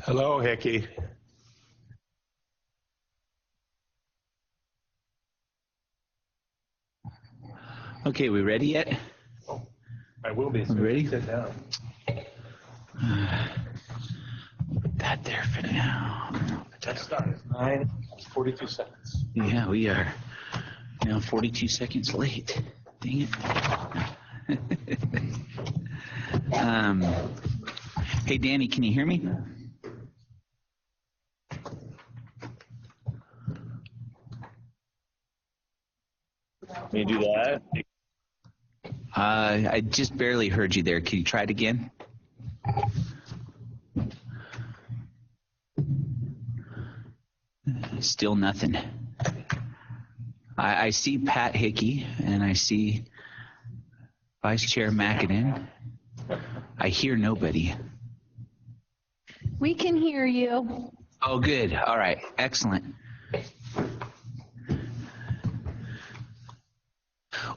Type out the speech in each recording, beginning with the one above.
Hello, Hickey. Okay, we ready yet? I will be. Ready? Sit down. Put that there for now. Let's start. It's 9:42 seconds. Yeah, we are now 42 seconds late. Dang it. Hey, Danny, can you hear me? Can you do that? I just barely heard you there. Can you try it again? Still nothing. I see Pat Hickey and I see Vice Chair McAdam. I hear nobody. We can hear you. Oh, good. All right. Excellent.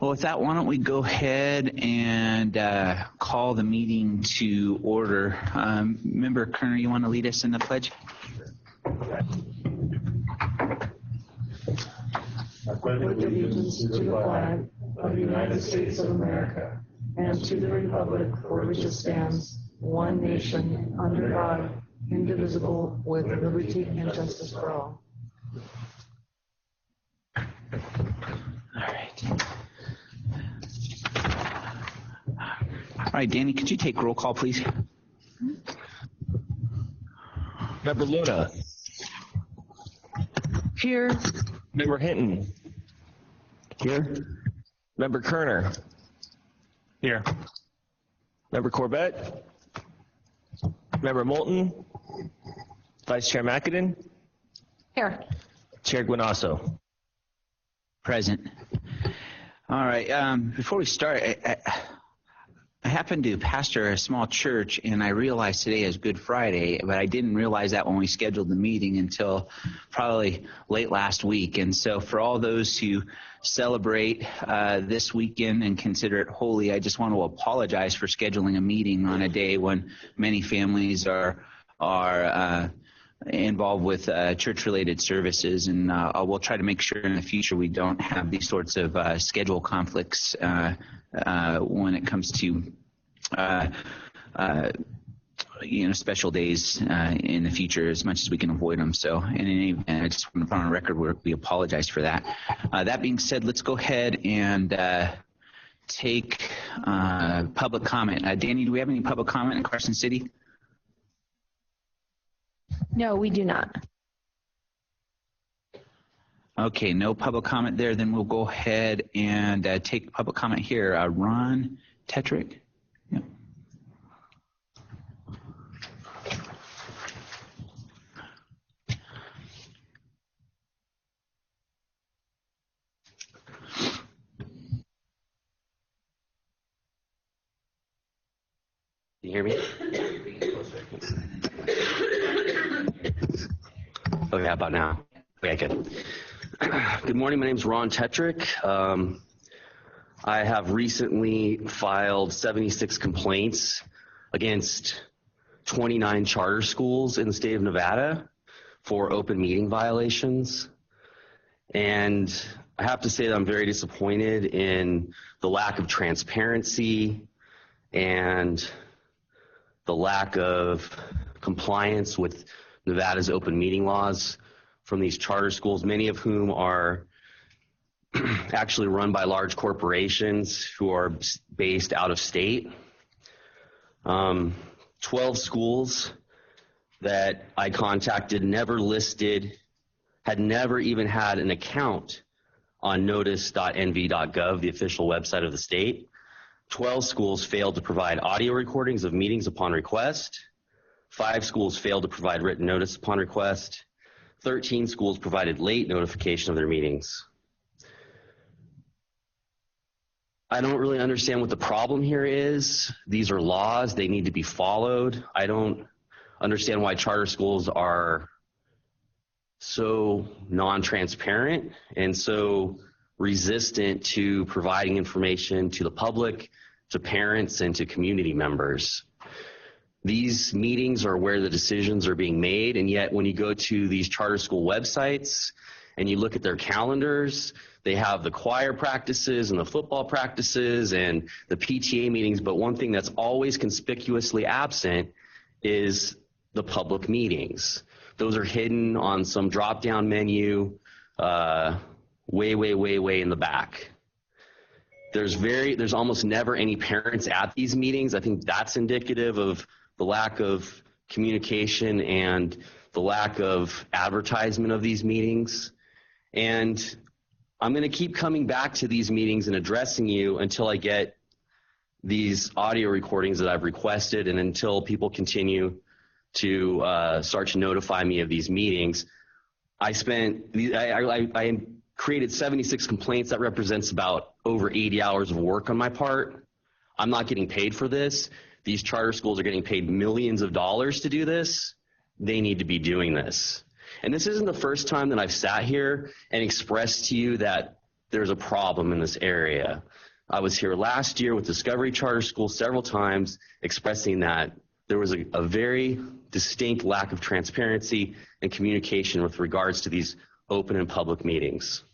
Well, with that, why don't we go ahead and call the meeting to order. Member Kerner, you want to lead us in the pledge? I pledge allegiance to the flag of the United States of America and to the republic for which it stands, one nation, under God, indivisible, with liberty and justice for all. All right. All right, Danny, could you take roll call, please? Member Luna. Here. Member Hinton. Here. Member Kerner. Here. Member Corbett. Member Moulton. Vice Chair McAdam. Here. Chair Guinasso. Present. All right. Before we start, I happen to pastor a small church, and I realized today is Good Friday, but I didn't realize that when we scheduled the meeting until probably late last week. And so for all those who celebrate this weekend and consider it holy, I just want to apologize for scheduling a meeting on a day when many families are involved with church-related services, and we'll try to make sure in the future we don't have these sorts of schedule conflicts when it comes to special days in the future, as much as we can avoid them. So, in any event, I just want to put on record we apologize for that. That being said, let's go ahead and take public comment. Danny, do we have any public comment in Carson City? No, we do not. Okay, no public comment there. Then we'll go ahead and take public comment here. Ron Tetrick. Yep. Can you hear me? Okay, how about now? Okay, good. Good morning, my name is Ron Tetrick. I have recently filed 76 complaints against 29 charter schools in the state of Nevada for open meeting violations. And I have to say that I'm very disappointed in the lack of transparency and the lack of compliance with Nevada's open meeting laws from these charter schools, many of whom are actually run by large corporations who are based out of state. 12 schools that I contacted never listed, had never even had an account on notice.nv.gov, the official website of the state. 12 schools failed to provide audio recordings of meetings upon request. 5 schools failed to provide written notice upon request. 13 schools provided late notification of their meetings. I don't really understand what the problem here is. These are laws, they need to be followed. I don't understand why charter schools are so non-transparent and so resistant to providing information to the public, to parents, and to community members. These meetings are where the decisions are being made, and yet when you go to these charter school websites and you look at their calendars, they have the choir practices and the football practices and the PTA meetings, but one thing that's always conspicuously absent is the public meetings. Those are hidden on some drop-down menu way in the back. There's almost never any parents at these meetings. I think that's indicative of the lack of communication and the lack of advertisement of these meetings. And I'm going to keep coming back to these meetings and addressing you until I get these audio recordings that I've requested and until people continue to start to notify me of these meetings. I created 76 complaints. That represents about over 80 hours of work on my part. I'm not getting paid for this. These charter schools are getting paid millions of dollars to do this. They need to be doing this. And this isn't the first time that I've sat here and expressed to you that there's a problem in this area. I was here last year with Discovery Charter School several times expressing that there was a very distinct lack of transparency and communication with regards to these open and public meetings.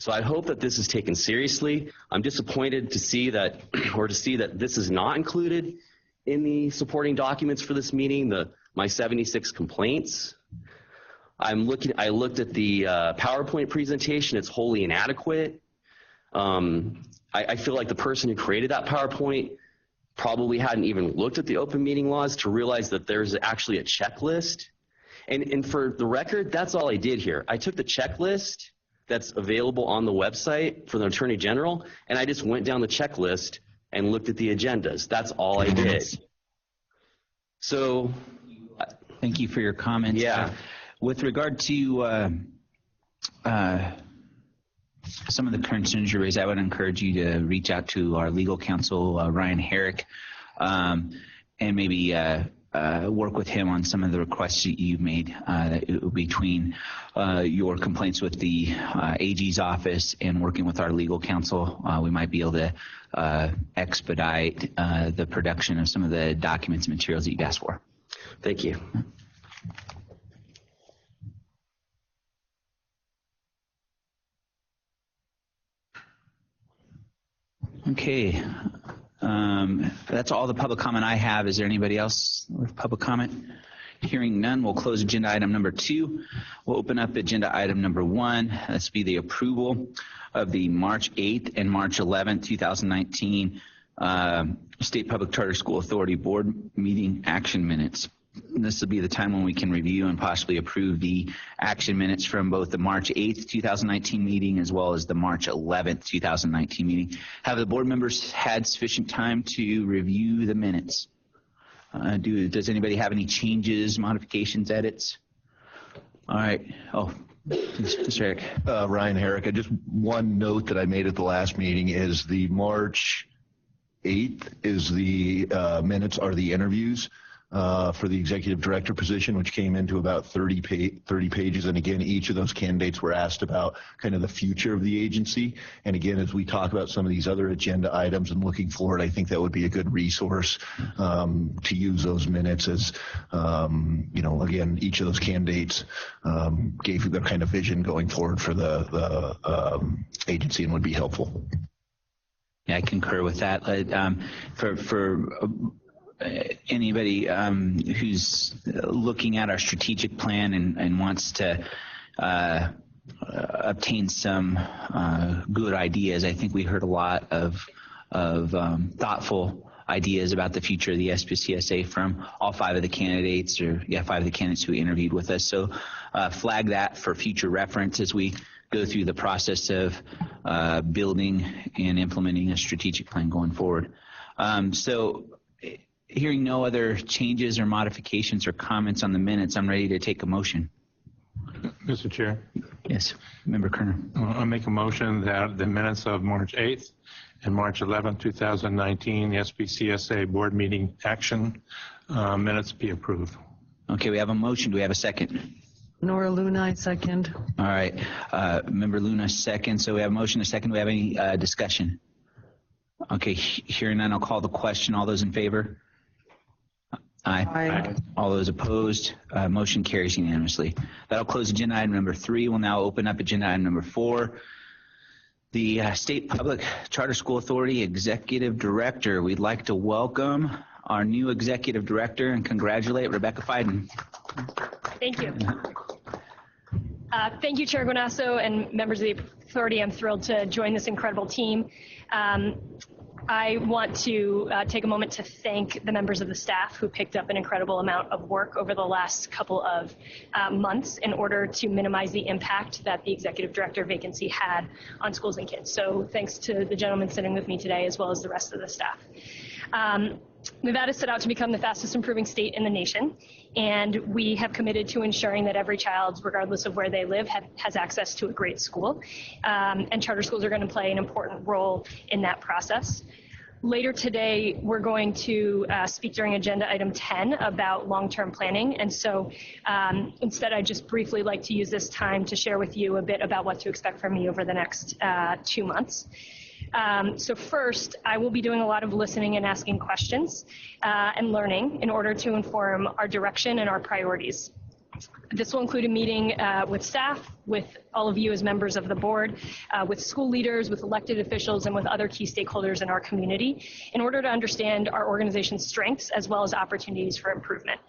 So I hope that this is taken seriously. I'm disappointed to see that, this is not included in the supporting documents for this meeting, my 76 complaints. I looked at the PowerPoint presentation. It's wholly inadequate. I feel like the person who created that PowerPoint probably hadn't even looked at the open meeting laws to realize that there's actually a checklist. And for the record, that's all I did here. I took the checklist that's available on the website for the Attorney General, and I just went down the checklist and looked at the agendas. That's all I did. So, thank you for your comments. Yeah. With regard to some of the concerns you raised, I would encourage you to reach out to our legal counsel, Ryan Herrick, and maybe work with him on some of the requests that you made between your complaints with the AG's office and working with our legal counsel. We might be able to expedite the production of some of the documents and materials that you've asked for. Thank you. Okay. That's all the public comment I have. Is there anybody else with public comment? Hearing none, we'll close agenda item number 2. We'll open up agenda item number 1. This will be the approval of the March 8th and March 11th, 2019 State Public Charter School Authority Board meeting action minutes. This will be the time when we can review and possibly approve the action minutes from both the March 8th, 2019 meeting as well as the March 11th, 2019 meeting. Have the board members had sufficient time to review the minutes? Does anybody have any changes, modifications, edits? All right. Oh, Mr. Herrick. Ryan Herrick. Just one note that I made at the last meeting is the March 8th is the minutes are the interviews for the executive director position, which came into about 30 pages. And again, each of those candidates were asked about kind of the future of the agency. And again, as we talk about some of these other agenda items and looking forward, I think that would be a good resource to use those minutes as, again, each of those candidates gave their kind of vision going forward for the agency and would be helpful. Yeah, I concur with that. Anybody who's looking at our strategic plan and wants to obtain some good ideas, I think we heard a lot of thoughtful ideas about the future of the SPCSA from all 5 of the candidates, 5 of the candidates who interviewed with us. So flag that for future reference as we go through the process of building and implementing a strategic plan going forward. Hearing no other changes or modifications or comments on the minutes, I'm ready to take a motion. Mr. Chair. Yes, Member Kerner. I make a motion that the minutes of March 8th and March 11th, 2019, the SPCSA board meeting action minutes be approved. Okay, we have a motion. Do we have a second? Nora Luna, I second. All right. Member Luna, second. So we have a motion, a second. Do we have any discussion? Okay, hearing none, I'll call the question. All those in favor? Aye. Aye. All those opposed, motion carries unanimously. That'll close agenda item number 3. We'll now open up agenda item number 4. The State Public Charter School Authority Executive Director. We'd like to welcome our new Executive Director and congratulate Rebecca Fiden. Thank you. Thank you, Chair Guanasso and members of the authority. I'm thrilled to join this incredible team. I want to take a moment to thank the members of the staff who picked up an incredible amount of work over the last couple of months in order to minimize the impact that the executive director vacancy had on schools and kids. So thanks to the gentleman sitting with me today, as well as the rest of the staff. Nevada set out to become the fastest improving state in the nation, and we have committed to ensuring that every child, regardless of where they live, has access to a great school. And charter schools are going to play an important role in that process. Later today, we're going to speak during agenda item 10 about long-term planning. And so instead, I'd just briefly like to use this time to share with you a bit about what to expect from me over the next 2 months. So first, I will be doing a lot of listening and asking questions and learning in order to inform our direction and our priorities. This will include a meeting with staff, with all of you as members of the board, with school leaders, with elected officials, and with other key stakeholders in our community in order to understand our organization's strengths as well as opportunities for improvement.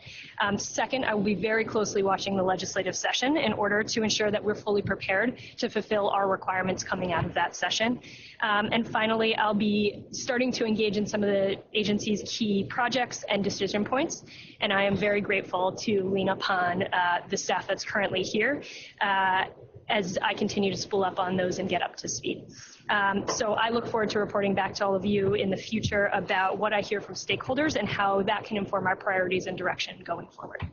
Second, I will be very closely watching the legislative session in order to ensure that we're fully prepared to fulfill our requirements coming out of that session. And finally, I'll be starting to engage in some of the agency's key projects and decision points, and I am very grateful to lean upon the staff that's currently here as I continue to spool up on those and get up to speed. So I look forward to reporting back to all of you in the future about what I hear from stakeholders and how that can inform our priorities and direction going forward.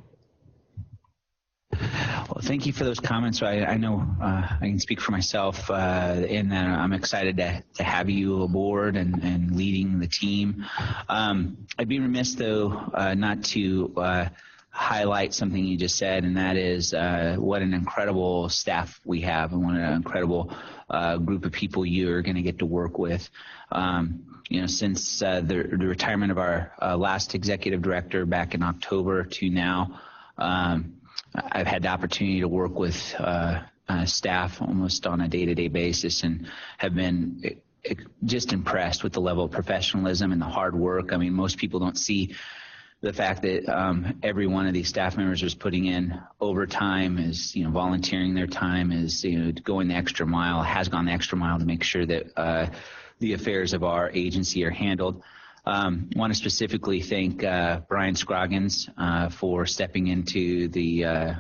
Well, thank you for those comments. I know I can speak for myself in that I'm excited to have you aboard and leading the team. I'd be remiss, though, not to highlight something you just said, and that is what an incredible staff we have and what an incredible group of people you're going to get to work with. Since the retirement of our last executive director back in October to now, I've had the opportunity to work with staff almost on a day-to-day basis and have been just impressed with the level of professionalism and the hard work. I mean, most people don't see the fact that every one of these staff members is putting in overtime, is volunteering their time, is going the extra mile, has gone the extra mile to make sure that the affairs of our agency are handled. Want to specifically thank Brian Scroggins for stepping into the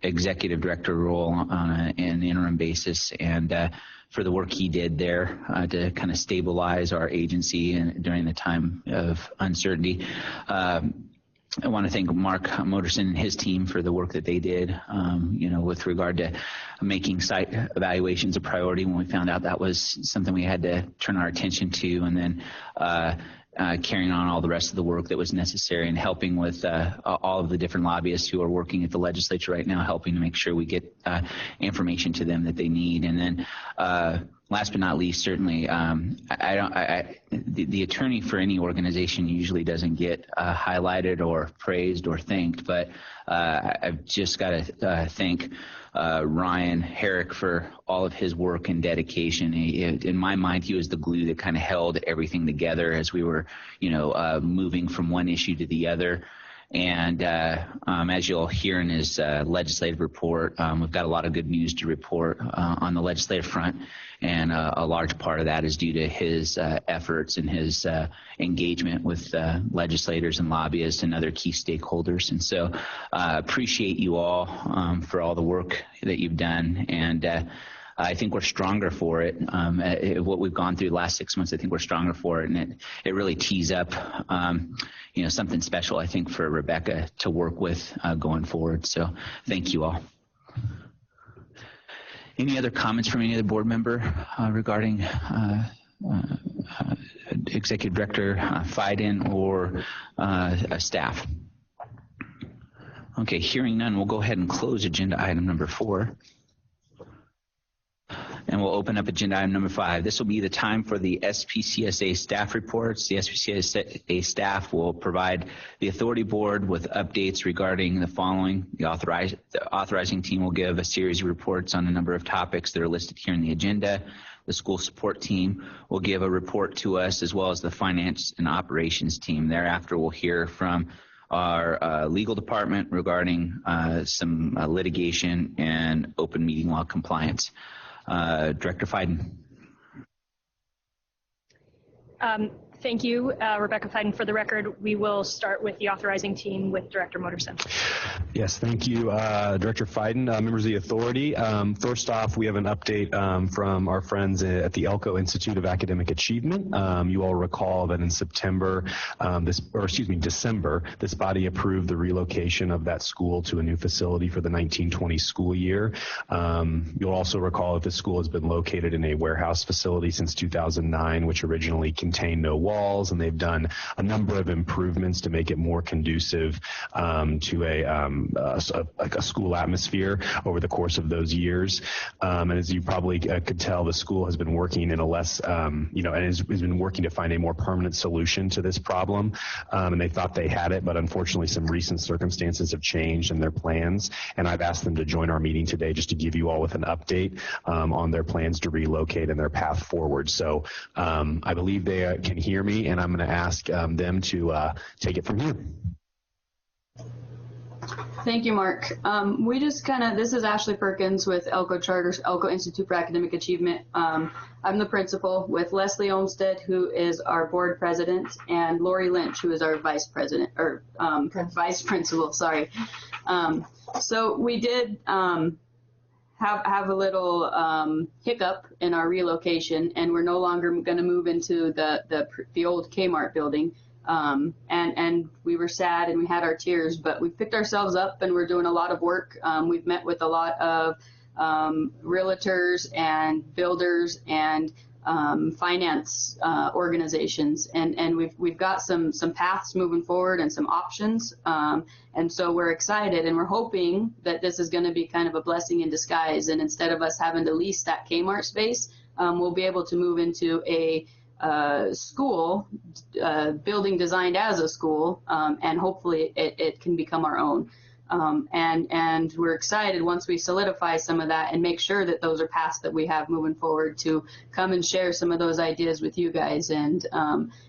executive director role on an interim basis, and for the work he did there to kind of stabilize our agency during the time of uncertainty. I want to thank Mark Moderson and his team for the work that they did, with regard to making site evaluations a priority when we found out that was something we had to turn our attention to, and then carrying on all the rest of the work that was necessary and helping with all of the different lobbyists who are working at the legislature right now, helping to make sure we get information to them that they need. And then last but not least, certainly, the attorney for any organization usually doesn't get highlighted or praised or thanked, but I've just got to thank Ryan Herrick for all of his work and dedication. In my mind, he was the glue that kind of held everything together as we were, moving from one issue to the other. And as you'll hear in his legislative report, we've got a lot of good news to report on the legislative front, and a large part of that is due to his efforts and his engagement with legislators and lobbyists and other key stakeholders. And so appreciate you all for all the work that you've done, and I think we're stronger for it. What we've gone through the last 6 months, I think we're stronger for it, and it really tees up, something special, I think, for Rebecca to work with going forward. So thank you all. Any other comments from any other board member regarding Executive Director Fiden or staff? Okay, hearing none, we'll go ahead and close agenda item number 4. And we'll open up agenda item number 5. This will be the time for the SPCSA staff reports. The SPCSA staff will provide the authority board with updates regarding the following. The authorizing team will give a series of reports on a number of topics that are listed here in the agenda. The school support team will give a report to us, as well as the finance and operations team. Thereafter, we'll hear from our legal department regarding some litigation and open meeting law compliance. Director Fiden. Thank you, Rebecca Fiden. For the record, we will start with the authorizing team with Director Moderson. Yes, thank you, Director Fiden, members of the authority. First off, we have an update from our friends at the Elko Institute of Academic Achievement. You all recall that in December, this body approved the relocation of that school to a new facility for the 1920 school year. You'll also recall that the school has been located in a warehouse facility since 2009, which originally contained no walls, and they've done a number of improvements to make it more conducive to a school atmosphere over the course of those years. And as you probably could tell, the school has been working in a less, and has been working to find a more permanent solution to this problem. And they thought they had it, but unfortunately some recent circumstances have changed in their plans. And I've asked them to join our meeting today just to give you all with an update on their plans to relocate and their path forward. So I believe they can hear me, and I'm going to ask them to take it from here. Thank you, Mark. This is Ashley Perkins with Elko Institute for Academic Achievement. I'm the principal with Leslie Olmstead, who is our board president, and Lori Lynch, who is our vice president, or vice principal, sorry. So we did have a little hiccup in our relocation, and we're no longer going to move into the old Kmart building. And we were sad and we had our tears, but we picked ourselves up and we're doing a lot of work. We've met with a lot of realtors and builders and finance organizations, and we've got some paths moving forward and some options. And so we're excited, and we're hoping that this is going to be kind of a blessing in disguise. And instead of us having to lease that Kmart space, we'll be able to move into a school building designed as a school, and hopefully it can become our own. And we're excited once we solidify some of that and make sure that those are paths that we have moving forward to come and share some of those ideas with you guys and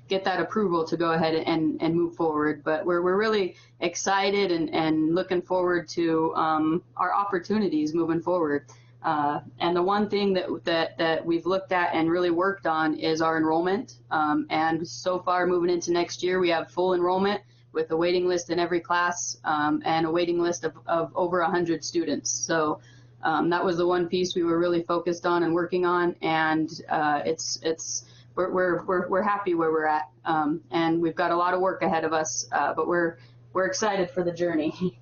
get that approval to go ahead and move forward. But we're really excited and looking forward to our opportunities moving forward. And the one thing that we've looked at and really worked on is our enrollment. And so far, moving into next year, we have full enrollment with a waiting list in every class, and a waiting list of over 100 students. So that was the one piece we were really focused on and working on, and we're happy where we're at, and we've got a lot of work ahead of us, but we're excited for the journey.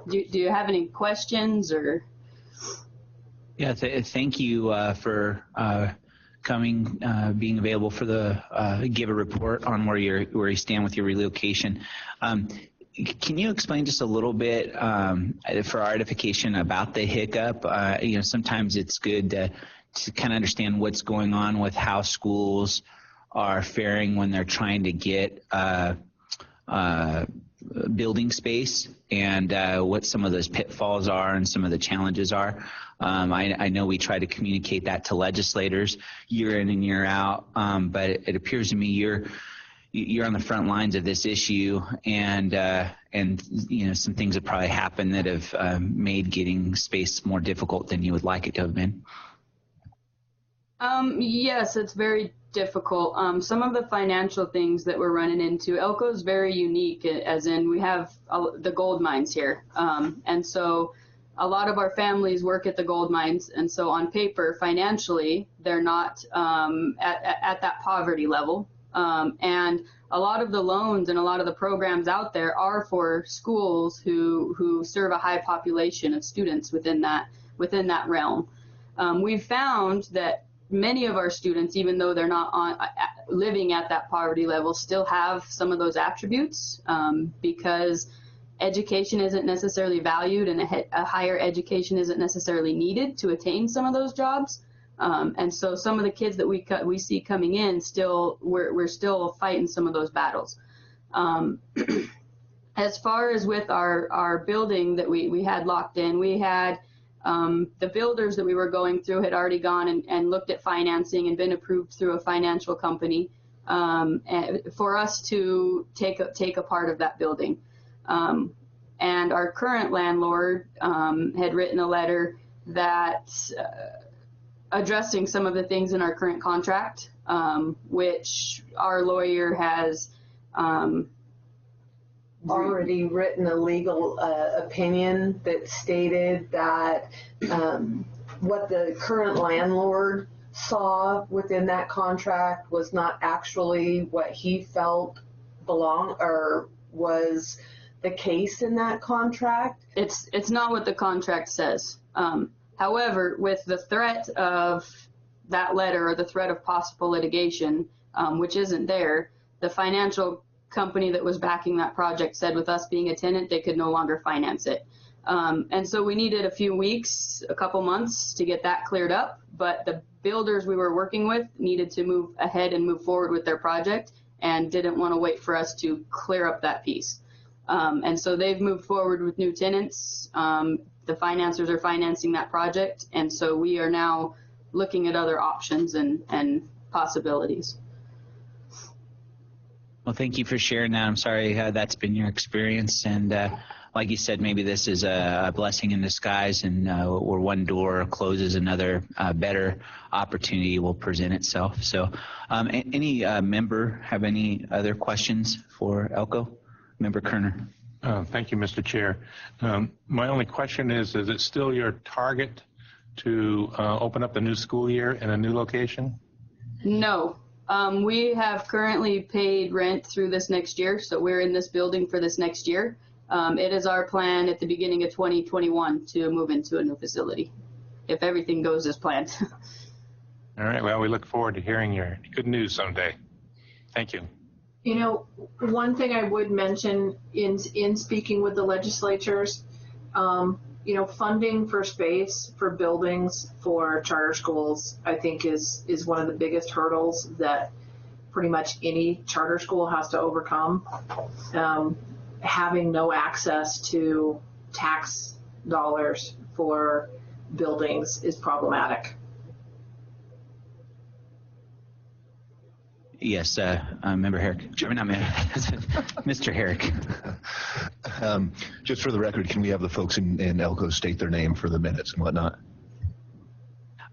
Do you have any questions or? Yeah, thank you for coming, being available for the give a report on where you stand with your relocation. Can you explain just a little bit for our edification about the hiccup? Sometimes it's good to kind of understand what's going on with how schools are faring when they're trying to get building space, and what some of those pitfalls are and some of the challenges are. I know we try to communicate that to legislators year in and year out, but it appears to me you're on the front lines of this issue, and some things have probably happened that have made getting space more difficult than you would like it to have been. Yes, it's very difficult. Some of the financial things that we're running into, Elko is very unique, as in we have the gold mines here. And so a lot of our families work at the gold mines. And so on paper, financially, they're not at that poverty level. And a lot of the loans and a lot of the programs out there are for schools who serve a high population of students within that realm. We've found that many of our students, even though they're not living at that poverty level, still have some of those attributes, because education isn't necessarily valued and a higher education isn't necessarily needed to attain some of those jobs. And so some of the kids that we see coming in we're still fighting some of those battles. As far as with our building that we had locked in, we had the builders that we were going through had already gone and looked at financing and been approved through a financial company for us to take a part of that building. And our current landlord had written a letter that addressing some of the things in our current contract, which our lawyer has already written a legal opinion that stated that what the current landlord saw within that contract was not actually what he felt belonged or was the case in that contract. It's not what the contract says. However, with the threat of that letter or the threat of possible litigation, which isn't there, the financial company that was backing that project said with us being a tenant, they could no longer finance it. And so we needed a few weeks, a couple months to get that cleared up, but the builders we were working with needed to move ahead and move forward with their project and didn't want to wait for us to clear up that piece. And so they've moved forward with new tenants. The financiers are financing that project, and so we are now looking at other options and possibilities. Well, thank you for sharing that. I'm sorry that's been your experience. And like you said, maybe this is a blessing in disguise, and where one door closes, another better opportunity will present itself. So any member have any other questions for Elko? Member Kerner. Thank you, Mr. Chair. My only question is it still your target to open up the new school year in a new location? No. We have currently paid rent through this next year, so we're in this building for this next year. It is our plan at the beginning of 2021 to move into a new facility, if everything goes as planned. All right. Well, we look forward to hearing your good news someday. Thank you. You know, one thing I would mention in speaking with the legislatures, you know, funding for space for buildings for charter schools, I think is one of the biggest hurdles that pretty much any charter school has to overcome. Having no access to tax dollars for buildings is problematic. Yes, Member Herrick. Not Mr. Herrick. Just for the record, can we have the folks in Elko state their name for the minutes and whatnot?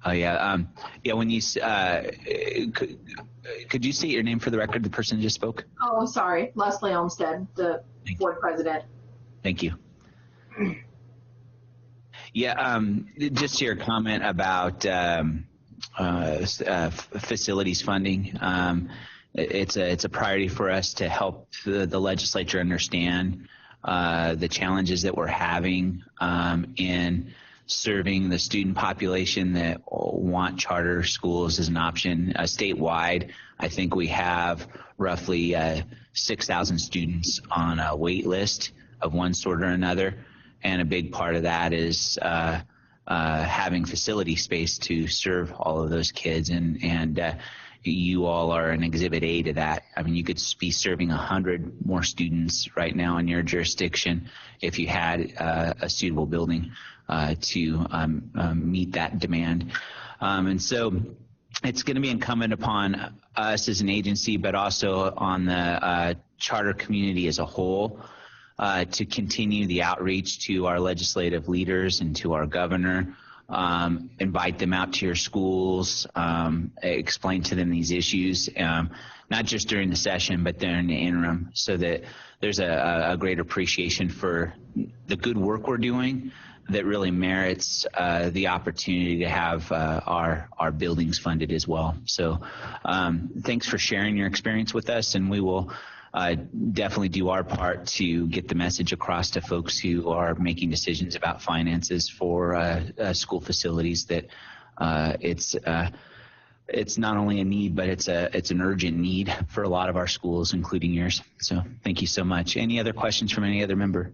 Oh, yeah. When you could you state your name for the record, the person who just spoke? Oh, sorry. Leslie Olmsted, the board president. Thank you. Yeah, just your comment about facilities funding. It's a priority for us to help the legislature understand the challenges that we're having in serving the student population that want charter schools as an option. Statewide, I think we have roughly 6,000 students on a wait list of one sort or another, and a big part of that is having facility space to serve all of those kids, and you all are an exhibit A to that. I mean, you could be serving 100 more students right now in your jurisdiction if you had a suitable building to meet that demand. And so it's going to be incumbent upon us as an agency, but also on the charter community as a whole, to continue the outreach to our legislative leaders and to our governor, invite them out to your schools, explain to them these issues, not just during the session, but during the interim, so that there's a great appreciation for the good work we're doing that really merits the opportunity to have our buildings funded as well. So thanks for sharing your experience with us, and we will definitely do our part to get the message across to folks who are making decisions about finances for school facilities that it's not only a need, but it's an urgent need for a lot of our schools, including yours. So thank you so much. Any other questions from any other member?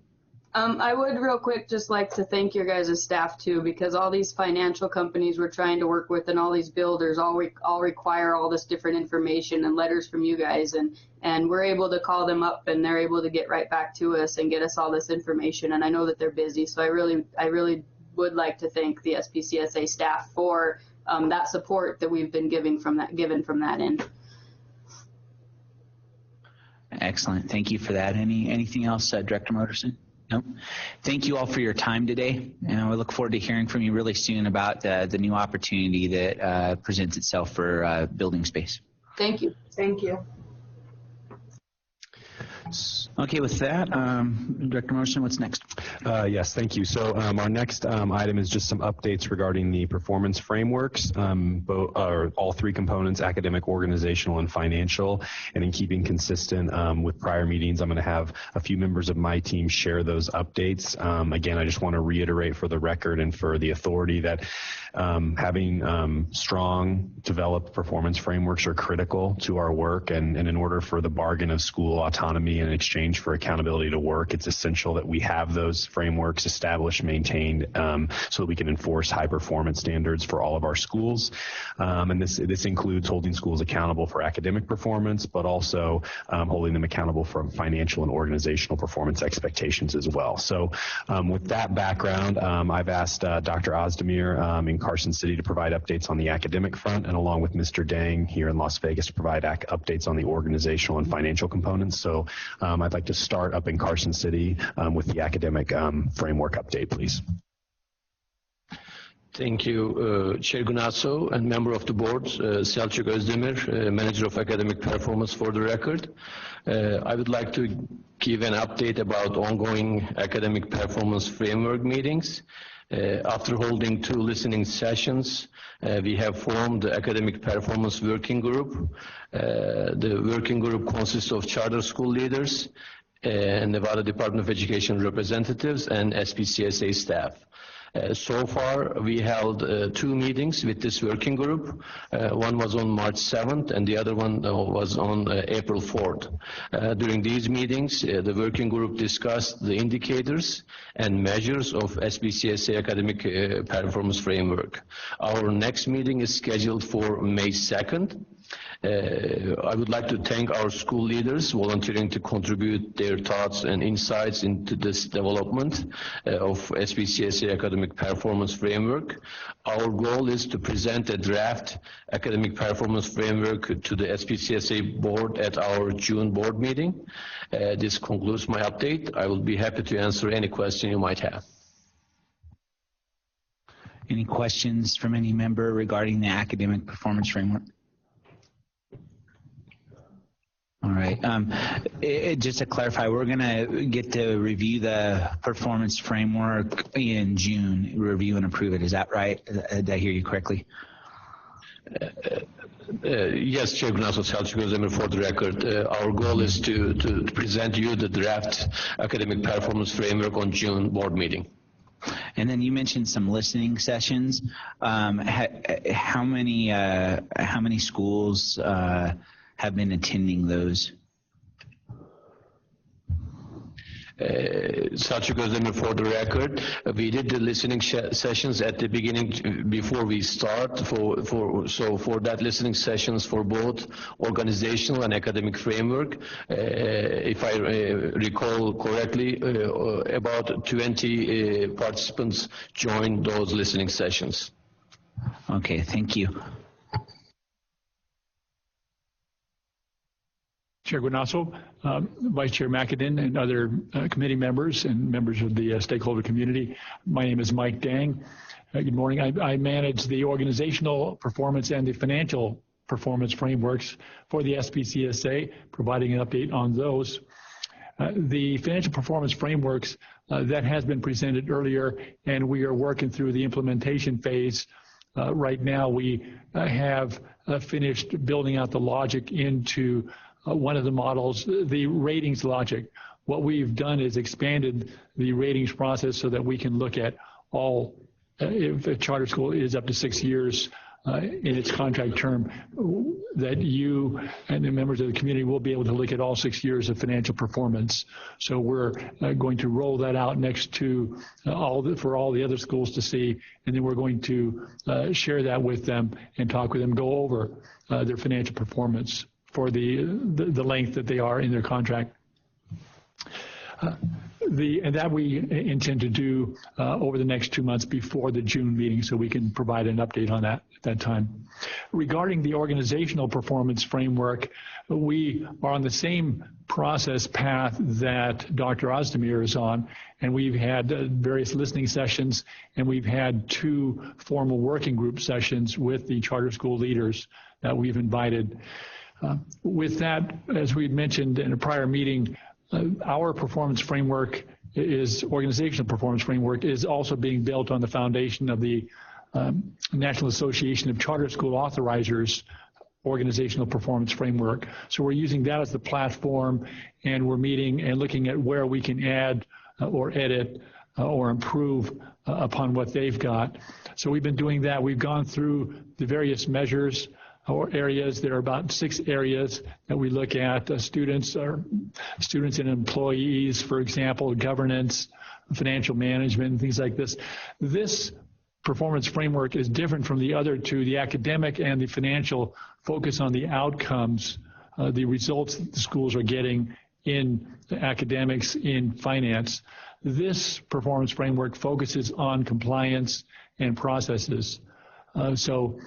I would real quick just like to thank your guys' staff too, because all these financial companies we're trying to work with and all these builders all require all this different information and letters from you guys, and we're able to call them up and they're able to get right back to us and get us all this information. And I know that they're busy, so I really would like to thank the SPCSA staff for that support that we've been given from that end. Excellent. Thank you for that. Anything else, Director Moderson? No. Thank you all for your time today, and we look forward to hearing from you really soon about the new opportunity that presents itself for building space. Thank you. Thank you. Okay, with that, Director Morrison, what's next? Yes, thank you. So our next item is just some updates regarding the performance frameworks, all three components, academic, organizational, and financial. And in keeping consistent with prior meetings, I'm going to have a few members of my team share those updates. Again, I just want to reiterate for the record and for the authority that having strong, developed performance frameworks are critical to our work. And in order for the bargain of school autonomy in exchange for accountability to work, it's essential that we have those frameworks established, maintained, so that we can enforce high performance standards for all of our schools. And this includes holding schools accountable for academic performance, but also holding them accountable for financial and organizational performance expectations as well. So with that background, I've asked Dr. Ozdemir in Carson City to provide updates on the academic front, and along with Mr. Dang here in Las Vegas to provide updates on the organizational and financial components. So I'd like to start up in Carson City with the academic framework update, please. Thank you, Chair Gunasso and member of the board, Selçuk Özdemir, Manager of Academic Performance for the record. I would like to give an update about ongoing academic performance framework meetings. After holding 2 listening sessions, we have formed the Academic Performance Working Group. The working group consists of charter school leaders, Nevada Department of Education representatives, and SPCSA staff. So far, we held 2 meetings with this working group. One was on March 7th, and the other one was on April 4th. During these meetings, the working group discussed the indicators and measures of SPCSA academic performance framework. Our next meeting is scheduled for May 2nd. I would like to thank our school leaders volunteering to contribute their thoughts and insights into this development of SPCSA academic performance framework. Our goal is to present a draft academic performance framework to the SPCSA board at our June board meeting. This concludes my update. I will be happy to answer any question you might have. Any questions from any member regarding the academic performance framework? All right. Just to clarify, we're going to get to review the performance framework in June, review and approve it. Is that right? Did I hear you correctly? Yes, Chair Gunasso, Selçuk Özdemir for the record. Our goal is to present you the draft academic performance framework on June board meeting. And then you mentioned some listening sessions. How many schools have been attending those? Selçuk Özdemir for the record. We did the listening sessions at the beginning before we start. So for that listening sessions for both organizational and academic framework, if I recall correctly, about 20 participants joined those listening sessions. Okay, thank you. Chair Gunasso, Vice Chair McAdin, and other committee members and members of the stakeholder community. My name is Mike Dang. Good morning. I manage the organizational performance and the financial performance frameworks for the SPCSA, providing an update on those. The financial performance frameworks that has been presented earlier, and we are working through the implementation phase. Right now, we have finished building out the logic into one of the models, the ratings logic. What we've done is expanded the ratings process so that we can look at all, if a charter school is up to 6 years, in its contract term, that you and the members of the community will be able to look at all 6 years of financial performance. So we're going to roll that out next to for all the other schools to see, and then we're going to share that with them and talk with them, go over their financial performance for the length that they are in their contract. And that we intend to do over the next 2 months before the June meeting, so we can provide an update on that at that time. Regarding the organizational performance framework, we are on the same process path that Dr. Ozdemir is on, and we've had various listening sessions, and we've had 2 formal working group sessions with the charter school leaders that we've invited. With that, as we had mentioned in a prior meeting, our performance framework organizational performance framework is also being built on the foundation of the National Association of Charter School Authorizers organizational performance framework. So we're using that as the platform, and we're meeting and looking at where we can add or edit or improve upon what they've got. So we've been doing that. We've gone through the various measures or areas. There are about 6 areas that we look at: students and employees, for example, governance, financial management, and things like this. This performance framework is different from the other 2. The academic and the financial focus on the outcomes, the results that the schools are getting in academics, in finance. This performance framework focuses on compliance and processes. So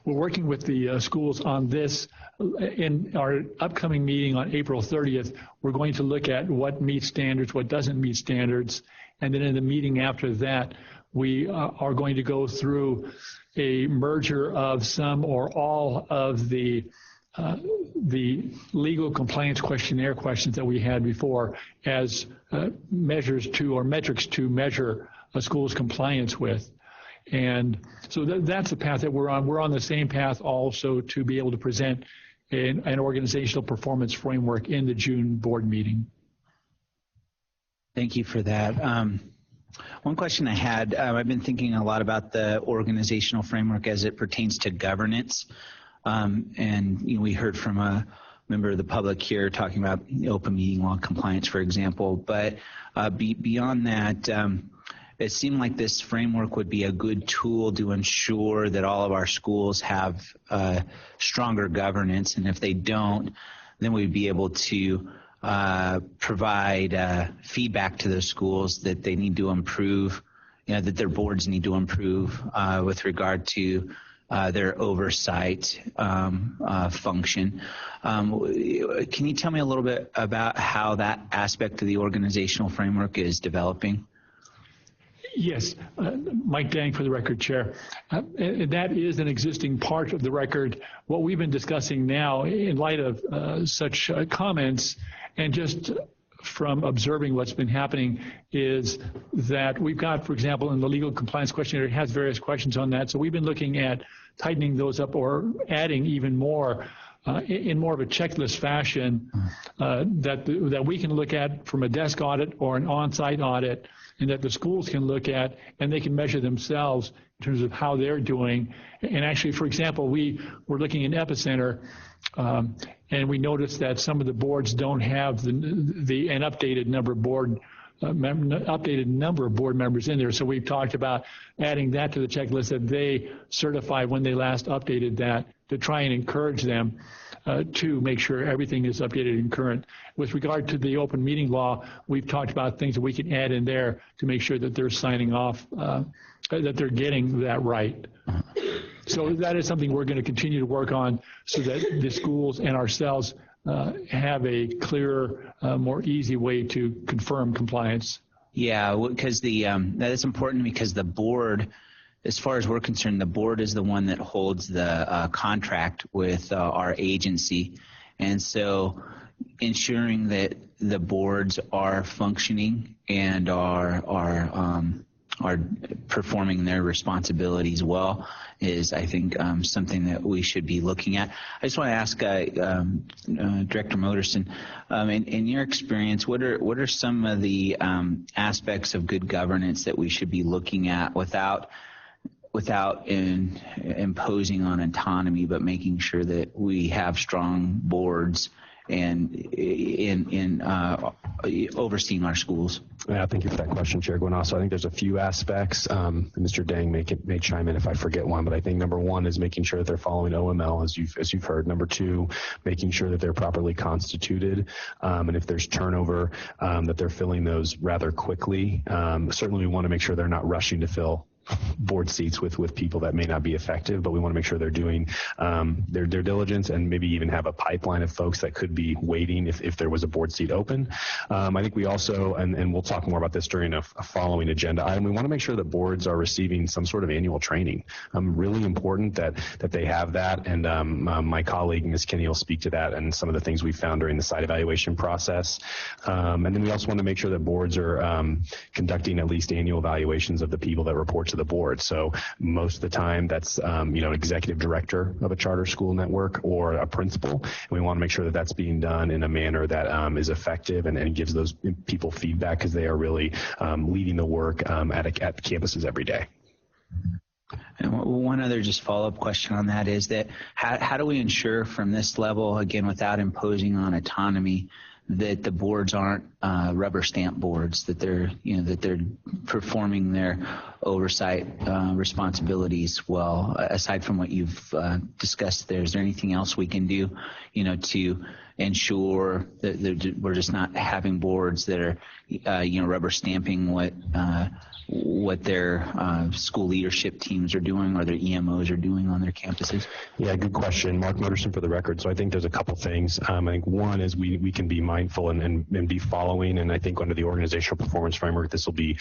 we're working with the schools on this. In our upcoming meeting on April 30th, we're going to look at what meets standards, what doesn't meet standards, and then in the meeting after that, we are going to go through a merger of some or all of the legal compliance questionnaire questions that we had before as measures to, or metrics to measure a school's compliance with. And so that's the path that we're on. We're on the same path also to be able to present an organizational performance framework in the June board meeting. Thank you for that. One question I had, I've been thinking a lot about the organizational framework as it pertains to governance. And we heard from a member of the public here talking about open meeting law compliance, for example. But beyond that, it seemed like this framework would be a good tool to ensure that all of our schools have stronger governance, and if they don't, then we'd be able to provide feedback to those schools that they need to improve, that their boards need to improve with regard to their oversight function. Can you tell me a little bit about how that aspect of the organizational framework is developing? Yes, Mike Dang for the record, Chair. That is an existing part of the record. What we've been discussing now in light of such comments and just from observing what's been happening is that we've got, for example, in the legal compliance questionnaire, it has various questions on that. So we've been looking at tightening those up or adding even more in more of a checklist fashion that we can look at from a desk audit or an on-site audit, and that the schools can look at and they can measure themselves in terms of how they're doing. And actually, for example, we were looking in Epicenter and we noticed that some of the boards don't have an updated number of board members in there. So we've talked about adding that to the checklist that they certify when they last updated that, to try and encourage them to make sure everything is updated and current. With regard to the open meeting law, we've talked about things that we can add in there to make sure that they're signing off, that they're getting that right. So that is something we're going to continue to work on so that the schools and ourselves have a clearer, more easy way to confirm compliance. Yeah, because that is important because the board, as far as we're concerned, the board is the one that holds the contract with our agency. And so ensuring that the boards are functioning and are performing their responsibilities well is, I think, something that we should be looking at. I just want to ask Director Moderson, in your experience, what are some of the aspects of good governance that we should be looking at without without imposing on autonomy, but making sure that we have strong boards and in overseeing our schools? Yeah, thank you for that question, Chair Guanasso. I think there's a few aspects. Mr. Dang may chime in if I forget one, but I think number one is making sure that they're following OML, as you've heard. Number two, making sure that they're properly constituted, and if there's turnover, that they're filling those rather quickly. Certainly, we want to make sure they're not rushing to fill board seats with people that may not be effective, but we want to make sure they're doing their diligence and maybe even have a pipeline of folks that could be waiting if there was a board seat open. I think we also, and we'll talk more about this during a following agenda item, we want to make sure that boards are receiving some sort of annual training. Really important that they have that, and my colleague, Ms. Kinney, will speak to that and some of the things we found during the site evaluation process. And then we also want to make sure that boards are conducting at least annual evaluations of the people that report to the board. So most of the time that's an executive director of a charter school network or a principal. And we want to make sure that that's being done in a manner that is effective and gives those people feedback, because they are really leading the work at campuses every day. And one other just follow-up question on that is that how do we ensure from this level, again, without imposing on autonomy, that the boards aren't rubber stamp boards, that they're performing their oversight responsibilities well? Aside from what you've discussed there, is there anything else we can do, to ensure that we're just not having boards that are, rubber stamping what their school leadership teams are doing or their EMOs are doing on their campuses? Yeah, good question. Mark Motorson for the record. So I think there's a couple things. I think one is we can be mindful and be following, and I think under the organizational performance framework, this will be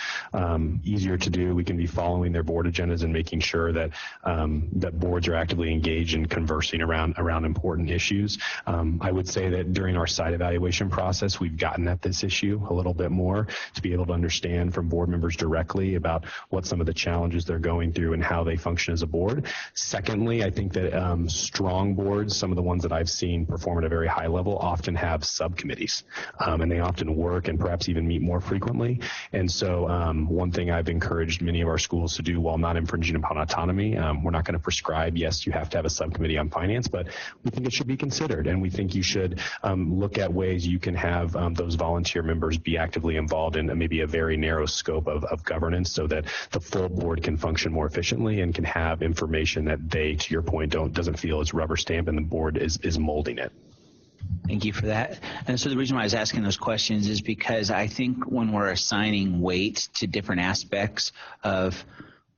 easier to do. We can be following their board agendas and making sure that that boards are actively engaged in conversing around important issues. I would say that during our site evaluation process, we've gotten at this issue a little bit more to be able to understand from board members directly about what some of the challenges they're going through and how they function as a board. Secondly, I think that strong boards, some of the ones that I've seen perform at a very high level, often have subcommittees, and they often work and perhaps even meet more frequently. And so one thing I've encouraged many of our schools to do, while not infringing upon autonomy, we're not going to prescribe, yes, you have to have a subcommittee on finance, but we think it should be considered, and we think you should look at ways you can have those volunteer members be actively involved in maybe a very narrow scope of governance, so that the full board can function more efficiently and can have information that they, to your point, doesn't feel is rubber stamp and the board is molding it. Thank you for that. And so the reason why I was asking those questions is because I think when we're assigning weight to different aspects of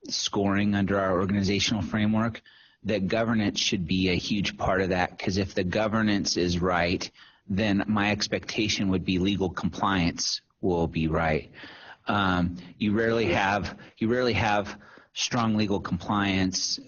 scoring under our organizational framework, that governance should be a huge part of that, because if the governance is right, then my expectation would be legal compliance will be right. You rarely have strong legal compliance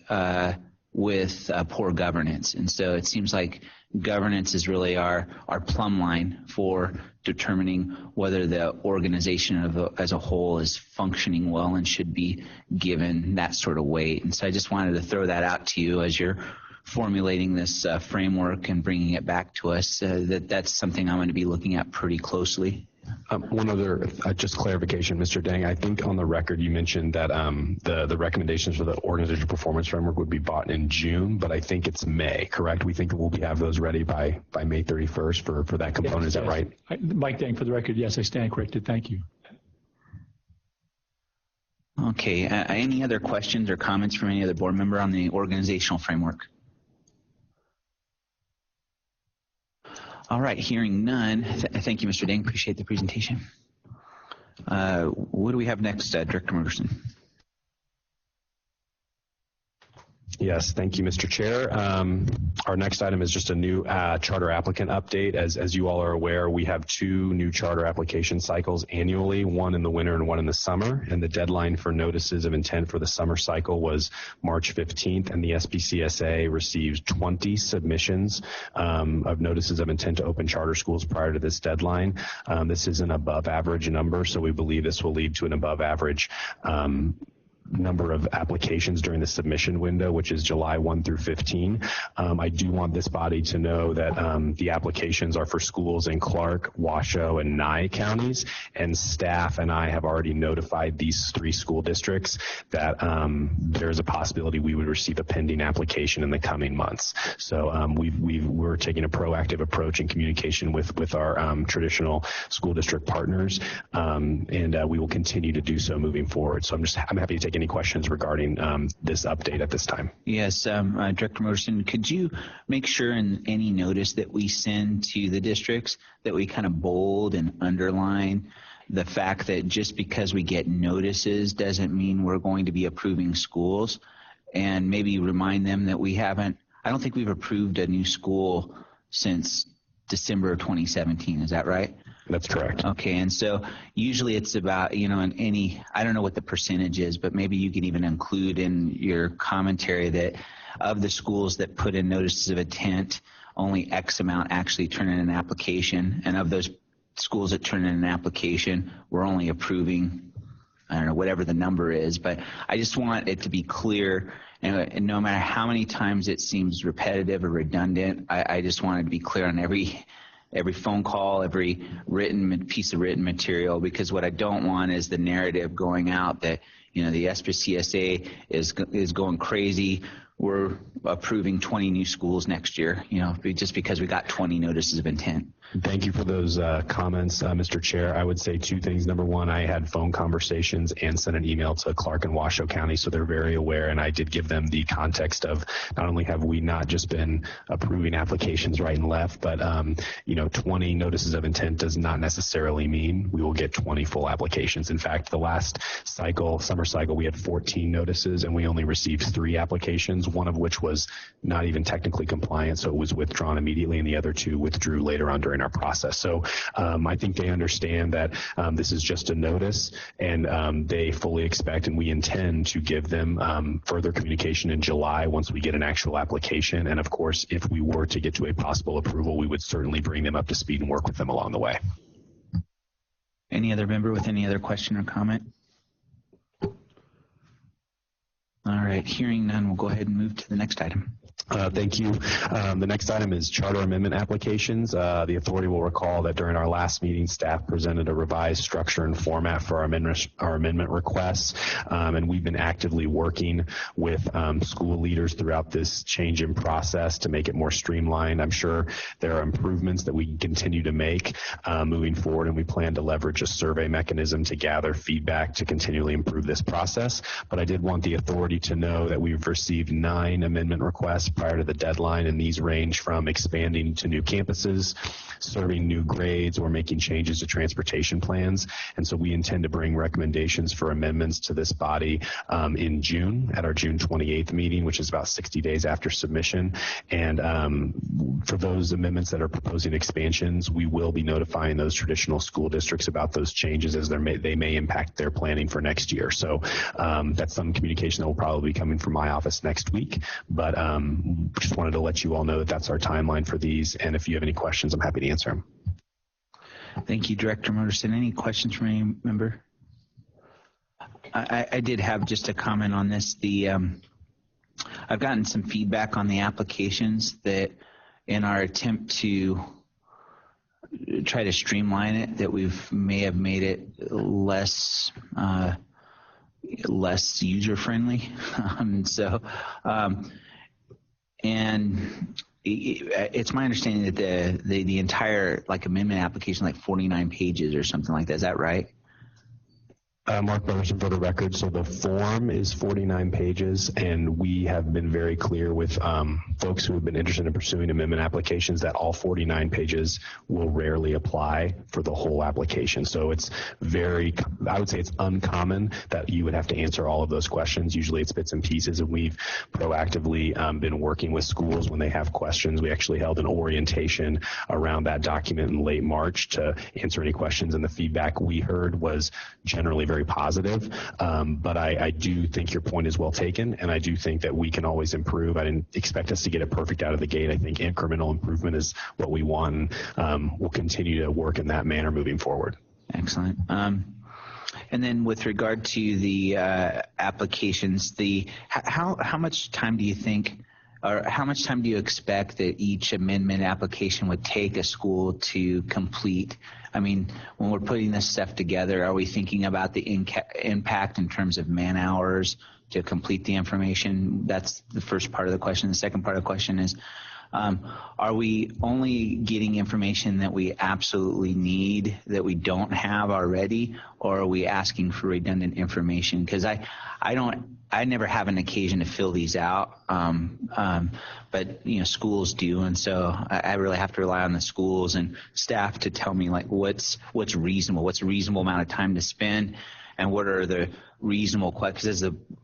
with poor governance, and so it seems like governance is really our plumb line for determining whether the organization as a whole is functioning well and should be given that sort of weight. And so I just wanted to throw that out to you as you're formulating this framework and bringing it back to us. That's something I'm going to be looking at pretty closely. One other just clarification, Mr. Dang. I think on the record you mentioned that the recommendations for the organizational performance framework would be bought in June, but I think it's May, correct? We think we'll have those ready by May 31st for that component. Yes, is that right? Mike Dang, for the record, yes, I stand corrected. Thank you. Okay. Any other questions or comments from any other board member on the organizational framework? All right, hearing none. Thank you, Mr. Dang. Appreciate the presentation. What do we have next, Director Mergerson? Yes, thank you, Mr. Chair. Our next item is just a new charter applicant update. As you all are aware, we have 2 new charter application cycles annually, one in the winter and one in the summer. And the deadline for notices of intent for the summer cycle was March 15th, and the SPCSA receives 20 submissions of notices of intent to open charter schools prior to this deadline. This is an above average number, so we believe this will lead to an above average number of applications during the submission window, which is July 1 through 15. I do want this body to know that the applications are for schools in Clark, Washoe, and Nye counties, and staff and I have already notified these 3 school districts that there's a possibility we would receive a pending application in the coming months. So we're taking a proactive approach in communication with our traditional school district partners, and we will continue to do so moving forward. So I'm happy to take any questions regarding this update at this time. Yes, Director Morrison, could you make sure in any notice that we send to the districts that we kind of bold and underline the fact that just because we get notices doesn't mean we're going to be approving schools, and maybe remind them that I don't think we've approved a new school since December of 2017. Is that right? That's correct. Okay, and so usually it's about, I don't know what the percentage is, but maybe you can even include in your commentary that of the schools that put in notices of intent, only X amount actually turn in an application, and of those schools that turn in an application, we're only approving, I don't know, whatever the number is. But I just want it to be clear, and no matter how many times it seems repetitive or redundant, I just want it to be clear on every phone call, every piece of written material, because what I don't want is the narrative going out that, the SPCSA is going crazy. We're approving 20 new schools next year, just because we got 20 notices of intent. Thank you for those comments, Mr. Chair. I would say 2 things. Number one, I had phone conversations and sent an email to Clark and Washoe County, so they're very aware, and I did give them the context of not only have we not just been approving applications right and left, but 20 notices of intent does not necessarily mean we will get 20 full applications. In fact, the last summer cycle, we had 14 notices, and we only received 3 applications, one of which was not even technically compliant, so it was withdrawn immediately, and the other 2 withdrew later on during our process. So I think they understand that this is just a notice, and they fully expect, and we intend to give them further communication in July once we get an actual application. And of course, if we were to get to a possible approval, we would certainly bring them up to speed and work with them along the way. Any other member with any other question or comment? All right, hearing none, we'll go ahead and move to the next item. Thank you. The next item is charter amendment applications. The authority will recall that during our last meeting, staff presented a revised structure and format for our amendment requests, and we've been actively working with school leaders throughout this change in process to make it more streamlined. I'm sure there are improvements that we can continue to make moving forward, and we plan to leverage a survey mechanism to gather feedback to continually improve this process. But I did want the authority to know that we've received 9 amendment requests prior to the deadline, and these range from expanding to new campuses, serving new grades, or making changes to transportation plans. And so we intend to bring recommendations for amendments to this body in June at our June 28th meeting, which is about 60 days after submission. And for those amendments that are proposing expansions, we will be notifying those traditional school districts about those changes as they may impact their planning for next year. So that's some communication that will probably be coming from my office next week. But just wanted to let you all know that that's our timeline for these. And if you have any questions, I'm happy to answer them. Thank you, Director Morrison. Any questions from any member? I did have just a comment on this. I've gotten some feedback on the applications that in our attempt to try to streamline it, that may have made it less user friendly. And it's my understanding that the entire amendment application, 49 pages or something like that. Is that right? Mark Burson for the record. So the form is 49 pages, and we have been very clear with folks who have been interested in pursuing amendment applications that all 49 pages will rarely apply for the whole application. So it's I would say it's uncommon that you would have to answer all of those questions. Usually it's bits and pieces, and we've proactively been working with schools when they have questions. We actually held an orientation around that document in late March to answer any questions, and the feedback we heard was generally very positive, but I do think your point is well taken, and I do think that we can always improve. I didn't expect us to get it perfect out of the gate. I think incremental improvement is what we want, and we'll continue to work in that manner moving forward. Excellent. And then with regard to the applications, how much time do you think, or how much time do you expect that each amendment application would take a school to complete? I mean, when we're putting this stuff together, are we thinking about the impact in terms of man hours to complete the information? That's the first part of the question. The second part of the question is, are we only getting information that we absolutely need that we don't have already, or are we asking for redundant information? Because I never have an occasion to fill these out, but schools do, and so I really have to rely on the schools and staff to tell me like what's reasonable, what's a reasonable amount of time to spend, and what are the reasonable questions.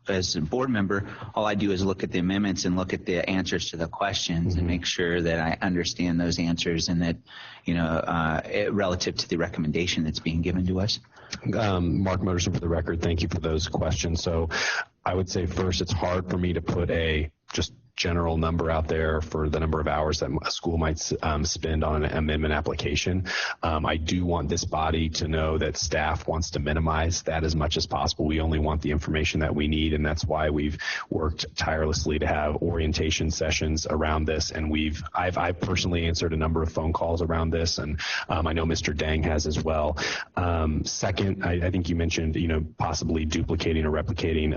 As a board member, all I do is look at the amendments and look at the answers to the questions and make sure that I understand those answers and that, relative to the recommendation that's being given to us. Mark Moterson, for the record, thank you for those questions. So I would say first, it's hard for me to put a just general number out there for the number of hours that a school might spend on an amendment application. I do want this body to know that staff wants to minimize that as much as possible. We only want the information that we need, and that's why we've worked tirelessly to have orientation sessions around this. And I've personally answered a number of phone calls around this, and I know Mr. Dang has as well. Second, I think you mentioned, possibly duplicating or replicating,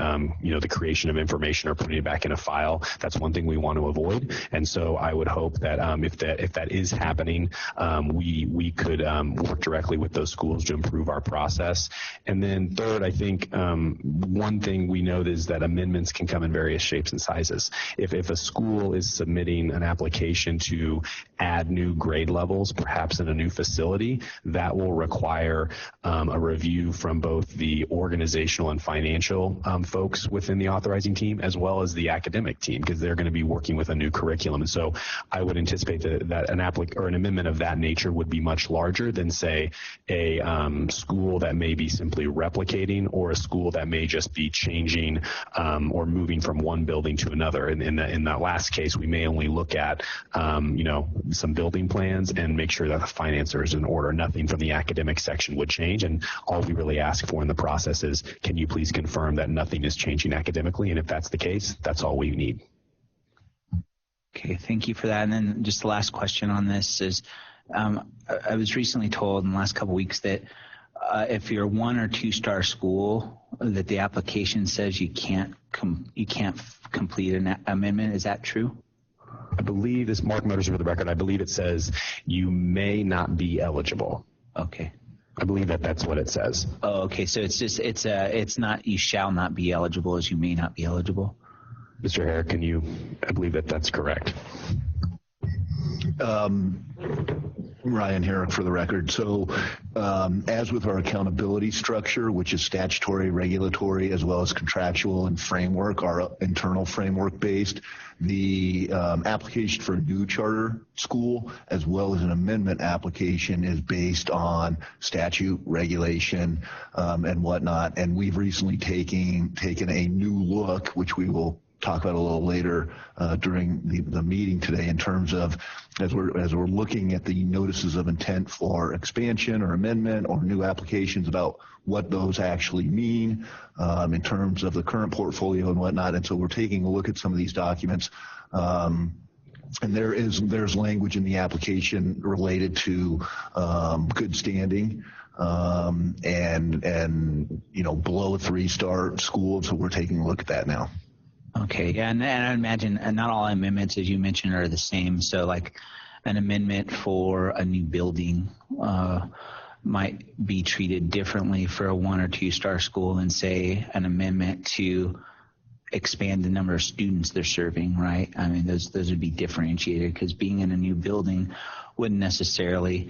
the creation of information or putting it back in a file. That's one thing we want to avoid. And so I would hope that if that is happening, we could work directly with those schools to improve our process. And then third, I think one thing we know is that amendments can come in various shapes and sizes. If a school is submitting an application to add new grade levels, perhaps in a new facility, that will require a review from both the organizational and financial folks within the authorizing team, as well as the academic team, because they're going to be working with a new curriculum. And so I would anticipate that an amendment of that nature would be much larger than, say, a school that may be simply replicating, or a school that may just be changing or moving from one building to another. And in that last case, we may only look at some building plans and make sure that the finance is in order. Nothing from the academic section would change, and all we really ask for in the process is, can you please confirm that nothing is changing academically? And if that's the case, that's all we need. Okay, thank you for that. And then just the last question on this is, I was recently told in the last couple of weeks that if you're a 1 or 2 star school, that the application says you can't complete an amendment. Is that true? I believe this, Mark Motors for the record, I believe it says you may not be eligible. Okay. I believe that's what it says. Oh, okay. So it's not you shall not be eligible as you may not be eligible. Mr. Hare, I believe that's correct. Ryan Herrick for the record. So as with our accountability structure, which is statutory, regulatory, as well as contractual and framework, our internal framework based, the application for a new charter school as well as an amendment application is based on statute, regulation, and whatnot. And we've recently taken a new look, which we will talk about a little later during the meeting today, in terms of as we're looking at the notices of intent for expansion or amendment or new applications, about what those actually mean in terms of the current portfolio and whatnot. And so we're taking a look at some of these documents. And there's language in the application related to good standing and below a 3-star school. So we're taking a look at that now. Okay, yeah, and I imagine not all amendments, as you mentioned, are the same. So like an amendment for a new building might be treated differently for a 1 or 2 star school than, say, an amendment to expand the number of students they're serving, right? I mean, those would be differentiated, because being in a new building wouldn't necessarily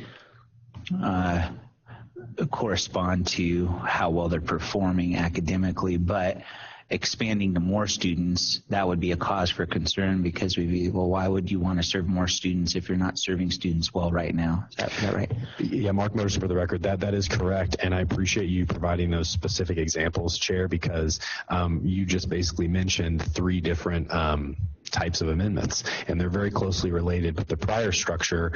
correspond to how well they're performing academically, but expanding to more students, that would be a cause for concern, because we'd be, well, why would you want to serve more students if you're not serving students well right now? Is that right? Yeah, Mark Motors for the record, that is correct. And I appreciate you providing those specific examples, Chair, because you just basically mentioned 3 different types of amendments, and they're very closely related. But the prior structure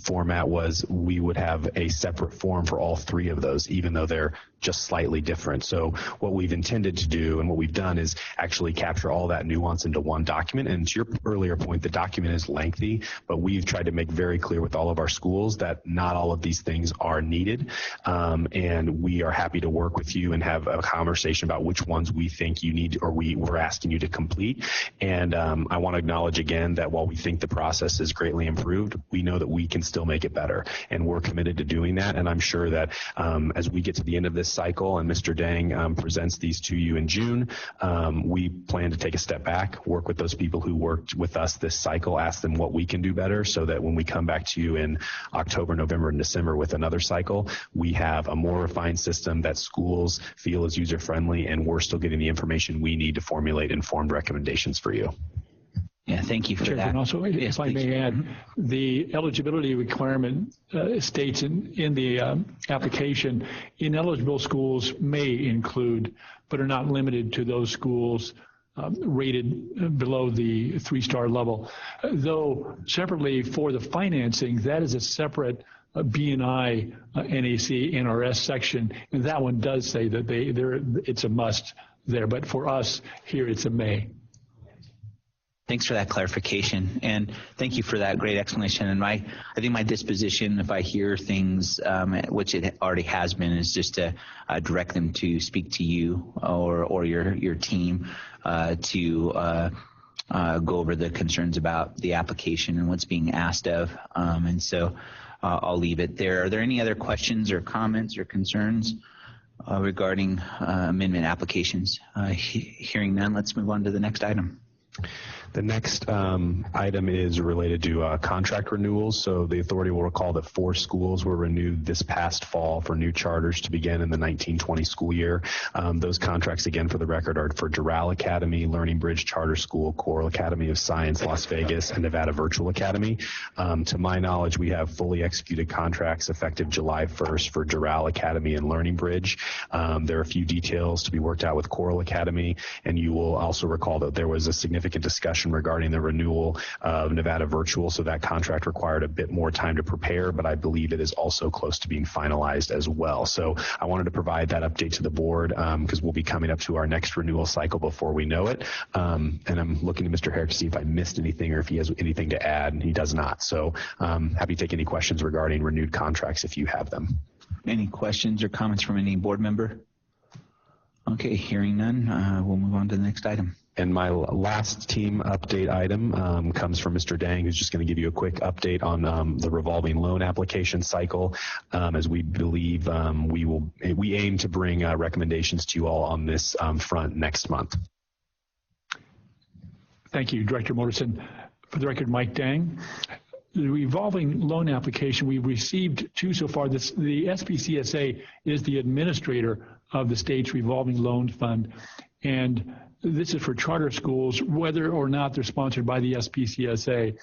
format was we would have a separate form for all 3 of those, even though they're just slightly different. So what we've intended to do and what we've done is actually capture all that nuance into one document. And to your earlier point, the document is lengthy, but we've tried to make very clear with all of our schools that not all of these things are needed. And we are happy to work with you and have a conversation about which ones we think you need or we're asking you to complete. And I want to acknowledge again that while we think the process is greatly improved, we know that we can still make it better. And we're committed to doing that. And I'm sure that as we get to the end of this cycle and Mr. Dang presents these to you in June, we plan to take a step back, work with those people who worked with us this cycle, ask them what we can do better so that when we come back to you in October, November, and December with another cycle, we have a more refined system that schools feel is user-friendly, and we're still getting the information we need to formulate informed recommendations for you. Yeah, thank you for Chair, that. and also, yes, if I may add, the eligibility requirement states in the application, ineligible schools may include, but are not limited to those schools rated below the 3-star level. Though separately for the financing, that is a separate B&I NAC NRS section, and that one does say that it's a must there. But for us here, it's a may. Thanks for that clarification, and thank you for that great explanation. And I think my disposition, if I hear things, which it already has been, is just to direct them to speak to you or your team to go over the concerns about the application and what's being asked of. And so I'll leave it there. Are there any other questions or comments or concerns regarding amendment applications? Hearing none, let's move on to the next item. The next item is related to contract renewals. So the authority will recall that 4 schools were renewed this past fall for new charters to begin in the 1920 school year. Those contracts, again, for the record, are for Doral Academy, Learning Bridge Charter School, Coral Academy of Science, Las Vegas, and Nevada Virtual Academy. To my knowledge, we have fully executed contracts effective July 1st for Doral Academy and Learning Bridge. There are a few details to be worked out with Coral Academy, and you will also recall that there was a significant discussion regarding the renewal of Nevada Virtual, so that contract required a bit more time to prepare, but I believe it is also close to being finalized as well. So I wanted to provide that update to the board because we'll be coming up to our next renewal cycle before we know it. And I'm looking to Mr. Herrick to see if I missed anything or if he has anything to add, and he does not. So happy to take any questions regarding renewed contracts if you have them. Any questions or comments from any board member? Okay, hearing none, we'll move on to the next item. And my last team update item comes from Mr. Dang, who's just going to give you a quick update on the revolving loan application cycle, as we believe we aim to bring recommendations to you all on this front next month. Thank you, Director Morrison. For the record, Mike Dang. The revolving loan application, we've received 2 so far. The SPCSA is the administrator of the state's revolving loan fund, and this is for charter schools, whether or not they're sponsored by the SPCSA.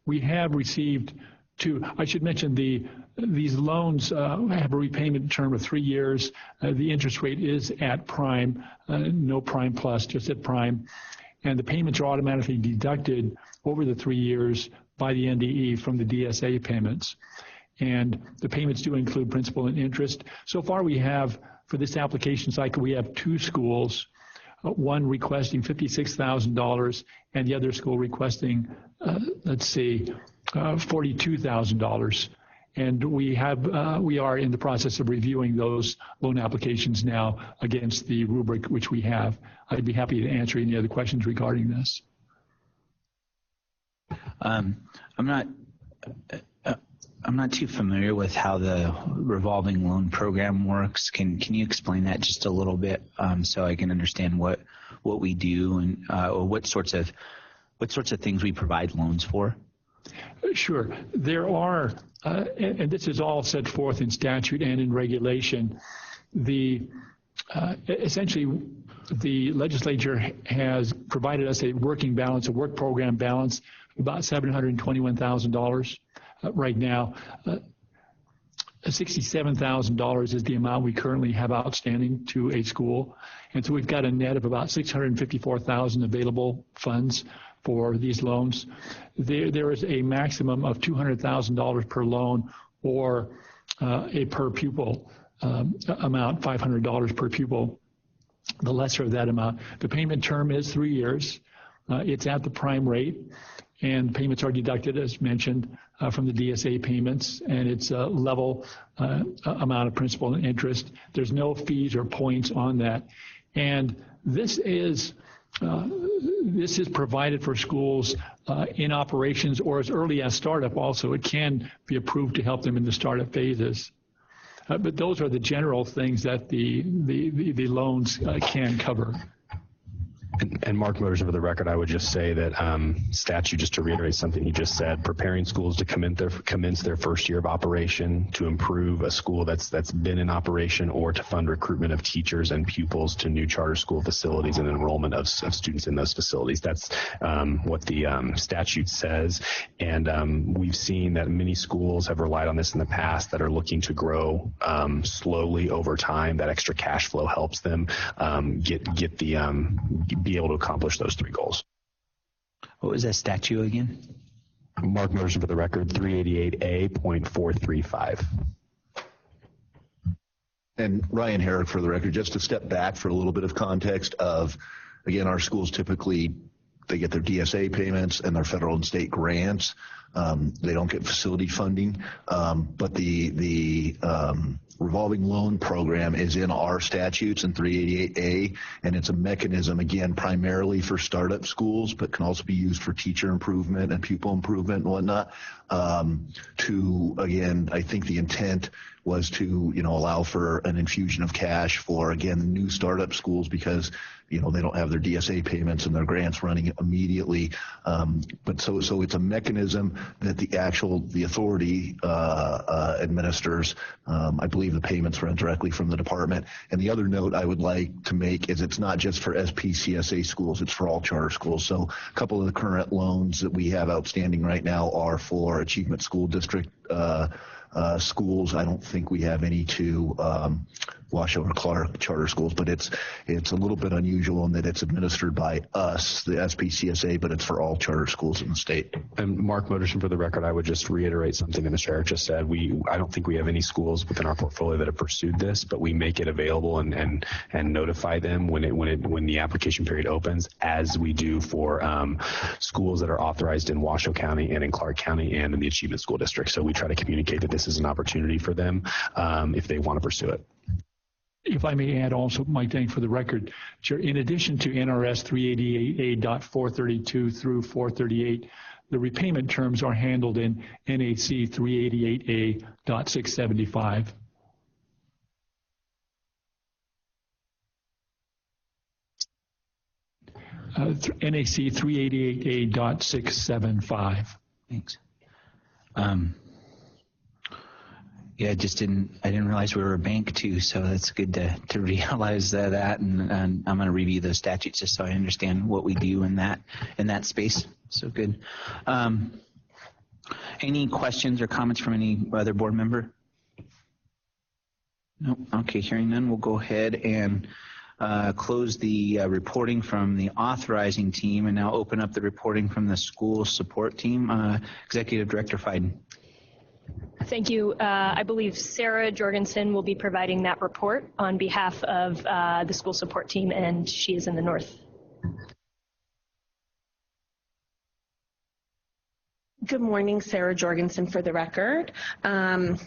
We have received 2. I should mention these loans have a repayment term of 3 years. The interest rate is at prime, no prime plus, just at prime. And the payments are automatically deducted over the 3 years by the NDE from the DSA payments. And the payments do include principal and interest. So far we have, for this application cycle, we have 2 schools, one requesting $56,000 and the other school requesting, $42,000. And we are in the process of reviewing those loan applications now against the rubric which we have. I'd be happy to answer any other questions regarding this. I'm not too familiar with how the revolving loan program works. Can you explain that just a little bit so I can understand what we do and or what sorts of things we provide loans for? Sure. There are, and this is all set forth in statute and in regulation. Essentially, the legislature has provided us a working balance, a work program balance, about $721,000 right now. $67,000 is the amount we currently have outstanding to a school, and so we've got a net of about $654,000 available funds for these loans. There is a maximum of $200,000 per loan or a per pupil amount, $500 per pupil, the lesser of that amount. The payment term is 3 years. It's at the prime rate, and payments are deducted, as mentioned, from the DSA payments, and it's a level amount of principal and interest. There's no fees or points on that. And this is provided for schools in operations or as early as startup also. It can be approved to help them in the startup phases. But those are the general things that the loans can cover. And Mark Motorson, for the record, I would just say that statute, just to reiterate something you just said, preparing schools to commence their first year of operation, to improve a school that's been in operation, or to fund recruitment of teachers and pupils to new charter school facilities and enrollment of students in those facilities. That's what the statute says. And we've seen that many schools have relied on this in the past that are looking to grow slowly over time. That extra cash flow helps them be able to accomplish those three goals. What was that statute again? Mark Motorson, for the record, 388A.435. And Ryan Herrick, for the record, just to step back for a little bit of context of, again, our schools typically, they get their DSA payments and their federal and state grants. They don't get facility funding, but the revolving loan program is in our statutes in 388A, and it's a mechanism, again, primarily for startup schools, but can also be used for teacher improvement and pupil improvement and whatnot. Again, I think the intent was to, allow for an infusion of cash for, again, new startup schools, because, they don't have their DSA payments and their grants running immediately. But so it's a mechanism that the authority administers. I believe the payments run directly from the department. And the other note I would like to make is it's not just for SPCSA schools, it's for all charter schools. So a couple of the current loans that we have outstanding right now are for Achievement School District schools. I don't think we have any to Washoe Clark charter schools, but it's a little bit unusual in that it's administered by us, the SPCSA, but it's for all charter schools in the state. And Mark Motorson, for the record, I would just reiterate something that Mr. Herrick just said. I don't think we have any schools within our portfolio that have pursued this, but we make it available and notify them when the application period opens, as we do for schools that are authorized in Washoe County and in Clark County and in the Achievement School District. So we try to communicate that this is an opportunity for them if they want to pursue it. If I may add also, Mike Dang, for the record, Chair, in addition to NRS 388A.432 through 438, the repayment terms are handled in NAC 388A.675. NAC 388A.675. Thanks. Yeah, I didn't realize we were a bank too, so that's good to realize that, and I'm going to review those statutes just so I understand what we do in that space. So good. Any questions or comments from any other board member? No. Okay, hearing none, we'll go ahead and close the reporting from the authorizing team and now open up the reporting from the school support team. Executive Director Fiden. Thank you. I believe Sarah Jorgensen will be providing that report on behalf of the school support team, and she is in the north. Good morning, Sarah Jorgensen for the record. I'm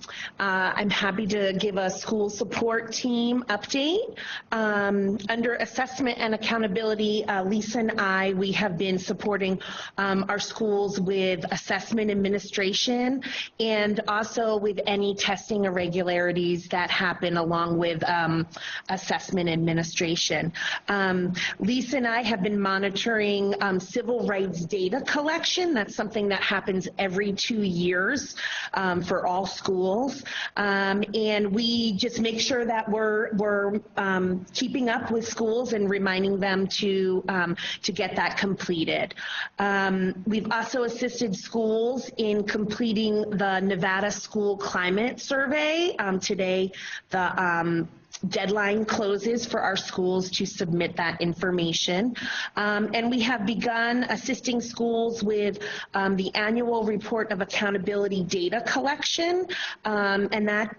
happy to give a school support team update. Under assessment and accountability, Lisa and we have been supporting our schools with assessment administration and also with any testing irregularities that happen along with assessment administration. Lisa and I have been monitoring civil rights data collection. That's something that happens every 2 years for all schools, and we just make sure that we're keeping up with schools and reminding them to get that completed. We've also assisted schools in completing the Nevada School Climate Survey. Today, deadline closes for our schools to submit that information. And we have begun assisting schools with the annual report of accountability data collection, and that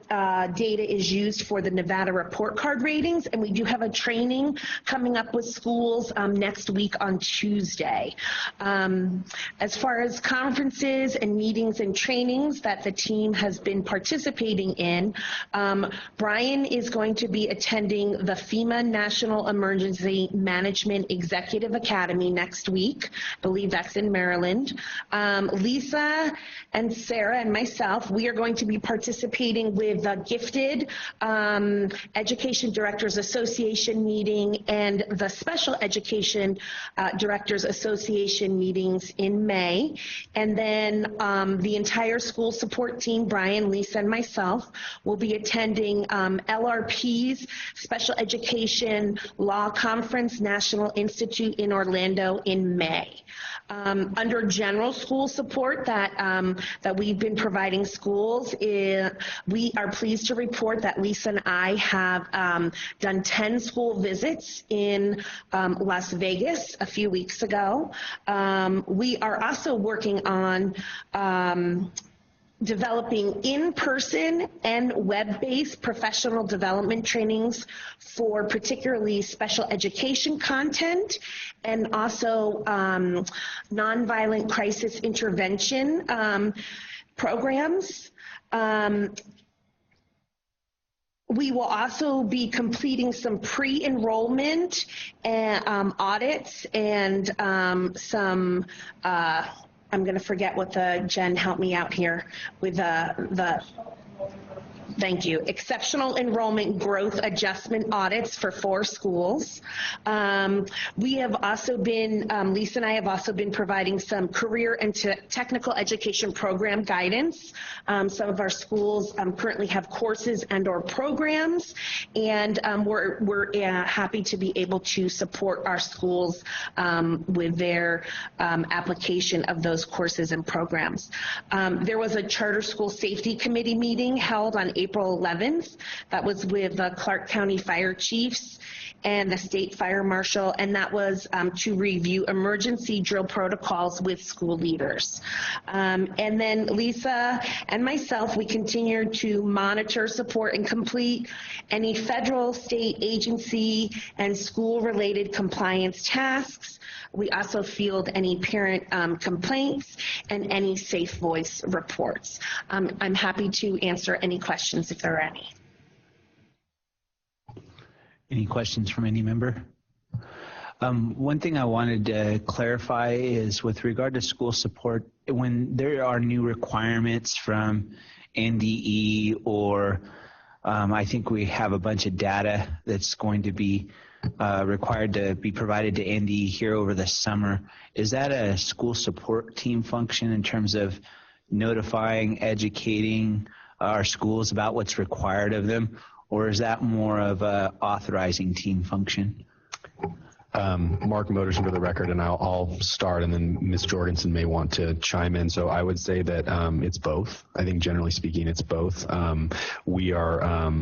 data is used for the Nevada report card ratings, and we do have a training coming up with schools next week on Tuesday. As far as conferences and meetings and trainings that the team has been participating in, Brian is going to be attending the FEMA National Emergency Management Executive Academy next week. I believe that's in Maryland. Lisa and Sarah and myself, we are going to be participating with the Gifted Education Directors Association meeting and the Special Education Directors Association meetings in May. And then the entire school support team, Brian, Lisa, and myself, will be attending LRP's Special Education Law Conference National Institute in Orlando in May. Under general school support that we've been providing schools, we are pleased to report that Lisa and I have done 10 school visits in Las Vegas a few weeks ago. We are also working on developing in-person and web-based professional development trainings for particularly special education content and also nonviolent crisis intervention programs. We will also be completing some pre-enrollment audits and some I'm going to forget what Jen help me out here with thank you. Exceptional enrollment growth adjustment audits for 4 schools. We have also been, Lisa and I have also been providing some career and technical education program guidance. Some of our schools currently have courses and or programs, and we're happy to be able to support our schools with their application of those courses and programs. There was a charter school safety committee meeting held on April 11th. That was with the Clark County Fire Chiefs and the State Fire Marshal, and that was to review emergency drill protocols with school leaders. And then Lisa and myself, we continue to monitor, support, and complete any federal, state, agency, and school-related compliance tasks. We also field any parent complaints and any safe voice reports. I'm happy to answer any questions if there are any. Any questions from any member? One thing I wanted to clarify is with regard to school support, when there are new requirements from NDE or I think we have a bunch of data that's going to be required to be provided to NDE here over the summer. Is that a school support team function in terms of notifying, educating our schools about what's required of them, or is that more of a authorizing team function? Mark Moderson for the record, and I'll start, and then Ms. Jorgensen may want to chime in. So I would say that it's both. I think generally speaking, it's both. We are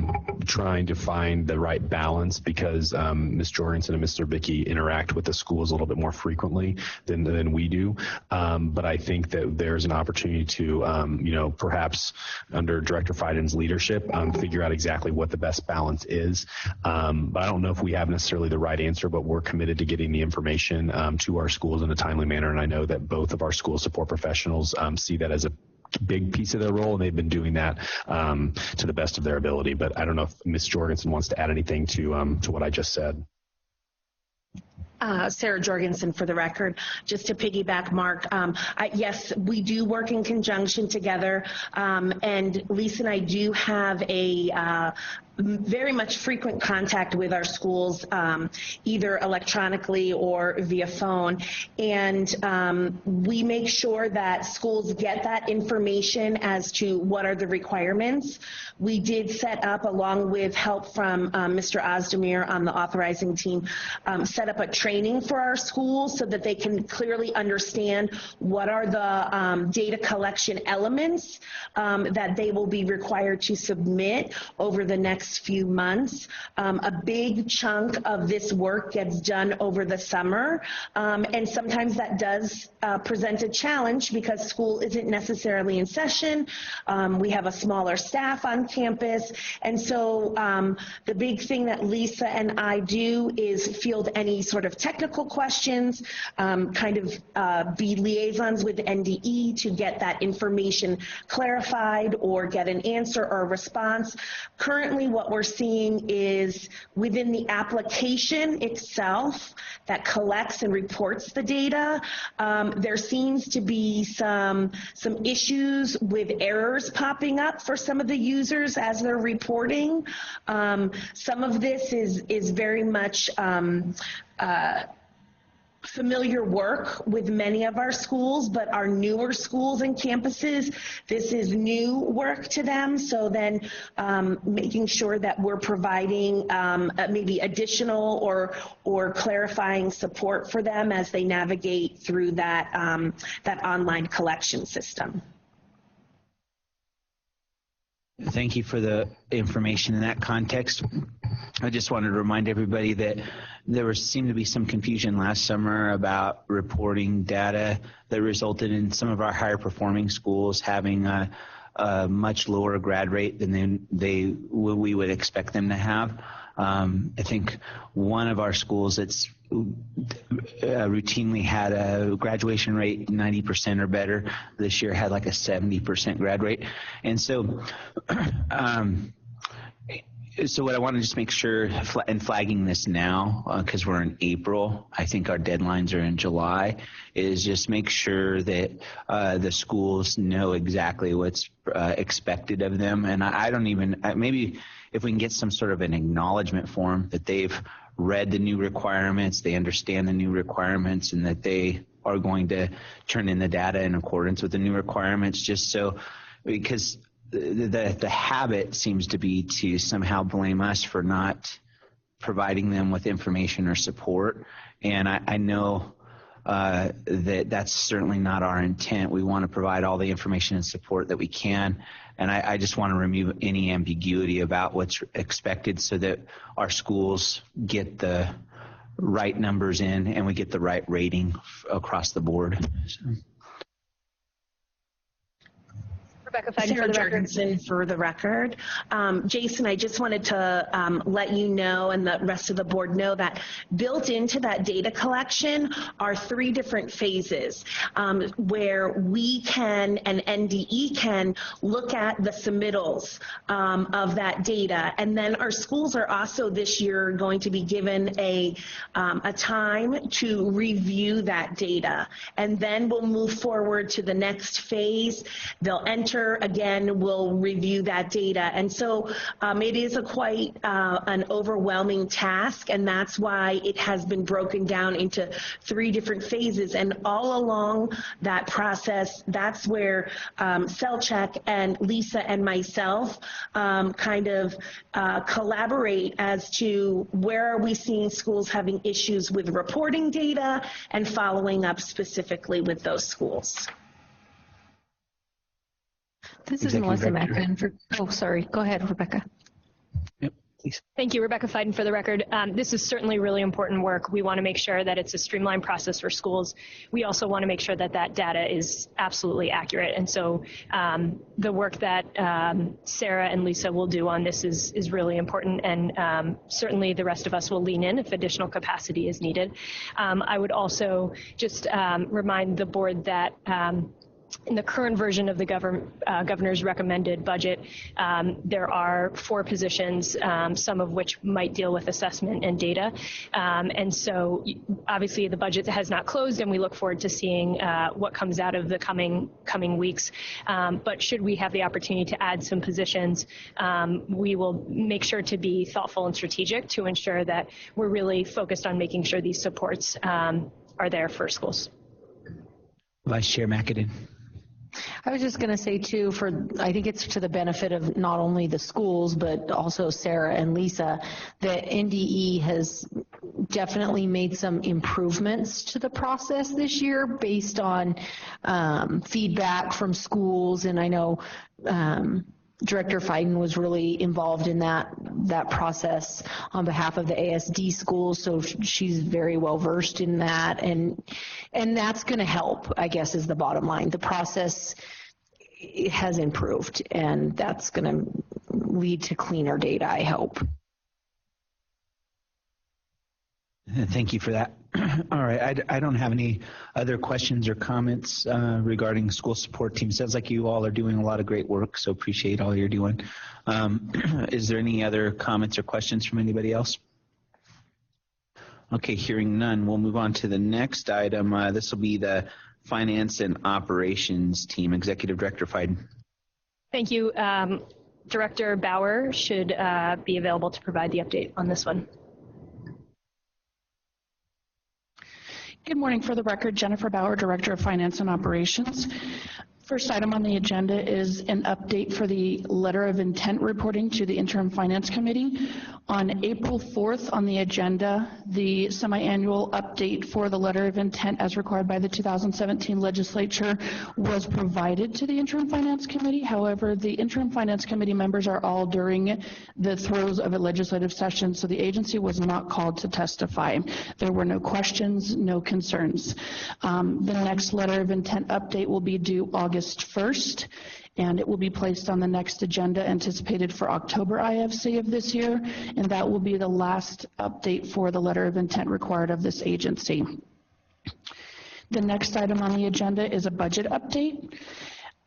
trying to find the right balance because Ms. Jorgensen and Mr. Bickey interact with the schools a little bit more frequently than we do. But I think that there's an opportunity to, perhaps under Director Fiden's leadership, figure out exactly what the best balance is. But I don't know if we have necessarily the right answer, but we're committed to getting the information to our schools in a timely manner, and I know that both of our school support professionals see that as a big piece of their role, and they've been doing that to the best of their ability. But I don't know if Ms. Jorgensen wants to add anything to what I just said. Sarah Jorgensen for the record. Just to piggyback Mark, yes, we do work in conjunction together, and Lisa and I do have a very much frequent contact with our schools, either electronically or via phone, and we make sure that schools get that information as to what are the requirements. We did set up, along with help from Mr. Ozdemir on the authorizing team, set up a training for our schools so that they can clearly understand what are the data collection elements that they will be required to submit over the next next few months. A big chunk of this work gets done over the summer, and sometimes that does present a challenge because school isn't necessarily in session. We have a smaller staff on campus, and so the big thing that Lisa and I do is field any sort of technical questions, be liaisons with NDE to get that information clarified or get an answer or a response. Currently, what we're seeing is within the application itself that collects and reports the data, there seems to be some issues with errors popping up for some of the users as they're reporting. Some of this is very much familiar work with many of our schools, but our newer schools and campuses, this is new work to them. So then making sure that we're providing maybe additional or clarifying support for them as they navigate through that online collection system. Thank you for the information in that context. I just wanted to remind everybody that there seemed to be some confusion last summer about reporting data that resulted in some of our higher performing schools having a much lower grad rate than we would expect them to have. I think one of our schools that's routinely had a graduation rate 90% or better this year had like a 70% grad rate. And so what I want to just make sure, and flagging this now, because we're in April, I think our deadlines are in July, is just make sure that the schools know exactly what's expected of them. And I don't even, maybe if we can get some sort of an acknowledgement form that they've read the new requirements, they understand the new requirements, and that they are going to turn in the data in accordance with the new requirements, just so, because the habit seems to be to somehow blame us for not providing them with information or support. And I know that that's certainly not our intent. We want to provide all the information and support that we can. And I just want to remove any ambiguity about what's expected so that our schools get the right numbers in and we get the right rating across the board. So. Sarah Jorgensen for the record. Jason, I just wanted to let you know and the rest of the board know that built into that data collection are 3 different phases where we can and NDE can look at the submittals of that data. And then our schools are also this year going to be given a time to review that data. And then we'll move forward to the next phase. They'll enter again, we'll review that data. And so it is quite an overwhelming task, and that's why it has been broken down into 3 different phases. And all along that process, that's where Selchuk and Lisa and myself collaborate as to where are we seeing schools having issues with reporting data and following up specifically with those schools. This is Melissa Mackin. Oh, sorry. Go ahead, Rebecca. Yep, please. Thank you, Rebecca Fiden, for the record. This is certainly really important work. We want to make sure that it's a streamlined process for schools. We also want to make sure that that data is absolutely accurate. And so the work that Sarah and Lisa will do on this is really important. And certainly the rest of us will lean in if additional capacity is needed. I would also just remind the board that in the current version of the governor's recommended budget, there are 4 positions, some of which might deal with assessment and data. And so obviously the budget has not closed, and we look forward to seeing what comes out of the coming weeks. But should we have the opportunity to add some positions, we will make sure to be thoughtful and strategic to ensure that we're really focused on making sure these supports are there for schools. Vice Chair McAdin. I was just going to say, too, I think it's to the benefit of not only the schools, but also Sarah and Lisa, that NDE has definitely made some improvements to the process this year based on feedback from schools. And I know Director Fiden was really involved in that process on behalf of the ASD schools, so she's very well versed in that, and that's going to help, I guess, is the bottom line. The process has improved, and that's going to lead to cleaner data, I hope. Thank you for that. All right, I don't have any other questions or comments regarding school support team. Sounds like you all are doing a lot of great work, so appreciate all you're doing. Is there any other comments or questions from anybody else? Okay, hearing none, we'll move on to the next item. This will be the Finance and Operations team. Executive Director Fiden. Thank you. Director Bauer should be available to provide the update on this one. Good morning. For the record, Jennifer Bauer, Director of Finance and Operations. First item on the agenda is an update for the letter of intent reporting to the Interim Finance Committee. On April 4th on the agenda, the semi-annual update for the letter of intent as required by the 2017 legislature was provided to the Interim Finance Committee. However, the Interim Finance Committee members are all during the throes of a legislative session, so the agency was not called to testify. There were no questions, no concerns. The next letter of intent update will be due August 1st, and it will be placed on the next agenda anticipated for October IFC of this year, and that will be the last update for the letter of intent required of this agency. The next item on the agenda is a budget update.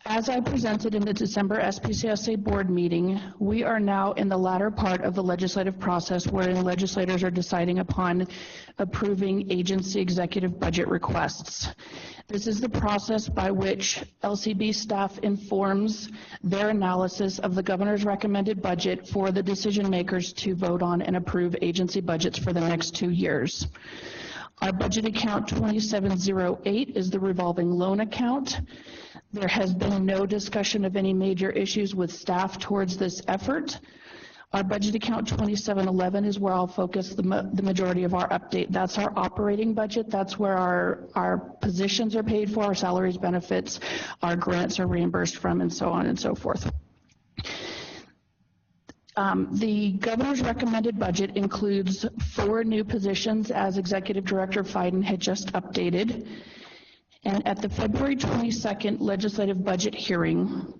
As I presented in the December SPCSA board meeting, we are now in the latter part of the legislative process wherein legislators are deciding upon approving agency executive budget requests. This is the process by which LCB staff informs their analysis of the governor's recommended budget for the decision makers to vote on and approve agency budgets for the next 2 years. Our budget account 2708 is the revolving loan account. There has been no discussion of any major issues with staff towards this effort. Our budget account 2711 is where I'll focus the majority of our update. That's our operating budget. That's where our positions are paid for, our salaries, benefits, our grants are reimbursed from, and so on and so forth. The governor's recommended budget includes 4 new positions, as Executive Director Fiden had just updated. And at the February 22nd legislative budget hearing,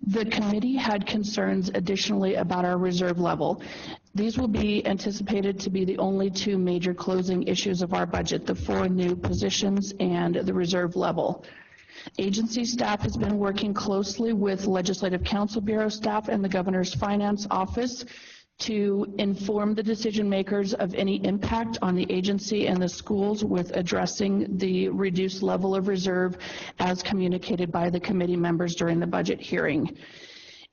the committee had concerns additionally about our reserve level. These will be anticipated to be the only 2 major closing issues of our budget, the 4 new positions and the reserve level. Agency staff has been working closely with Legislative Council Bureau staff and the Governor's Finance Office to inform the decision makers of any impact on the agency and the schools with addressing the reduced level of reserve as communicated by the committee members during the budget hearing.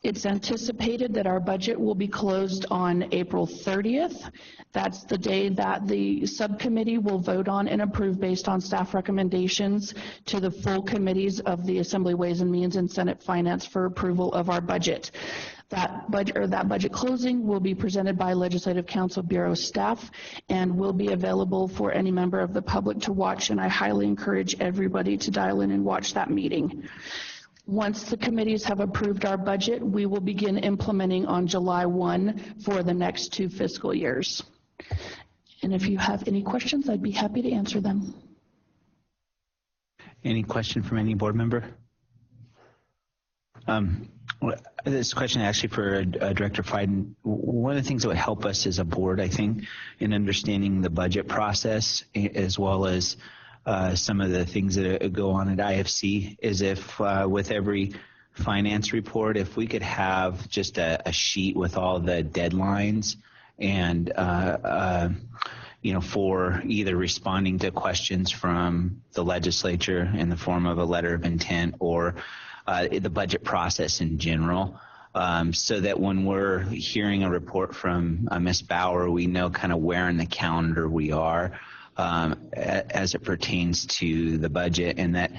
It's anticipated that our budget will be closed on April 30th. That's the day that the subcommittee will vote on and approve based on staff recommendations to the full committees of the Assembly Ways and Means and Senate Finance for approval of our budget. That budget closing will be presented by Legislative Council Bureau staff and will be available for any member of the public to watch, and I highly encourage everybody to dial in and watch that meeting. Once the committees have approved our budget, we will begin implementing on July 1 for the next 2 fiscal years. And if you have any questions, I'd be happy to answer them. Any question from any board member? This question actually for Director Fiden. One of the things that would help us as a board, I think, in understanding the budget process as well as some of the things that go on at IFC is if with every finance report, if we could have just a sheet with all the deadlines and for either responding to questions from the legislature in the form of a letter of intent or the budget process in general, so that when we're hearing a report from Ms. Bauer, we know kind of where in the calendar we are as it pertains to the budget, and that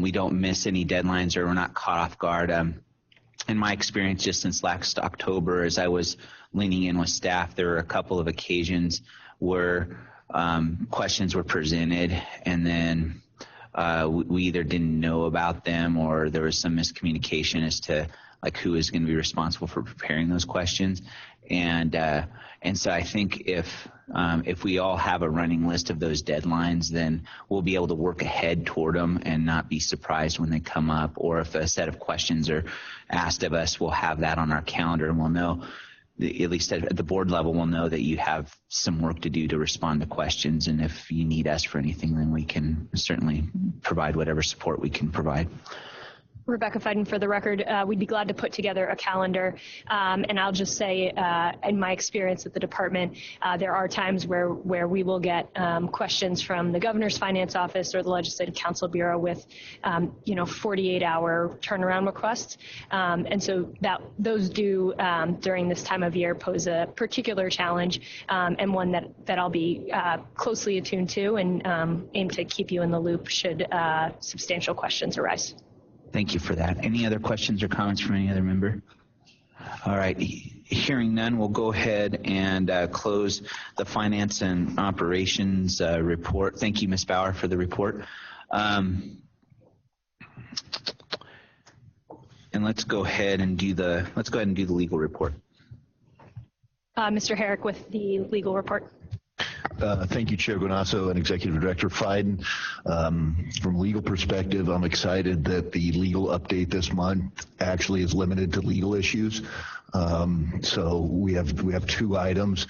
we don't miss any deadlines or we're not caught off guard. In my experience, just since last October, as I was leaning in with staff, there were a couple of occasions where questions were presented and then we either didn't know about them or there was some miscommunication as to like who is going to be responsible for preparing those questions. And so I think if we all have a running list of those deadlines, then we'll be able to work ahead toward them and not be surprised when they come up. Or if a set of questions are asked of us, we'll have that on our calendar and we'll know, at least at the board level, we'll know that you have some work to do to respond to questions. And if you need us for anything, then we can certainly provide whatever support we can provide. Rebecca Fiden, for the record, we'd be glad to put together a calendar. And I'll just say, in my experience at the department, there are times where we will get questions from the governor's finance office or the legislative council bureau with, 48-hour turnaround requests. And so those do, during this time of year, pose a particular challenge and one that I'll be closely attuned to and aim to keep you in the loop should substantial questions arise. Thank you for that. Any other questions or comments from any other member? All right. Hearing none, we'll go ahead and close the Finance and Operations report. Thank you, Ms. Bauer, for the report. And let's go ahead and do the legal report. Mr. Herrick with the legal report. Thank you, Chair Guanasso and Executive Director Fiden. From a legal perspective, I'm excited that the legal update this month actually is limited to legal issues. So we have two items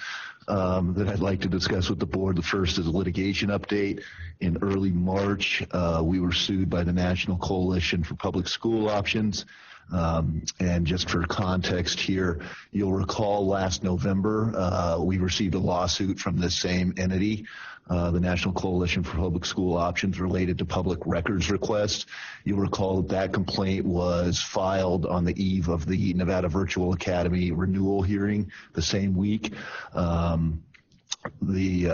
that I'd like to discuss with the board. The first is a litigation update. In early March, we were sued by the National Coalition for Public School Options. And just for context here, you'll recall last November, we received a lawsuit from this same entity, the National Coalition for Public School Options, related to public records requests. You'll recall that complaint was filed on the eve of the Nevada Virtual Academy renewal hearing the same week. The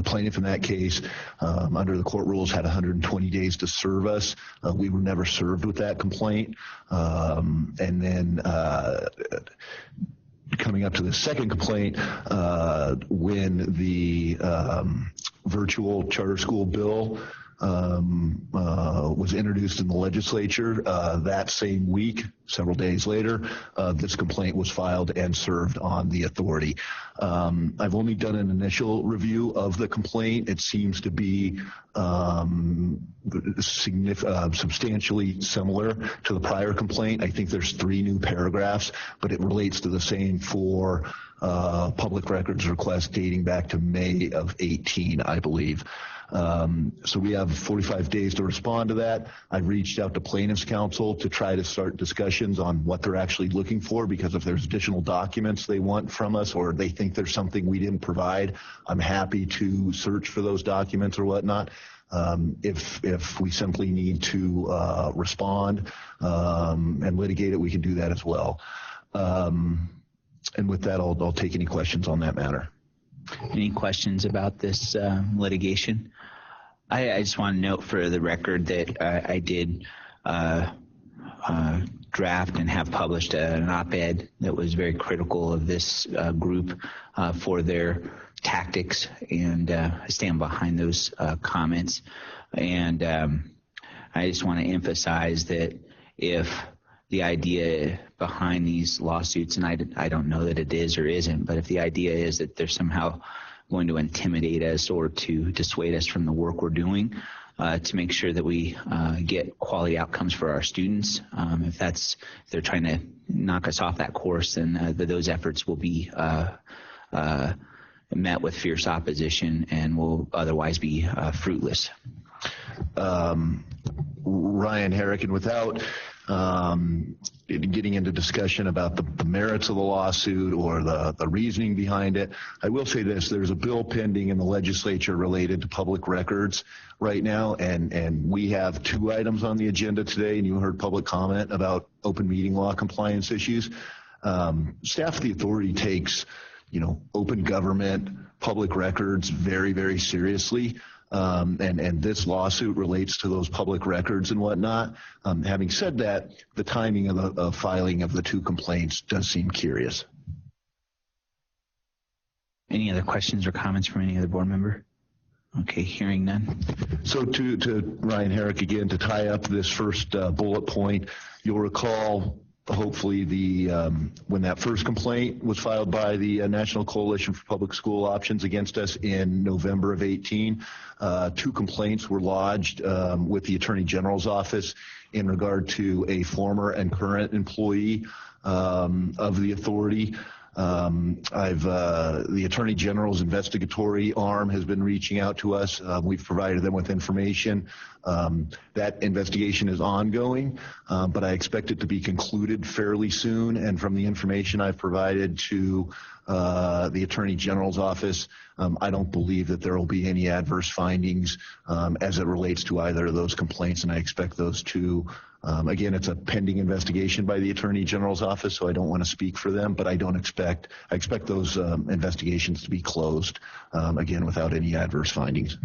plaintiff in that case, under the court rules, had 120 days to serve us. We were never served with that complaint. And then coming up to the second complaint, when the virtual charter school bill was introduced in the legislature, that same week, several days later, this complaint was filed and served on the authority. I've only done an initial review of the complaint. It seems to be substantially similar to the prior complaint. I think there's 3 new paragraphs, but it relates to the same 4 public records requests dating back to May of 18, I believe. So we have 45 days to respond to that. I've reached out to plaintiffs' counsel to try to start discussions on what they're actually looking for, because if there's additional documents they want from us or they think there's something we didn't provide, I'm happy to search for those documents or whatnot. If we simply need to respond and litigate it, we can do that as well. And with that, I'll take any questions on that matter. Any questions about this litigation? I just want to note for the record that I did draft and have published an op-ed that was very critical of this group for their tactics, and I stand behind those comments. And I just want to emphasize that if the idea behind these lawsuits, and I don't know that it is or isn't, but if the idea is that they're somehow going to intimidate us or to dissuade us from the work we're doing to make sure that we get quality outcomes for our students, if they're trying to knock us off that course, then those efforts will be met with fierce opposition and will otherwise be fruitless. Ryan Herrick, and without getting into discussion about the merits of the lawsuit or the reasoning behind it, I will say this: there's a bill pending in the legislature related to public records right now, and we have 2 items on the agenda today, and you heard public comment about open meeting law compliance issues. Staff of the authority takes, open government, public records very, very seriously. And this lawsuit relates to those public records and whatnot. Having said that, the timing of the filing of the 2 complaints does seem curious. Any other questions or comments from any other board member? Okay, hearing none. So to Ryan Herrick again, to tie up this first bullet point, you'll recall hopefully when that first complaint was filed by the National Coalition for Public School Options against us in November of 18, 2 complaints were lodged with the Attorney General's office in regard to a former and current employee of the authority. The Attorney General's investigatory arm has been reaching out to us. We've provided them with information. That investigation is ongoing, but I expect it to be concluded fairly soon. And from the information I've provided to the Attorney General's office, I don't believe that there will be any adverse findings as it relates to either of those complaints, and I expect those to again, it's a pending investigation by the Attorney General's office, so I don't want to speak for them, but I expect those investigations to be closed, again, without any adverse findings.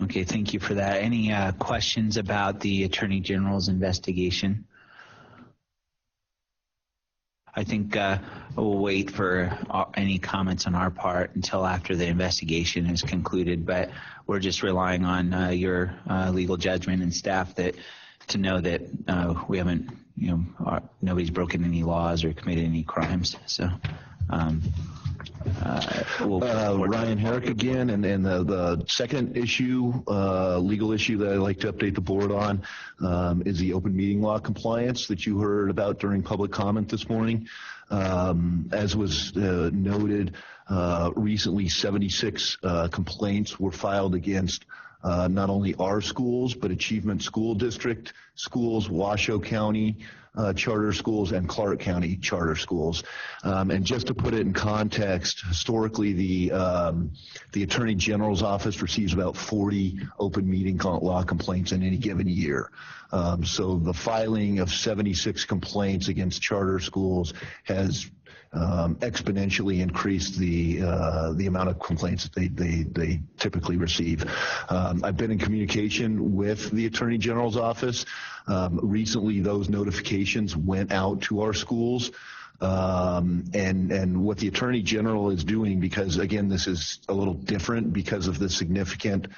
Okay, thank you for that. Any questions about the Attorney General's investigation? I think we'll wait for any comments on our part until after the investigation is concluded, but we're just relying on your legal judgment and staff to know that we haven't, nobody's broken any laws or committed any crimes. So Ryan Herrick again, and the second issue, legal issue that I'd like to update the board on is the open meeting law compliance that you heard about during public comment this morning. As was noted, recently 76 complaints were filed against not only our schools, but Achievement School District schools, Washoe County charter schools, and Clark County charter schools. And just to put it in context, historically the Attorney General's office receives about 40 open meeting law complaints in any given year. So the filing of 76 complaints against charter schools has exponentially increased the amount of complaints that they typically receive. I've been in communication with the Attorney General's office. Recently, those notifications went out to our schools. And what the Attorney General is doing, because again, this is a little different because of the significant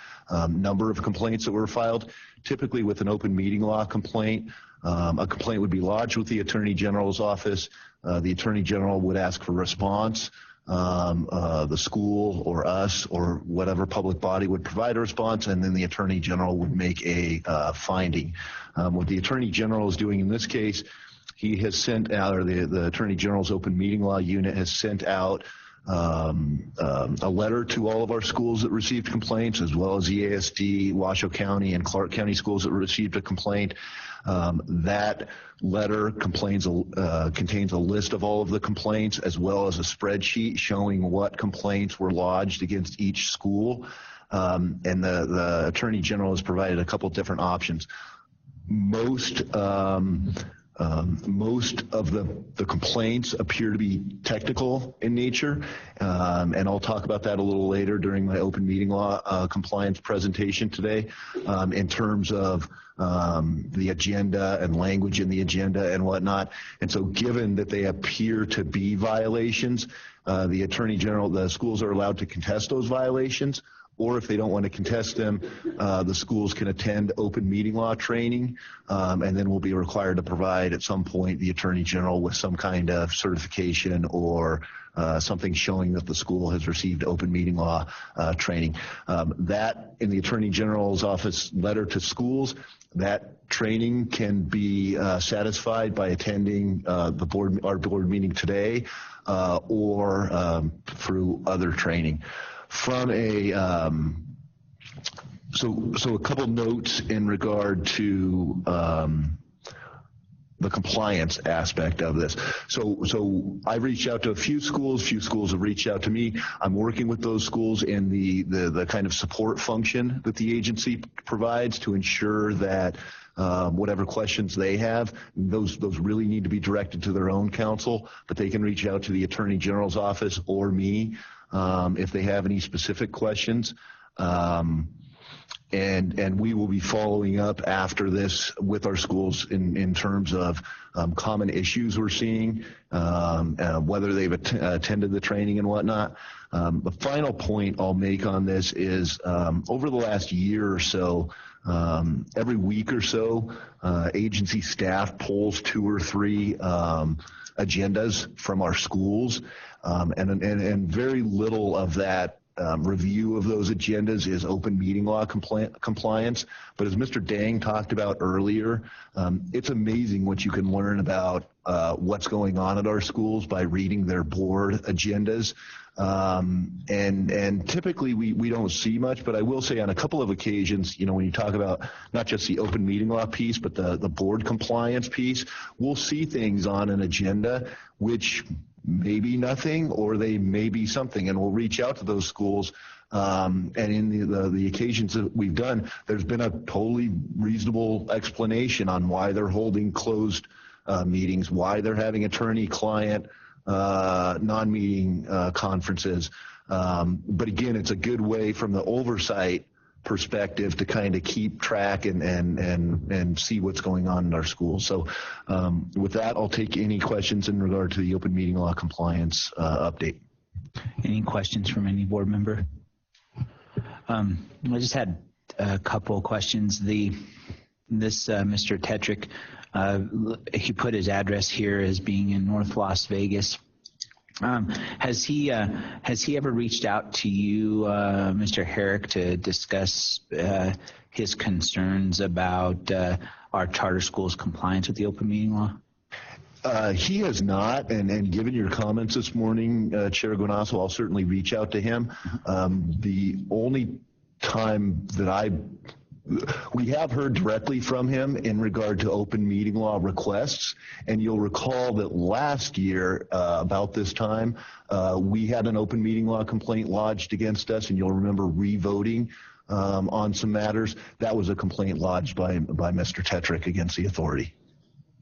number of complaints that were filed. Typically with an open meeting law complaint, a complaint would be lodged with the Attorney General's office. The Attorney General would ask for response. The school or us or whatever public body would provide a response, and then the Attorney General would make a finding. What the Attorney General is doing in this case, he has sent out, or the Attorney General's open meeting law unit has sent out a letter to all of our schools that received complaints, as well as the ASD, Washoe County, and Clark County schools that received a complaint. That letter contains a list of all of the complaints, as well as a spreadsheet showing what complaints were lodged against each school. And the Attorney General has provided a couple different options. Most of the complaints appear to be technical in nature, and I'll talk about that a little later during my open meeting law compliance presentation today, in terms of the agenda and language in the agenda and whatnot. And so given that they appear to be violations, the Attorney General, the schools are allowed to contest those violations, or if they don't want to contest them, the schools can attend open meeting law training, and then will be required to provide at some point the Attorney General with some kind of certification or something showing that the school has received open meeting law training. That, in the Attorney General's office letter to schools, that training can be satisfied by attending our board meeting today, or through other training. From a so a couple notes in regard to the compliance aspect of this. So I've reached out to a few schools have reached out to me. I'm working with those schools in the kind of support function that the agency provides to ensure that whatever questions they have, those really need to be directed to their own counsel, but they can reach out to the Attorney General's office or me if they have any specific questions. And we will be following up after this with our schools in terms of common issues we're seeing, whether they've attended the training and whatnot. The final point I'll make on this is over the last year or so, every week or so, agency staff pulls 2 or 3 agendas from our schools, and very little of that review of those agendas is open meeting law compliance. But as Mr. Dang talked about earlier, it's amazing what you can learn about what's going on at our schools by reading their board agendas. And typically we don't see much, but I will say on a couple of occasions, when you talk about not just the open meeting law piece, but the board compliance piece, we'll see things on an agenda which may be nothing or they may be something, and we'll reach out to those schools. And in the occasions that we've done, there's been a totally reasonable explanation on why they're holding closed meetings, why they're having attorney-client non-meeting conferences. But again, it's a good way from the oversight perspective to kind of keep track and see what's going on in our schools. So with that, I'll take any questions in regard to the open meeting law compliance update. Any questions from any board member? I just had a couple of questions. Mr. Tetrick, he put his address here as being in North Las Vegas. Has he ever reached out to you, Mr. Herrick, to discuss his concerns about our charter schools' compliance with the open meeting law? He has not, and given your comments this morning, Chair Guanasso, I'll certainly reach out to him. The only time that we have heard directly from him in regard to open meeting law requests, and you'll recall that last year, about this time, we had an open meeting law complaint lodged against us, and you'll remember re-voting on some matters. That was a complaint lodged by Mr. Tetrick against the authority.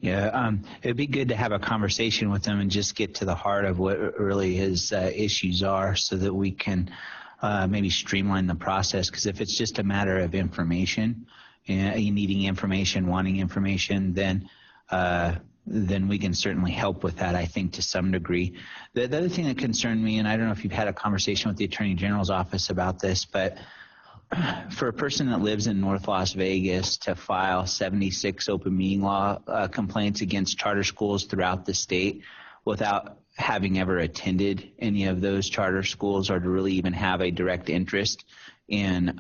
Yeah, it'd be good to have a conversation with him and just get to the heart of what really his issues are so that we can maybe streamline the process, because if it's just a matter of information, you needing information, wanting information, then we can certainly help with that, I think, to some degree. The other thing that concerned me, and I don't know if you've had a conversation with the Attorney General's office about this, but for a person that lives in North Las Vegas to file 76 open meeting law complaints against charter schools throughout the state without having ever attended any of those charter schools or to really even have a direct interest in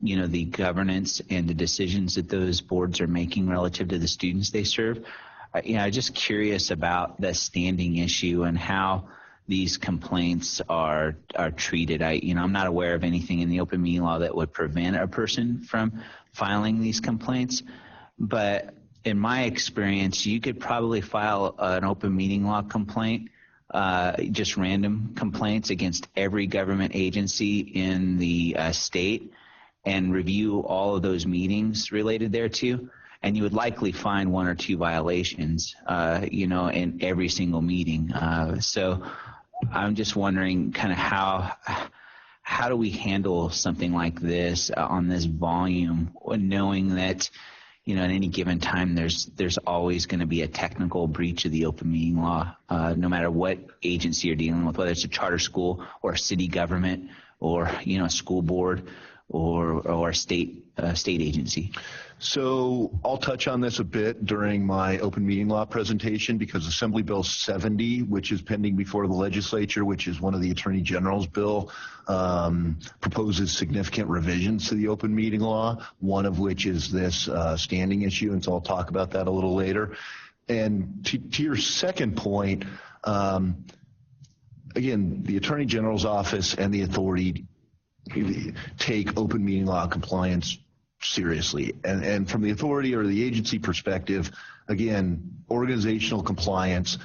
the governance and the decisions that those boards are making relative to the students they serve. I'm just curious about the standing issue and how these complaints are treated. I'm not aware of anything in the open meeting law that would prevent a person from filing these complaints, but in my experience, you could probably file an open meeting law complaint, just random complaints against every government agency in the state, and review all of those meetings related thereto, and you would likely find 1 or 2 violations, in every single meeting. So I'm just wondering kind of how do we handle something like this on this volume, knowing that at any given time there's always going to be a technical breach of the open meeting law, no matter what agency you're dealing with, whether it's a charter school or a city government or a school board or a state agency. So I'll touch on this a bit during my open meeting law presentation, because Assembly Bill 70, which is pending before the legislature, which is one of the Attorney General's bill, proposes significant revisions to the open meeting law, one of which is this standing issue, and so I'll talk about that a little later. And to your second point, again, the Attorney General's office and the authority take open meeting law compliance seriously. And from the authority or the agency perspective, again, organizational compliance,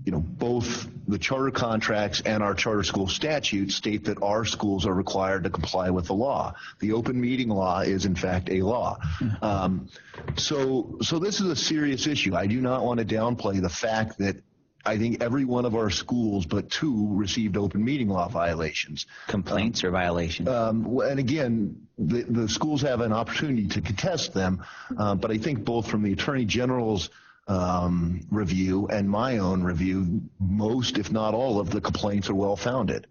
both the charter contracts and our charter school statutes state that our schools are required to comply with the law. The open meeting law is, in fact, a law. So this is a serious issue. I do not want to downplay the fact that I think every one of our schools but 2 received open meeting law violations. Complaints or violations? And again, the schools have an opportunity to contest them, but I think both from the Attorney General's review and my own review, most, if not all, of the complaints are well-founded.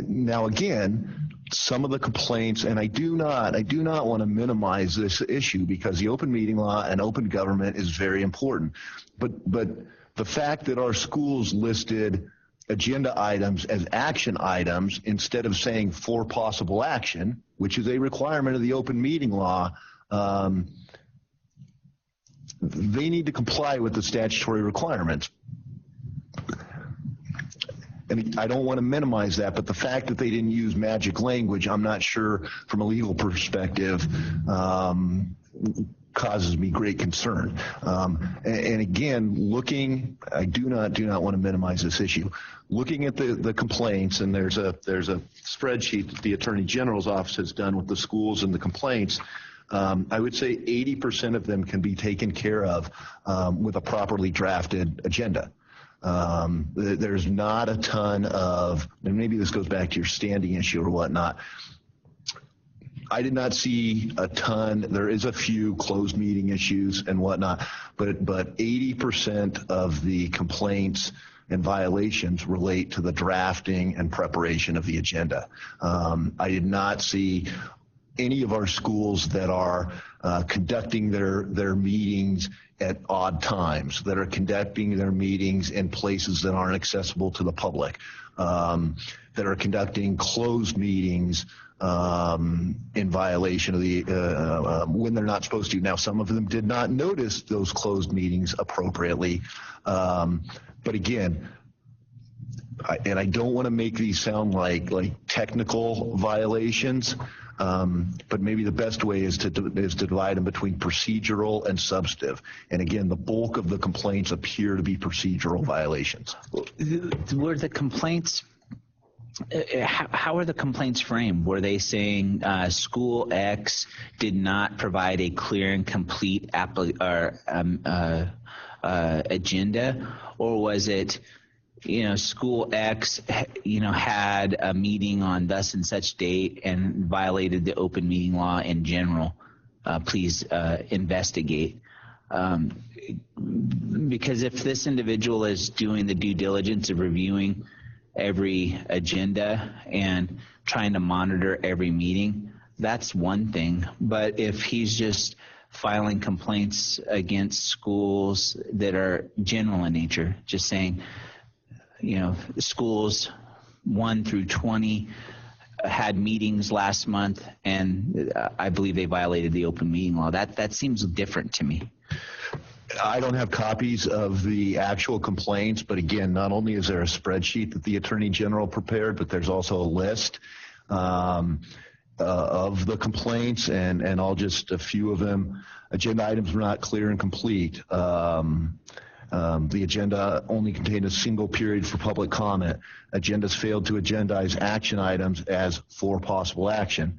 Now, again, some of the complaints, and I do not want to minimize this issue because the open meeting law and open government is very important. But the fact that our schools listed agenda items as action items instead of saying for possible action, which is a requirement of the open meeting law, they need to comply with the statutory requirements. And I don't want to minimize that, but the fact that they didn't use magic language, I'm not sure from a legal perspective, causes me great concern. And again, I do not want to minimize this issue. Looking at the complaints, and there's a spreadsheet that the Attorney General's office has done with the schools and the complaints. I would say 80% of them can be taken care of with a properly drafted agenda. There's not a ton of, and maybe this goes back to your standing issue or whatnot. I did not see a ton. There is a few closed meeting issues and whatnot, but 80% of the complaints and violations relate to the drafting and preparation of the agenda. I did not see any of our schools that are conducting their meetings at odd times, that are conducting their meetings in places that aren't accessible to the public, that are conducting closed meetings in violation of the when they're not supposed to. Now, some of them did not notice those closed meetings appropriately, but again, I don't want to make these sound like technical violations. But maybe the best way is to divide them between procedural and substantive. And again, the bulk of the complaints appear to be procedural violations. Were the complaints, how are the complaints framed? Were they saying school X did not provide a clear and complete agenda, or was it, school X, had a meeting on thus and such date and violated the open meeting law in general? Please investigate. Because if this individual is doing the due diligence of reviewing every agenda and trying to monitor every meeting, that's one thing. But if he's just filing complaints against schools that are general in nature, just saying, schools 1 through 20 had meetings last month, and I believe they violated the open meeting law. That seems different to me. I don't have copies of the actual complaints, but again, not only is there a spreadsheet that the Attorney General prepared, but there's also a list of the complaints, and I'll just a few of them. Agenda items were not clear and complete. The agenda only contained a single period for public comment. Agendas failed to agendize action items as for possible action.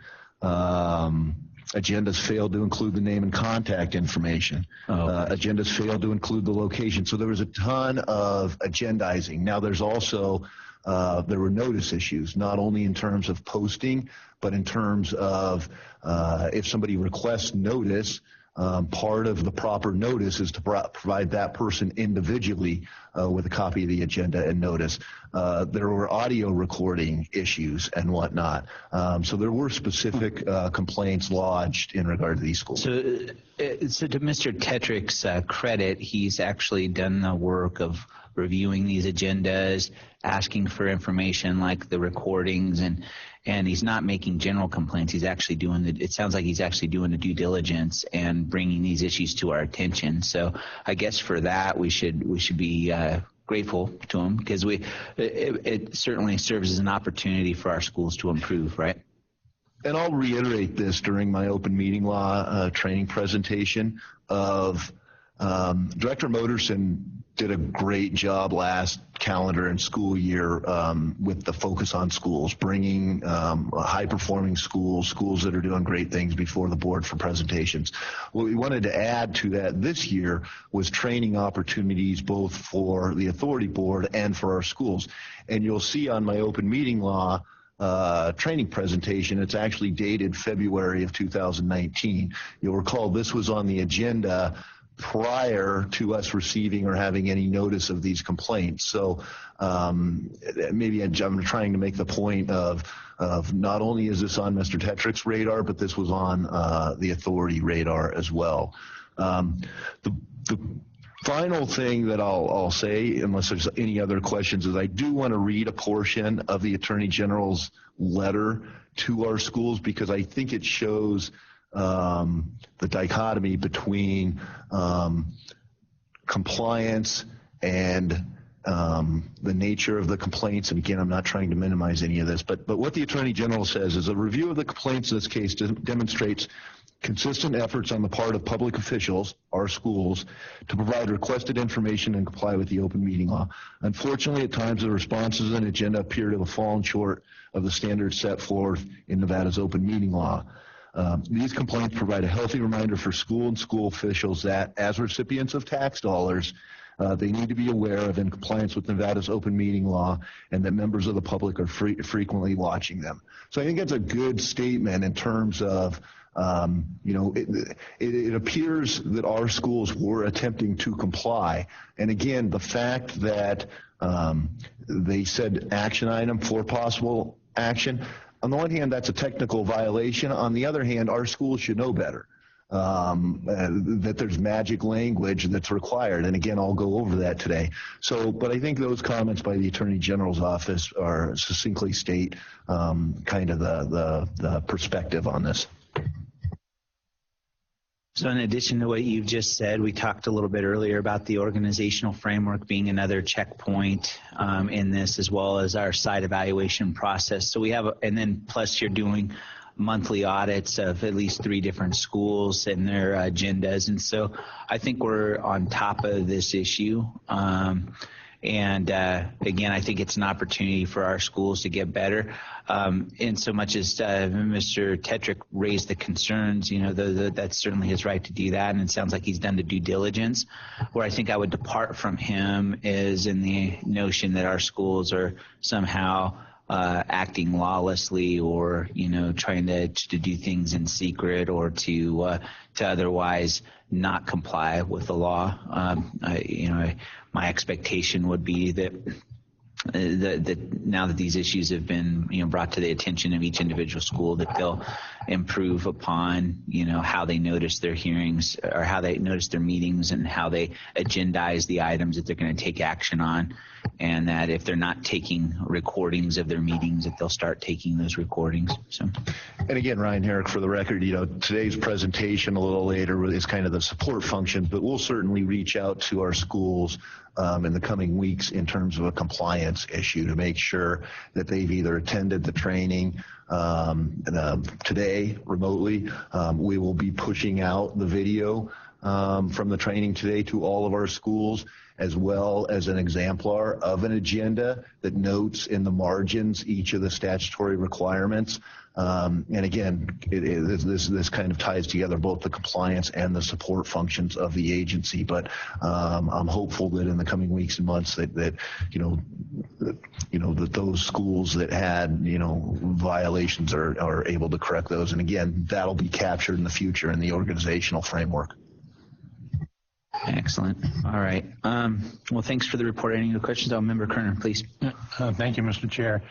Agendas failed to include the name and contact information. Agendas failed to include the location. So there was a ton of agendizing. Now there's also, there were notice issues, not only in terms of posting, but in terms of if somebody requests notice, part of the proper notice is to provide that person individually with a copy of the agenda and notice. There were audio recording issues and whatnot. So there were specific complaints lodged in regard to these schools. So to Mr. Tetrick's credit, he's actually done the work of reviewing these agendas, asking for information like the recordings, and he's not making general complaints. He's actually it sounds like he's actually doing the due diligence and bringing these issues to our attention. So I guess for that we should be grateful to him, because it certainly serves as an opportunity for our schools to improve, right? And I'll reiterate this during my open meeting law training presentation of Director Moderson did a great job last calendar and school year with the focus on schools, bringing high-performing schools that are doing great things before the board for presentations. What we wanted to add to that this year was training opportunities both for the authority board and for our schools. And you'll see on my open meeting law training presentation, it's actually dated February of 2019. You'll recall this was on the agenda prior to us receiving or having any notice of these complaints. So maybe I'm trying to make the point of not only is this on Mr. Tetrick's radar, but this was on the authority radar as well. The final thing that I'll say, unless there's any other questions, is I do want to read a portion of the Attorney General's letter to our schools because I think it shows the dichotomy between compliance and the nature of the complaints. And again, I'm not trying to minimize any of this, but what the Attorney General says is a review of the complaints in this case demonstrates consistent efforts on the part of public officials, our schools, to provide requested information and comply with the open meeting law. Unfortunately, at times the responses and agenda appear to have fallen short of the standards set forth in Nevada's open meeting law. These complaints provide a healthy reminder for school and school officials that, as recipients of tax dollars, they need to be aware of in compliance with Nevada's open meeting law and that members of the public are frequently watching them. So I think that's a good statement in terms of, it appears that our schools were attempting to comply. And again, the fact that they said action item for possible action, on the one hand, that's a technical violation. On the other hand, our schools should know better, that there's magic language that's required. And again, I'll go over that today. But I think those comments by the Attorney General's office are succinctly state kind of the perspective on this. So in addition to what you've just said, we talked a little bit earlier about the organizational framework being another checkpoint in this, as well as our site evaluation process. So we have, and then plus you're doing monthly audits of at least 3 different schools and their agendas. And so I think we're on top of this issue. And again, I think it's an opportunity for our schools to get better. In so much as Mr. Tetrick raised the concerns, that's certainly his right to do that. And it sounds like he's done the due diligence. Where I think I would depart from him is in the notion that our schools are somehow acting lawlessly or, trying to do things in secret or to otherwise not comply with the law. My expectation would be that now that these issues have been brought to the attention of each individual school, that they'll improve upon how they notice their hearings or how they notice their meetings and how they agendize the items that they're going to take action on, and that if they're not taking recordings of their meetings, that they'll start taking those recordings. So, and again, Ryan Herrick, for the record, today's presentation a little later is kind of the support function, but we'll certainly reach out to our schools in the coming weeks in terms of a compliance issue to make sure that they've either attended the training today remotely. We will be pushing out the video from the training today to all of our schools, as well as an exemplar of an agenda that notes in the margins each of the statutory requirements. And again, this kind of ties together both the compliance and the support functions of the agency. But I'm hopeful that in the coming weeks and months that those schools that had violations are able to correct those. And again, that'll be captured in the future in the organizational framework. Excellent. All right. Well, thanks for the report. Any other questions? Member Kerner, please. Thank you, Mr. Chair.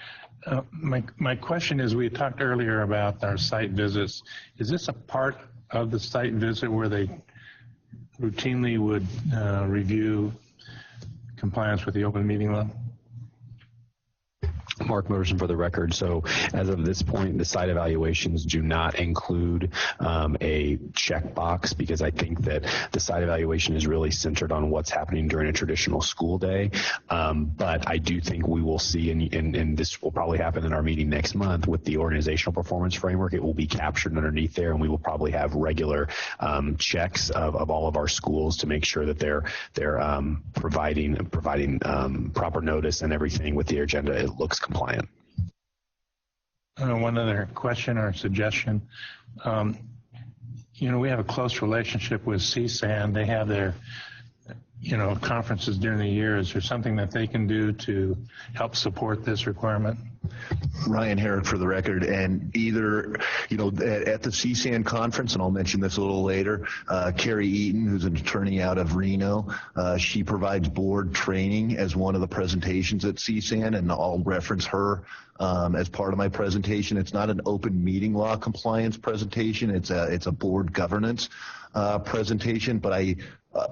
My question is, we talked earlier about our site visits. Is this a part of the site visit where they routinely would review compliance with the open meeting law? Mark Motorson for the record. So as of this point, the site evaluations do not include a checkbox, because I think that the site evaluation is really centered on what's happening during a traditional school day. But I do think we will see, and this will probably happen in our meeting next month with the organizational performance framework, it will be captured underneath there, and we will probably have regular checks of all of our schools to make sure that they're providing proper notice and everything with the agenda. It looks compliant. One other question or suggestion. We have a close relationship with CSAN. They have their, conferences during the year. Is there something that they can do to help support this requirement? Ryan Herrick for the record, and either, at the CSAN conference, and I'll mention this a little later, Carrie Eaton, who's an attorney out of Reno, she provides board training as one of the presentations at CSAN, and I'll reference her as part of my presentation. It's not an open meeting law compliance presentation. It's a board governance presentation, but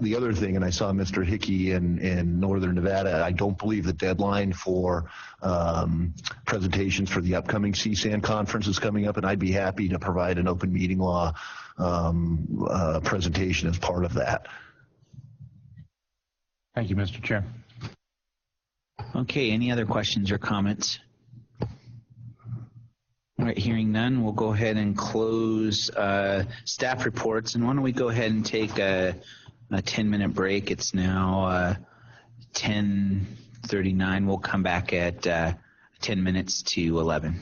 the other thing, and I saw Mr. Hickey in Northern Nevada, I don't believe the deadline for presentations for the upcoming CSAN conference is coming up, and I'd be happy to provide an open meeting law presentation as part of that. Thank you, Mr. Chair. Okay, any other questions or comments? All right, hearing none, we'll go ahead and close staff reports. And why don't we go ahead and take a 10-minute break. It's now 10:39. We'll come back at 10 minutes to 11.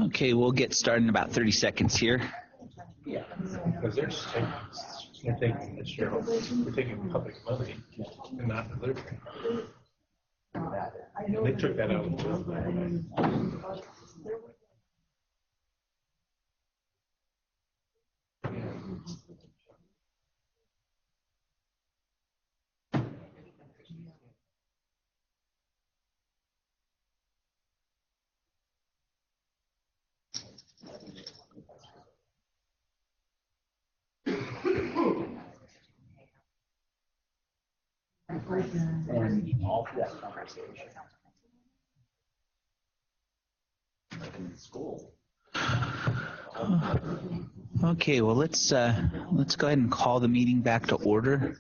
Okay, we'll get started in about 30 seconds here. Yeah. Because they're taking the share, they're taking public money and not delivering. And they took that out. And all through that conversation. In school. Okay, well let's go ahead and call the meeting back to order.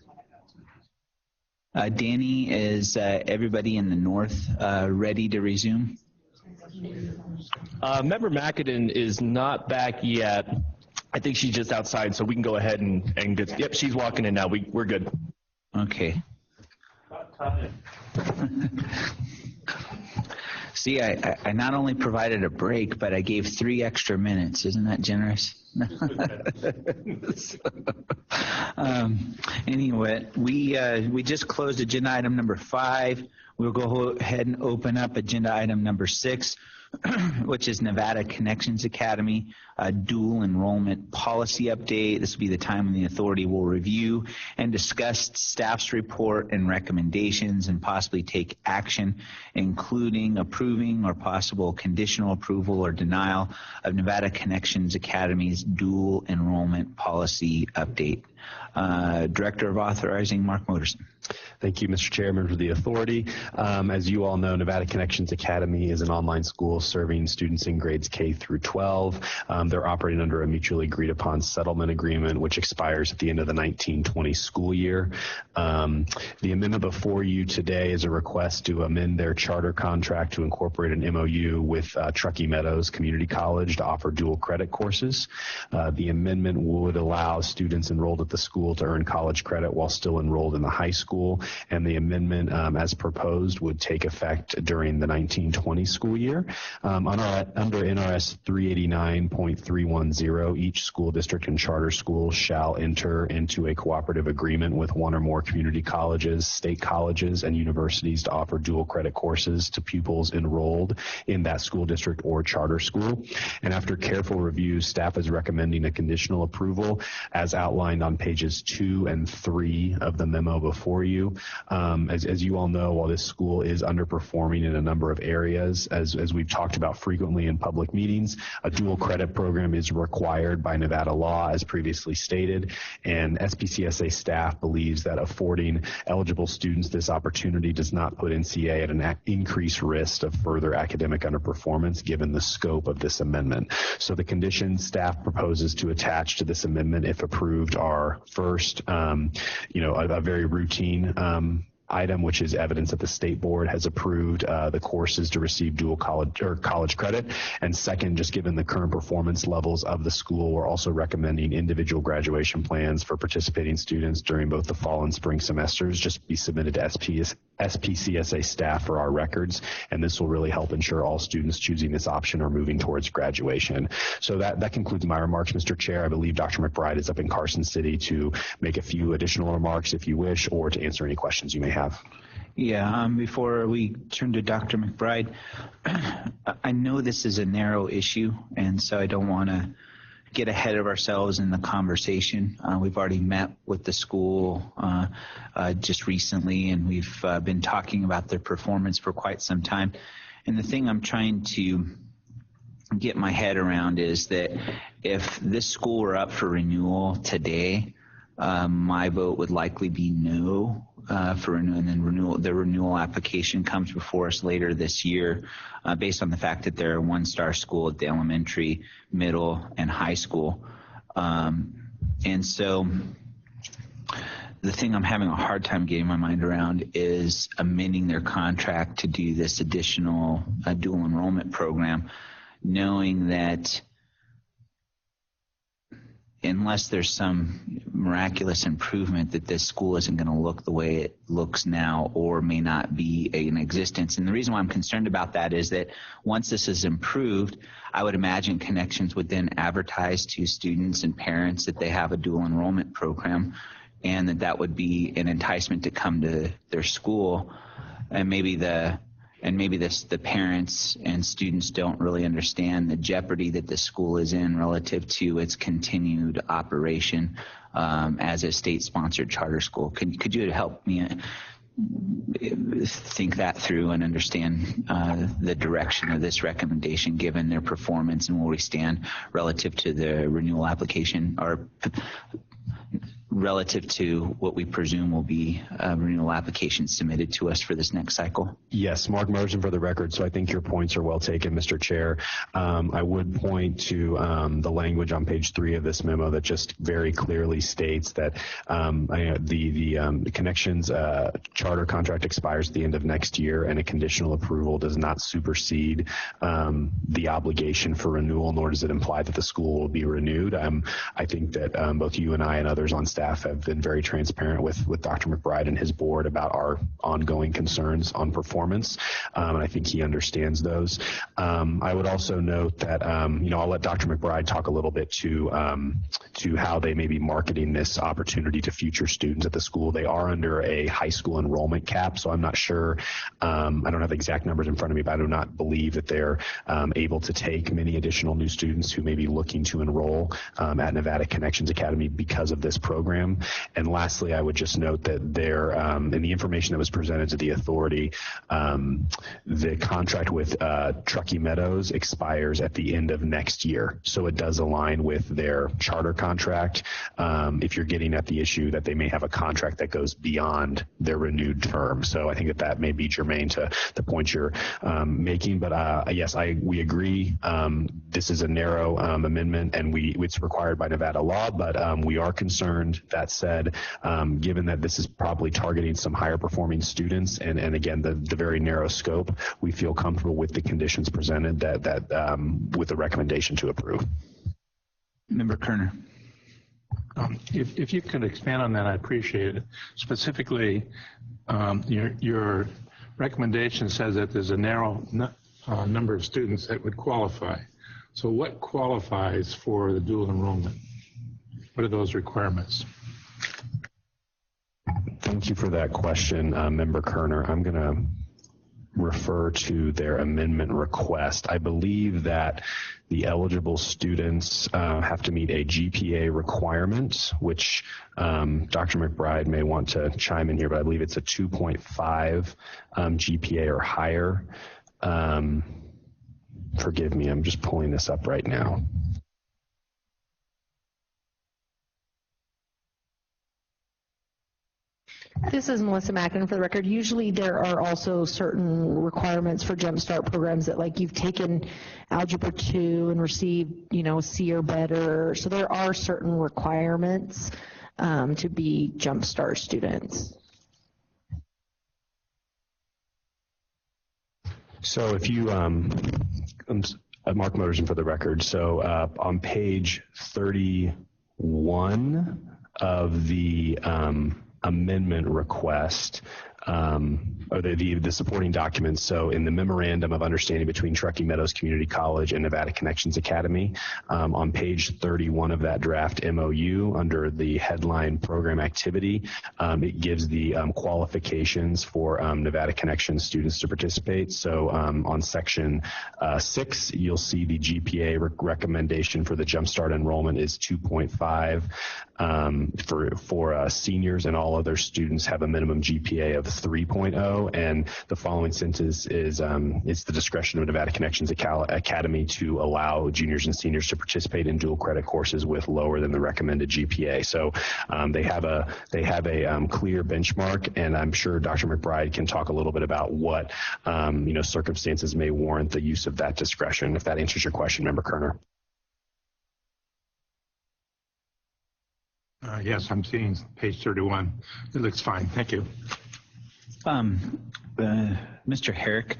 Danny, is everybody in the north ready to resume? Member McAdin is not back yet. I think she's just outside, so we can go ahead and get. Yep, she's walking in now. We're good. Okay. See, I not only provided a break, but I gave 3 extra minutes. Isn't that generous? Anyway, we just closed agenda item number 5. We'll go ahead and open up agenda item number 6, which is Nevada Connections Academy, a dual enrollment policy update. This will be the time when the authority will review and discuss staff's report and recommendations and possibly take action, including approving or possible conditional approval or denial of Nevada Connections Academy's dual enrollment policy update. Director of Authorizing, Mark Moderson. Thank you, Mr. Chair, members of the authority. As you all know, Nevada Connections Academy is an online school serving students in grades K through 12. They're operating under a mutually agreed upon settlement agreement, which expires at the end of the 1920 school year. The amendment before you today is a request to amend their charter contract to incorporate an MOU with Truckee Meadows Community College to offer dual credit courses. The amendment would allow students enrolled at the school to earn college credit while still enrolled in the high school, and the amendment as proposed would take effect during the 1920 school year. Under NRS 389.310, each school district and charter school shall enter into a cooperative agreement with one or more community colleges, state colleges, and universities to offer dual credit courses to pupils enrolled in that school district or charter school. And after careful review, staff is recommending a conditional approval as outlined on pages 2 and 3 of the memo before you. As you all know, while this school is underperforming in a number of areas, as we've talked about frequently in public meetings, a dual credit program is required by Nevada law, as previously stated, and SPCSA staff believes that affording eligible students this opportunity does not put NCA at an increased risk of further academic underperformance given the scope of this amendment. So the conditions staff proposes to attach to this amendment, if approved, are first, a very routine item, which is evidence that the state board has approved the courses to receive dual college credit. And second, just given the current performance levels of the school, we're also recommending individual graduation plans for participating students during both the fall and spring semesters just be submitted to SPCSA staff for our records, and this will really help ensure all students choosing this option are moving towards graduation. So that concludes my remarks, Mr. Chair. I believe Dr. McBride is up in Carson City to make a few additional remarks if you wish, or to answer any questions you may have. Yeah, before we turn to Dr. McBride, I know this is a narrow issue, and so I don't want to get ahead of ourselves in the conversation. We've already met with the school just recently, and we've been talking about their performance for quite some time. And the thing I'm trying to get my head around is that if this school were up for renewal today, my vote would likely be no for renewal, and then the renewal application comes before us later this year based on the fact that they're a one-star school at the elementary, middle, and high school. And so the thing I'm having a hard time getting my mind around is amending their contract to do this additional dual enrollment program, knowing that unless there's some miraculous improvement, that this school isn't going to look the way it looks now or may not be in existence. And the reason why I'm concerned about that is that once this is improved, I would imagine Connections would then advertise to students and parents that they have a dual enrollment program, and that would be an enticement to come to their school. And maybe the parents and students don't really understand the jeopardy that the school is in relative to its continued operation as a state-sponsored charter school. Could you help me think that through and understand the direction of this recommendation given their performance and where we stand relative to the renewal application, or relative to what we presume will be renewal applications submitted to us for this next cycle? Yes, Mark Merson for the record. So I think your points are well taken, Mr. Chair. I would point to the language on page 3 of this memo that just very clearly states that the Connections charter contract expires at the end of next year, and a conditional approval does not supersede the obligation for renewal, nor does it imply that the school will be renewed. I think that both you and I and others on staff have been very transparent with Dr. McBride and his board about our ongoing concerns on performance, and I think he understands those. I would also note that I'll let Dr. McBride talk a little bit to how they may be marketing this opportunity to future students at the school. They are under a high school enrollment cap, so I'm not sure. I don't have the exact numbers in front of me, but I do not believe that they're able to take many additional new students who may be looking to enroll at Nevada Connections Academy because of this program. And lastly, I would just note that there, in the information that was presented to the authority, the contract with Truckee Meadows expires at the end of next year. So it does align with their charter contract. If you're getting at the issue that they may have a contract that goes beyond their renewed term. So I think that may be germane to the point you're making. But yes, we agree. This is a narrow amendment, and it's required by Nevada law, but we are concerned. That said, given that this is probably targeting some higher performing students, and again, the very narrow scope, we feel comfortable with the conditions presented with the recommendation to approve. Member Kerner. If you could expand on that, I appreciate it. Specifically, your recommendation says that there's a narrow number of students that would qualify. So what qualifies for the dual enrollment? What are those requirements? Thank you for that question, Member Kerner. I'm going to refer to their amendment request. I believe that the eligible students have to meet a GPA requirement, which Dr. McBride may want to chime in here, but I believe it's a 2.5 GPA or higher. Forgive me, I'm just pulling this up right now. This is Melissa Mackin for the record. Usually there are also certain requirements for Jumpstart programs that, like, you've taken Algebra 2 and received, a C or better. So there are certain requirements to be Jumpstart students. So if you, Mark Motorson for the record, so on page 31 of the amendment request, or the supporting documents. So in the memorandum of understanding between Truckee Meadows Community College and Nevada Connections Academy, on page 31 of that draft MOU, under the headline program activity, it gives the qualifications for Nevada Connections students to participate. So on section 6, you'll see the GPA recommendation for the Jumpstart enrollment is 2.5 for seniors, and all other students have a minimum GPA of 3.0, and the following sentence is it's the discretion of Nevada Connections Academy to allow juniors and seniors to participate in dual credit courses with lower than the recommended GPA. So they have a clear benchmark, and I'm sure Dr. McBride can talk a little bit about what circumstances may warrant the use of that discretion, if that answers your question, Member Kerner. Yes, I'm seeing page 31. It looks fine. Thank you. Mr. Herrick,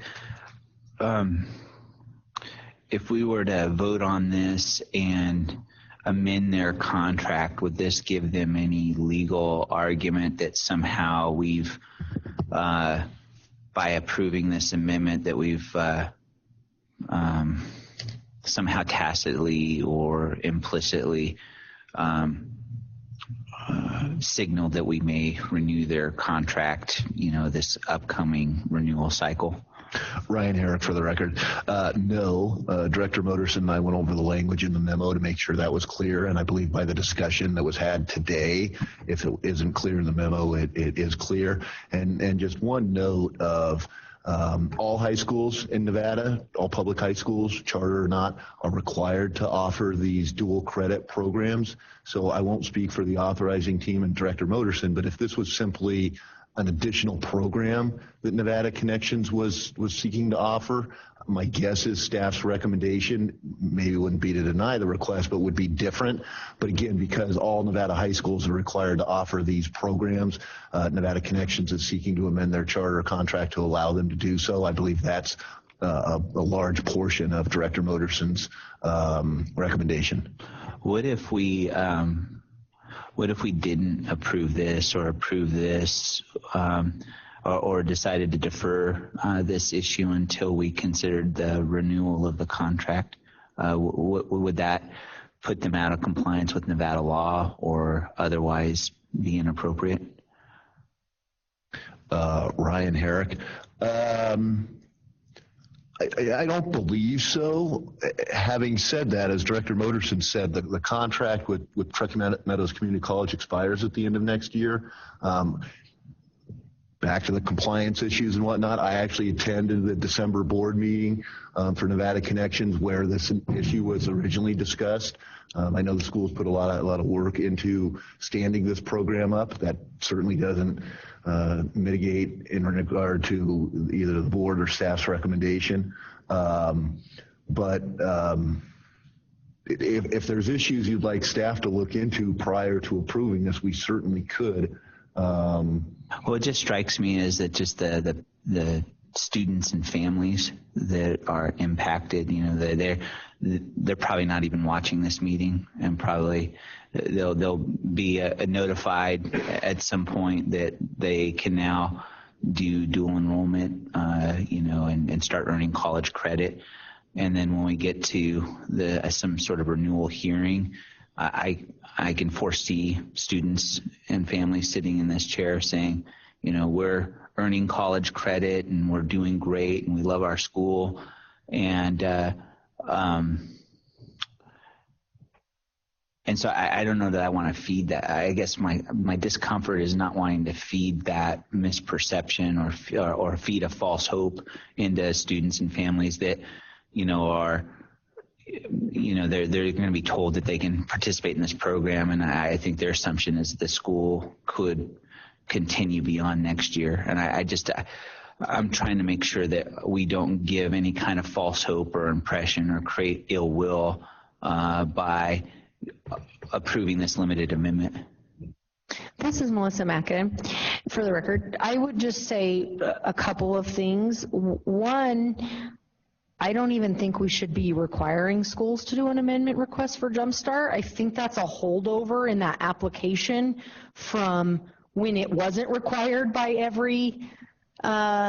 if we were to vote on this and amend their contract, would this give them any legal argument that somehow we've, by approving this amendment, that we've somehow tacitly or implicitly signaled that we may renew their contract, this upcoming renewal cycle? Ryan Herrick for the record. No, Director Moterson and I went over the language in the memo to make sure that was clear, and I believe by the discussion that was had today, if it isn't clear in the memo, it is clear. And just one note of all high schools in Nevada, all public high schools, charter or not, are required to offer these dual credit programs. So I won't speak for the authorizing team and Director Moterson, but if this was simply an additional program that Nevada Connections was seeking to offer, my guess is staff's recommendation maybe wouldn't be to deny the request, but would be different. But again, because all Nevada high schools are required to offer these programs, Nevada Connections is seeking to amend their charter contract to allow them to do so. I believe that's a large portion of Director Moterson's recommendation. What if we didn't approve this or approve this or decided to defer this issue until we considered the renewal of the contract? Would that put them out of compliance with Nevada law or otherwise be inappropriate? Ryan Herrick. I don't believe so. Having said that, as Director Moterson said, the contract with Truckee Meadows Community College expires at the end of next year. Back to the compliance issues and whatnot, I actually attended the December board meeting for Nevada Connections where this issue was originally discussed. I know the schools put a lot of work into standing this program up. That certainly doesn't mitigate in regard to either the board or staff's recommendation. But if there's issues you'd like staff to look into prior to approving this, we certainly could. Well, it just strikes me as that just the students and families that are impacted, they're probably not even watching this meeting, and probably they'll be notified at some point that they can now do dual enrollment, and start earning college credit. And then when we get to some sort of renewal hearing, I can foresee students and families sitting in this chair saying, we're earning college credit and we're doing great and we love our school. And so I don't know that I want to feed that. I guess my discomfort is not wanting to feed that misperception or feed a false hope into students and families that, are they're going to be told that they can participate in this program, and I think their assumption is that the school could continue beyond next year. And I'm trying to make sure that we don't give any kind of false hope or impression or create ill will by approving this limited amendment. This is Melissa Mackin. For the record, I would just say a couple of things. One, I don't even think we should be requiring schools to do an amendment request for Jumpstart. I think that's a holdover in that application from when it wasn't required by every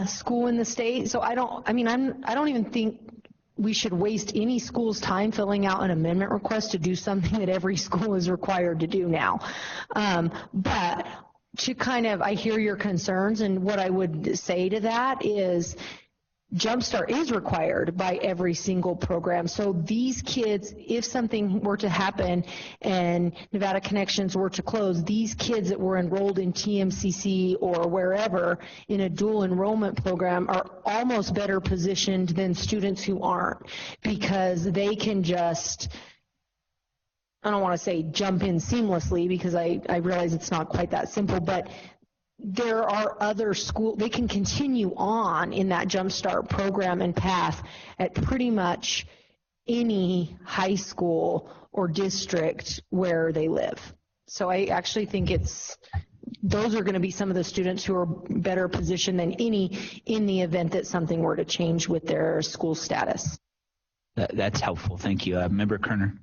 school in the state. So I don't even think we should waste any school's time filling out an amendment request to do something that every school is required to do now. But I hear your concerns, and what I would say to that is Jumpstart is required by every single program. So these kids, if something were to happen and Nevada Connections were to close, these kids that were enrolled in TMCC or wherever in a dual enrollment program are almost better positioned than students who aren't, because they can just, I don't want to say jump in seamlessly, because I realize it's not quite that simple, but there are other schools, they can continue on in that Jumpstart program and path at pretty much any high school or district where they live. So I actually think those are going to be some of the students who are better positioned than any in the event that something were to change with their school status. That's helpful. Thank you. Member Kerner.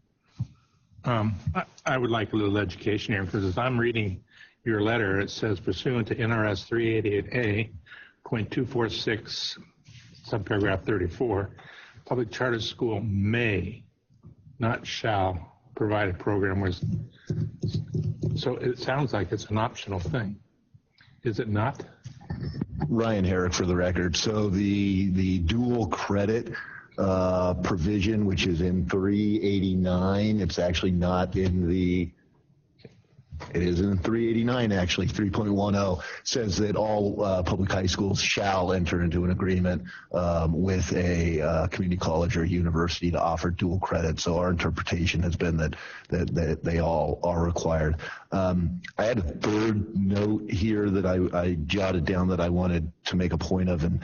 I would like a little education here, because as I'm reading your letter, it says pursuant to NRS 388A.246, subparagraph 34, public charter school may, not shall, provide a program where, so it sounds like it's an optional thing. Is it not? Ryan Herrick for the record. So the dual credit provision, which is in 389, it's actually not in the, it is in 389 actually, 3.10, says that all public high schools shall enter into an agreement with a community college or university to offer dual credit. So our interpretation has been that they all are required. I had a third note here that I jotted down that I wanted to make a point of, and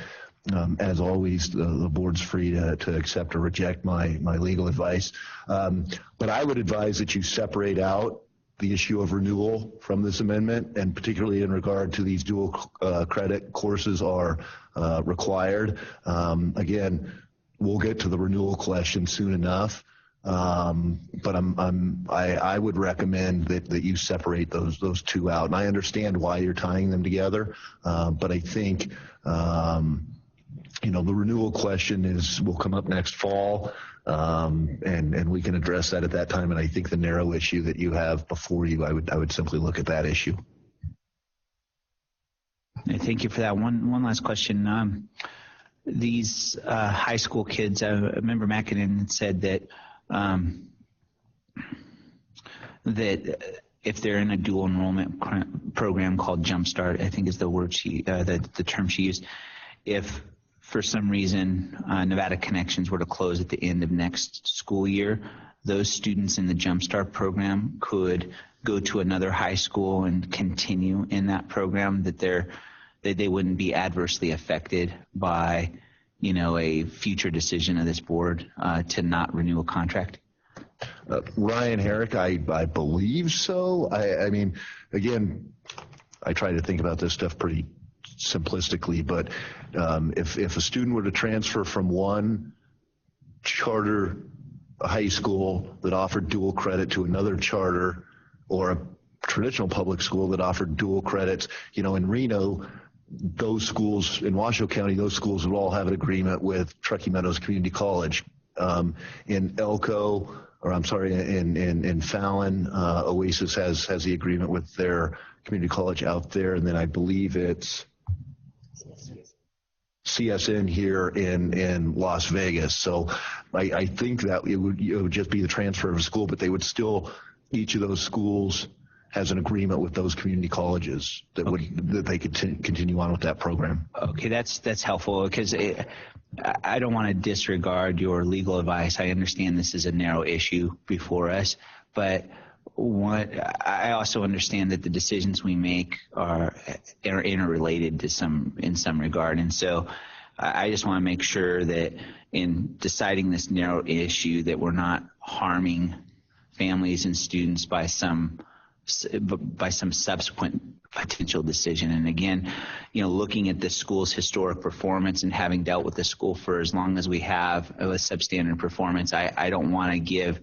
as always, the board's free to accept or reject my legal advice. But I would advise that you separate out the issue of renewal from this amendment, and particularly in regard to these dual credit courses are required. Again, we'll get to the renewal question soon enough, but I would recommend that you separate those two out. And I understand why you're tying them together, but I think the renewal question will come up next fall. And we can address that at that time. And I think the narrow issue that you have before you, I would simply look at that issue. Thank you for that. One last question. These high school kids, Member McKinnon said that if they're in a dual enrollment program called Jumpstart, I think is the word the term she used, if for some reason Nevada Connections were to close at the end of next school year, those students in the Jumpstart program could go to another high school and continue in that program, that they wouldn't be adversely affected by a future decision of this board to not renew a contract. Ryan Herrick, I believe so. I mean, again, I try to think about this stuff pretty simplistically, but if a student were to transfer from one charter high school that offered dual credit to another charter or a traditional public school that offered dual credits, in Reno, those schools, in Washoe County, those schools would all have an agreement with Truckee Meadows Community College. In Elko, or I'm sorry, in Fallon, Oasis has the agreement with their community college out there, and then I believe it's CSN here in Las Vegas. So I think that it would just be the transfer of a school, but they would still, each of those schools has an agreement with those community colleges that they could continue on with that program. Okay, that's helpful, because I don't want to disregard your legal advice. I understand this is a narrow issue before us, but I also understand that the decisions we make are interrelated in some regard, and so I just want to make sure that in deciding this narrow issue that we're not harming families and students by some subsequent potential decision. And again, looking at the school's historic performance and having dealt with the school for as long as we have with substandard performance, I don't want to give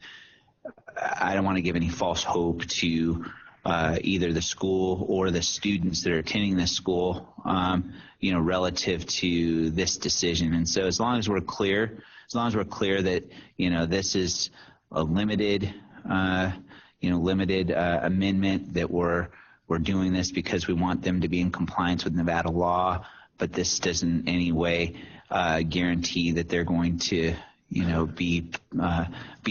any false hope to either the school or the students that are attending this school, relative to this decision. And so as long as we're clear that, this is a limited amendment, that we're doing this because we want them to be in compliance with Nevada law, but this doesn't in any way guarantee that they're going to be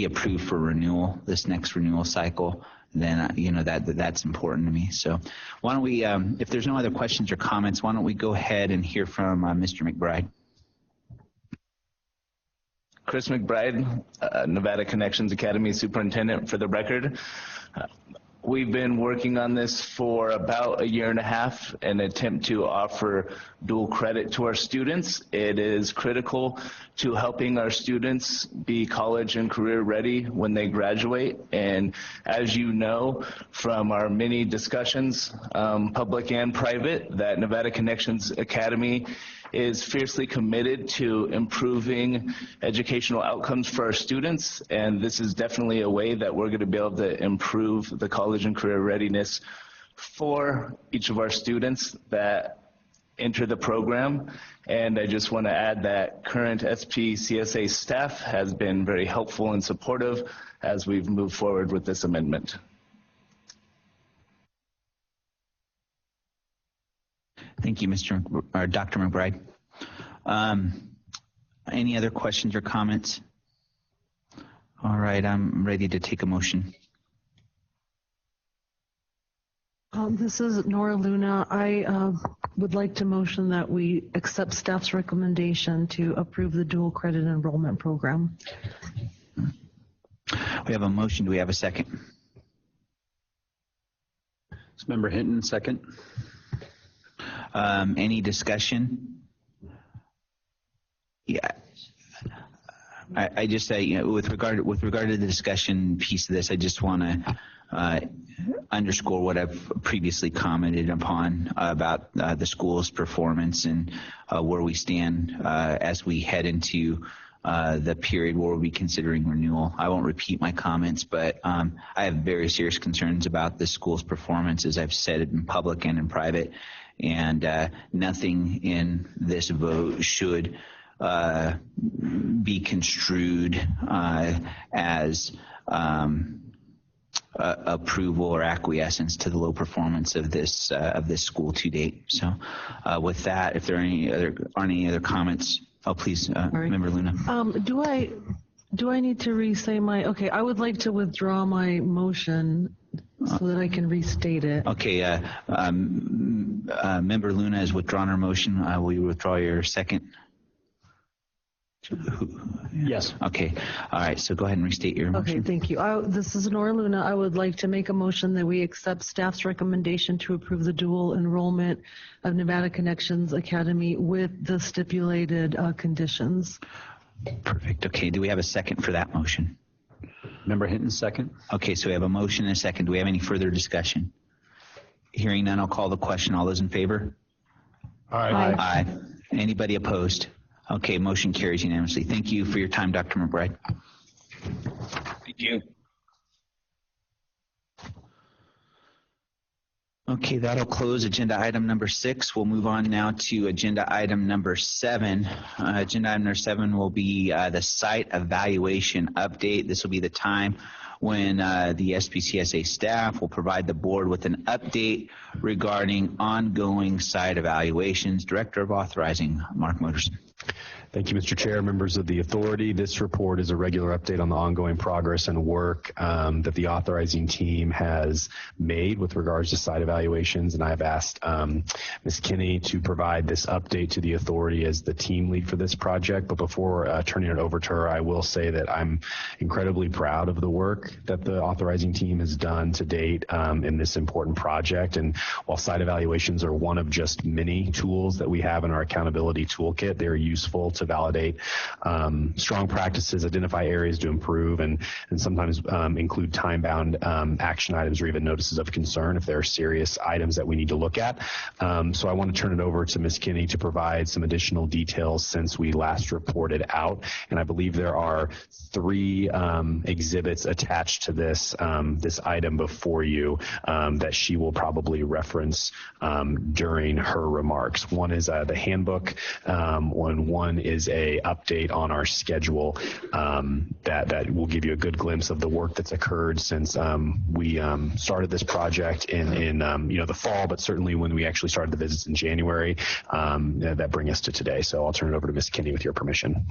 approved for renewal, this next renewal cycle, then that's important to me. So why don't we, if there's no other questions or comments, why don't we go ahead and hear from Mr. McBride. Chris McBride, Nevada Connections Academy Superintendent for the record. We've been working on this for about a year and a half, an attempt to offer dual credit to our students. It is critical to helping our students be college and career ready when they graduate. And as you know from our many discussions, public and private, that Nevada Connections Academy is fiercely committed to improving educational outcomes for our students, and this is definitely a way that we're going to be able to improve the college and career readiness for each of our students that enter the program. And I just want to add that current SPCSA staff has been very helpful and supportive as we've moved forward with this amendment. Thank you, Dr. McBride. Any other questions or comments? All right, I'm ready to take a motion. This is Nora Luna. I would like to motion that we accept staff's recommendation to approve the dual credit enrollment program. We have a motion. Do we have a second? It's Member Hinton, second. Any discussion? Yeah. I just say, with regard to the discussion piece of this, I just want to underscore what I've previously commented upon about the school's performance and where we stand as we head into the period where we'll be considering renewal. I won't repeat my comments, but I have very serious concerns about the school's performance, as I've said it in public and in private, and nothing in this vote should be construed as approval or acquiescence to the low performance of this school to date. So, with that, if there aren't any other comments, please, Member Luna. Do I need to re-say my? Okay, I would like to withdraw my motion so that I can restate it. Okay, Member Luna has withdrawn her motion. Will you withdraw your second? Yes. Okay. All right. So go ahead and restate your motion. Okay, thank you. This is Nora Luna. I would like to make a motion that we accept staff's recommendation to approve the dual enrollment of Nevada Connections Academy with the stipulated conditions. Perfect. Okay. Do we have a second for that motion? Member Hinton, second. Okay. So we have a motion and a second. Do we have any further discussion? Hearing none, I'll call the question. All those in favor? Aye. Aye. Anybody opposed? Okay, motion carries unanimously. Thank you for your time, Dr. McBride. Thank you. Okay, that'll close agenda item number 6. We'll move on now to agenda item number 7. Agenda item number 7 will be the site evaluation update. This will be the time when the SPCSA staff will provide the board with an update regarding ongoing site evaluations. Director of Authorizing, Mark Moterson. Thank you, Mr. Chair, members of the authority. This report is a regular update on the ongoing progress and work that the authorizing team has made with regards to site evaluations, and I've asked Ms. Kinney to provide this update to the authority as the team lead for this project. But before turning it over to her, I will say that I'm incredibly proud of the work that the authorizing team has done to date in this important project. And while site evaluations are one of just many tools that we have in our accountability toolkit, they're useful to validate strong practices, identify areas to improve, and sometimes include time-bound action items or even notices of concern if there are serious items that we need to look at. So I want to turn it over to Ms. Kinney to provide some additional details since we last reported out. And I believe there are 3 exhibits attached to this item before you that she will probably reference during her remarks. One is the handbook, one is a update on our schedule that will give you a good glimpse of the work that's occurred since we started this project in the fall, but certainly when we actually started the visits in January, that bring us to today. So I'll turn it over to Ms. Kinney with your permission.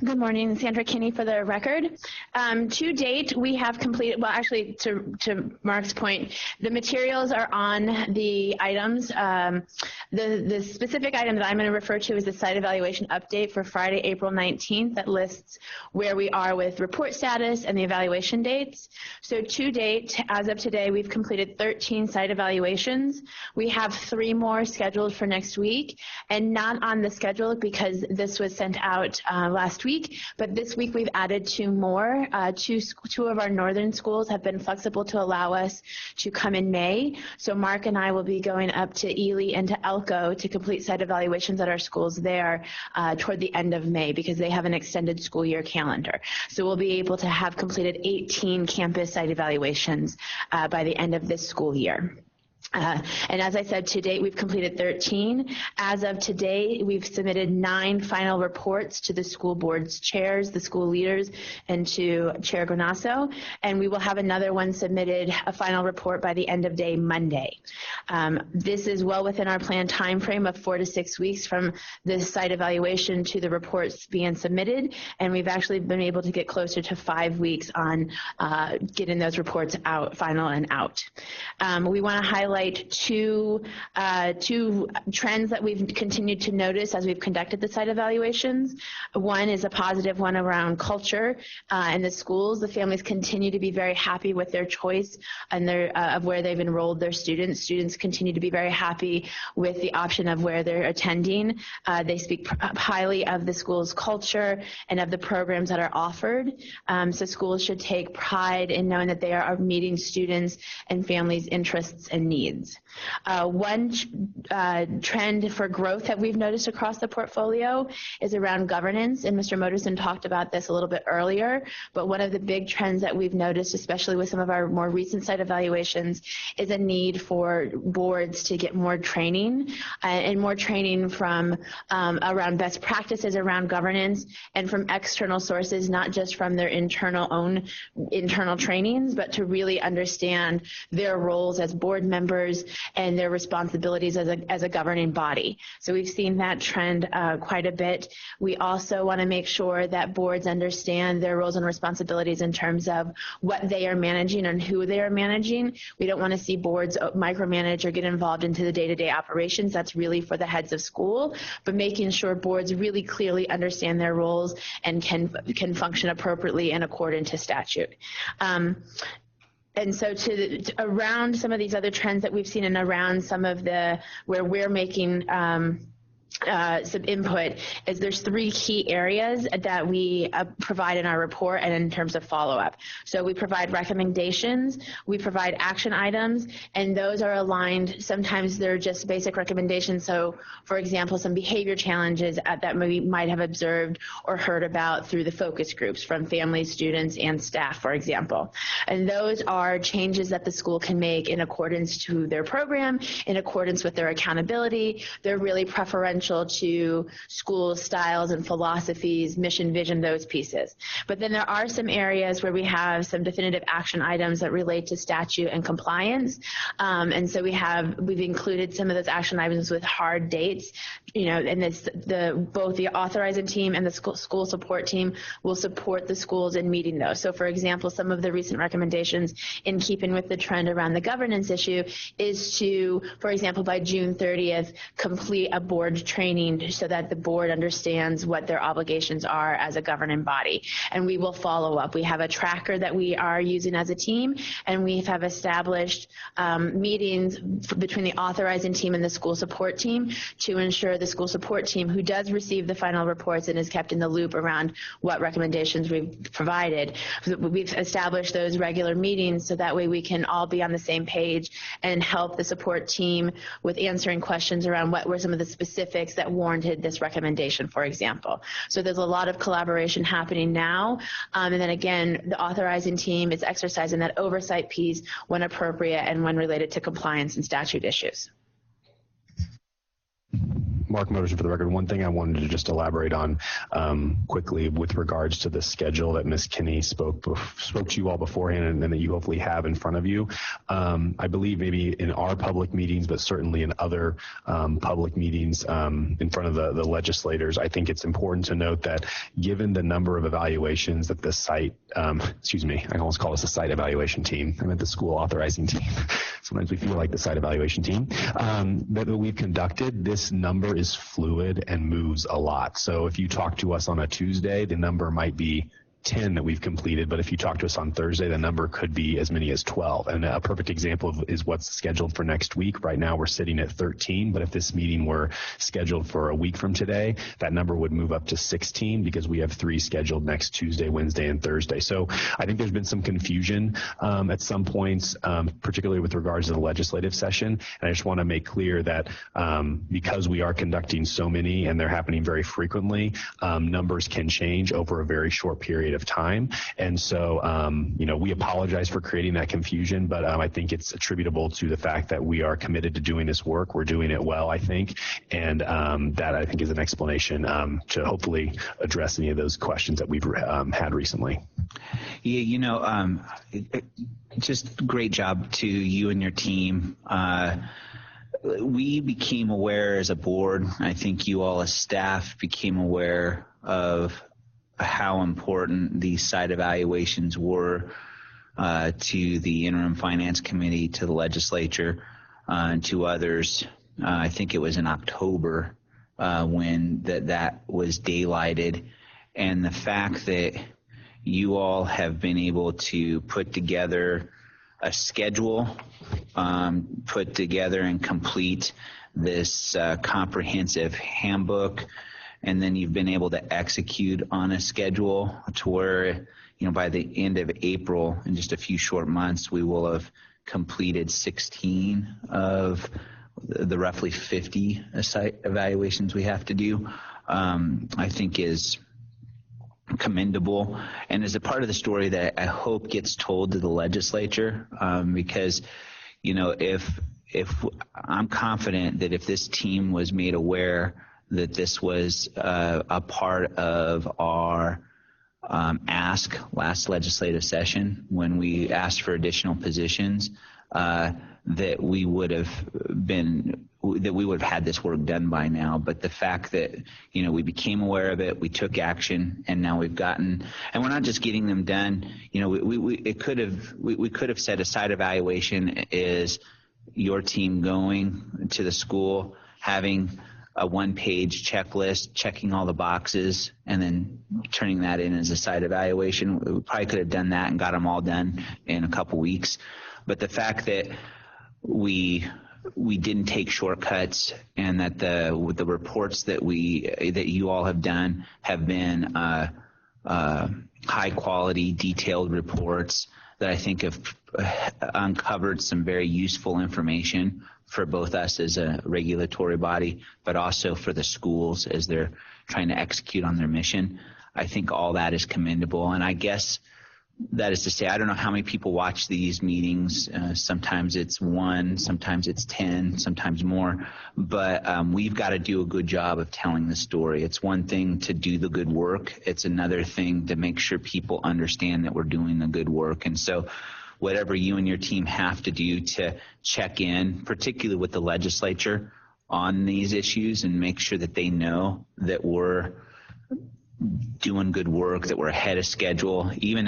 Good morning, Sandra Kinney for the record. To date, we have completed, well, actually, to Mark's point, the materials are on the items. The specific item that I'm going to refer to is the site evaluation update for Friday, April 19th that lists where we are with report status and the evaluation dates. So to date, as of today, we've completed 13 site evaluations. We have 3 more scheduled for next week, and not on the schedule because this was sent out last week. week, but this week we've added 2 more. Two of our northern schools have been flexible to allow us to come in May. So Mark and I will be going up to Ely and to Elko to complete site evaluations at our schools there toward the end of May, because they have an extended school year calendar. So we'll be able to have completed 18 campus site evaluations by the end of this school year. And as I said, to date, we've completed 13. As of today, we've submitted 9 final reports to the school board's chairs, the school leaders, and to Chair Granasso. And we will have another one submitted, a final report, by the end of day Monday. This is well within our planned time frame of 4 to 6 weeks from the site evaluation to the reports being submitted. And we've actually been able to get closer to 5 weeks on getting those reports out, final and out. We want to highlight two trends that we've continued to notice as we've conducted the site evaluations. One is a positive one around culture in the schools. The families continue to be very happy with their choice and of where they've enrolled their students. Students continue to be very happy with the option of where they're attending. They speak highly of the school's culture and of the programs that are offered. So schools should take pride in knowing that they are meeting students and families' interests and needs. One trend for growth that we've noticed across the portfolio is around governance, and Mr. Moderson talked about this a little bit earlier, but one of the big trends that we've noticed, especially with some of our more recent site evaluations, is a need for boards to get more training and more training from around best practices around governance and from external sources, not just from their internal trainings, but to really understand their roles as board members and their responsibilities as a governing body. So we've seen that trend quite a bit. We also want to make sure that boards understand their roles and responsibilities in terms of what they are managing and who they are managing. We don't want to see boards micromanage or get involved into the day-to-day operations. That's really for the heads of school, but making sure boards really clearly understand their roles and can function appropriately in accordance to statute. And so around some of these other trends that we've seen and around some of where we're making some input is there's 3 key areas that we provide in our report and in terms of follow-up. So we provide recommendations, we provide action items, and those are aligned. Sometimes they're just basic recommendations. So for example, some behavior challenges that we might have observed or heard about through the focus groups from families, students, and staff, for example. And those are changes that the school can make in accordance to their program, in accordance with their accountability. They're really preferential to school styles and philosophies, mission, vision, those pieces. But then there are some areas where we have some definitive action items that relate to statute and compliance. And so we've included some of those action items with hard dates, and both the authorizing team and the school support team will support the schools in meeting those. So for example, some of the recent recommendations in keeping with the trend around the governance issue is to, for example, by June 30th, complete a board training so that the board understands what their obligations are as a governing body. And we will follow up. We have a tracker that we are using as a team, and we have established meetings between the authorizing team and the school support team to ensure the school support team, who does receive the final reports and is kept in the loop around what recommendations we've provided. We've established those regular meetings so that way we can all be on the same page and help the support team with answering questions around what were some of the specifics that warranted this recommendation, for example. So there's a lot of collaboration happening now. And then again, the authorizing team is exercising that oversight piece when appropriate and when related to compliance and statute issues. Mark Moderson for the record. One thing I wanted to just elaborate on quickly with regards to the schedule that Ms. Kinney spoke to you all beforehand and that you hopefully have in front of you. I believe maybe in our public meetings, but certainly in other public meetings in front of the legislators, I think it's important to note that given the number of evaluations that the site, excuse me, I almost call this a site evaluation team. I meant the school authorizing team. Sometimes we feel like the site evaluation team that we've conducted. This number is fluid and moves a lot. So if you talk to us on a Tuesday, the number might be 10 that we've completed, but if you talk to us on Thursday, the number could be as many as 12. And a perfect example is what's scheduled for next week. Right now we're sitting at 13, but if this meeting were scheduled for a week from today, that number would move up to 16 because we have 3 scheduled next Tuesday, Wednesday, and Thursday. So I think there's been some confusion at some points, particularly with regards to the legislative session. And I just want to make clear that because we are conducting so many and they're happening very frequently, numbers can change over a very short period of time. And so, we apologize for creating that confusion, but I think it's attributable to the fact that we are committed to doing this work. We're doing it well, I think. And that, I think, is an explanation to hopefully address any of those questions that we've had recently. Yeah, just great job to you and your team. We became aware as a board, I think you all as staff became aware of how important these site evaluations were to the interim finance committee, to the legislature, and to others. I think it was in October when that was daylighted. And the fact that you all have been able to put together a schedule, put together and complete this comprehensive handbook, and then you've been able to execute on a schedule to where, by the end of April, in just a few short months, we will have completed 16 of the roughly 50 site evaluations we have to do, I think is commendable, and is a part of the story that I hope gets told to the legislature, because if I'm confident that if this team was made aware that this was a part of our ask last legislative session when we asked for additional positions, that we would have had this work done by now. But the fact that we became aware of it, we took action, and now we've gotten, and we're not just getting them done. We could have said a site evaluation is your team going to the school, having a one-page checklist, checking all the boxes, and then turning that in as a site evaluation. We probably could have done that and got them all done in a couple weeks. But the fact that we didn't take shortcuts, and that the reports that you all have done have been high quality, detailed reports that I think have uncovered some very useful information for both us as a regulatory body, but also for the schools as they're trying to execute on their mission. I think all that is commendable, and I guess that is to say, I don't know how many people watch these meetings. Sometimes it's 1, sometimes it's 10, sometimes more. But we've got to do a good job of telling the story. It's one thing to do the good work. It's another thing to make sure people understand that we're doing the good work. And so whatever you and your team have to do to check in, particularly with the legislature, on these issues and make sure that they know that we're doing good work, that we're ahead of schedule, even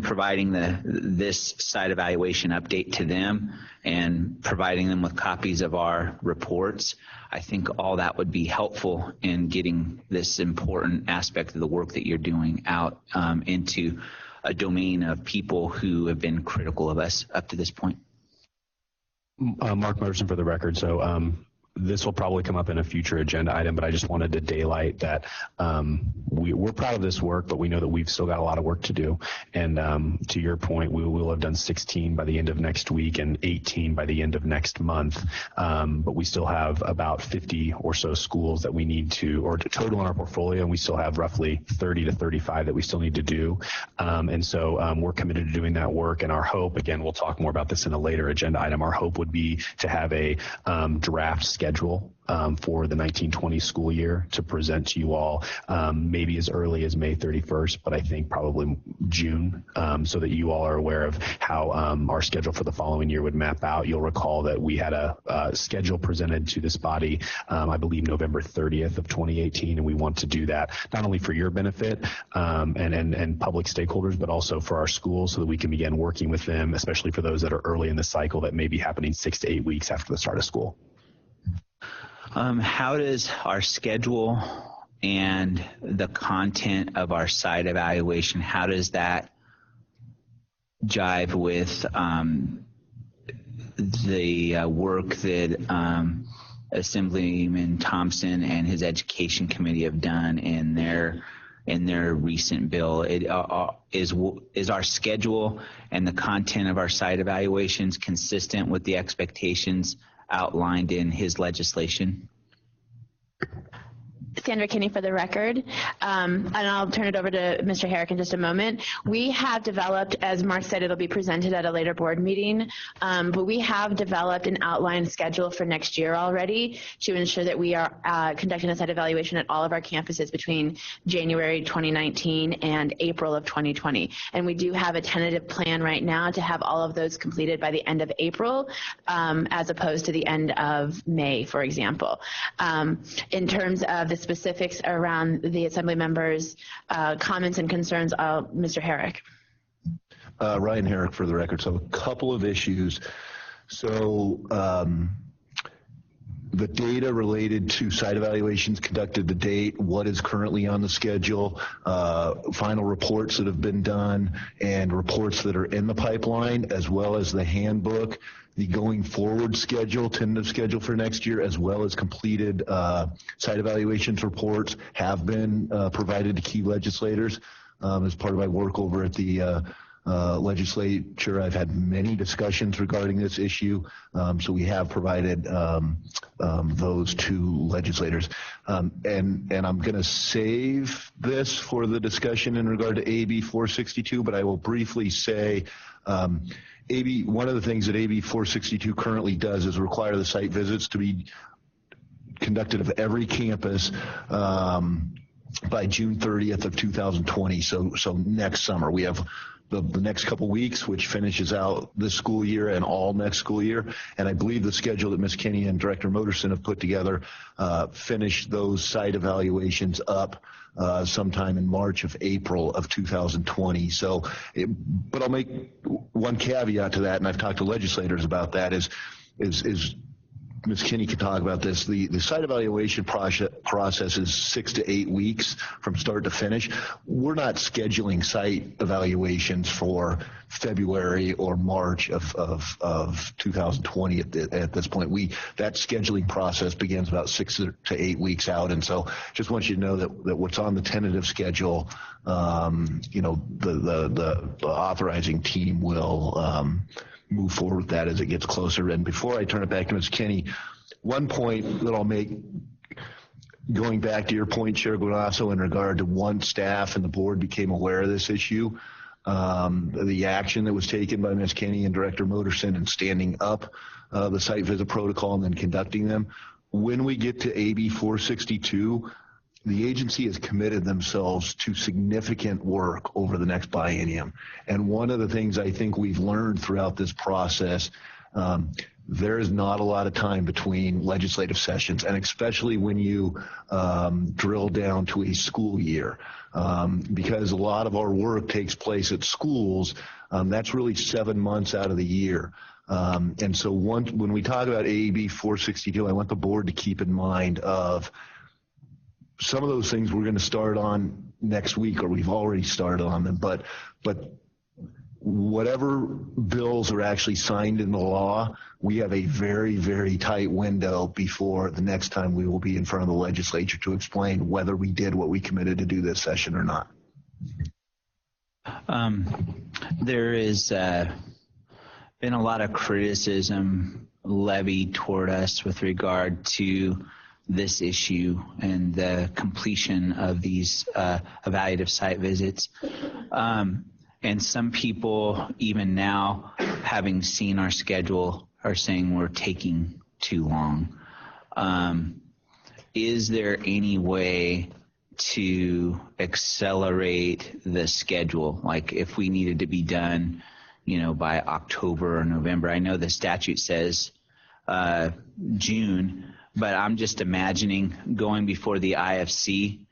providing this site evaluation update to them and providing them with copies of our reports. I think all that would be helpful in getting this important aspect of the work that you're doing out into a domain of people who have been critical of us up to this point. Mark Merson for the record. So this will probably come up in a future agenda item, but I just wanted to daylight that we're proud of this work, but we know that we've still got a lot of work to do. And to your point, we will have done 16 by the end of next week and 18 by the end of next month. But we still have about 50 or so schools that we need to total in our portfolio, and we still have roughly 30 to 35 that we still need to do. And so we're committed to doing that work. And our hope, again, we'll talk more about this in a later agenda item, our hope would be to have a draft schedule for the 1920 school year to present to you all, maybe as early as May 31st, but I think probably June, so that you all are aware of how our schedule for the following year would map out. You'll recall that we had a schedule presented to this body, I believe November 30th of 2018, and we want to do that not only for your benefit and public stakeholders, but also for our schools so that we can begin working with them, especially for those that are early in the cycle that may be happening 6 to 8 weeks after the start of school. How does our schedule and the content of our site evaluation, how does that jive with the work that Assemblyman Thompson and his education committee have done in their recent bill? Is our schedule and the content of our site evaluations consistent with the expectations outlined in his legislation? Sandra Kinney for the record, and I'll turn it over to Mr. Herrick in just a moment. We have developed, as Mark said, it'll be presented at a later board meeting, but we have developed an outline schedule for next year already to ensure that we are conducting a site evaluation at all of our campuses between January 2019 and April of 2020. And we do have a tentative plan right now to have all of those completed by the end of April, as opposed to the end of May, for example. In terms of the specifics around the Assembly members' comments and concerns, Mr. Herrick. Ryan Herrick for the record. So a couple of issues. So the data related to site evaluations conducted to date, what is currently on the schedule, final reports that have been done, and reports that are in the pipeline, as well as the handbook, the going forward schedule, tentative schedule for next year, as well as completed site evaluations reports have been provided to key legislators. As part of my work over at the legislature, I've had many discussions regarding this issue, so we have provided those to legislators. And I'm going to save this for the discussion in regard to AB 462, but I will briefly say one of the things that AB 462 currently does is require the site visits to be conducted of every campus by June 30th of 2020. So next summer. We have the next couple weeks, which finishes out this school year and all next school year. And I believe the schedule that Ms. Kinney and Director Moderson have put together finish those site evaluations up sometime in March of April of 2020. So, but I'll make one caveat to that, and I've talked to legislators about that, is Ms. Kinney can talk about this. The site evaluation process is 6 to 8 weeks from start to finish. We're not scheduling site evaluations for February or March of 2020 at this point. That scheduling process begins about 6 to 8 weeks out, and so just want you to know that what's on the tentative schedule, the authorizing team will move forward with that as it gets closer. And before I turn it back to Ms. Kinney, one point that I'll make, going back to your point, Chair Guanasso, in regard to once staff and the board became aware of this issue, the action that was taken by Ms. Kinney and Director Moderson in standing up the site visit protocol and then conducting them. When we get to AB 462, the agency has committed themselves to significant work over the next biennium. And one of the things I think we've learned throughout this process, there is not a lot of time between legislative sessions, and especially when you drill down to a school year, because a lot of our work takes place at schools. That's really 7 months out of the year. And so when we talk about AB 462, I want the board to keep in mind of some of those things we're going to start on next week, or we've already started on them, but whatever bills are actually signed into law, we have a very, very tight window before the next time we will be in front of the legislature to explain whether we did what we committed to do this session or not. There has been a lot of criticism levied toward us with regard to this issue and the completion of these evaluative site visits. And some people, even now, having seen our schedule, are saying we're taking too long. Is there any way to accelerate the schedule? Like if we needed to be done, by October or November. I know the statute says June, but I'm just imagining going before the IFC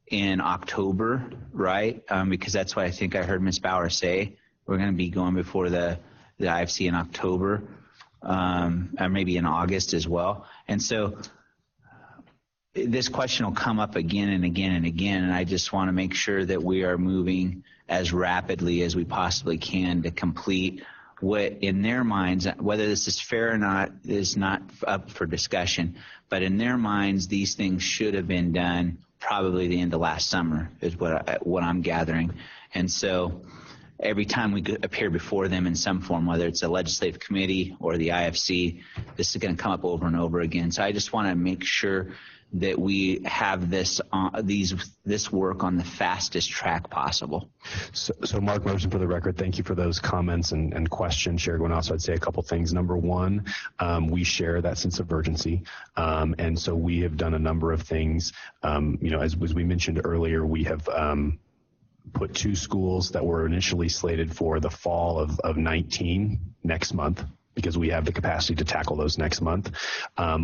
in October, right? Because that's what I think I heard Ms. Bauer say. We're going to be going before the IFC in October, or maybe in August as well. And so this question will come up again and again and again, and I just want to make sure that we are moving as rapidly as we possibly can to complete what, in their minds, whether this is fair or not is not up for discussion, but in their minds, these things should have been done probably the end of last summer is what I'm gathering. And so every time we appear before them in some form, whether it's a legislative committee or the IFC, this is going to come up over and over again. So I just want to make sure that we have this work on the fastest track possible. So Mark Merson, for the record, thank you for those comments and questions. Chair Guanasso, I'd say a couple things. Number one, we share that sense of urgency, and so we have done a number of things. As we mentioned earlier, we have put 2 schools that were initially slated for the fall of 19 next month, because we have the capacity to tackle those next month.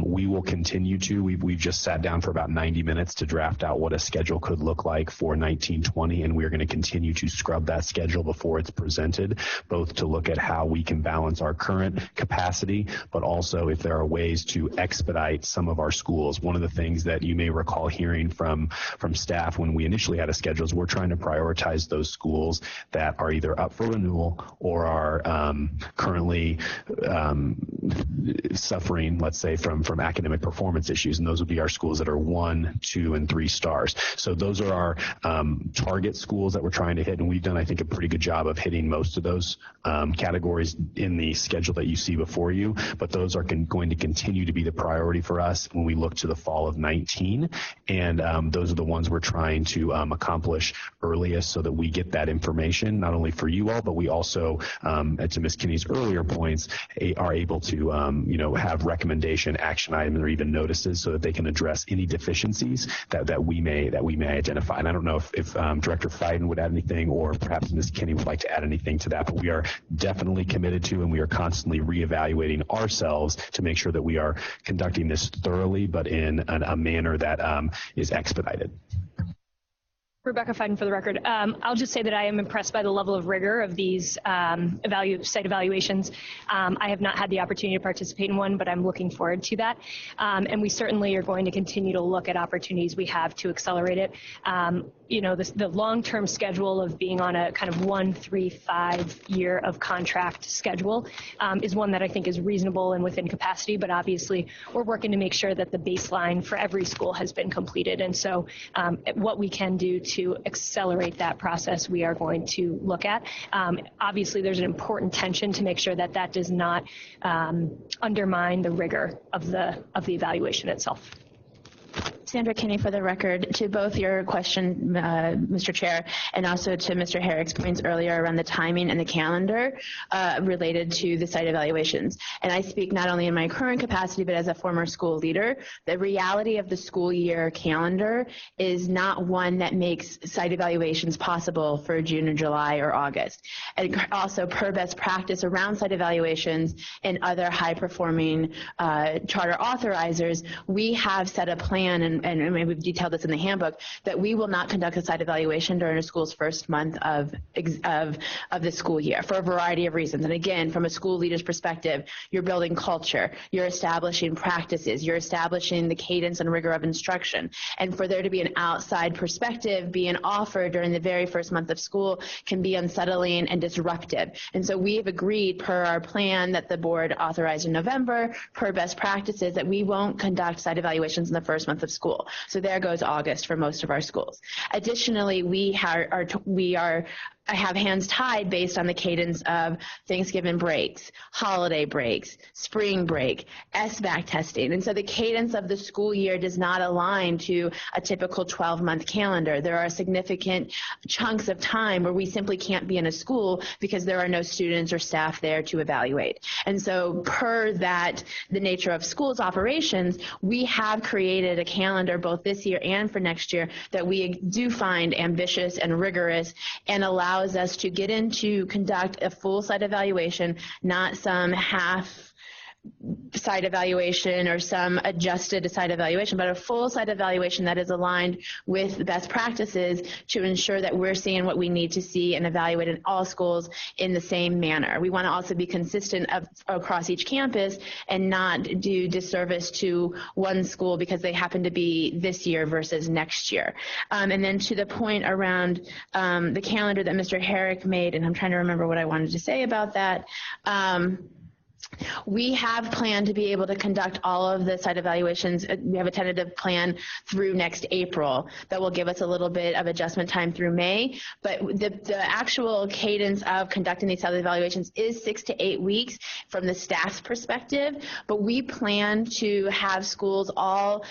We will continue to. We've just sat down for about 90 minutes to draft out what a schedule could look like for 1920, and we're going to continue to scrub that schedule before it's presented, both to look at how we can balance our current capacity, but also if there are ways to expedite some of our schools. One of the things that you may recall hearing from staff when we initially had a schedule is we're trying to prioritize those schools that are either up for renewal or are currently suffering, let's say, from academic performance issues, and those would be our schools that are 1, 2, and 3 stars. So those are our target schools that we're trying to hit, and we've done, I think, a pretty good job of hitting most of those categories in the schedule that you see before you, but those are going to continue to be the priority for us when we look to the fall of 19, and those are the ones we're trying to accomplish earliest so that we get that information, not only for you all, but we also, to Ms. Kinney's earlier points, are able to have recommendation action items or even notices so that they can address any deficiencies that we may identify. And I don't know if Director Fiden would add anything, or perhaps Ms. Kinney would like to add anything to that, but we are definitely committed to, and we are constantly reevaluating ourselves to make sure that we are conducting this thoroughly, but in a manner that is expedited. Rebecca Fiden, for the record. I'll just say that I am impressed by the level of rigor of these site evaluations. I have not had the opportunity to participate in one, but I'm looking forward to that. And we certainly are going to continue to look at opportunities we have to accelerate it. The long-term schedule of being on a kind of 1, 3, 5 year of contract schedule is one that I think is reasonable and within capacity, but obviously we're working to make sure that the baseline for every school has been completed. And so what we can do to accelerate that process, we are going to look at. Obviously, there's an important tension to make sure that that does not undermine the rigor of the evaluation itself. Sandra Kinney, for the record, to both your question, Mr. Chair, and also to Mr. Herrick's points earlier around the timing and the calendar related to the site evaluations. And I speak not only in my current capacity, but as a former school leader. The reality of the school year calendar is not one that makes site evaluations possible for June or July or August. And also, per best practice around site evaluations and other high-performing charter authorizers, we have set a plan, and we've detailed this in the handbook, that we will not conduct a site evaluation during a school's first month of the school year for a variety of reasons. And again, from a school leader's perspective, you're building culture, you're establishing practices, you're establishing the cadence and rigor of instruction. And for there to be an outside perspective being offered during the very first month of school can be unsettling and disruptive. And so we have agreed, per our plan that the board authorized in November, per best practices, that we won't conduct site evaluations in the first month of school. So there goes August for most of our schools. Additionally, we have hands tied based on the cadence of Thanksgiving breaks, holiday breaks, spring break, SBAC testing. And so the cadence of the school year does not align to a typical 12-month calendar. There are significant chunks of time where we simply can't be in a school because there are no students or staff there to evaluate. And so per that, the nature of schools operations, we have created a calendar both this year and for next year that we do find ambitious and rigorous and allows us to get in to conduct a full site evaluation, not some half site evaluation or some adjusted site evaluation, but a full site evaluation that is aligned with best practices to ensure that we're seeing what we need to see and evaluate in all schools in the same manner. We want to also be consistent across each campus and not do disservice to one school because they happen to be this year versus next year. And then to the point around the calendar that Mr. Herrick made, and I'm trying to remember what I wanted to say about that. We have planned to be able to conduct all of the site evaluations. We have a tentative plan through next April that will give us a little bit of adjustment time through May. But the actual cadence of conducting these site evaluations is 6 to 8 weeks from the staff's perspective. But we plan to have schools all,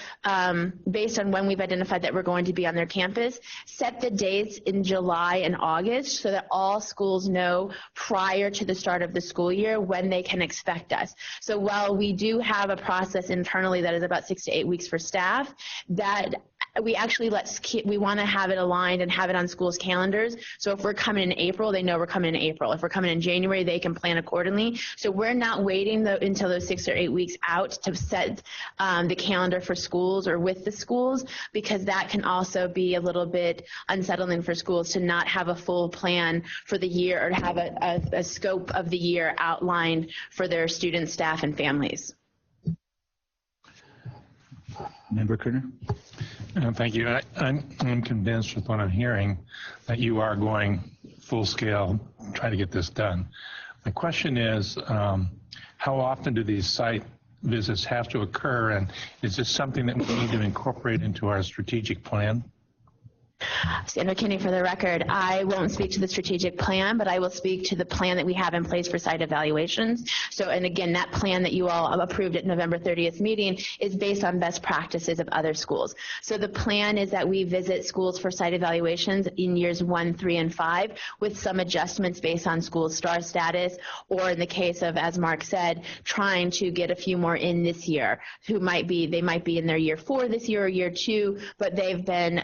based on when we've identified that we're going to be on their campus, set the dates in July and August so that all schools know prior to the start of the school year when they can expect us. So while we do have a process internally that is about 6 to 8 weeks for staff, that we actually we want to have it aligned and have it on schools' calendars. So if we're coming in April, they know we're coming in April. If we're coming in January, they can plan accordingly. So we're not waiting until those 6 or 8 weeks out to set the calendar for schools or with the schools, because that can also be a little bit unsettling for schools to not have a full plan for the year or to have a scope of the year outlined for their students, staff, and families. Member Kerner? Thank you. I'm convinced with what I'm hearing that you are going full scale, try to get this done. My question is, how often do these site visits have to occur, and is this something that we need to incorporate into our strategic plan? Sandra Kinney, for the record, I won't speak to the strategic plan, but I will speak to the plan that we have in place for site evaluations. So, and again, that plan that you all approved at November 30th meeting is based on best practices of other schools. So the plan is that we visit schools for site evaluations in years 1, 3, and 5 with some adjustments based on school star status, or in the case of, as Mark said, trying to get a few more in this year who might be in their year 4 this year or year 2, but they've been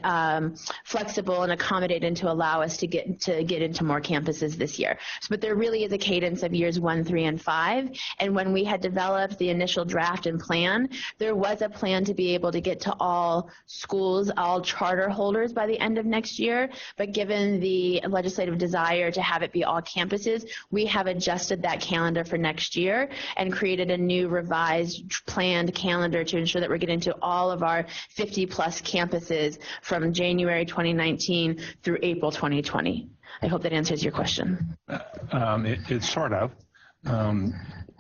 flexible and accommodated to allow us to get into more campuses this year. But there really is a cadence of years 1, 3, and 5. And when we had developed the initial draft and plan, there was a plan to be able to get to all schools, all charter holders by the end of next year. But given the legislative desire to have it be all campuses, we have adjusted that calendar for next year and created a new revised planned calendar to ensure that we're getting to all of our 50 plus campuses from January 2019 through April 2020. I hope that answers your question. It's sort of.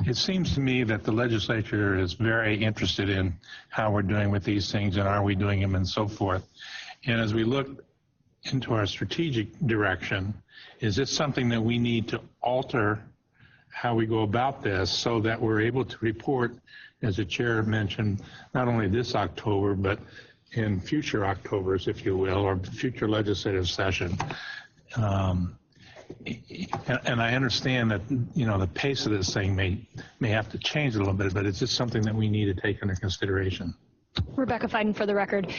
It seems to me that the legislature is very interested in how we're doing with these things and are we doing them and so forth. And as we look into our strategic direction, is this something that we need to alter how we go about this so that we're able to report, as the chair mentioned, not only this October, but in future Octobers, if you will, or future legislative session. And I understand that, you know, the pace of this thing may have to change a little bit, but it's just something that we need to take under consideration. Rebecca Fiden, for the record.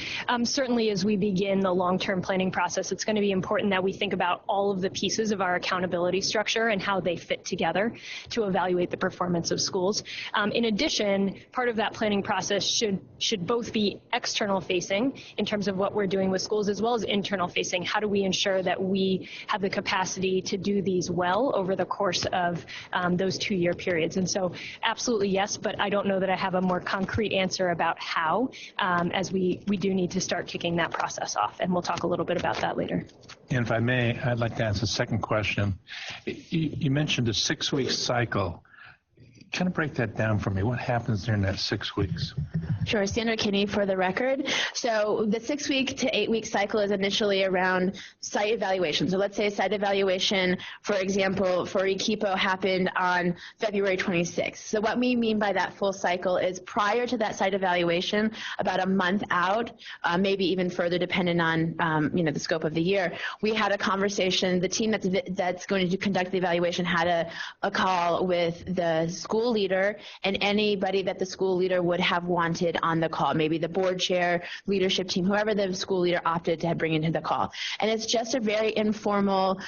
Certainly as we begin the long-term planning process, it's going to be important that we think about all of the pieces of our accountability structure and how they fit together to evaluate the performance of schools. In addition, part of that planning process should both be external facing in terms of what we're doing with schools, as well as internal facing. How do we ensure that we have the capacity to do these well over the course of those 2-year periods? And so absolutely yes, but I don't know that I have a more concrete answer about how. As we do need to start kicking that process off, and we'll talk a little bit about that later. And if I may, I'd like to ask a second question. You mentioned a 6-week cycle. Kind of break that down for me. What happens during that 6 weeks? Sure. Sandra Kinney, for the record. So the 6-week to 8-week cycle is initially around site evaluation. So let's say a site evaluation, for example, for Equipo happened on February 26th. So what we mean by that full cycle is prior to that site evaluation, about a month out, maybe even further depending on the scope of the year, we had a conversation. The team that's going to conduct the evaluation had a call with the school leader and anybody that the school leader would have wanted on the call, maybe the board chair, leadership team, whoever the school leader opted to bring into the call. And it's just a very informal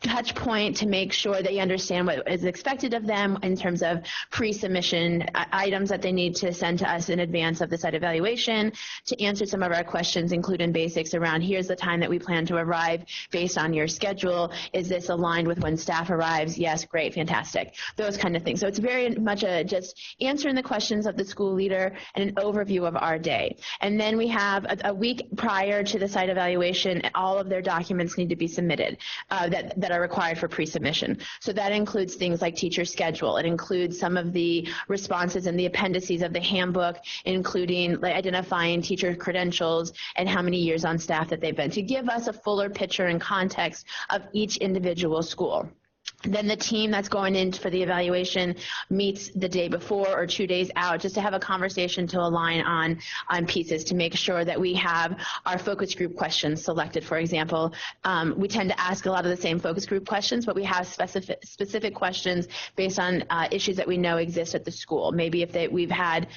touch point to make sure they understand what is expected of them in terms of pre-submission items that they need to send to us in advance of the site evaluation, to answer some of our questions, including basics around here's the time that we plan to arrive based on your schedule. Is this aligned with when staff arrives? Yes, great, fantastic. Those kind of things. So it's very much just answering the questions of the school leader and an overview of our day. And then we have a week prior to the site evaluation, all of their documents need to be submitted that are required for pre-submission. So that includes things like teacher schedule. It includes some of the responses and the appendices of the handbook, including like identifying teacher credentials and how many years on staff that they've been, to give us a fuller picture and context of each individual school. Then the team that's going in for the evaluation meets the day before or 2 days out just to have a conversation to align on pieces to make sure that we have our focus group questions selected. For example, we tend to ask a lot of the same focus group questions, but we have specific questions based on issues that we know exist at the school. Maybe if we've had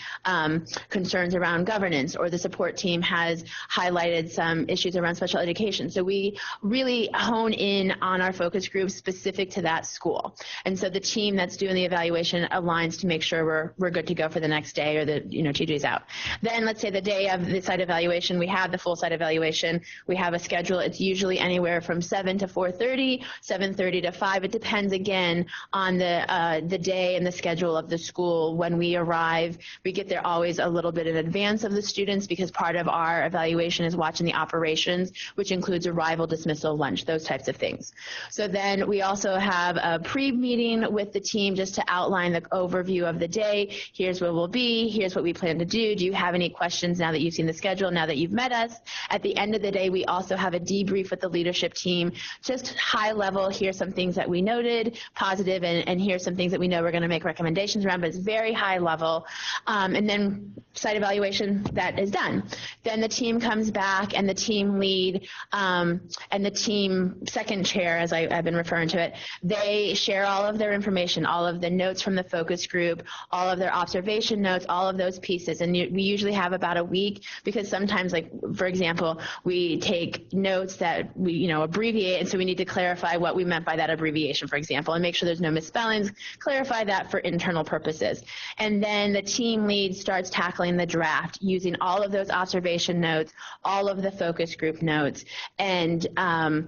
concerns around governance, or the support team has highlighted some issues around special education. So we really hone in on our focus groups specific to that school. And so the team that's doing the evaluation aligns to make sure we're good to go for the next day or the 2 days out. Then let's say the day of the site evaluation, we have the full site evaluation. We have a schedule. It's usually anywhere from 7 to 4:30, 7:30 to 5. It depends again on the day and the schedule of the school. When we arrive, we get there always a little bit in advance of the students because part of our evaluation is watching the operations, which includes arrival, dismissal, lunch, those types of things. So then we also have a pre-meeting with the team just to outline the overview of the day. Here's where we'll be. Here's what we plan to do. Do you have any questions now that you've seen the schedule, now that you've met us? At the end of the day, we also have a debrief with the leadership team, just high level. Here's some things that we noted, positive, and here's some things that we know we're going to make recommendations around, but it's very high level. And then site evaluation, that is done. Then the team comes back, and the team lead and the team second chair, as I've been referring to it, they share all of their information, all of the notes from the focus group, all of their observation notes, all of those pieces. And we usually have about a week, because sometimes, like, for example, we take notes that we, abbreviate, and so we need to clarify what we meant by that abbreviation, for example, and make sure there's no misspellings, clarify that for internal purposes. And then the team lead starts tackling the draft using all of those observation notes, all of the focus group notes, and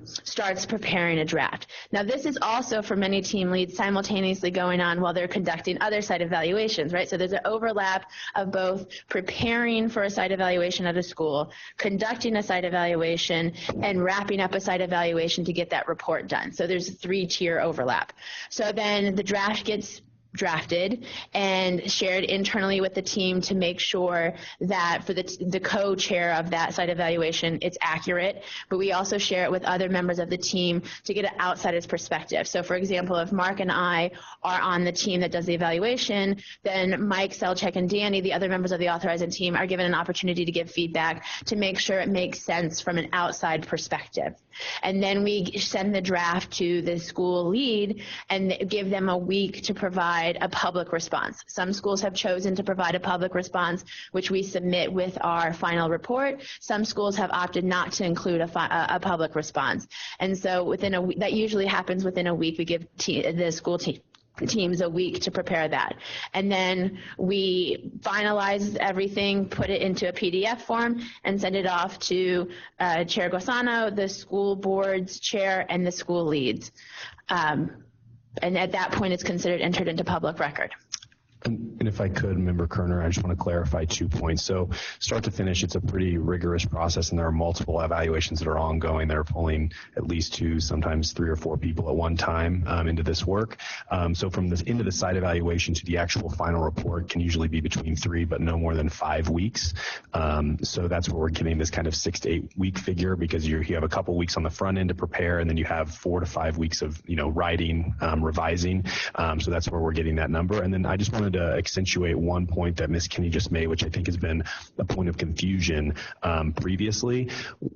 starts preparing a draft. Now, this is also for many team leads simultaneously going on while they're conducting other site evaluations, right? So there's an overlap of both preparing for a site evaluation at a school, conducting a site evaluation, and wrapping up a site evaluation to get that report done. So there's a 3-tier overlap. So then the draft gets drafted and shared internally with the team to make sure that for the co-chair of that site evaluation, it's accurate, but we also share it with other members of the team to get an outsider's perspective. So for example, if Mark and I are on the team that does the evaluation, then Mike, Selchek, and Danny, the other members of the authorizing team, are given an opportunity to give feedback to make sure it makes sense from an outside perspective. And then we send the draft to the school lead and give them a week to provide a public response. Some schools have chosen to provide a public response, which we submit with our final report. Some schools have opted not to include a public response. And so that usually happens within a week. We give the school teams a week to prepare that. And then we finalize everything, put it into a PDF form, and send it off to Chair Gosano, the school board's chair, and the school leads. And at that point, it's considered entered into public record. And if I could, Member Kerner, I just want to clarify 2 points. So start to finish, it's a pretty rigorous process, and there are multiple evaluations that are ongoing. They're pulling at least 2, sometimes 3 or 4 people at one time into this work. So from the end of the site evaluation to the actual final report can usually be between 3, but no more than 5 weeks. So that's where we're getting this kind of 6 to 8 week figure, because you have a couple weeks on the front end to prepare, and then you have 4 to 5 weeks of writing, revising. So that's where we're getting that number. And then I just wanted to accentuate one point that Ms. Kinney just made, which I think has been a point of confusion previously.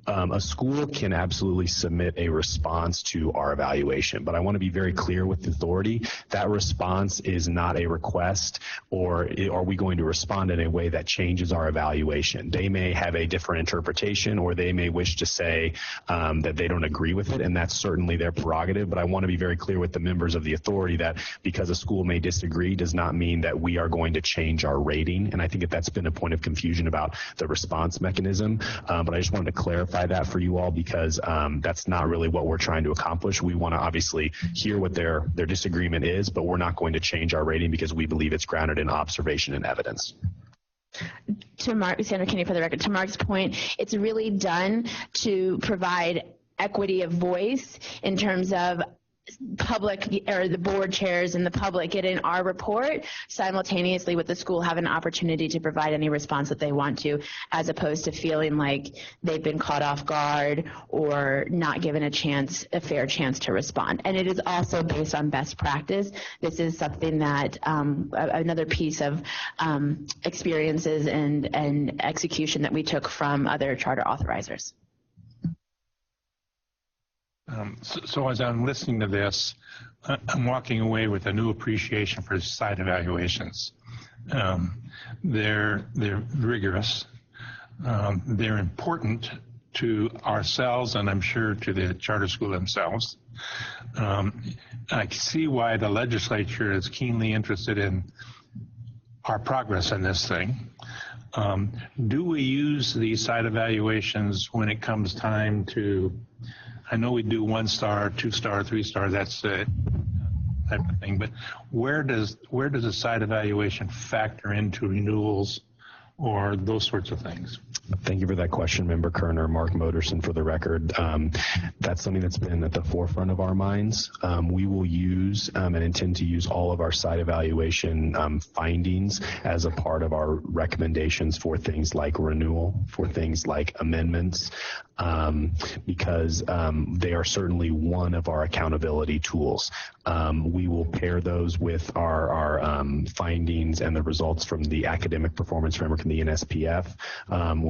a school can absolutely submit a response to our evaluation, but I want to be very clear with the authority. That response is not a request, or are we going to respond in a way that changes our evaluation? They may have a different interpretation, or they may wish to say that they don't agree with it, and that's certainly their prerogative. But I want to be very clear with the members of the authority that because a school may disagree does not mean that we are going to change our rating. And I think that that's been a point of confusion about the response mechanism. But I just wanted to clarify that for you all, because that's not really what we're trying to accomplish. We want to obviously hear what their disagreement is, but we're not going to change our rating because we believe it's grounded in observation and evidence. To Mark, Sandra Kinney for the record, to Mark's point, it's really done to provide equity of voice in terms of public, or the board chairs and the public get in our report simultaneously with the school have an opportunity to provide any response that they want to, as opposed to feeling like they've been caught off guard or not given a fair chance to respond. And it is also based on best practice. This is something that another piece of experiences and execution that we took from other charter authorizers. So as I'm listening to this, I'm walking away with a new appreciation for site evaluations. They're rigorous. They're important to ourselves, and I'm sure to the charter school themselves. I see why the legislature is keenly interested in our progress in this thing. Do we use these site evaluations when it comes time to, I know we do 1-star, 2-star, 3-star, that's the type of thing, but where does a site evaluation factor into renewals or those sorts of things? Thank you for that question, Member Kerner. Mark Moderson for the record. That's something that's been at the forefront of our minds. We will use and intend to use all of our site evaluation findings as a part of our recommendations for things like renewal, for things like amendments, because they are certainly one of our accountability tools. We will pair those with our findings and the results from the academic performance framework and the NSPF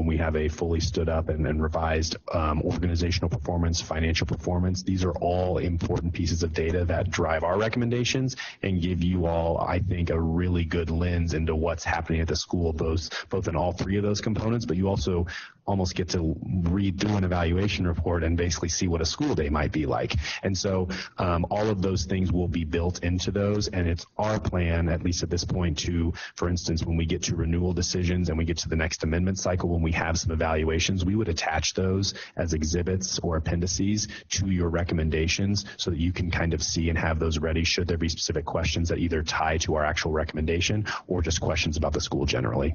when we have a fully stood up and revised organizational performance, financial performance. These are all important pieces of data that drive our recommendations and give you all, I think, a really good lens into what's happening at the school, both in all three of those components, but you also almost get to read through an evaluation report and basically see what a school day might be like. And so all of those things will be built into those, and it's our plan, at least at this point, to, for instance, when we get to renewal decisions and we get to the next amendment cycle, when we have some evaluations, we would attach those as exhibits or appendices to your recommendations so that you can kind of see and have those ready should there be specific questions that either tie to our actual recommendation or just questions about the school generally.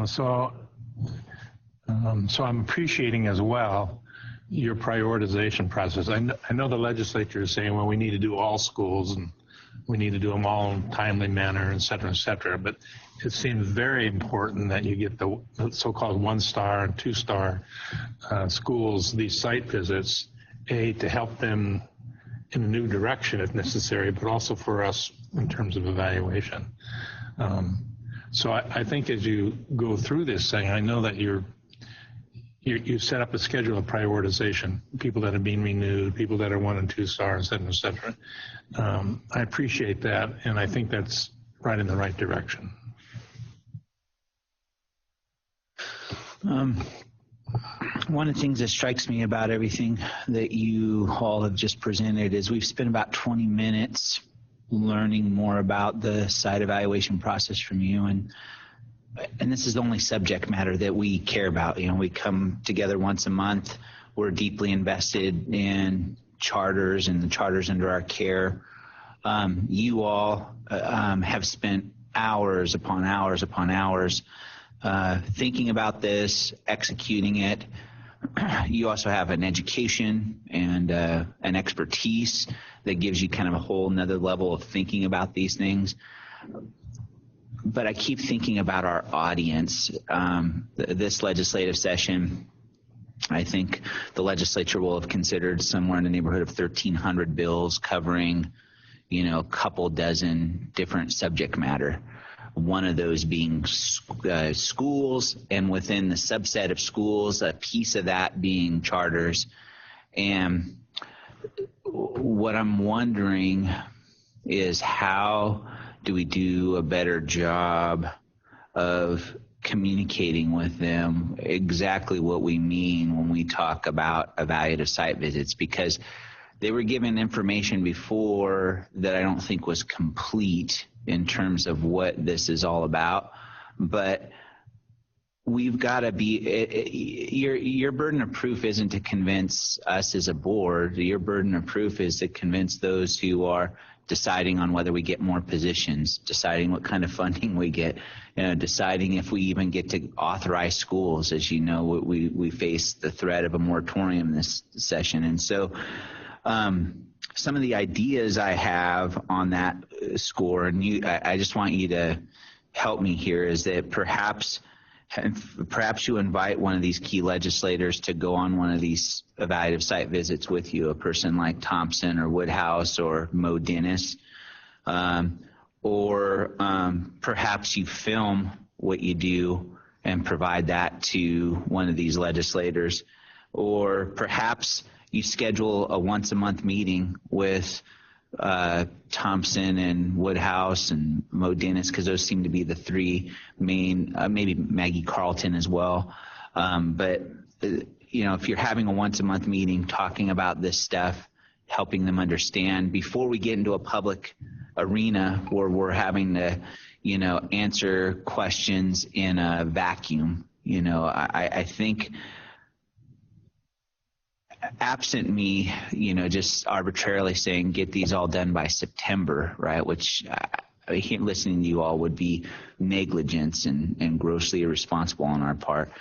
So I'm appreciating as well your prioritization process. I know the legislature is saying, well, we need to do all schools and we need to do them all in a timely manner, et cetera, but it seems very important that you get the so-called 1-star and 2-star schools, these site visits, to help them in a new direction if necessary, but also for us in terms of evaluation. So I think as you go through this thing, I know that you set up a schedule of prioritization, people that are being renewed, people that are 1 and 2 stars, et cetera. I appreciate that, and I think that's right in the right direction. One of the things that strikes me about everything that you all have just presented is we've spent about 20 minutes learning more about the site evaluation process from you, and this is the only subject matter that we care about. We come together once a month. We're deeply invested in charters and the charters under our care. You all have spent hours upon hours upon hours thinking about this, executing it. You also have an education and an expertise that gives you kind of a whole nother level of thinking about these things. But I keep thinking about our audience. This legislative session, I think the legislature will have considered somewhere in the neighborhood of 1,300 bills covering, a couple dozen different subject matter. one of those being schools, and within the subset of schools, a piece of that being charters. And what I'm wondering is, how do we do a better job of communicating with them exactly what we mean when we talk about evaluative site visits? Because they were given information before that I don't think was complete in terms of what this is all about. But we've got to be, your burden of proof isn't to convince us as a board. Your burden of proof is to convince those who are deciding on whether we get more positions, deciding what kind of funding we get, deciding if we even get to authorize schools. As you know, we face the threat of a moratorium this session. And so some of the ideas I have on that score, and I just want you to help me here, is that perhaps you invite one of these key legislators to go on one of these evaluative site visits with you, a person like Thompson or Woodhouse or Mo Dennis, or perhaps you film what you do and provide that to one of these legislators, or perhaps you schedule a once-a-month meeting with Thompson and Woodhouse and Mo Dennis, because those seem to be the three main, maybe Maggie Carlton as well. But if you're having a once-a-month meeting talking about this stuff, helping them understand before we get into a public arena where we're having to, answer questions in a vacuum. I think, absent me, just arbitrarily saying get these all done by September, right? Which listening to you all would be negligence and grossly irresponsible on our part.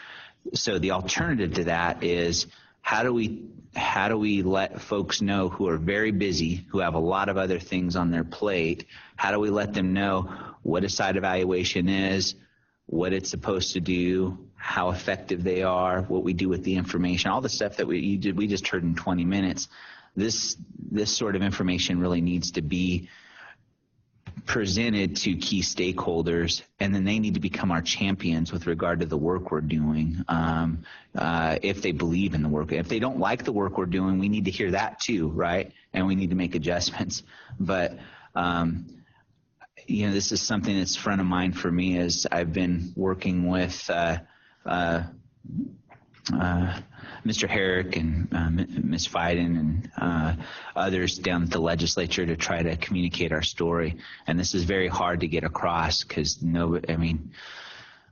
So the alternative to that is, how do we let folks know who are very busy, who have a lot of other things on their plate? How do we let them know what a site evaluation is, what it's supposed to do, how effective they are, what we do with the information, all the stuff that we just heard in 20 minutes. This sort of information really needs to be presented to key stakeholders, and then they need to become our champions with regard to the work we're doing, if they believe in the work. If they don't like the work we're doing, we need to hear that too, right? And we need to make adjustments. But this is something that's front of mind for me as I've been working with Mr. Herrick and Ms. Fiden and others down at the legislature to try to communicate our story. And this is very hard to get across because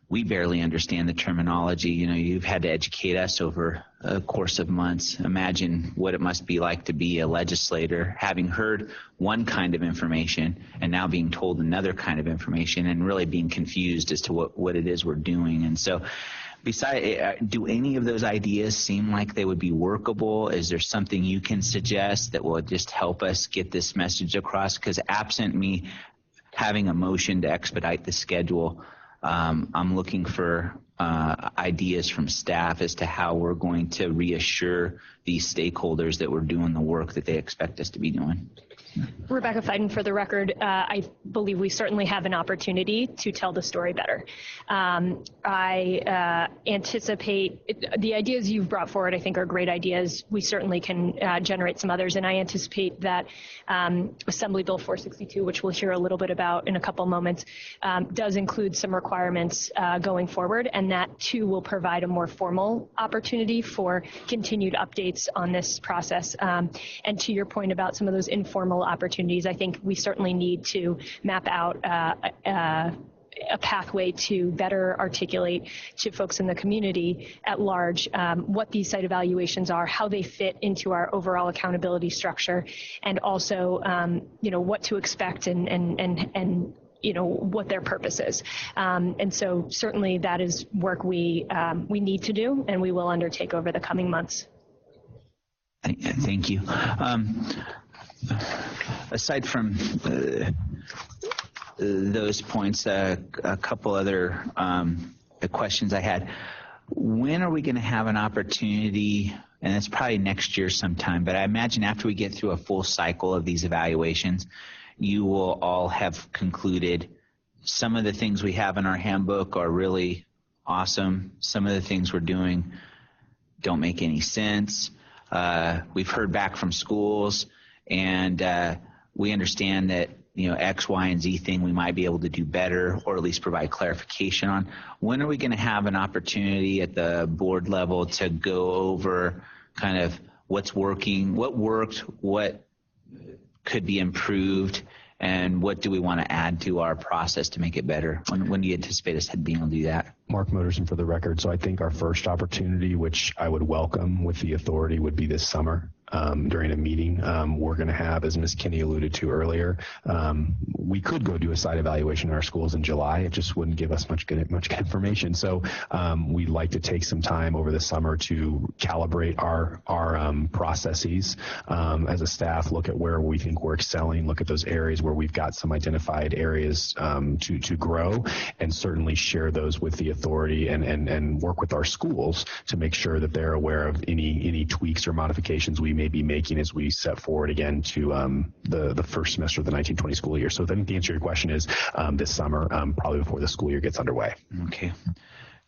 we barely understand the terminology. You've had to educate us over a course of months. Imagine what it must be like to be a legislator, having heard one kind of information and now being told another kind of information and really being confused as to what it is we're doing. And so, do any of those ideas seem like they would be workable? Is there something you can suggest that will just help us get this message across? Because absent me having a motion to expedite the schedule, I'm looking for ideas from staff as to how we're going to reassure these stakeholders that we're doing the work that they expect us to be doing. Rebecca Fiden, for the record, I believe we certainly have an opportunity to tell the story better. I anticipate the ideas you've brought forward, I think, are great ideas. We certainly can generate some others, and I anticipate that Assembly Bill 462, which we'll hear a little bit about in a couple moments, does include some requirements going forward, and that too will provide a more formal opportunity for continued updates on this process. And to your point about some of those informal opportunities, I think we certainly need to map out a pathway to better articulate to folks in the community at large what these site evaluations are, how they fit into our overall accountability structure, and also what to expect and what their purpose is. And so certainly that is work we need to do and we will undertake over the coming months. Thank you. Aside from those points, a couple other questions I had. When are we going to have an opportunity, and it's probably next year sometime, but I imagine after we get through a full cycle of these evaluations, you will all have concluded some of the things we have in our handbook are really awesome. Some of the things we're doing don't make any sense. We've heard back from schools, and we understand that X, Y, and Z thing we might be able to do better, or at least provide clarification on. When are we going to have an opportunity at the board level to go over kind of what's working, what worked, what could be improved, and what do we want to add to our process to make it better? When do you anticipate us being able to do that? Mark Moterson for the record. So I think our first opportunity, which I would welcome with the authority, would be this summer. During a meeting we're going to have, as Ms. Kinney alluded to earlier. We could go do a site evaluation in our schools in July. It just wouldn't give us much good information. So we'd like to take some time over the summer to calibrate our processes as a staff, look at where we think we're excelling, look at those areas where we've got some identified areas to grow, and certainly share those with the authority and work with our schools to make sure that they're aware of any tweaks or modifications we may be making as we set forward again to the first semester of the 1920 school year. So I think the answer to your question is this summer, probably before the school year gets underway. Okay.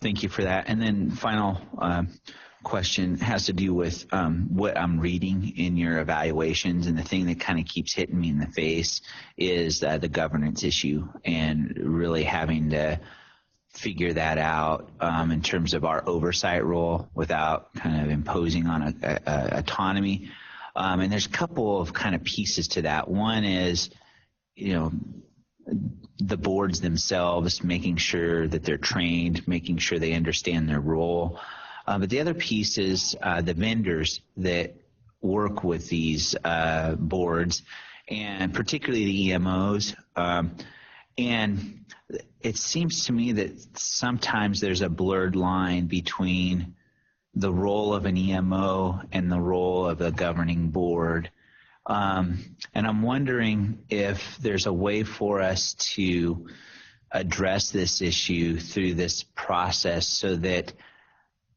Thank you for that. And then final question has to do with what I'm reading in your evaluations, and the thing that kind of keeps hitting me in the face is the governance issue, and really having to figure that out in terms of our oversight role without kind of imposing on autonomy. And there's a couple of kind of pieces to that. One is, the boards themselves, making sure that they're trained, making sure they understand their role. But the other piece is the vendors that work with these boards, and particularly the EMOs. And it seems to me that sometimes there's a blurred line between the role of an EMO and the role of a governing board. And I'm wondering if there's a way for us to address this issue through this process so that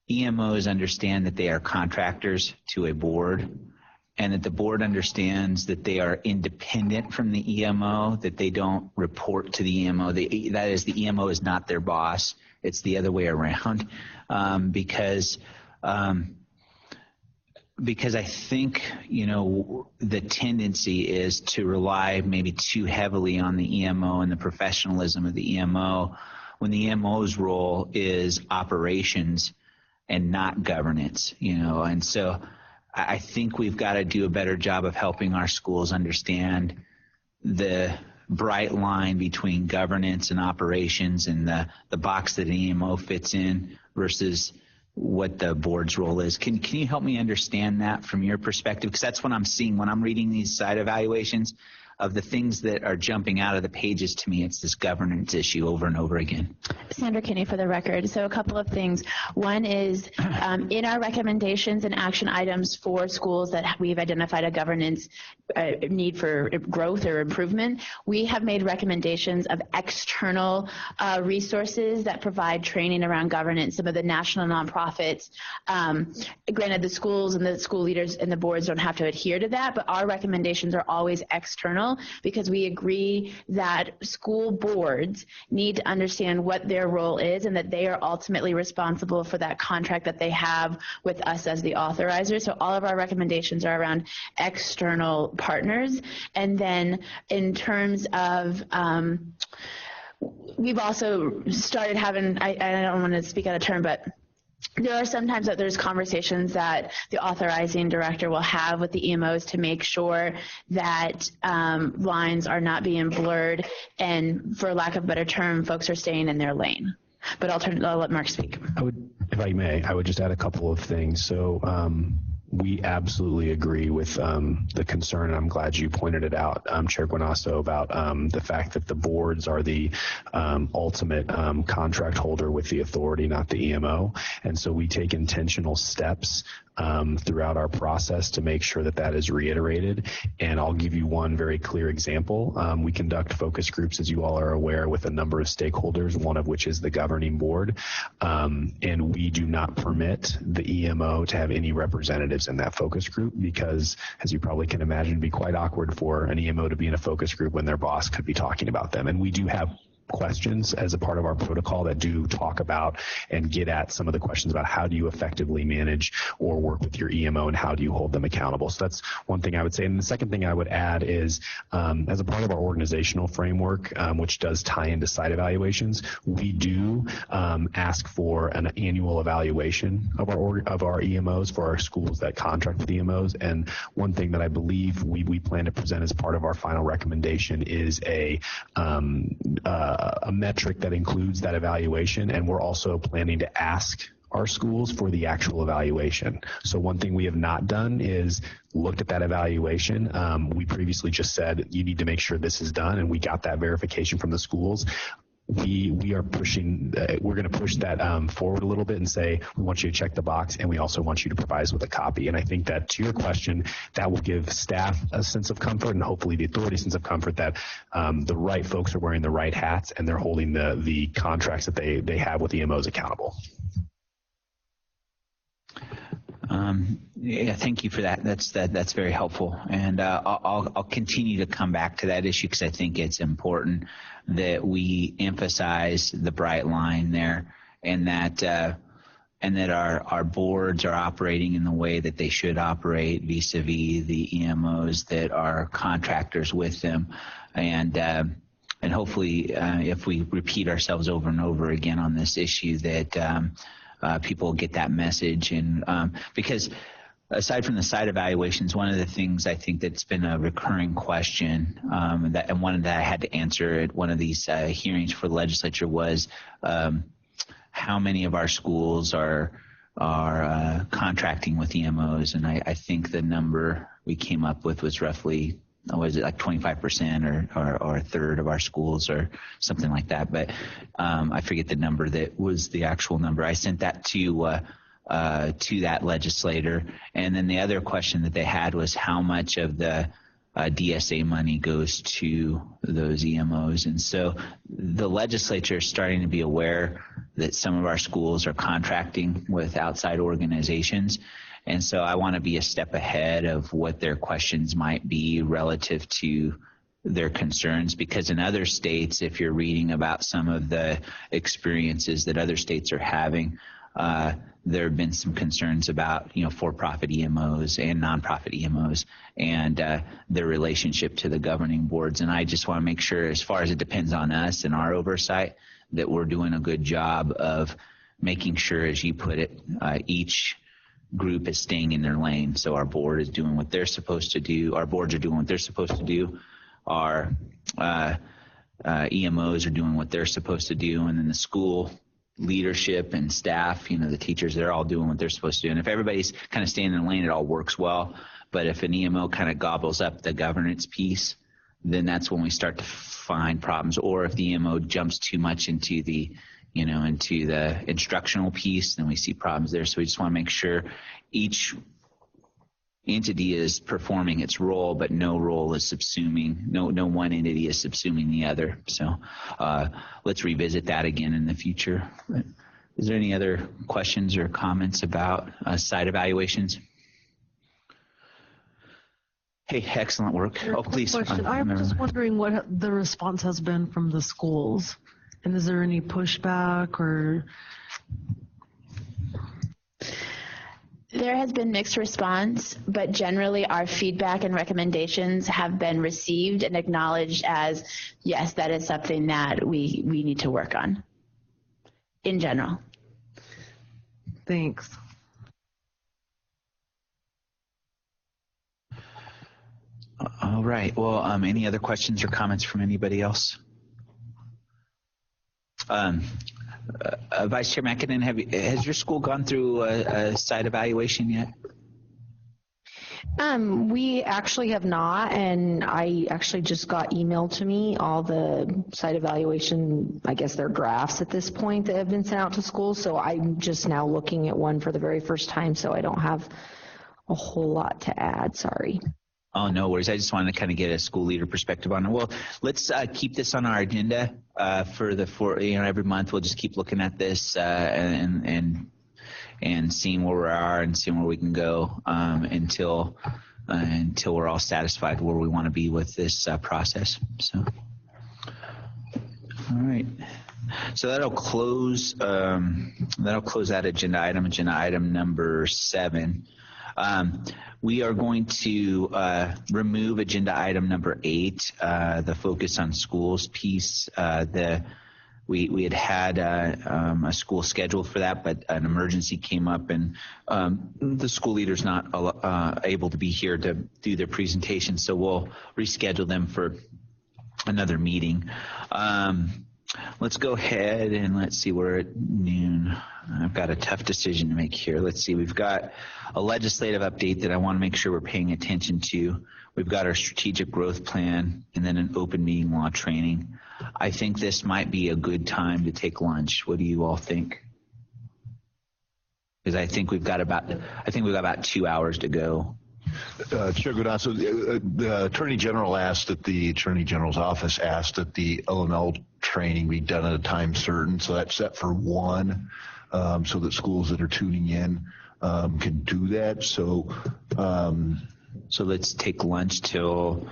EMOs understand that they are contractors to a board, and that the board understands that they are independent from the EMO, that they don't report to the EMO. That is, the EMO is not their boss. It's the other way around, because I think, the tendency is to rely maybe too heavily on the EMO and the professionalism of the EMO, when the EMO's role is operations and not governance, and so I think we've got to do a better job of helping our schools understand the bright line between governance and operations, and the box that an EMO fits in versus what the board's role is. Can you help me understand that from your perspective? Because that's what I'm seeing when I'm reading these site evaluations. Of the things that are jumping out of the pages to me, it's this governance issue over and over again. Sandra Kinney for the record. So a couple of things. One is in our recommendations and action items for schools that we've identified a governance need for growth or improvement, we have made recommendations of external resources that provide training around governance. Some of the national nonprofits, granted the schools and the school leaders and the boards don't have to adhere to that, but our recommendations are always external, because we agree that school boards need to understand what their role is, and that they are ultimately responsible for that contract that they have with us as the authorizer. So all of our recommendations are around external partners. And then in terms of we've also started having, I don't want to speak out of turn, but there are sometimes that there's conversations that the authorizing director will have with the EMOs to make sure that lines are not being blurred, and for lack of a better term, folks are staying in their lane. But I'll let Mark speak. If I may, I would just add a couple of things. So we absolutely agree with the concern, and I'm glad you pointed it out, Chair Guanasso, about the fact that the boards are the ultimate contract holder with the authority, not the EMO. And so we take intentional steps throughout our process to make sure that that is reiterated. And I'll give you one very clear example. We conduct focus groups, as you all are aware, with a number of stakeholders, one of which is the governing board. And we do not permit the EMO to have any representatives in that focus group, because, as you probably can imagine, it'd be quite awkward for an EMO to be in a focus group when their boss could be talking about them. And we do have questions as a part of our protocol that do talk about and get at some of the questions about how do you effectively manage or work with your EMO and how do you hold them accountable. So that's one thing I would say. And the second thing I would add is as a part of our organizational framework, which does tie into site evaluations, we do ask for an annual evaluation of our EMOs for our schools that contract with EMOs. And one thing that I believe we plan to present as part of our final recommendation is a metric that includes that evaluation, and we're also planning to ask our schools for the actual evaluation. So one thing we have not done is looked at that evaluation. We previously just said you need to make sure this is done, and we got that verification from the schools. We are pushing, we're going to push that forward a little bit and say, we want you to check the box, and we also want you to provide us with a copy. And I think that, to your question, that will give staff a sense of comfort and hopefully the authority a sense of comfort that the right folks are wearing the right hats and they're holding the contracts that they have with EMOs accountable. Yeah, thank you for that. That's very helpful, and I'll continue to come back to that issue because I think it's important that we emphasize the bright line there, and that our boards are operating in the way that they should operate vis-a-vis the EMOs that are contractors with them, and hopefully if we repeat ourselves over and over again on this issue that people get that message. And because aside from the site evaluations, one of the things I think that's been a recurring question and one that I had to answer at one of these hearings for the legislature was how many of our schools are contracting with EMOs. And I think the number we came up with was roughly, was it like 25% or a third of our schools or something like that? But I forget the number that was the actual number. I sent that to that legislator. And then the other question that they had was how much of the DSA money goes to those EMOs. And so the legislature is starting to be aware that some of our schools are contracting with outside organizations. And so I want to be a step ahead of what their questions might be relative to their concerns, because in other states, if you're reading about some of the experiences that other states are having, there have been some concerns about, for-profit EMOs and nonprofit EMOs and their relationship to the governing boards. And I just want to make sure, as far as it depends on us and our oversight, that we're doing a good job of making sure, as you put it, each group is staying in their lane. So our board is doing what they're supposed to do. Our boards are doing what they're supposed to do. Our EMOs are doing what they're supposed to do. And then the school leadership and staff, the teachers, they're all doing what they're supposed to do. And if everybody's kind of staying in the lane, it all works well. But if an EMO kind of gobbles up the governance piece, then that's when we start to find problems. Or if the EMO jumps too much into the instructional piece, then we see problems there. So we just want to make sure each entity is performing its role, but no role is subsuming, no one entity is subsuming the other. So let's revisit that again in the future. Is there any other questions or comments about site evaluations? Hey, excellent work. Oh, please. I'm just wondering what the response has been from the schools. And is there any pushback or? There has been mixed response, but generally our feedback and recommendations have been received and acknowledged as, yes, that is something that we need to work on in general. Thanks. All right. Well, any other questions or comments from anybody else? Vice Chair McAdin, has your school gone through a site evaluation yet? We actually have not, and I actually just got emailed to me all the site evaluation, I guess they're drafts at this point that have been sent out to schools, so I'm just now looking at one for the very first time, so I don't have a whole lot to add, sorry. Oh, no worries. I just wanted to kind of get a school leader perspective on it. Well, let's keep this on our agenda for every month. We'll just keep looking at this and seeing where we are and seeing where we can go until we're all satisfied where we want to be with this process. So, All right. So that'll close that agenda item number 7. We are going to remove agenda item number 8, the focus on schools piece. We had a school scheduled for that, but an emergency came up, and the school leader's not able to be here to do their presentation, so we'll reschedule them for another meeting. Let's go ahead and let's see, we're at noon. I've got a tough decision to make here. Let's see, we've got a legislative update that I want to make sure we're paying attention to. We've got our strategic growth plan and then an open meeting law training. I think this might be a good time to take lunch. What do you all think? Because I think we've got about 2 hours to go. Chair Gudasso, the Attorney General asked that the Attorney General's office asked that the OML training be done at a time certain, so that's set for 1, so that schools that are tuning in can do that. So let's take lunch till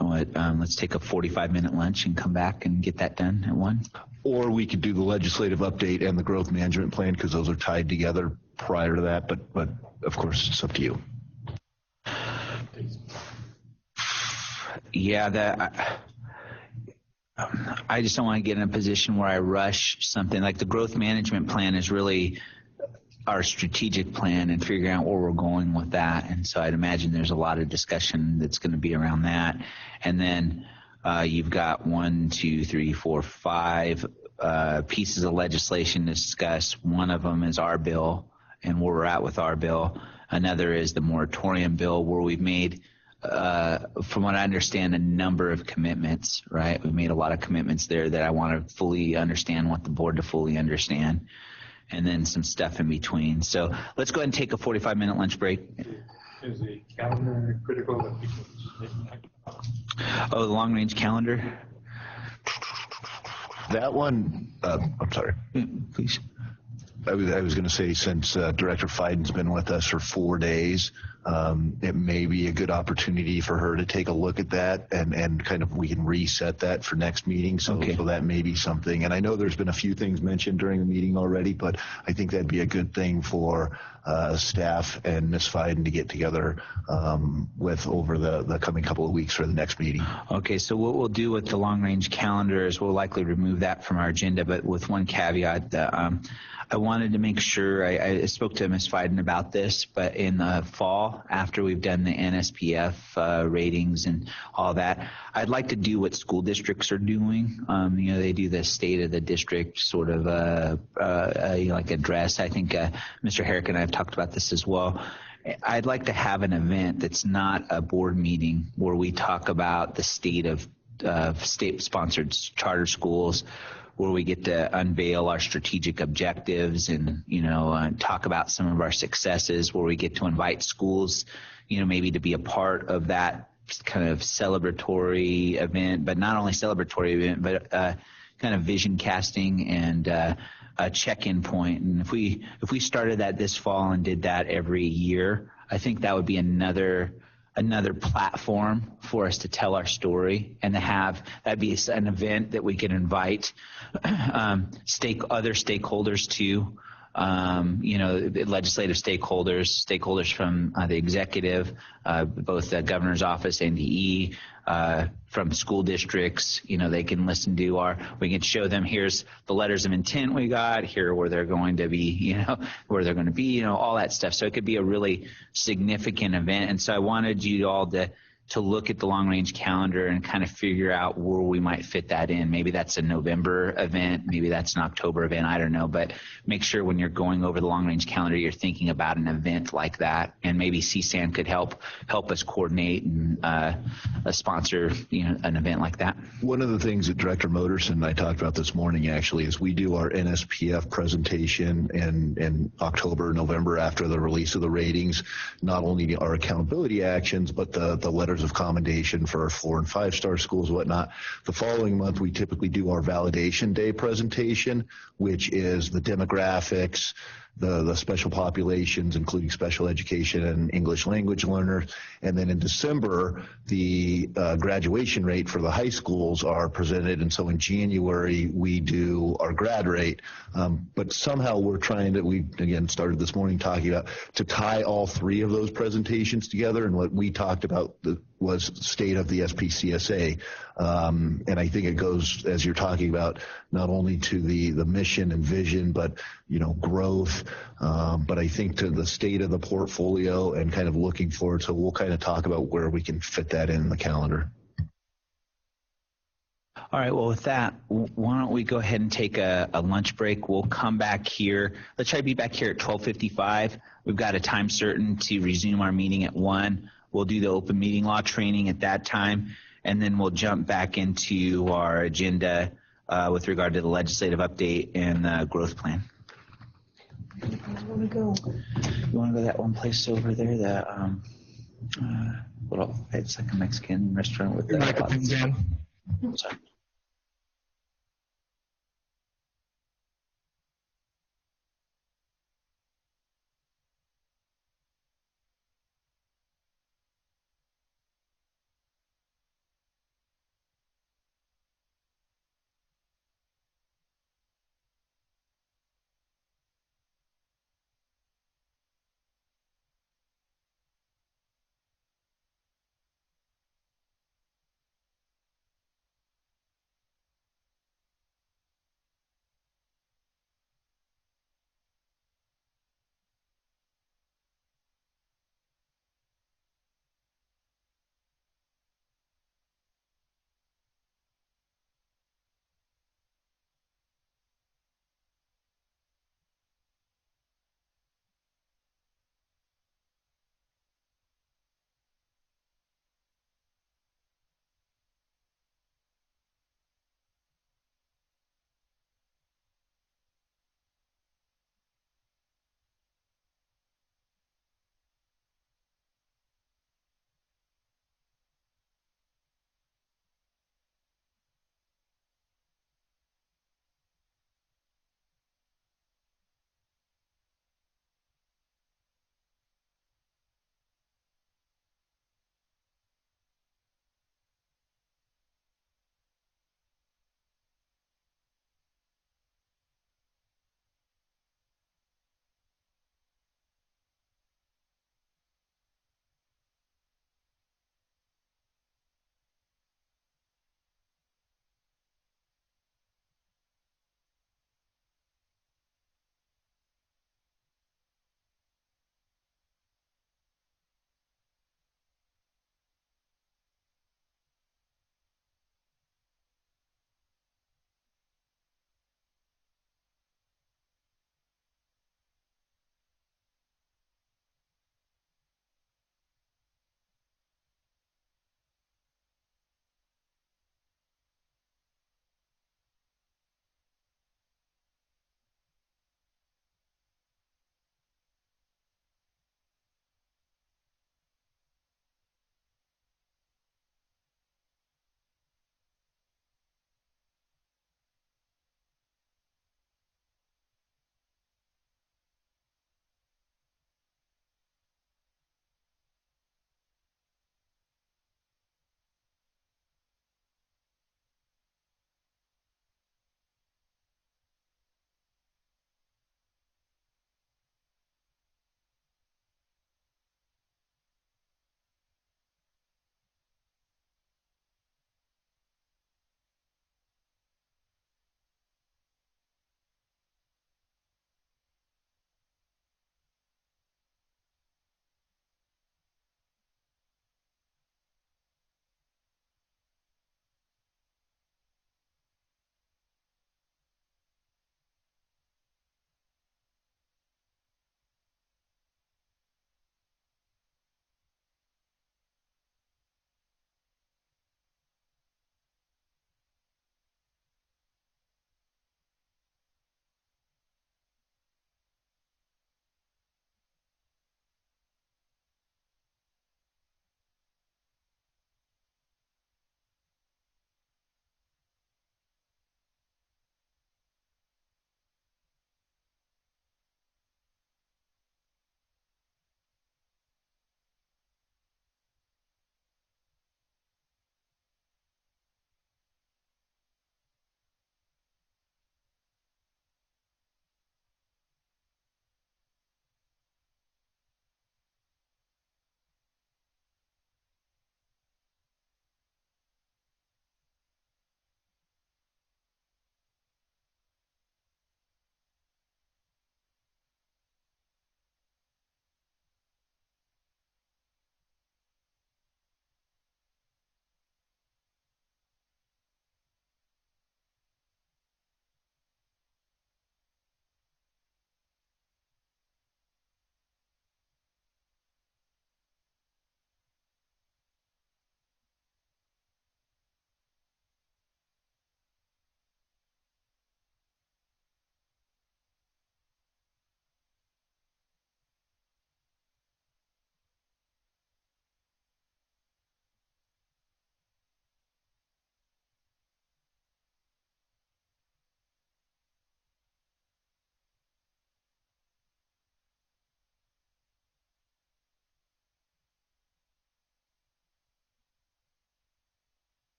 let's take a 45-minute lunch and come back and get that done at 1. Or we could do the legislative update and the growth management plan because those are tied together prior to that. But of course, it's up to you. Yeah, I just don't want to get in a position where I rush something. Like the growth management plan is really our strategic plan and figuring out where we're going with that. And so I'd imagine there's a lot of discussion that's going to be around that. And then you've got 1, 2, 3, 4, 5 pieces of legislation to discuss. One of them is our bill and where we're at with our bill. Another is the moratorium bill, where we've made, from what I understand, a number of commitments, right? We've made a lot of commitments there that I want to fully understand, want the board to fully understand, and then some stuff in between. So let's go ahead and take a 45-minute lunch break. Is the calendar critical that people? Oh, the long-range calendar? That one, I'm sorry. Please. I was going to say, since Director Fiden's been with us for 4 days, it may be a good opportunity for her to take a look at that and kind of we can reset that for next meeting. So that may be something. And I know there's been a few things mentioned during the meeting already, but I think that'd be a good thing for staff and Ms. Fiden to get together with over the coming couple of weeks for the next meeting. Okay, so what we'll do with the long-range calendar is we'll likely remove that from our agenda, but with one caveat. I wanted to make sure, I spoke to Ms. Fiden about this, but in the fall, after we've done the NSPF ratings and all that, I'd like to do what school districts are doing. They do the state of the district sort of like address. I think Mr. Herrick and I have talked about this as well. I'd like to have an event that's not a board meeting where we talk about the state of state-sponsored charter schools, where we get to unveil our strategic objectives and, talk about some of our successes, where we get to invite schools, maybe to be a part of that kind of celebratory event, but not only celebratory event, but kind of vision casting and a check-in point. And if we started that this fall and did that every year, I think that would be another platform for us to tell our story and to have that'd be an event that we can invite other stakeholders to, legislative stakeholders from the executive, both the governor's office and the from school districts. They can listen to we can show them, here's the letters of intent we got, here where they're going to be, all that stuff. So it could be a really significant event. And so I wanted you all to look at the long-range calendar and kind of figure out where we might fit that in. Maybe that's a November event. Maybe that's an October event. I don't know. But make sure when you're going over the long-range calendar, you're thinking about an event like that. And maybe CSAN could help us coordinate and sponsor an event like that. One of the things that Director Moderson and I talked about this morning actually is we do our NSPF presentation in October, November after the release of the ratings, not only our accountability actions, but the letters of commendation for our 4- and 5-star schools and whatnot. The following month, we typically do our validation day presentation, which is the demographics, the special populations, including special education and English language learners. And then in December, the graduation rate for the high schools are presented. And so in January, we do our grad rate. But somehow we're trying to, we again started this morning talking about, to tie all three of those presentations together. And what we talked about was state of the SPCSA. And I think it goes, as you're talking about, not only to the mission and vision, but, growth, but I think to the state of the portfolio and kind of looking forward. So we'll kind of talk about where we can fit that in the calendar. All right, well, with that, why don't we go ahead and take a lunch break. We'll come back here. Let's try to be back here at 12:55. We've got a time certain to resume our meeting at 1. We'll do the open meeting law training at that time, and then we'll jump back into our agenda with regard to the legislative update and the growth plan. I want to go. You want to go that one place over there? It's like a Mexican restaurant with the. Sorry.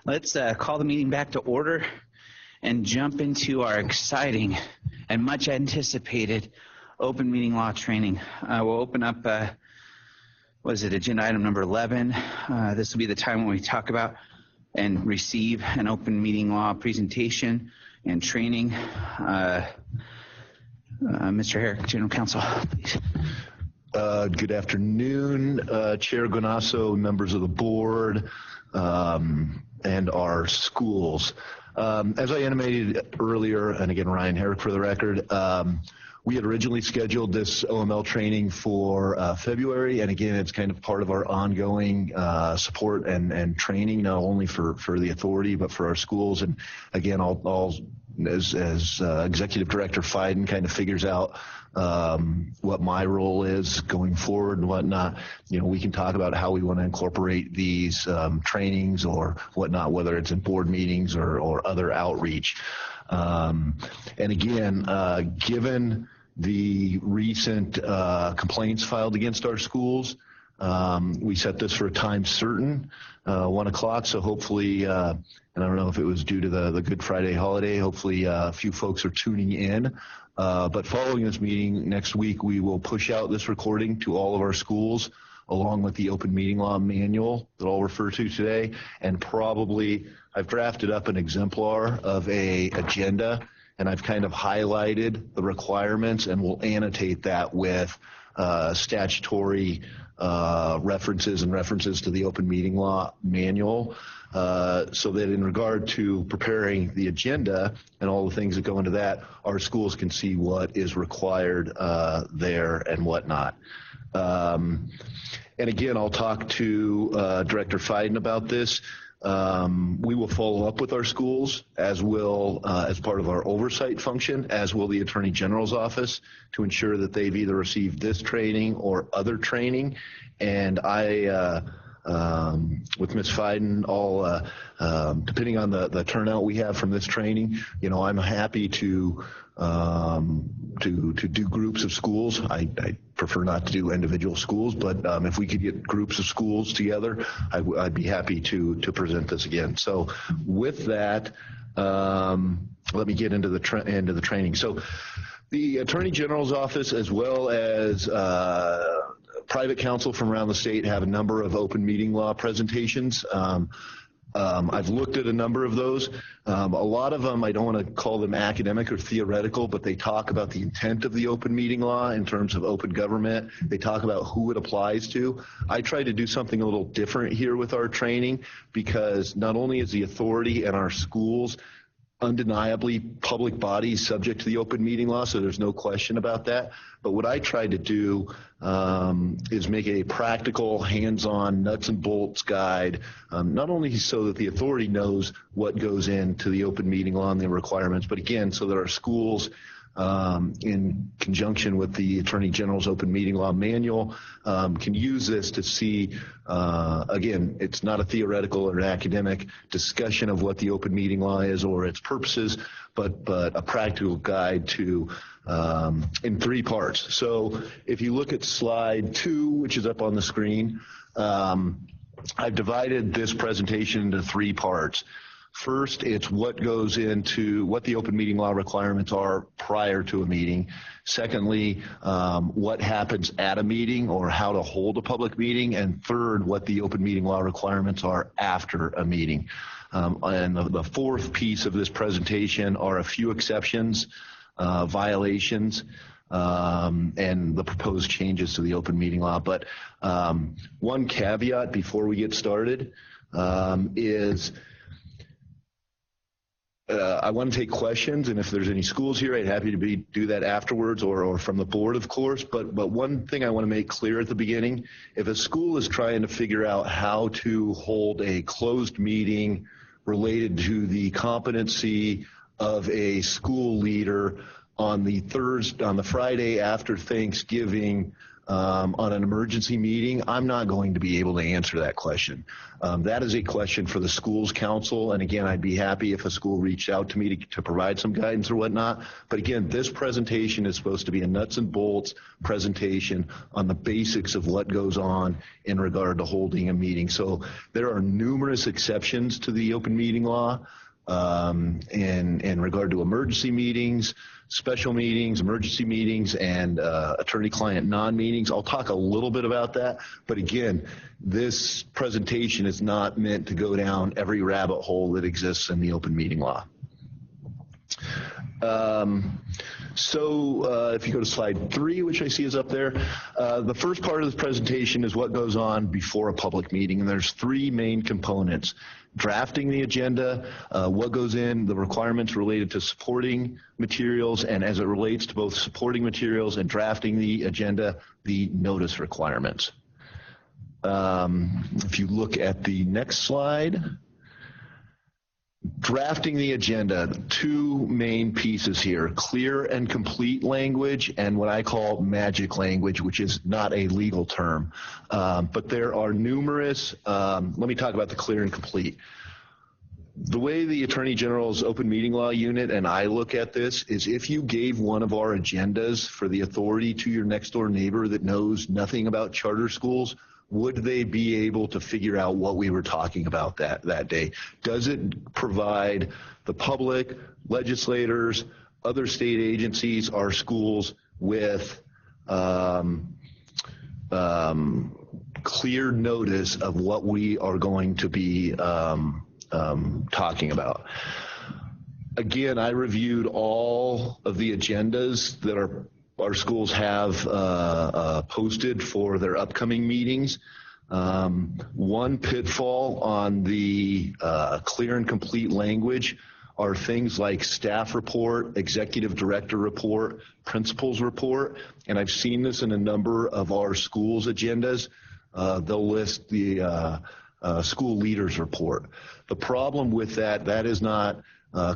Let's call the meeting back to order and jump into our exciting and much anticipated open meeting law training. We'll open up, agenda item number 11. This will be the time when we talk about and receive an open meeting law presentation and training. Mr. Herrick, General Counsel, please. Good afternoon, Chair Guanasso, members of the board, and our schools. As I intimated earlier, and again, Ryan Herrick for the record, we had originally scheduled this OML training for February, and again, it's kind of part of our ongoing support and training, not only for the authority, but for our schools. And again, as Executive Director Fiden kind of figures out what my role is going forward and whatnot, we can talk about how we want to incorporate these trainings or whatnot, whether it's in board meetings or other outreach. And again, given the recent complaints filed against our schools, we set this for a time certain, 1 o'clock. So hopefully, and I don't know if it was due to the Good Friday holiday, hopefully a few folks are tuning in. But following this meeting next week, we will push out this recording to all of our schools, along with the open meeting law manual that I'll refer to today. And probably I've drafted up an exemplar of a agenda, and I've kind of highlighted the requirements, and we'll annotate that with statutory references and references to the open meeting law manual, so that in regard to preparing the agenda and all the things that go into that, our schools can see what is required there and whatnot. And again, I'll talk to Director Fiden about this. We will follow up with our schools, as part of our oversight function, as will the Attorney General's office, to ensure that they've either received this training or other training. And I, with Ms. Fiden, depending on the turnout we have from this training, I'm happy to do groups of schools. I prefer not to do individual schools, but if we could get groups of schools together, I'd be happy to present this again. So with that, let me get into the training. So the Attorney General's office, as well as private counsel from around the state, have a number of open meeting law presentations. I've looked at a number of those. A lot of them, I don't want to call them academic or theoretical, but they talk about the intent of the open meeting law in terms of open government. They talk about who it applies to. I try to do something a little different here with our training, because not only is the authority and our schools undeniably public bodies subject to the open meeting law, so there's no question about that. But what I try to do is make a practical, hands-on, nuts and bolts guide, not only so that the authority knows what goes into the open meeting law and the requirements, but again, so that our schools, in conjunction with the Attorney General's open meeting law manual, can use this to see, again, it's not a theoretical or an academic discussion of what the open meeting law is or its purposes, but a practical guide to in 3 parts. So if you look at slide 2, which is up on the screen, I've divided this presentation into 3 parts. First, it's what goes into what the open meeting law requirements are prior to a meeting. Secondly, what happens at a meeting or how to hold a public meeting. And third, what the open meeting law requirements are after a meeting. And the 4th piece of this presentation are a few exceptions, violations, and the proposed changes to the open meeting law. But one caveat before we get started is I want to take questions, and if there's any schools here, I'd happy to do that afterwards or from the board, of course. But one thing I want to make clear at the beginning, if a school is trying to figure out how to hold a closed meeting related to the competency of a school leader on the Friday after Thanksgiving, on an emergency meeting, I'm not going to be able to answer that question. That is a question for the schools council. And again, I'd be happy if a school reached out to me to provide some guidance or whatnot. But again, this presentation is supposed to be a nuts and bolts presentation on the basics of what goes on in regard to holding a meeting. So there are numerous exceptions to the open meeting law in regard to emergency meetings, special meetings, emergency meetings, and attorney-client non-meetings. I'll talk a little bit about that, but again, this presentation is not meant to go down every rabbit hole that exists in the open meeting law. If you go to slide 3, which I see is up there, the first part of this presentation is what goes on before a public meeting, and there's 3 main components. Drafting the agenda, what goes in, the requirements related to supporting materials, and as it relates to both supporting materials and drafting the agenda, the notice requirements. If you look at the next slide, drafting the agenda, 2 main pieces here, clear and complete language and what I call magic language, which is not a legal term. But there are numerous, let me talk about the clear and complete. The way the Attorney General's open meeting law unit and I look at this is if you gave one of our agendas for the authority to your next door neighbor that knows nothing about charter schools, would they be able to figure out what we were talking about that day? Does it provide the public, legislators, other state agencies, our schools with clear notice of what we are going to be talking about? Again, I reviewed all of the agendas that our schools have posted for their upcoming meetings. One pitfall on the clear and complete language are things like staff report, executive director report, principals report, and I've seen this in a number of our schools' agendas. They'll list the school leaders report. The problem with that is not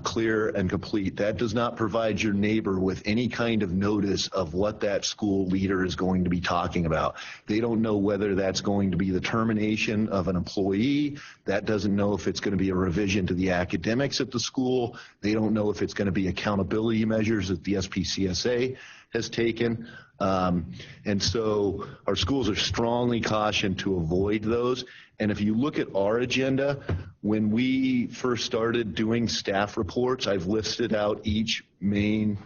clear and complete. That does not provide your neighbor with any kind of notice of what that school leader is going to be talking about. They don't know whether that's going to be the termination of an employee. That doesn't know if it's going to be a revision to the academics at the school. They don't know if it's going to be accountability measures that the SPCSA has taken. And so our schools are strongly cautioned to avoid those. And if you look at our agenda, when we first started doing staff reports, I've listed out each main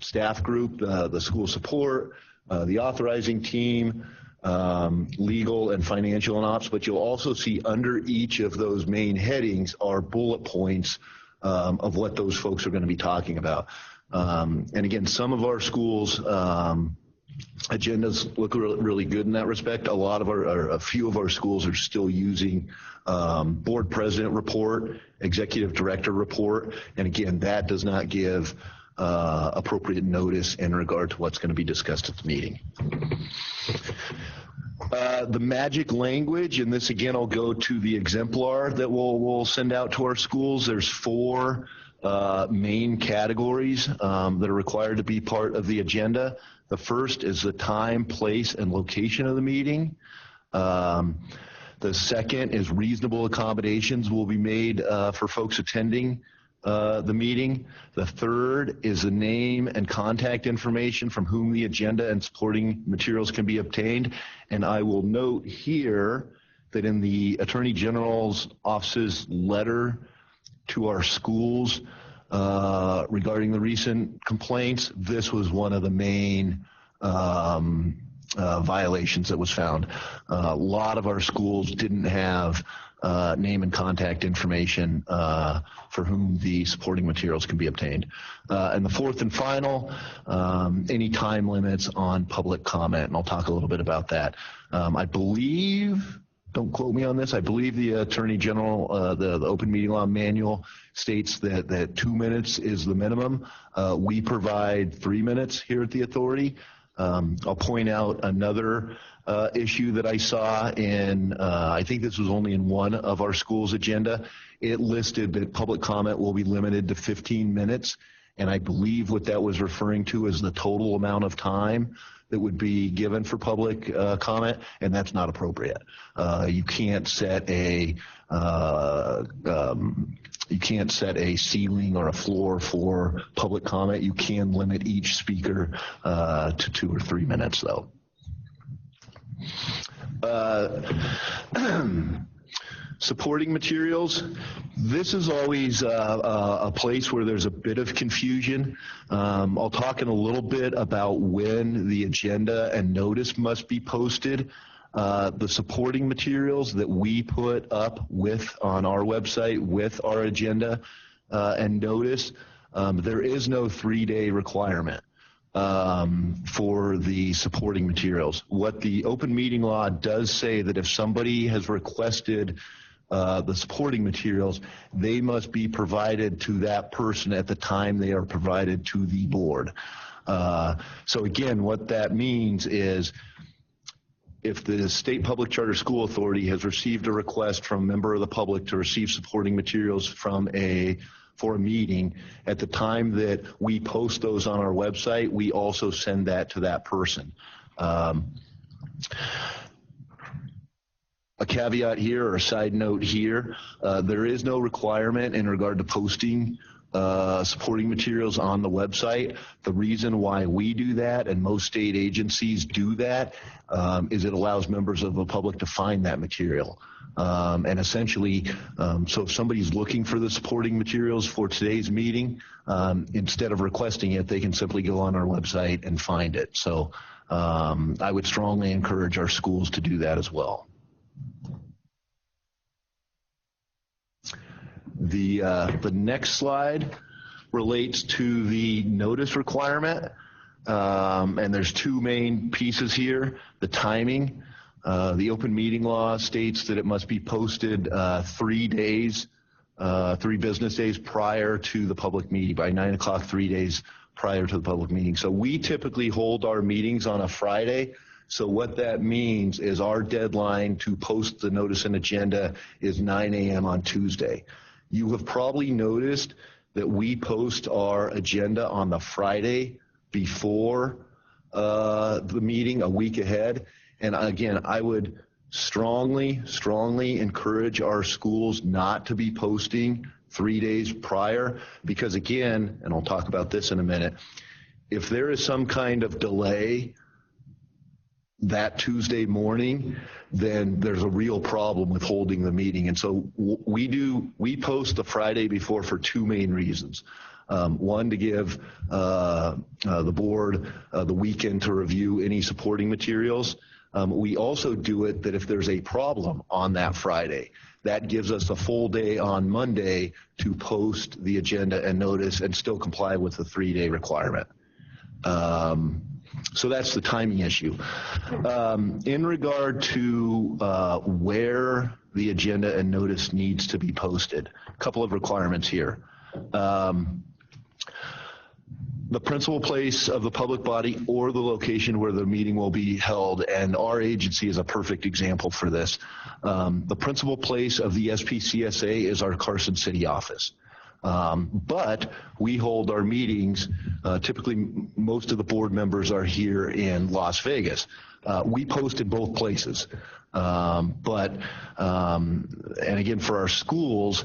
staff group, the school support, the authorizing team, legal and financial and ops, but you'll also see under each of those main headings are bullet points of what those folks are going to be talking about. And again, some of our schools' agendas look really good in that respect. A few of our schools are still using board president report, executive director report, and again, that does not give appropriate notice in regard to what's going to be discussed at the meeting. The magic language, and this again will go to the exemplar that we'll send out to our schools. There's 4 main categories that are required to be part of the agenda. The first is the time, place, and location of the meeting. The second is reasonable accommodations will be made for folks attending the meeting. The third is the name and contact information from whom the agenda and supporting materials can be obtained. And I will note here that in the Attorney General's office's letter to our schools regarding the recent complaints, this was one of the main violations that was found. A lot of our schools didn't have name and contact information for whom the supporting materials can be obtained. And the fourth and final, any time limits on public comment, and I'll talk a little bit about that. I believe, don't quote me on this, I believe the Attorney General, the open meeting law manual states that 2 minutes is the minimum. We provide 3 minutes here at the authority. I'll point out another issue that I saw in, I think this was only in one of our schools' agenda. It listed that public comment will be limited to 15 minutes. And I believe what that was referring to is the total amount of time that would be given for public comment, and that's not appropriate. You can't set a ceiling or a floor for public comment. You can limit each speaker to 2 or 3 minutes, though. Supporting materials. This is always a place where there's a bit of confusion. I'll talk in a little bit about when the agenda and notice must be posted. The supporting materials that we put up on our website with our agenda and notice, there is no 3-day requirement for the supporting materials. What the open meeting law does say that if somebody has requested the supporting materials, they must be provided to that person at the time they are provided to the board. So again, what that means is if the State Public Charter School Authority has received a request from a member of the public to receive supporting materials for a meeting, at the time that we post those on our website, we also send that to that person. A caveat here, or a side note here, there is no requirement in regard to posting supporting materials on the website. The reason why we do that, and most state agencies do that, is it allows members of the public to find that material. And essentially, so if somebody's looking for the supporting materials for today's meeting, instead of requesting it, they can simply go on our website and find it. So I would strongly encourage our schools to do that as well. The next slide relates to the notice requirement, and there's 2 main pieces here. The timing. The open meeting law states that it must be posted 3 days, 3 business days prior to the public meeting, by 9 o'clock, 3 days prior to the public meeting. So we typically hold our meetings on a Friday. So what that means is our deadline to post the notice and agenda is 9 a.m. on Tuesday. You have probably noticed that we post our agenda on the Friday before the meeting, a week ahead. And again, I would strongly encourage our schools not to be posting 3 days prior, because again, and I'll talk about this in a minute, if there is some kind of delay that Tuesday morning, then there's a real problem with holding the meeting. And so we post the Friday before for 2 main reasons. One, to give the board the weekend to review any supporting materials. We also do it that if there's a problem on that Friday, that gives us a full day on Monday to post the agenda and notice and still comply with the 3-day requirement. So that's the timing issue. In regard to where the agenda and notice needs to be posted, a couple of requirements here. The principal place of the public body or the location where the meeting will be held, and our agency is a perfect example for this. The principal place of the SPCSA is our Carson City office. But we hold our meetings, typically most of the board members are here in Las Vegas. We post in both places. And again, for our schools,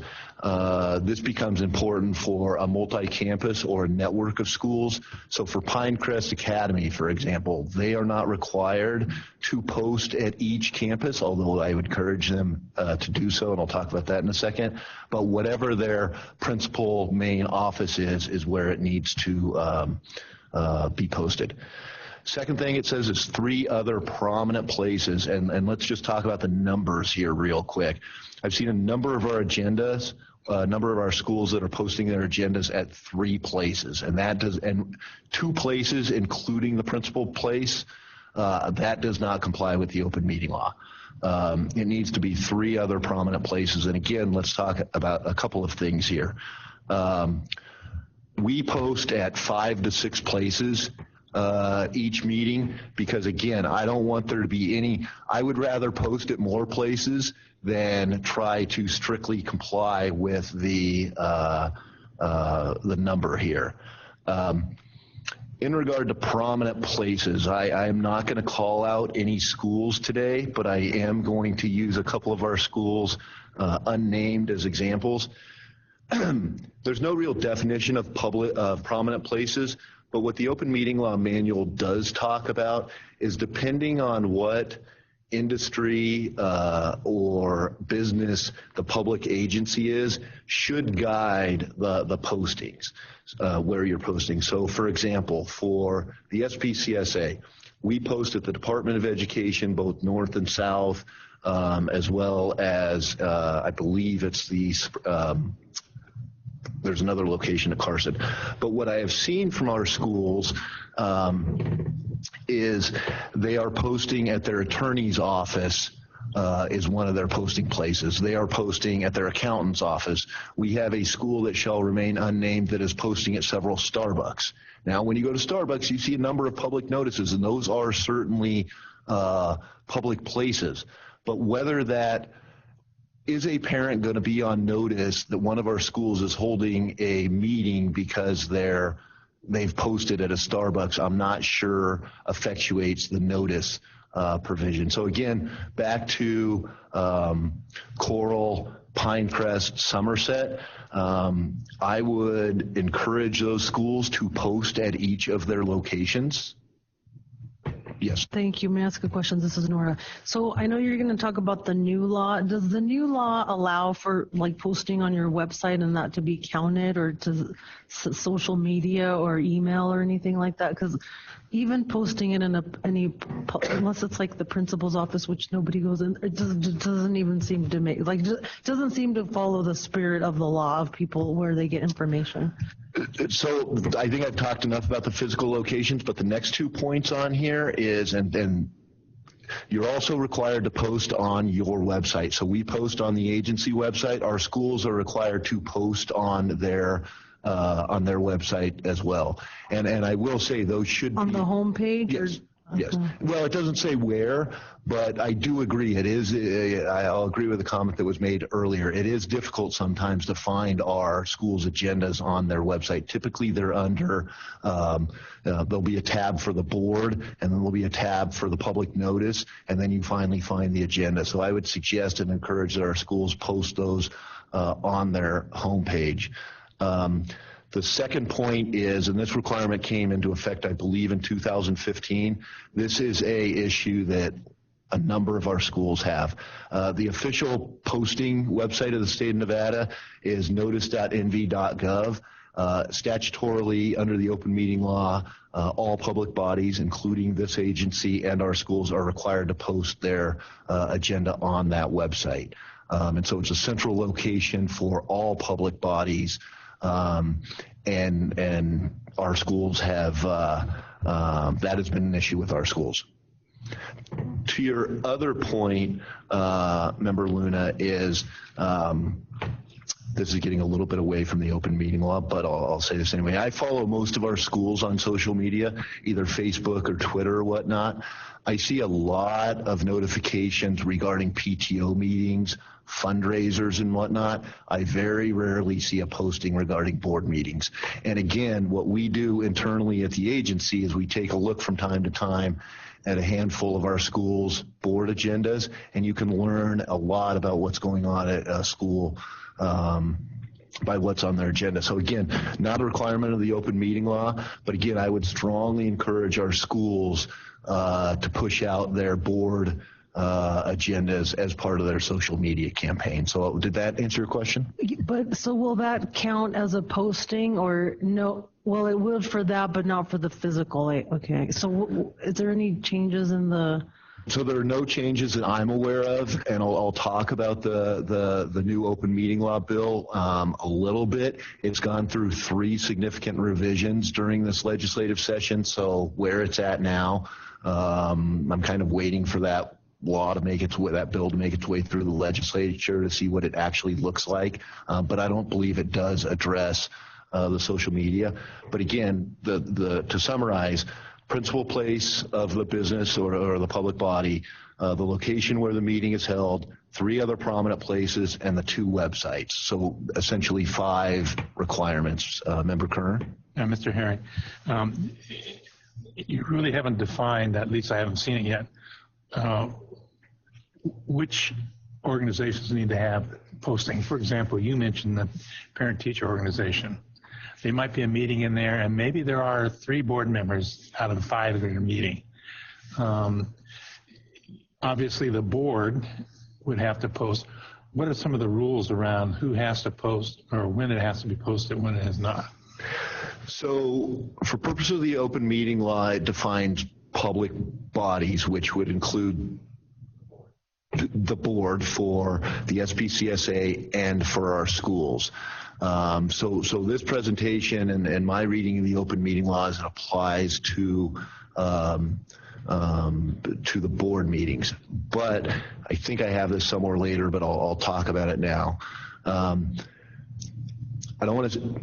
this becomes important for a multi-campus or a network of schools. So for Pinecrest Academy, for example, they are not required to post at each campus, although I would encourage them to do so, and I'll talk about that in a second. But whatever their principal main office is where it needs to be posted. Second thing it says is 3 other prominent places, and let's just talk about the numbers here real quick. I've seen a number of our agendas, a number of our schools that are posting their agendas at 3 places, and 2 places, including the principal place, that does not comply with the open meeting law. It needs to be 3 other prominent places, and again, let's talk about a couple of things here. We post at 5 to 6 places each meeting, because again, I don't want there to be I would rather post at more places than try to strictly comply with the number here. In regard to prominent places, I am not going to call out any schools today, but I am going to use a couple of our schools unnamed as examples. There's no real definition of prominent places, but what the open meeting law manual does talk about is depending on what industry or business the public agency is, should guide the postings, where you're posting. So for example, for the SPCSA, we post at the Department of Education, both north and south, as well as I believe it's the there's another location at Carson. But what I have seen from our schools is they are posting at their attorney's office is one of their posting places. They are posting at their accountant's office. We have a school that shall remain unnamed that is posting at several Starbucks. Now, when you go to Starbucks, you see a number of public notices, and those are certainly public places. But whether that is a parent going to be on notice that one of our schools is holding a meeting because they've posted at a Starbucks, I'm not sure effectuates the notice provision. So again, back to Coral, Pinecrest, Somerset, I would encourage those schools to post at each of their locations. Yes. Thank you. May I ask a question? This is Nora. So I know you're going to talk about the new law. Does the new law allow for like posting on your website and that to be counted, or to social media or email or anything like that? Because even posting it in unless it's like the principal's office, which nobody goes in, it doesn't even seem to make, like, doesn't seem to follow the spirit of the law of people where they get information. So I think I've talked enough about the physical locations, but the next 2 points on here is, and you're also required to post on your website. So we post on the agency website. Our schools are required to post on their website as well. And I will say those should be on the home page. Yes. Yes. Well, it doesn't say where, but I do agree. It is. I'll agree with the comment that was made earlier. It is difficult sometimes to find our schools' agendas on their website. Typically, they're under. There'll be a tab for the board, and then there'll be a tab for the public notice, and then you finally find the agenda. So I would suggest and encourage that our schools post those on their homepage. The second point is, and this requirement came into effect, I believe, in 2015. This is a issue that a number of our schools have. The official posting website of the state of Nevada is notice.nv.gov. Statutorily, under the open meeting law, all public bodies, including this agency and our schools, are required to post their agenda on that website. And so it's a central location for all public bodies. And our schools have, that has been an issue with our schools. To your other point, Member Luna, is this is getting a little bit away from the open meeting law, but I'll say this anyway. I follow most of our schools on social media, either Facebook or Twitter or whatnot. I see a lot of notifications regarding PTO meetings, fundraisers and whatnot. I very rarely see a posting regarding board meetings. And again, what we do internally at the agency is we take a look from time to time at a handful of our schools' board agendas, and you can learn a lot about what's going on at a school by what's on their agenda. So again, not a requirement of the open meeting law, but again, I would strongly encourage our schools to push out their board agendas as part of their social media campaign. So did that answer your question? But so will that count as a posting, or no? Well, it would for that, but not for the physical. Okay. So is there any changes in the? So there are no changes that I'm aware of, and I'll talk about the new open meeting law bill a little bit. It's gone through 3 significant revisions during this legislative session, so where it's at now, I'm kind of waiting for that law to make that bill to make its way through the legislature to see what it actually looks like. But I don't believe it does address the social media. But again, to summarize, principal place of the business or the public body, the location where the meeting is held, 3 other prominent places, and the 2 websites. So essentially 5 requirements. Member Kern? Mr. Herring, you really haven't defined, at least I haven't seen it yet, which organizations need to have posting. For example, you mentioned the parent-teacher organization. There might be a meeting in there, and maybe there are 3 board members out of the 5 that are meeting. Obviously, the board would have to post. What are some of the rules around who has to post, or when it has to be posted, when it has not? So for purpose of the open meeting law, it defines public bodies, which would include the board for the SPCSA and for our schools. So this presentation and my reading of the open meeting laws applies to the board meetings. But I think I have this somewhere later, but I'll talk about it now. I don't want to.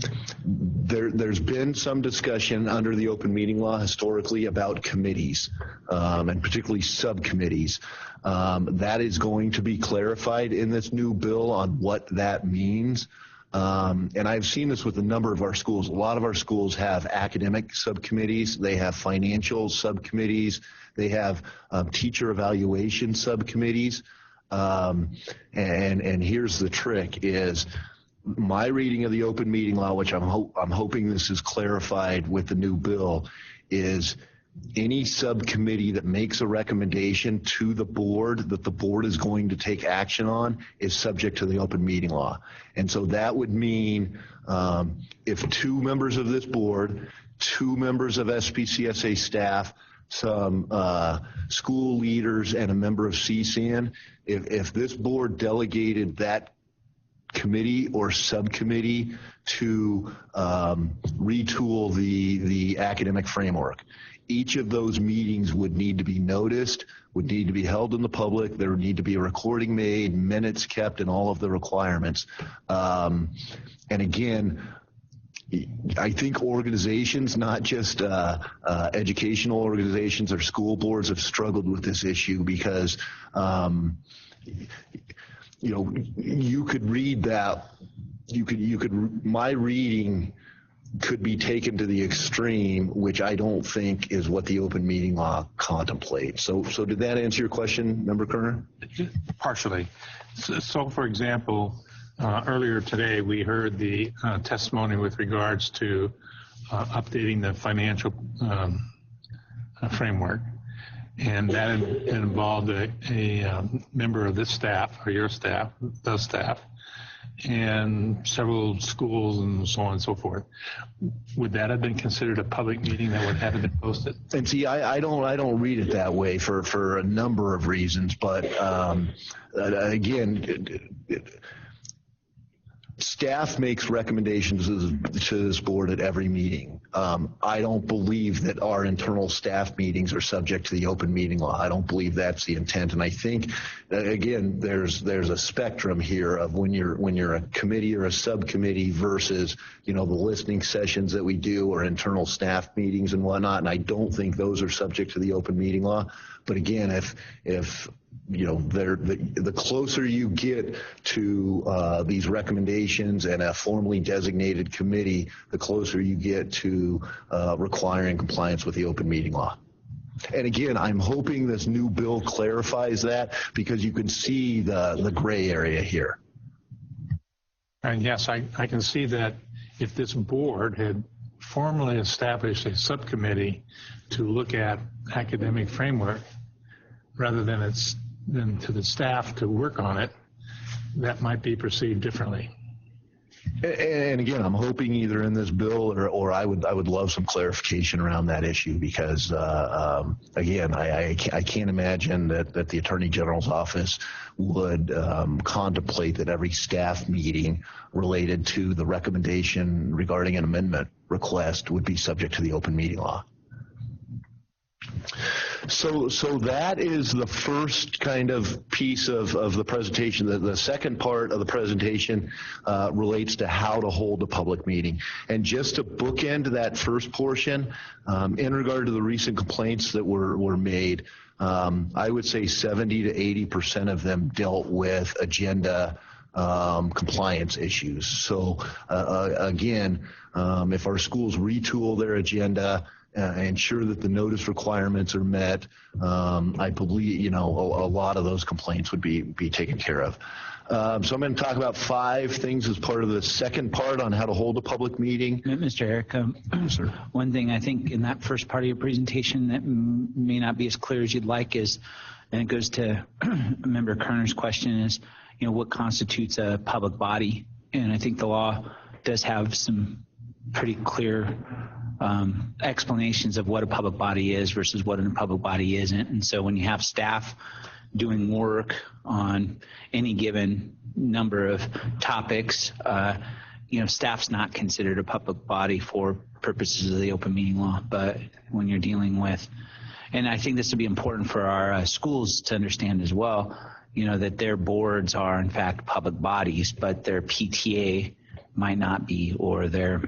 There's been some discussion under the open meeting law historically about committees, and particularly subcommittees. That is going to be clarified in this new bill on what that means. And I've seen this with a number of our schools. A lot of our schools have academic subcommittees. They have financial subcommittees. They have teacher evaluation subcommittees. And here's the trick is my reading of the open meeting law, which I'm hoping this is clarified with the new bill, is any subcommittee that makes a recommendation to the board that the board is going to take action on is subject to the open meeting law. And so that would mean if 2 members of this board, 2 members of SPCSA staff, some school leaders, and a member of CSAN, if this board delegated that committee or subcommittee to retool the academic framework, each of those meetings would need to be noticed, would need to be held in the public. There would need to be a recording made, minutes kept, and all of the requirements. And again, I think organizations, not just educational organizations or school boards, have struggled with this issue because you could read that. My reading could be taken to the extreme, which I don't think is what the open meeting law contemplates. So did that answer your question, Member Kerner? Partially. So for example, earlier today we heard the testimony with regards to updating the financial framework, and that involved a member of this staff, or your staff, the staff, and several schools and so on and so forth. Would that have been considered a public meeting that would have been posted? And see, I don't read it that way for a number of reasons, but again, staff makes recommendations to this board at every meeting. I don't believe that our internal staff meetings are subject to the open meeting law. I don't believe that's the intent. And I think, again, there's a spectrum here of when you're a committee or a subcommittee versus, the listening sessions that we do or internal staff meetings and whatnot. And I don't think those are subject to the open meeting law. But again, if the closer you get to these recommendations and a formally designated committee, the closer you get to requiring compliance with the open meeting law. And again, I'm hoping this new bill clarifies that because you can see the gray area here. And yes, I can see that if this board had formally established a subcommittee to look at academic framework rather than to the staff to work on it, that might be perceived differently. And again, I'm hoping either in this bill or I would love some clarification around that issue because again, I can't imagine that the Attorney General's office would contemplate that every staff meeting related to the recommendation regarding an amendment request would be subject to the open meeting law. So that is the first kind of piece of the presentation. The second part of the presentation relates to how to hold a public meeting. And just to bookend that first portion, in regard to the recent complaints that were made, I would say 70 to 80% of them dealt with agenda compliance issues. So again, if our schools retool their agenda, ensure that the notice requirements are met, I believe, a lot of those complaints would be taken care of. So I'm going to talk about 5 things as part of the second part on how to hold a public meeting. Mr. Eric, sir. One thing I think in that first part of your presentation that may not be as clear as you'd like is, and it goes to Member Kerner's question, is, what constitutes a public body? And I think the law does have some pretty clear explanations of what a public body is versus what a public body isn't. And so when you have staff doing work on any given number of topics, staff's not considered a public body for purposes of the open meeting law. But when you're dealing with, and I think this would be important for our schools to understand as well, that their boards are in fact public bodies, but their PTA might not be, or their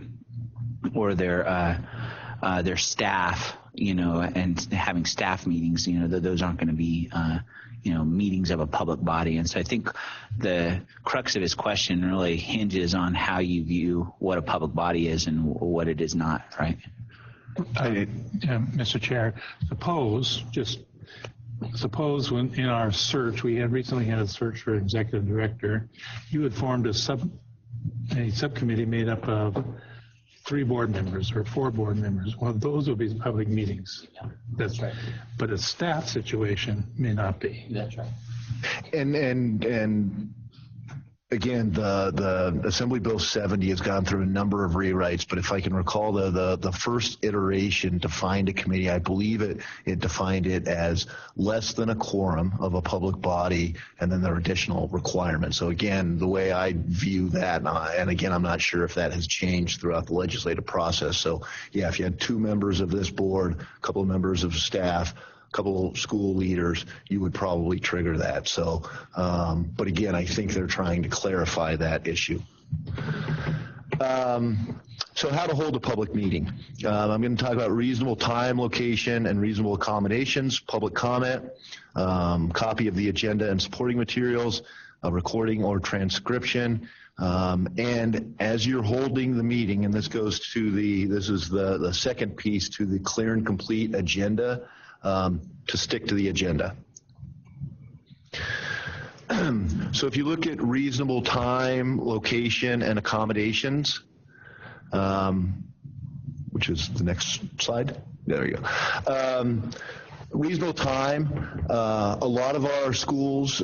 staff, and having staff meetings, those aren't going to be, meetings of a public body. And so I think the crux of his question really hinges on how you view what a public body is and what it is not, right? Mr. Chair, suppose when in our search, we had recently had a search for executive director, you had formed a subcommittee made up of 3 board members or 4 board members. Well, those would be public meetings. Yeah. That's right. But a staff situation may not be. That's right. And again, the Assembly Bill 70 has gone through a number of rewrites, but if I can recall, the first iteration defined a committee. I believe it defined it as less than a quorum of a public body, and then there are additional requirements. So again, the way I view that, and again, I'm not sure if that has changed throughout the legislative process. So yeah, if you had 2 members of this board, a couple of members of staff, a couple of school leaders, you would probably trigger that. So, but again, I think they're trying to clarify that issue. So how to hold a public meeting. I'm going to talk about reasonable time, location, and reasonable accommodations, public comment, copy of the agenda and supporting materials, a recording or transcription. And as you're holding the meeting, and this goes to this is the second piece to the clear and complete agenda, to stick to the agenda. So if you look at reasonable time, location, and accommodations, which is the next slide. There you go. Reasonable time. A lot of our schools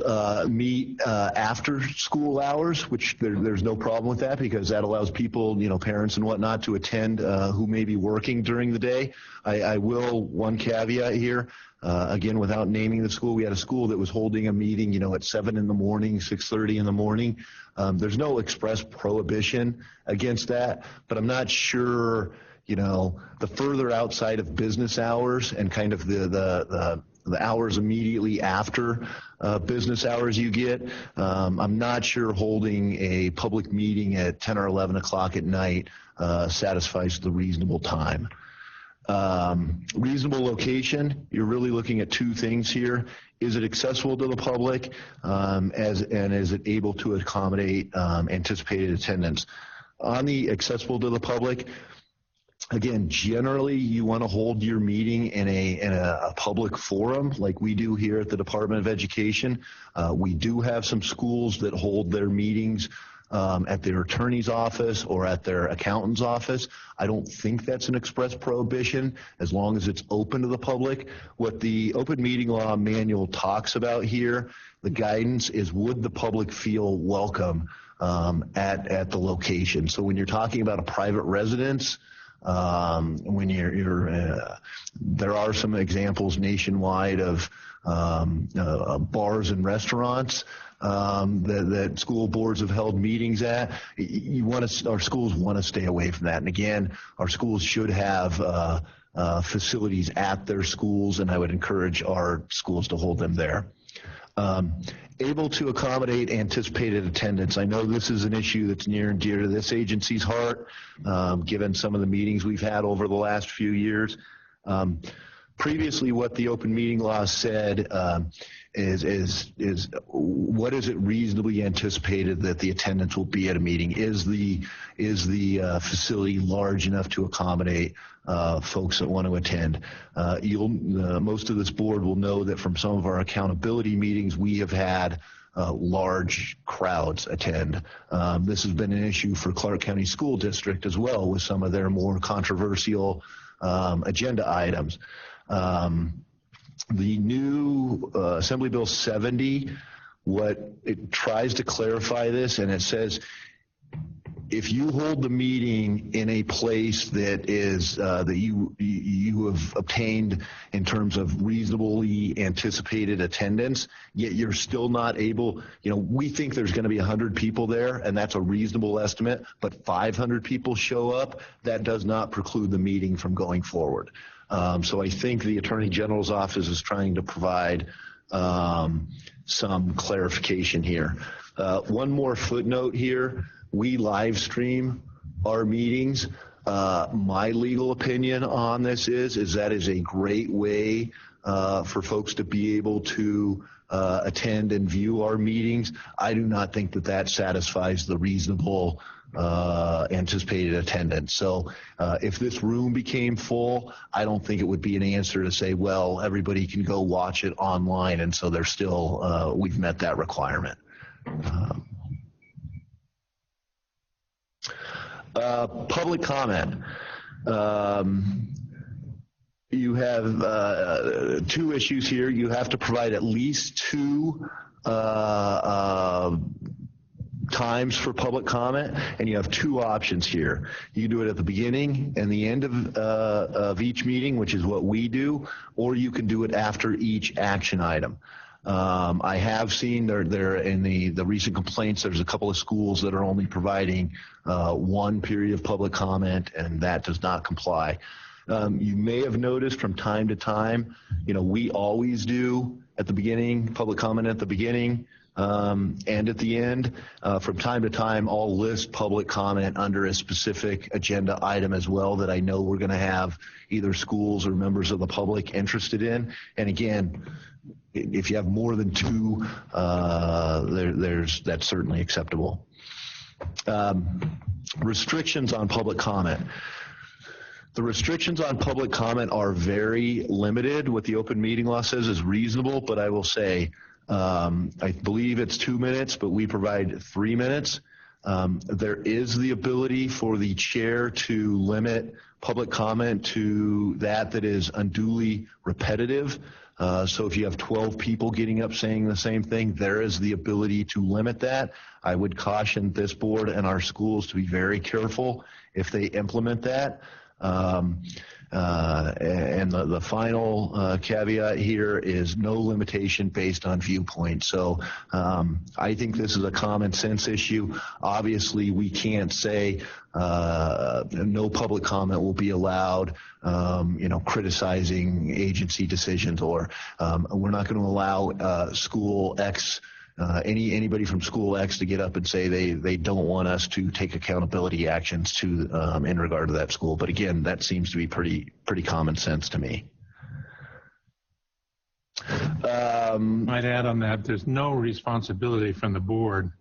meet after school hours, which there's no problem with that because that allows people, parents and whatnot, to attend who may be working during the day. I will, one caveat here, again, without naming the school, we had a school that was holding a meeting, at 7 in the morning, 6:30 in the morning. There's no express prohibition against that, but I'm not sure, the further outside of business hours and kind of the hours immediately after business hours you get, I'm not sure holding a public meeting at 10 or 11 o'clock at night satisfies the reasonable time. Reasonable location, you're really looking at 2 things here. Is it accessible to the public, and is it able to accommodate anticipated attendance? On the accessible to the public, again, generally you want to hold your meeting in a public forum like we do here at the Department of Education. We do have some schools that hold their meetings at their attorney's office or at their accountant's office. I don't think that's an express prohibition as long as it's open to the public. What the open meeting law manual talks about here, the guidance is, would the public feel welcome at the location? So when you're talking about a private residence, when there are some examples nationwide of bars and restaurants that school boards have held meetings at. Our schools want to stay away from that. And again, our schools should have facilities at their schools, and I would encourage our schools to hold them there. Able to accommodate anticipated attendance. I know this is an issue that's near and dear to this agency's heart, given some of the meetings we've had over the last few years. previously what the open meeting law said is what is it reasonably anticipated that the attendance will be at a meeting? Is the facility large enough to accommodate folks that want to attend? Most of this board will know that from some of our accountability meetings, we have had large crowds attend. This has been an issue for Clark County School District as well with some of their more controversial agenda items. The new Assembly Bill 70, it tries to clarify this, and it says if you hold the meeting in a place that is that you have obtained in terms of reasonably anticipated attendance, yet you're still not able, we think there's going to be 100 people there, and that's a reasonable estimate, but 500 people show up, that does not preclude the meeting from going forward. So I think the Attorney General's office is trying to provide some clarification here. One more footnote here. We live stream our meetings. My legal opinion on this is that is a great way for folks to be able to attend and view our meetings. I do not think that satisfies the reasonable anticipated attendance. So if this room became full, I don't think it would be an answer to say, well, everybody can go watch it online, and so they're still, we've met that requirement. Public comment. You have two issues here. You have to provide at least two times for public comment, and you have two options here. You can do it at the beginning and the end of each meeting, which is what we do, or you can do it after each action item. I have seen there in the recent complaints, there's a couple of schools that are only providing one period of public comment, and that does not comply. You may have noticed from time to time, we always do at the beginning, public comment at the beginning, and at the end. From time to time, I'll list public comment under a specific agenda item as well that I know we're going to have either schools or members of the public interested in. And again, if you have more than two, that's certainly acceptable. Restrictions on public comment. The restrictions on public comment are very limited. What the open meeting law says is reasonable, but I will say, I believe it's 2 minutes, but we provide 3 minutes. There is the ability for the chair to limit public comment to that is unduly repetitive. So if you have 12 people getting up saying the same thing, there is the ability to limit that. I would caution this board and our schools to be very careful if they implement that. And the final caveat here is no limitation based on viewpoint. So I think this is a common sense issue. Obviously, we can't say no public comment will be allowed, criticizing agency decisions, or we're not going to allow school X, anybody from school X to get up and say they don't want us to take accountability actions to in regard to that school. But again, that seems to be pretty common sense to me. Might add on that, there's no responsibility from the board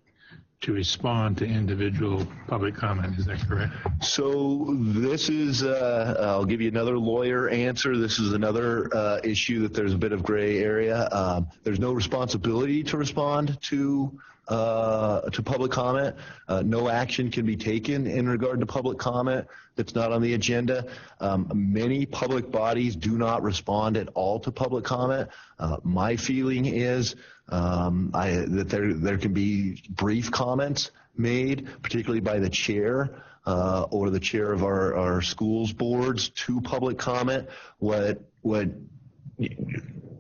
to respond to individual public comment. Is that correct? So this is, I'll give you another lawyer answer. This is another issue that there's a bit of gray area. There's no responsibility to respond to public comment. No action can be taken in regard to public comment that's not on the agenda. Many public bodies do not respond at all to public comment. My feeling is that there can be brief comments made, particularly by the chair or the chair of our schools boards, to public comment. What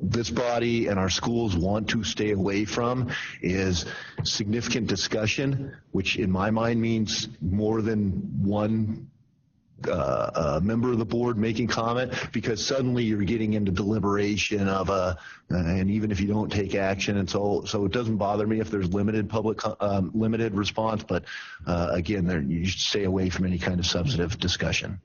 this body and our schools want to stay away from is significant discussion, which in my mind means more than one member of the board making comment, because suddenly you're getting into deliberation of and even if you don't take action, and so it doesn't bother me if there's limited limited response, but again, you should stay away from any kind of substantive discussion.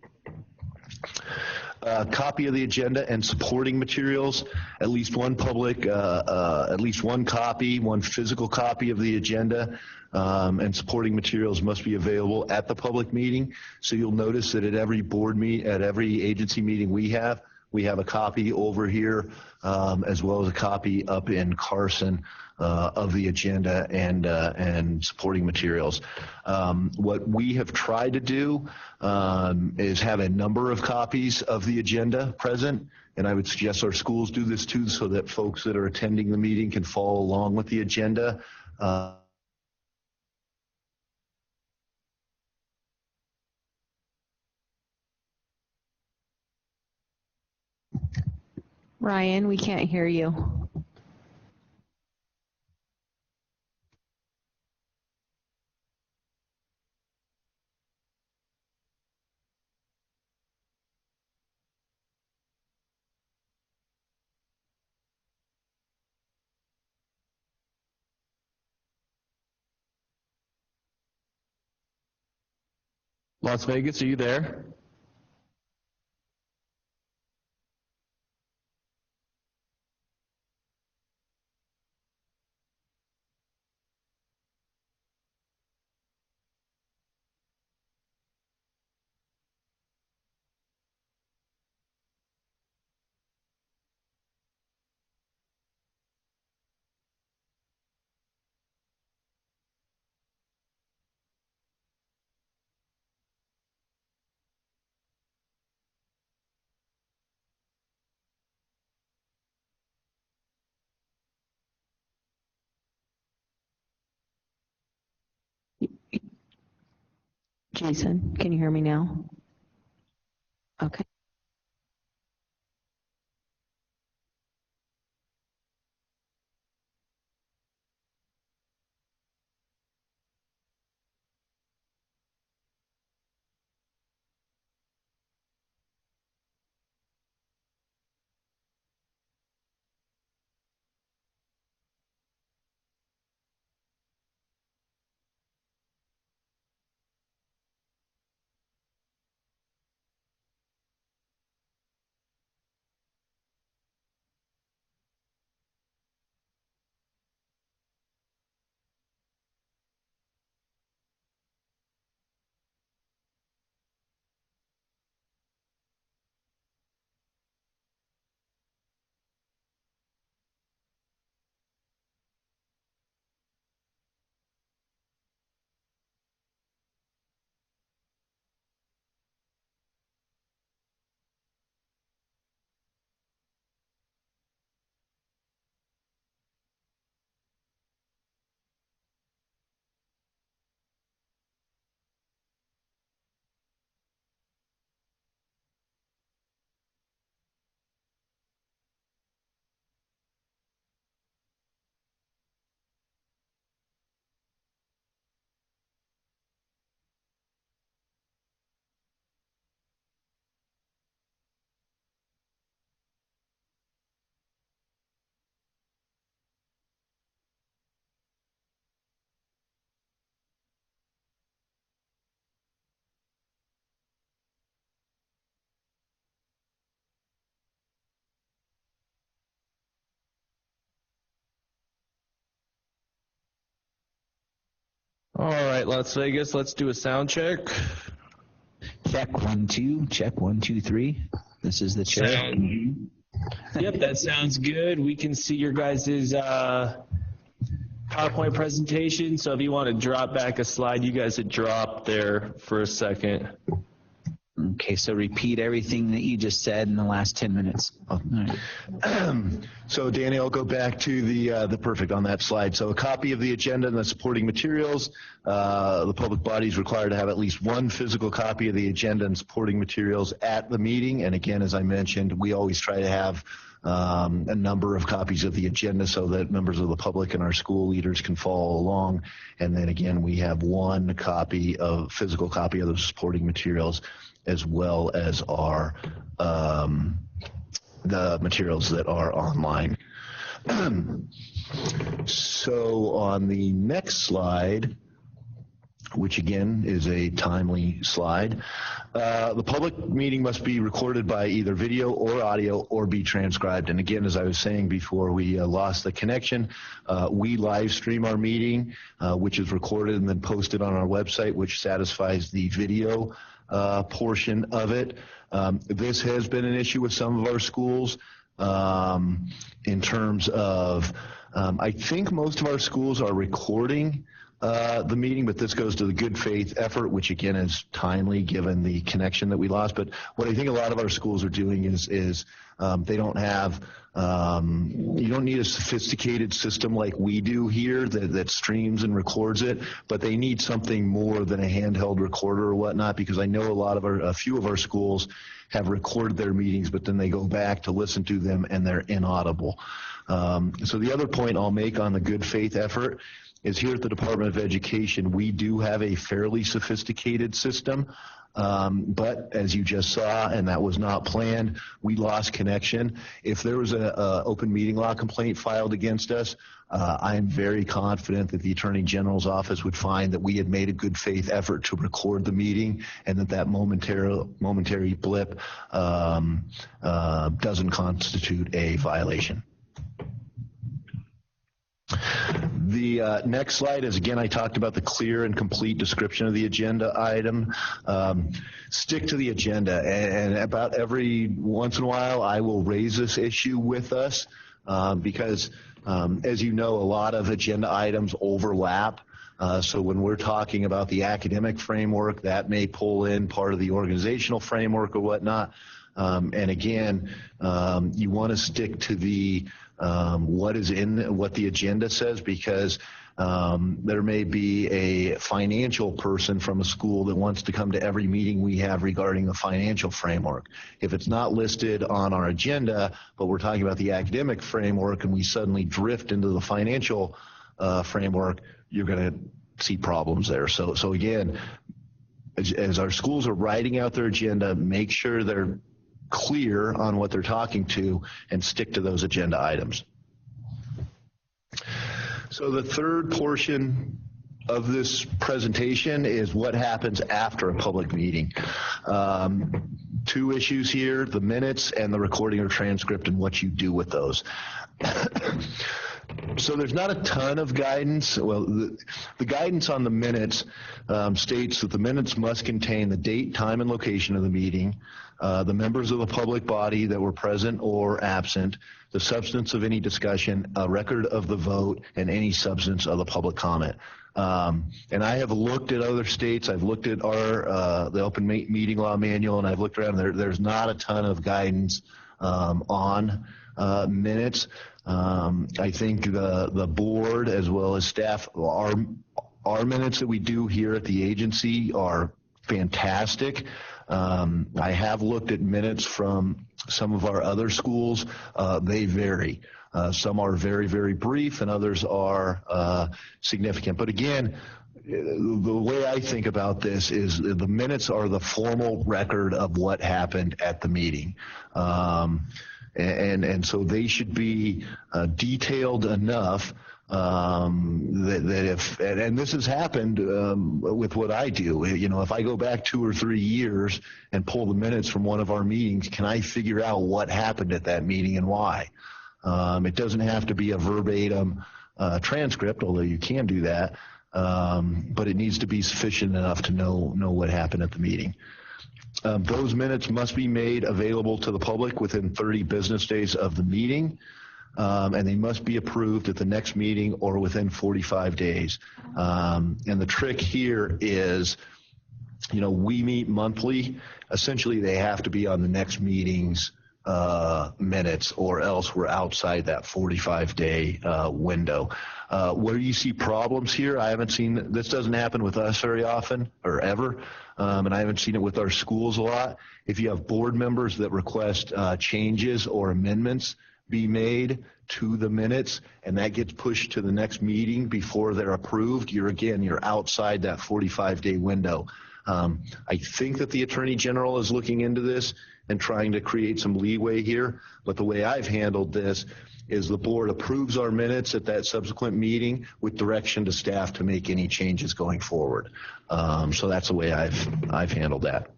A copy of the agenda and supporting materials, at least one at least one copy, one physical copy of the agenda and supporting materials must be available at the public meeting. So you'll notice that at every at every agency meeting we have a copy over here as well as a copy up in Carson of the agenda and supporting materials. What we have tried to do is have a number of copies of the agenda present, and I would suggest our schools do this too so that folks that are attending the meeting can follow along with the agenda. Ryan, we can't hear you. Las Vegas, are you there? Jason, can you hear me now? Okay. All right, Las Vegas, let's do a sound check. Check 1 2. Check 1 2 3. This is the chair. Yep, that sounds good. We can see your guys' PowerPoint presentation. So if you want to drop back a slide, you guys had dropped there for a second. Okay, so repeat everything that you just said in the last 10 minutes. Oh, all right. So Danny, I'll go back to the perfect on that slide. So a copy of the agenda and the supporting materials. The public body is required to have at least one physical copy of the agenda and supporting materials at the meeting. And again, as I mentioned, we always try to have a number of copies of the agenda so that members of the public and our school leaders can follow along. And then again, we have one physical copy of the supporting materials, as well as our the materials that are online. So on the next slide, which again is a timely slide. The public meeting must be recorded by either video or audio or be transcribed. And again, as I was saying before we lost the connection, we live stream our meeting, which is recorded and then posted on our website, which satisfies the video portion of it. This has been an issue with some of our schools in terms of, I think most of our schools are recording the meeting, but this goes to the good faith effort, which again is timely given the connection that we lost. But what I think a lot of our schools are doing is they don't have, you don't need a sophisticated system like we do here that streams and records it, but they need something more than a handheld recorder or whatnot, because I know a few of our schools have recorded their meetings, but then they go back to listen to them and they're inaudible. So the other point I'll make on the good faith effort is here at the Department of Education, we do have a fairly sophisticated system, but as you just saw, and that was not planned, we lost connection. If there was an open meeting law complaint filed against us, I'm very confident that the Attorney General's office would find that we had made a good faith effort to record the meeting and that momentary blip doesn't constitute a violation. The next slide is, again, I talked about the clear and complete description of the agenda item. Stick to the agenda, and about every once in a while I will raise this issue with us because, as you know, a lot of agenda items overlap. So when we're talking about the academic framework, that may pull in part of the organizational framework or whatnot. And again, you want to stick to the what the agenda says, because there may be a financial person from a school that wants to come to every meeting we have regarding the financial framework. If it's not listed on our agenda, but we're talking about the academic framework and we suddenly drift into the financial framework, you're going to see problems there. So again, as our schools are writing out their agenda, make sure they're clear on what they're talking to and stick to those agenda items. So the third portion of this presentation is what happens after a public meeting. Two issues here, the minutes and the recording or transcript and what you do with those. So there's not a ton of guidance. Well, the guidance on the minutes states that the minutes must contain the date, time, and location of the meeting, the members of the public body that were present or absent, the substance of any discussion, a record of the vote, and any substance of the public comment. And I have looked at other states. I've looked at the Open Meeting Law Manual, and I've looked around. There's not a ton of guidance on minutes. I think the board as well as staff, our minutes that we do here at the agency are fantastic. I have looked at minutes from some of our other schools. They vary. Some are very, very brief and others are significant. But again, the way I think about this is the minutes are the formal record of what happened at the meeting. And so they should be detailed enough that if, and this has happened with what I do, you know, if I go back 2 or 3 years and pull the minutes from one of our meetings, can I figure out what happened at that meeting and why? It doesn't have to be a verbatim transcript, although you can do that, but it needs to be sufficient enough to know what happened at the meeting. Those minutes must be made available to the public within 30 business days of the meeting, and they must be approved at the next meeting or within 45 days. And the trick here is, you know, we meet monthly. Essentially, they have to be on the next meeting's minutes, or else we're outside that 45-day window. Where you see problems here, I haven't seen, this doesn't happen with us very often or ever, and I haven't seen it with our schools a lot. If you have board members that request changes or amendments be made to the minutes, and that gets pushed to the next meeting before they're approved, you're outside that 45-day window. I think that the Attorney General is looking into this and trying to create some leeway here, but the way I've handled this is the board approves our minutes at that subsequent meeting with direction to staff to make any changes going forward. So that's the way I've handled that.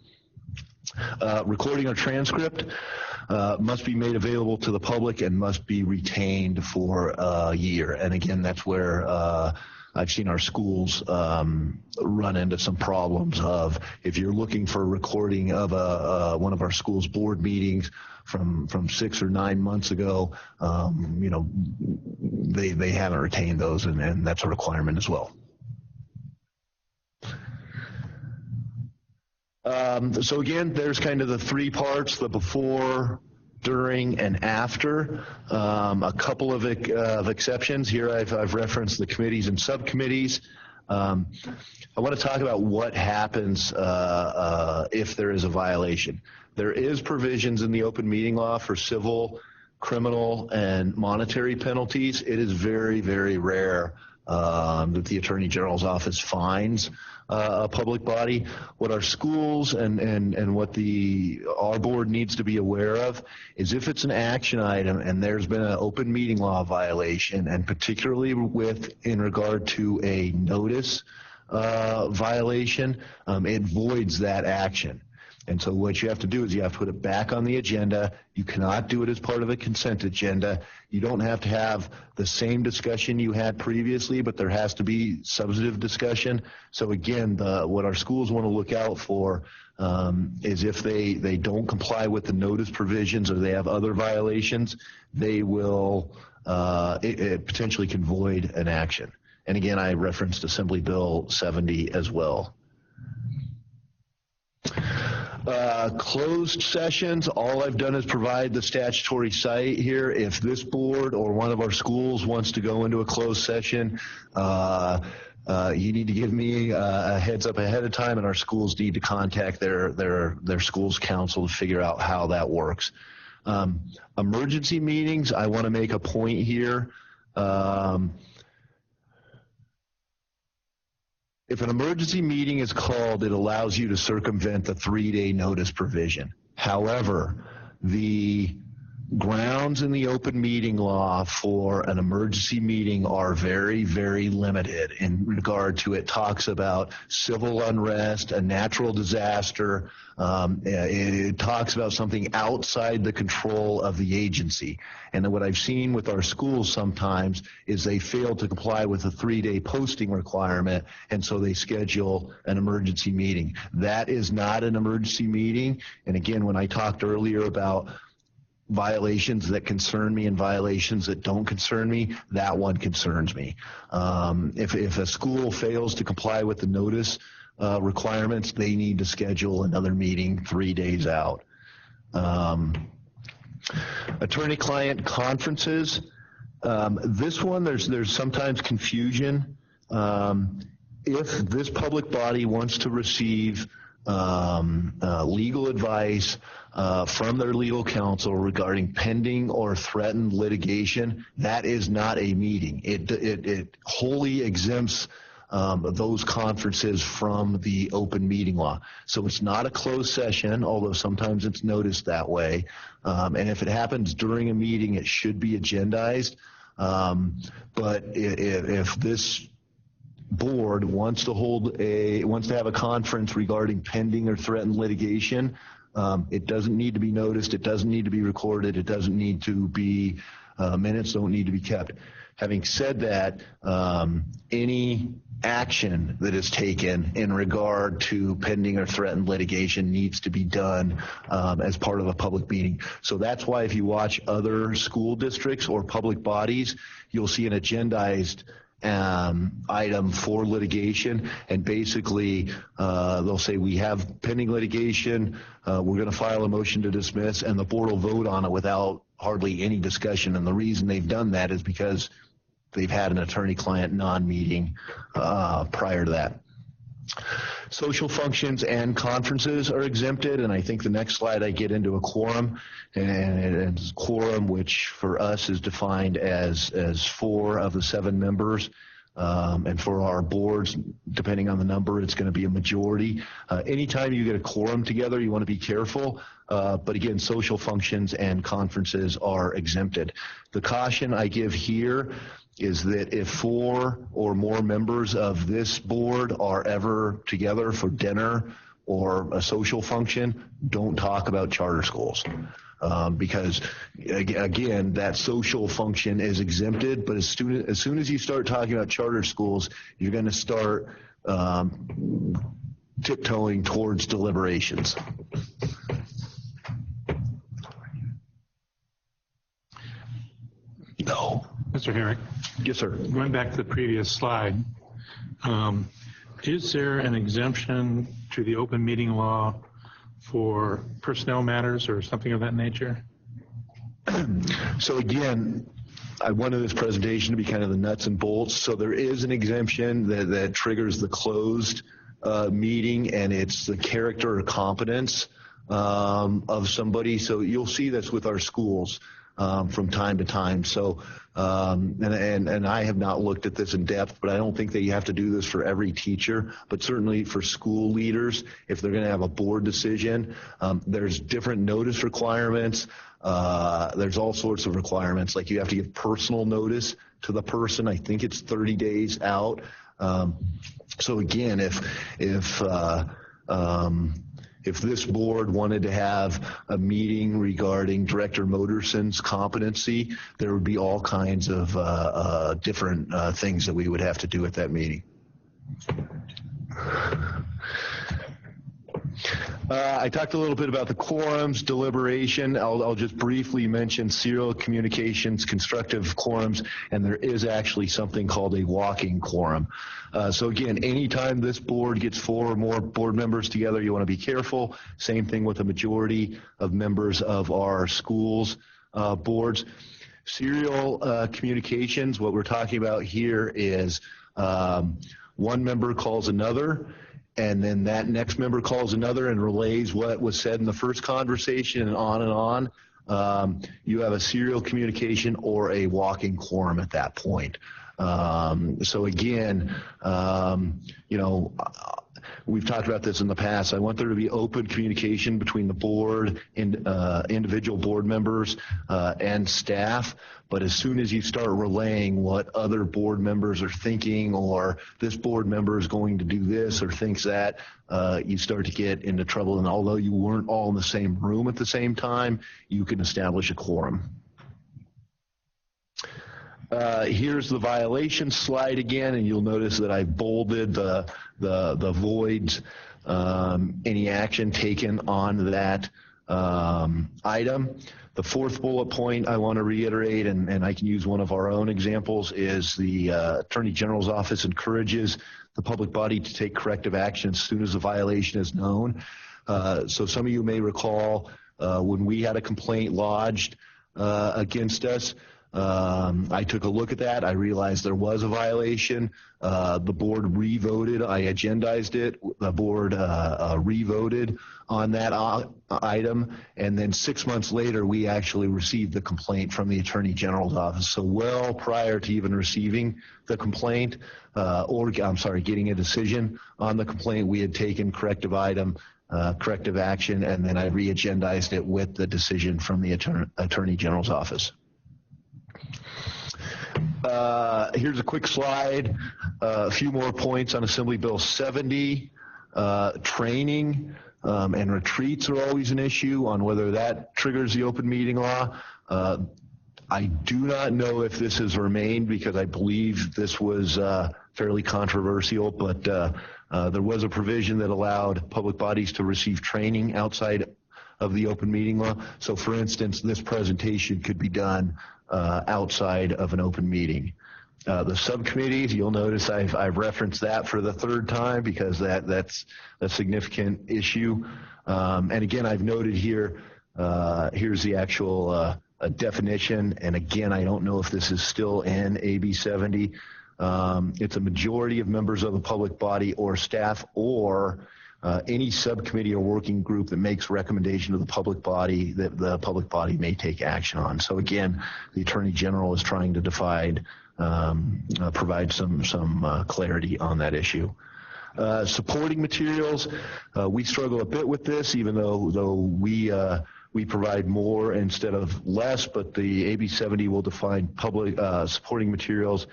Recording or transcript must be made available to the public and must be retained for a year. And again, that's where I've seen our schools run into some problems of, if you're looking for a recording of one of our schools' board meetings from 6 or 9 months ago, they haven't retained those, and that's a requirement as well. So again, there's kind of the three parts: the before, during, and after. A couple of exceptions here. I've referenced the committees and subcommittees. I want to talk about what happens if there is a violation. There is provisions in the open meeting law for civil, criminal, and monetary penalties. It is very, very rare that the Attorney General's office fines a public body. What our schools and what our board needs to be aware of is, if it's an action item and there's been an open meeting law violation, and particularly in regard to a notice violation, it voids that action. And so what you have to do is you have to put it back on the agenda. You cannot do it as part of a consent agenda. You don't have to have the same discussion you had previously, but there has to be substantive discussion. So again, what our schools want to look out for is, if they don't comply with the notice provisions or they have other violations, they will it potentially can void an action. And again, I referenced Assembly Bill 70 as well. Closed sessions, all I've done is provide the statutory site here. If this board or one of our schools wants to go into a closed session, you need to give me a heads up ahead of time, and our schools need to contact their schools council to figure out how that works. Emergency meetings, I want to make a point here. If an emergency meeting is called, it allows you to circumvent the 3-day notice provision. However, the grounds in the open meeting law for an emergency meeting are very, very limited in regard to, it talks about civil unrest, a natural disaster. It talks about something outside the control of the agency. And what I've seen with our schools sometimes is they fail to comply with the 3-day posting requirement, and so they schedule an emergency meeting. That is not an emergency meeting. And again, when I talked earlier about violations that concern me and violations that don't concern me, that one concerns me. If a school fails to comply with the notice requirements, they need to schedule another meeting 3 days out. Attorney-client conferences. This one, there's sometimes confusion. If this public body wants to receive legal advice from their legal counsel regarding pending or threatened litigation, that is not a meeting. It wholly exempts those conferences from the open meeting law. So it's not a closed session, although sometimes it's noticed that way. And if it happens during a meeting, it should be agendized. But if this board wants to have a conference regarding pending or threatened litigation, it doesn't need to be noticed. It doesn't need to be recorded. It doesn't need to be minutes don't need to be kept. Having said that, any action that is taken in regard to pending or threatened litigation needs to be done as part of a public meeting. So that's why if you watch other school districts or public bodies, you'll see an agendized item for litigation, and basically they'll say, we have pending litigation, we're going to file a motion to dismiss, and the board will vote on it without hardly any discussion. And the reason they've done that is because they've had an attorney-client non-meeting prior to that. Social functions and conferences are exempted, and I think the next slide I get into a quorum, and quorum, which for us is defined as 4 of the 7 members And for our boards, depending on the number, it's going to be a majority. Anytime you get a quorum together, you want to be careful. But again, social functions and conferences are exempted. The caution I give here is that if 4 or more members of this board are ever together for dinner or a social function, don't talk about charter schools. Because again, that social function is exempted, but as soon as you start talking about charter schools, you're going to start tiptoeing towards deliberations. No. Mr. Herrick? Yes, sir. Going back to the previous slide, is there an exemption to the open meeting law for personnel matters or something of that nature? So again, I wanted this presentation to be kind of the nuts and bolts. So there is an exemption that triggers the closed meeting, and it's the character or competence of somebody. So you'll see this with our schools from time to time. So and I have not looked at this in depth, but I don't think that you have to do this for every teacher, but certainly for school leaders, if they're going to have a board decision, there's different notice requirements. There's all sorts of requirements, like you have to give personal notice to the person. I think it's 30 days out. So again, if this board wanted to have a meeting regarding Director Moderson's competency, there would be all kinds of different things that we would have to do at that meeting. I talked a little bit about the quorums, deliberation. I'll just briefly mention serial communications, constructive quorums, and there is actually something called a walking quorum. So again, anytime this board gets 4 or more board members together, you want to be careful. Same thing with the majority of members of our schools boards. Serial communications, what we're talking about here is one member calls another, and then that next member calls another and relays what was said in the first conversation, and on and on. You have a serial communication or a walking quorum at that point. So again, we've talked about this in the past. I want there to be open communication between the board and individual board members and staff. But as soon as you start relaying what other board members are thinking, or this board member is going to do this or thinks that, you start to get into trouble. And although you weren't all in the same room at the same time, you can establish a quorum. Here's the violation slide again, and you'll notice that I bolded the voids, any action taken on that item. The 4th bullet point I want to reiterate, and I can use one of our own examples, is the Attorney General's office encourages the public body to take corrective action as soon as the violation is known. So some of you may recall when we had a complaint lodged against us, I took a look at that. I realized there was a violation. The board re-voted. I agendized it. The board re-voted on that item. And then 6 months later, we actually received the complaint from the Attorney General's office. So well prior to even receiving the complaint, getting a decision on the complaint, we had taken corrective action, and then I re-agendized it with the decision from the Attorney General's office. Here's a quick slide. A few more points on Assembly Bill 70. Training and retreats are always an issue on whether that triggers the open meeting law. I do not know if this has remained, because I believe this was fairly controversial, but there was a provision that allowed public bodies to receive training outside of the open meeting law. So for instance, this presentation could be done outside of an open meeting. The subcommittees, you'll notice I've referenced that for the 3rd time, because that's a significant issue. And again, I've noted here, here's the actual definition. And again, I don't know if this is still in AB 70. It's a majority of members of the public body or staff, or any subcommittee or working group that makes recommendation to the public body that the public body may take action on. So again, the Attorney General is trying to define provide some clarity on that issue. Supporting materials, we struggle a bit with this, even though we provide more instead of less, but the AB 70 will define public supporting materials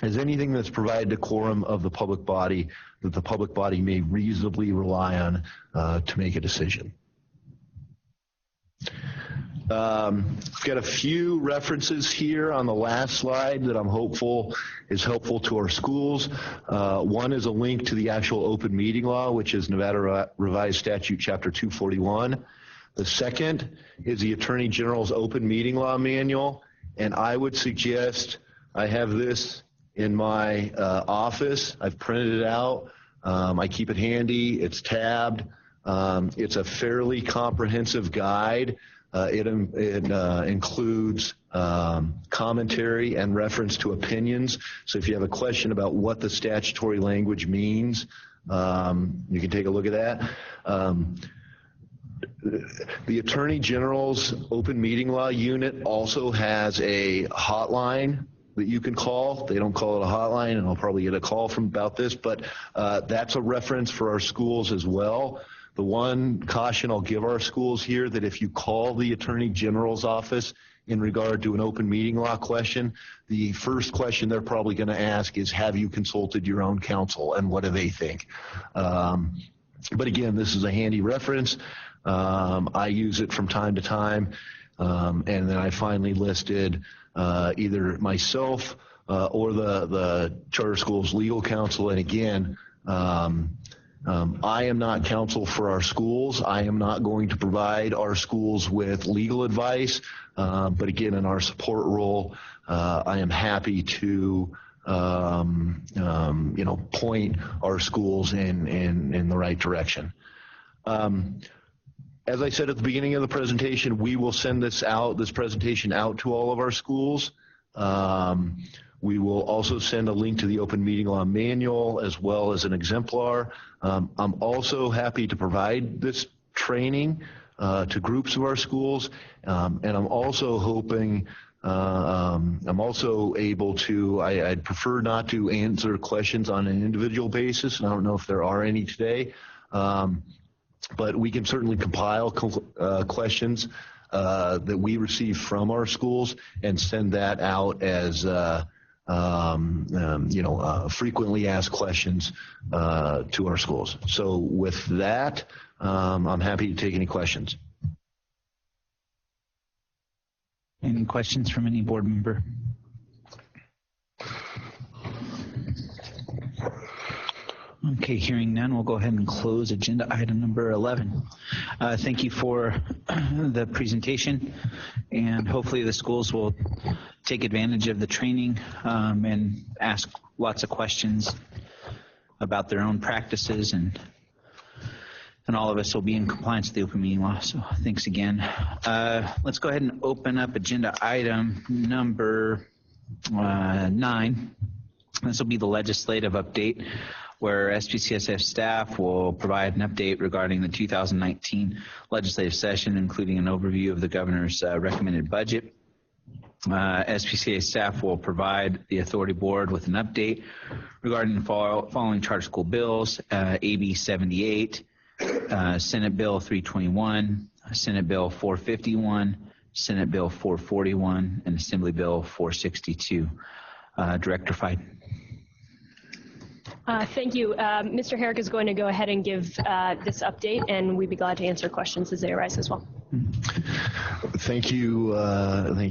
as anything that's provided to quorum of the public body that the public body may reasonably rely on to make a decision. I've got a few references here on the last slide that I'm hopeful is helpful to our schools. One is a link to the actual open meeting law, which is Nevada Revised Statute Chapter 241. The second is the Attorney General's Open Meeting Law Manual, and I would suggest I have this in my office. I've printed it out. I keep it handy. It's tabbed. It's a fairly comprehensive guide. It includes commentary and reference to opinions. So if you have a question about what the statutory language means, you can take a look at that. The Attorney General's Open Meeting Law Unit also has a hotline that you can call. They don't call it a hotline, and I'll probably get a call from about this, but that's a reference for our schools as well. The one caution I'll give our schools here, that if you call the Attorney General's office in regard to an open meeting law question, the first question they're probably going to ask is, have you consulted your own counsel, and what do they think? But again, this is a handy reference. I use it from time to time, and then I finally listed either myself or the charter school's legal counsel. And again, I am not counsel for our schools. I am not going to provide our schools with legal advice. But again, in our support role, I am happy to point our schools in the right direction. As I said at the beginning of the presentation, we will send this presentation out to all of our schools. We will also send a link to the Open Meeting Law Manual as well as an exemplar. I'm also happy to provide this training to groups of our schools, and I'm also hoping, I'm also able to, I'd prefer not to answer questions on an individual basis, and I don't know if there are any today. But we can certainly compile questions that we receive from our schools and send that out as frequently asked questions to our schools. So with that, I'm happy to take any questions. Any questions from any board member? Okay, hearing none, we'll go ahead and close agenda item number 11. Thank you for the presentation, and hopefully the schools will take advantage of the training and ask lots of questions about their own practices, and all of us will be in compliance with the open meeting law. So thanks again. Let's go ahead and open up agenda item number 9. This will be the legislative update, where SPCSA staff will provide an update regarding the 2019 legislative session, including an overview of the governor's recommended budget. SPCSA staff will provide the authority board with an update regarding the following charter school bills: AB 78, Senate Bill 321, Senate Bill 451, Senate Bill 441, and Assembly Bill 462. Director Fiden. Thank you. Mr. Herrick is going to go ahead and give this update, and we'd be glad to answer questions as they arise as well. Thank you,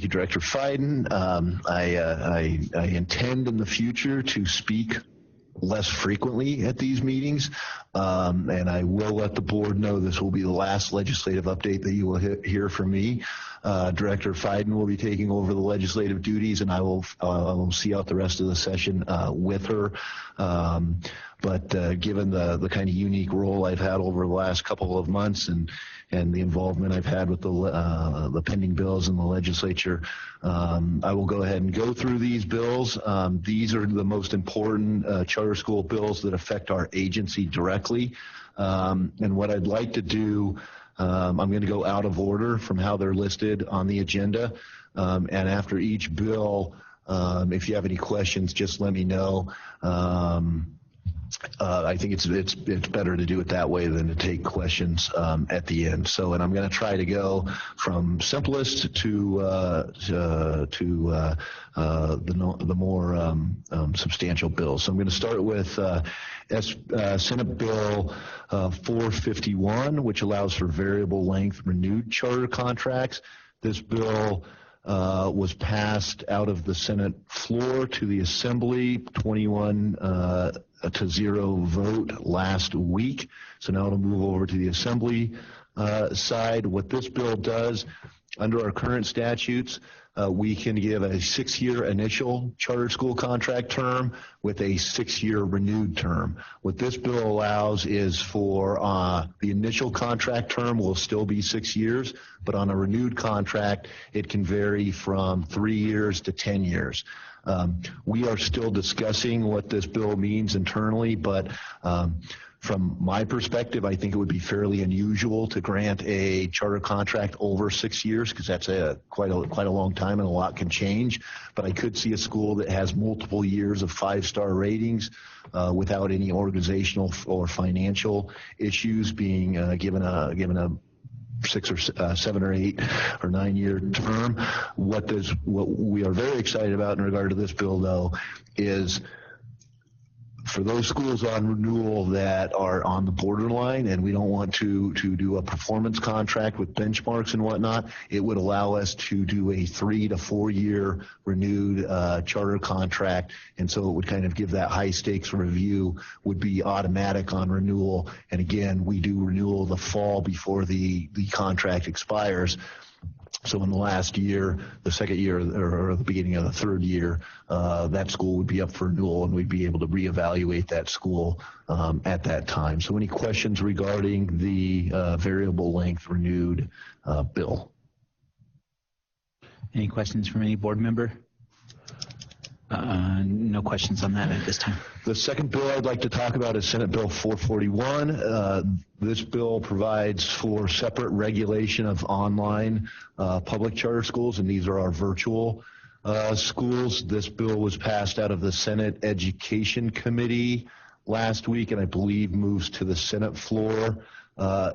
Director Fiden. I intend in the future to speak less frequently at these meetings, and I will let the board know this will be the last legislative update that you will hear from me. Director Fiden will be taking over the legislative duties, and I will see out the rest of the session with her. But given the kind of unique role I've had over the last couple of months and the involvement I've had with the pending bills in the legislature, I will go ahead and go through these bills. These are the most important charter school bills that affect our agency directly. And what I'd like to do, I'm going to go out of order from how they're listed on the agenda. And after each bill, If you have any questions, just let me know. I think it's better to do it that way than to take questions at the end. So, and I'm going to try to go from simplest to the more substantial bills. So I'm going to start with Senate Bill 451, which allows for variable length renewed charter contracts. This bill was passed out of the Senate floor to the Assembly, 21 to 0 vote last week. So now it'll move over to the Assembly side. What this bill does, under our current statutes, we can give a 6-year initial charter school contract term with a 6-year renewed term. What this bill allows is for the initial contract term will still be 6 years, but on a renewed contract, it can vary from 3 years to 10 years. We are still discussing what this bill means internally, but from my perspective, I think it would be fairly unusual to grant a charter contract over 6 years because that's quite a long time and a lot can change. But I could see a school that has multiple years of 5-star ratings without any organizational or financial issues being given a 6 or 7 or 8 or 9 year term. What we are very excited about in regard to this bill, though, is for those schools on renewal that are on the borderline and we don't want to do a performance contract with benchmarks and whatnot, it would allow us to do a 3 to 4 year renewed charter contract. And so it would kind of give that high stakes review would be automatic on renewal. And again, we do renewal the fall before the contract expires. So in the last year, the second year, or the beginning of the third year, that school would be up for renewal, and we'd be able to reevaluate that school at that time. So any questions regarding the variable length renewed bill? Any questions from any board member? No questions on that at this time. The second bill I'd like to talk about is Senate Bill 441. This bill provides for separate regulation of online public charter schools, and these are our virtual schools. This bill was passed out of the Senate Education Committee last week, and I believe moves to the Senate floor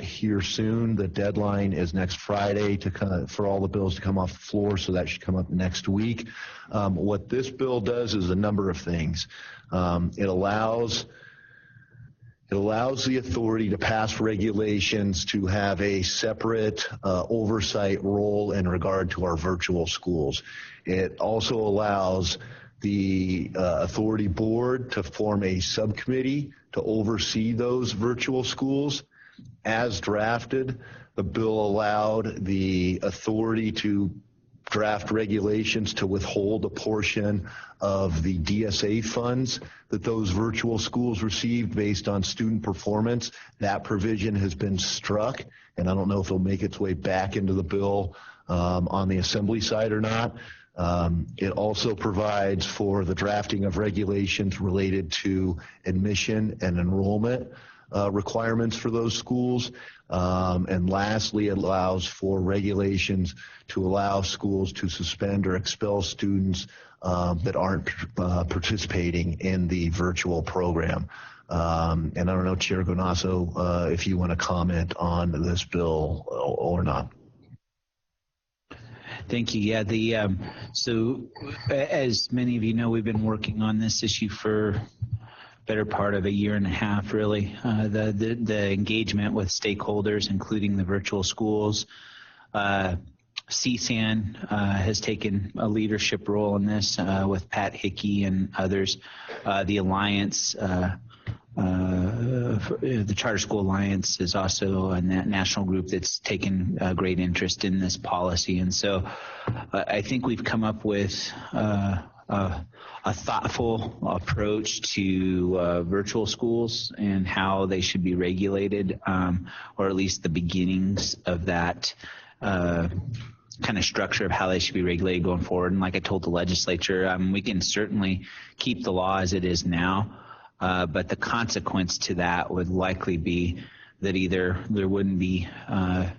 here soon. The deadline is next Friday for all the bills to come off the floor, so that should come up next week. What this bill does is a number of things. It allows the authority to pass regulations to have a separate oversight role in regard to our virtual schools. It also allows the authority board to form a subcommittee to oversee those virtual schools. As drafted, the bill allowed the authority to draft regulations to withhold a portion of the DSA funds that those virtual schools received based on student performance. That provision has been struck, and I don't know if it'll make its way back into the bill on the Assembly side or not. It also provides for the drafting of regulations related to admission and enrollment requirements for those schools. And lastly, it allows for regulations to allow schools to suspend or expel students that aren't participating in the virtual program. And I don't know, Chair Gonasso, if you want to comment on this bill or not. Thank you. Yeah, so as many of you know, we've been working on this issue for better part of a year and a half, really. The engagement with stakeholders, including the virtual schools. CSAN has taken a leadership role in this with Pat Hickey and others. The Alliance, the Charter School Alliance is also a national group that's taken great interest in this policy. And so I think we've come up with a thoughtful approach to virtual schools and how they should be regulated, or at least the beginnings of that kind of structure of how they should be regulated going forward. And like I told the legislature, we can certainly keep the law as it is now, but the consequence to that would likely be that either there wouldn't be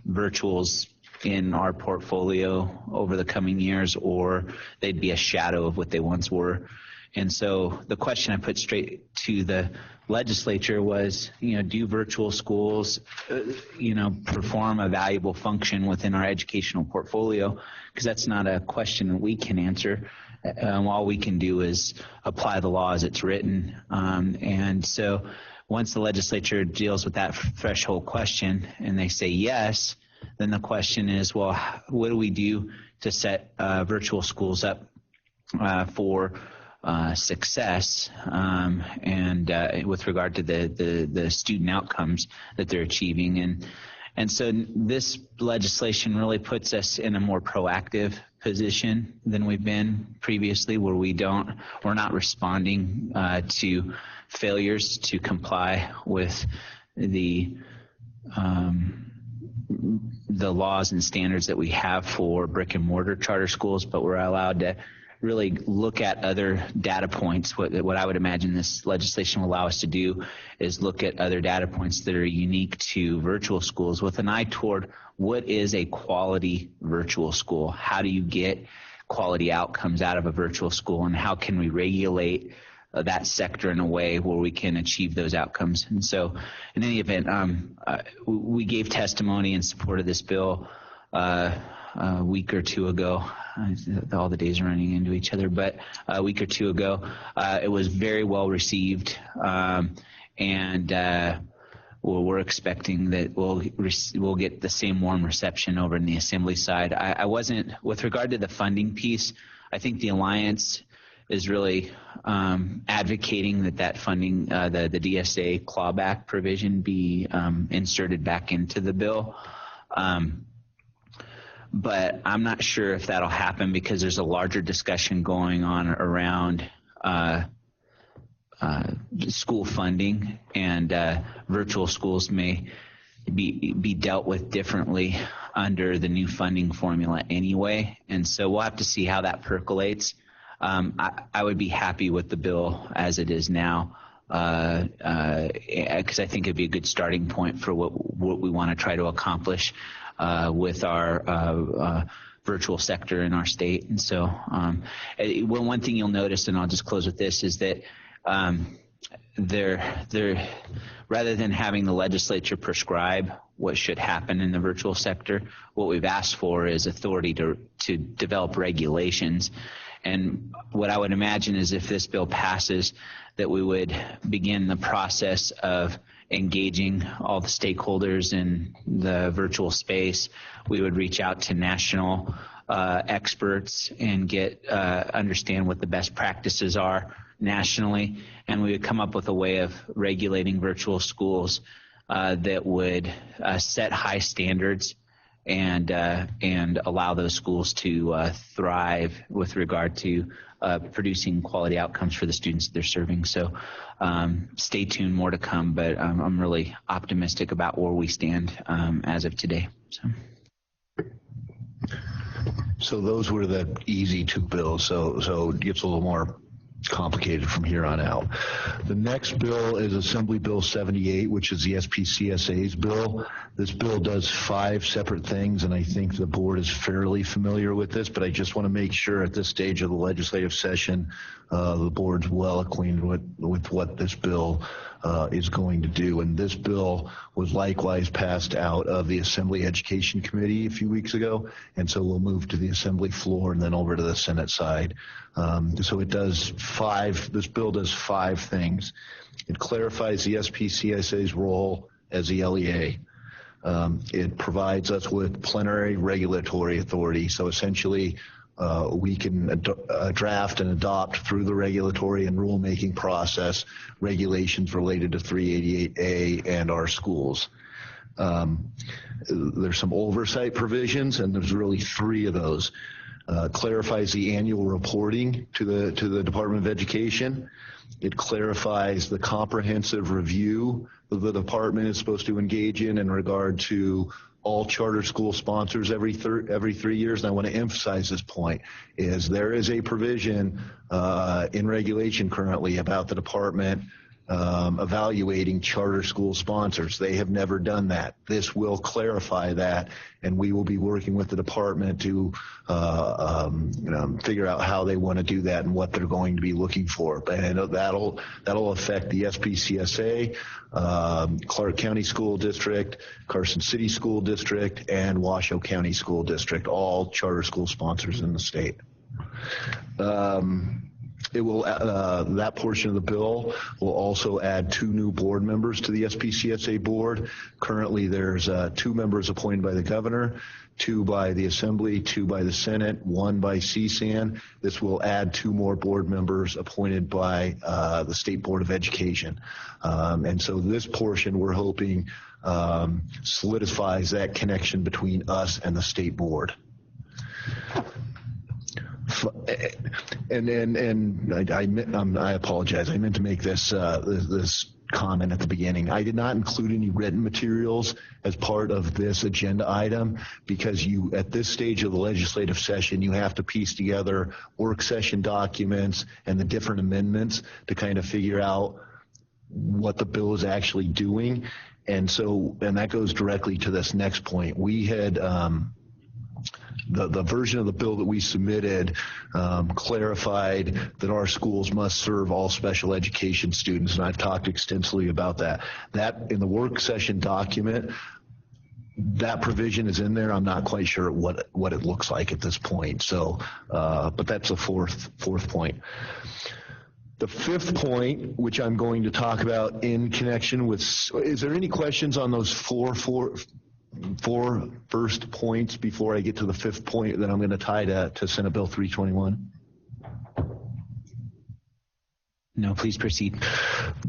virtuals in our portfolio over the coming years, or they'd be a shadow of what they once were. And so the question I put straight to the legislature was, do virtual schools, perform a valuable function within our educational portfolio? Because that's not a question that we can answer. All we can do is apply the law as it's written. And so once the legislature deals with that threshold question and they say yes, then the question is, well, what do we do to set virtual schools up for success and with regard to the student outcomes that they're achieving? And so this legislation really puts us in a more proactive position than we've been previously, where we're not responding to failures to comply with the laws and standards that we have for brick and mortar charter schools, but we're allowed to really look at other data points. What I would imagine this legislation will allow us to do is look at other data points that are unique to virtual schools with an eye toward what is a quality virtual school? How do you get quality outcomes out of a virtual school, and how can we regulate that sector in a way where we can achieve those outcomes? And so in any event, we gave testimony in support of this bill a week or two ago. All the days are running into each other, but a week or two ago, it was very well received, and we're expecting that we'll get the same warm reception over in the Assembly side. I wasn't, with regard to the funding piece, I think the Alliance is really advocating that funding, the DSA clawback provision, be inserted back into the bill. But I'm not sure if that'll happen because there's a larger discussion going on around school funding, and virtual schools may be dealt with differently under the new funding formula anyway. And so we'll have to see how that percolates. I would be happy with the bill as it is now, because I think it'd be a good starting point for what we want to try to accomplish with our virtual sector in our state. And so one thing you'll notice, and I'll just close with this, is that they're rather than having the legislature prescribe what should happen in the virtual sector, what we've asked for is authority to develop regulations. And what I would imagine is, if this bill passes, that we would begin the process of engaging all the stakeholders in the virtual space. We would reach out to national experts and understand what the best practices are nationally, and we would come up with a way of regulating virtual schools that would set high standards and allow those schools to thrive with regard to producing quality outcomes for the students that they're serving. So stay tuned, more to come, but I'm really optimistic about where we stand as of today. So those were the easy two bills, so it gets a little more complicated from here on out. The next bill is Assembly Bill 78, which is the SPCSA's bill. This bill does 5 separate things, and I think the board is fairly familiar with this, but I just want to make sure at this stage of the legislative session, the board's well acquainted with what this bill is going to do. And this bill was likewise passed out of the Assembly Education Committee a few weeks ago, and so we'll move to the Assembly floor and then over to the Senate side. So this bill does 5 things. It clarifies the SPCSA's role as the LEA. It provides us with plenary regulatory authority. So essentially, we can draft and adopt through the regulatory and rulemaking process regulations related to 388A and our schools. There's some oversight provisions, and there's really 3 of those. Clarifies the annual reporting to the Department of Education. It clarifies the comprehensive review that the department is supposed to engage in regard to all charter school sponsors every 3 years. And I want to emphasize this point, is there is a provision in regulation currently about the department evaluating charter school sponsors. They have never done that. This will clarify that, and we will be working with the department to figure out how they want to do that and what they're going to be looking for. And that'll affect the SPCSA, Clark County School District, Carson City School District, and Washoe County School District, all charter school sponsors in the state. It will that portion of the bill will also add 2 new board members to the SPCSA board. Currently, there's 2 members appointed by the governor, 2 by the Assembly, 2 by the Senate, 1 by CSAN. This will add 2 more board members appointed by the State Board of Education. And so this portion, we're hoping, solidifies that connection between us and the state board. And I apologize. I meant to make this comment at the beginning. I did not include any written materials as part of this agenda item because at this stage of the legislative session, you have to piece together work session documents and the different amendments to kind of figure out what the bill is actually doing. And that goes directly to this next point. We had the version of the bill that we submitted clarified that our schools must serve all special education students, and I've talked extensively about that. That in the work session document, that provision is in there. I'm not quite sure what it looks like at this point. So, but that's the fourth point. The 5th point, which I'm going to talk about in connection with, is there any questions on those four first points before I get to the 5th point that I'm going to tie to Senate Bill 321? No, please proceed.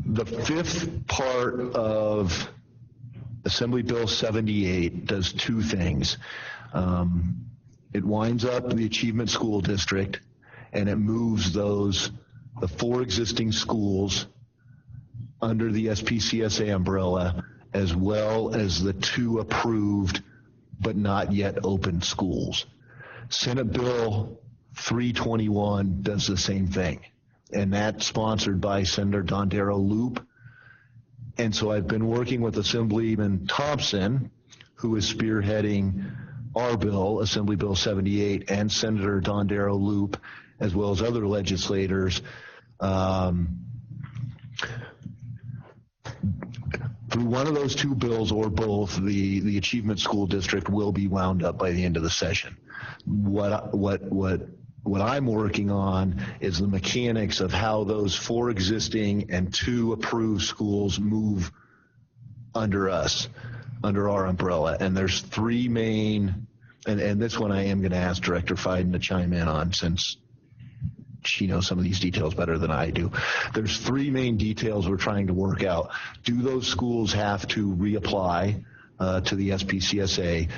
The 5th part of Assembly Bill 78 does 2 things. It winds up the Achievement School District, and it moves the 4 existing schools under the SPCSA umbrella, as well as the 2 approved but not yet open schools. Senate Bill 321 does the same thing, and that's sponsored by Senator Dondero Loop. And so I've been working with Assemblyman Thompson, who is spearheading our bill, Assembly Bill 78, and Senator Dondero Loop, as well as other legislators, through one of those 2 bills or both, the Achievement School District will be wound up by the end of the session. What I'm working on is the mechanics of how those 4 existing and 2 approved schools move under us, under our umbrella. And there's 3 main, and this one I am going to ask Director Fiden to chime in on since she knows some of these details better than I do. There's 3 main details we're trying to work out. Do those schools have to reapply to the SPCSA?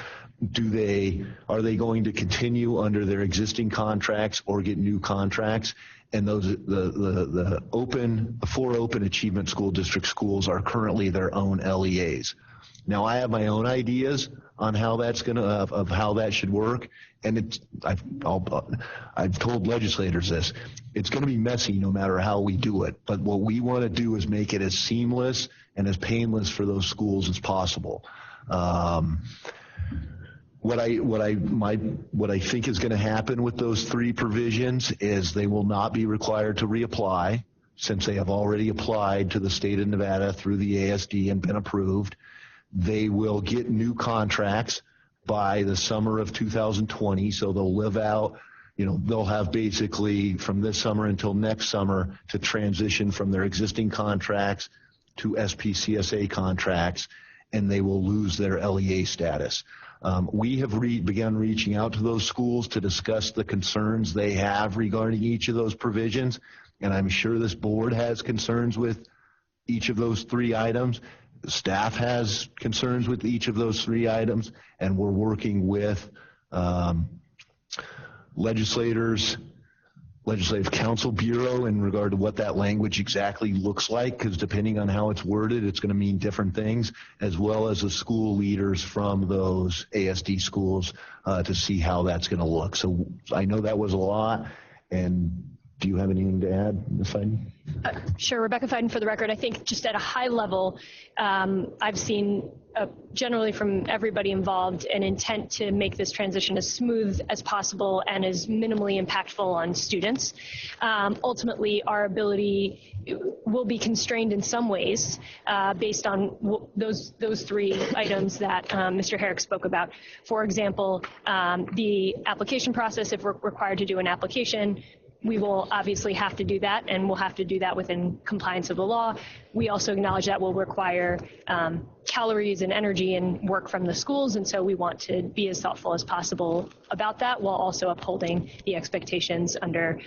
Are they going to continue under their existing contracts or get new contracts? And those the 4 open Achievement School District schools are currently their own LEAs. Now I have my own ideas on how that's of how that should work, and I've told legislators this. It's going to be messy no matter how we do it. But what we want to do is make it as seamless and as painless for those schools as possible. What I think is going to happen with those 3 provisions is they will not be required to reapply, since they have already applied to the state of Nevada through the ASD and been approved. They will get new contracts by the summer of 2020, so they'll live out, they'll have basically from this summer until next summer to transition from their existing contracts to SPCSA contracts, and they will lose their LEA status. We have begun reaching out to those schools to discuss the concerns they have regarding each of those provisions, and I'm sure this board has concerns with each of those 3 items. Staff has concerns with each of those 3 items, and we're working with legislators, Legislative Council Bureau in regard to what that language exactly looks like, because depending on how it's worded, it's going to mean different things, as well as the school leaders from those ASD schools to see how that's going to look. So I know that was a lot, and do you have anything to add, Ms. Fiden? Sure, Rebecca Fiden for the record. I think just at a high level, I've seen generally from everybody involved an intent to make this transition as smooth as possible and as minimally impactful on students. Ultimately, our ability will be constrained in some ways based on those three items that Mr. Herrick spoke about. For example, the application process, if we're required to do an application, we will obviously have to do that, and we'll have to do that within compliance of the law. We also acknowledge that will require calories and energy and work from the schools, and so we want to be as thoughtful as possible about that while also upholding the expectations under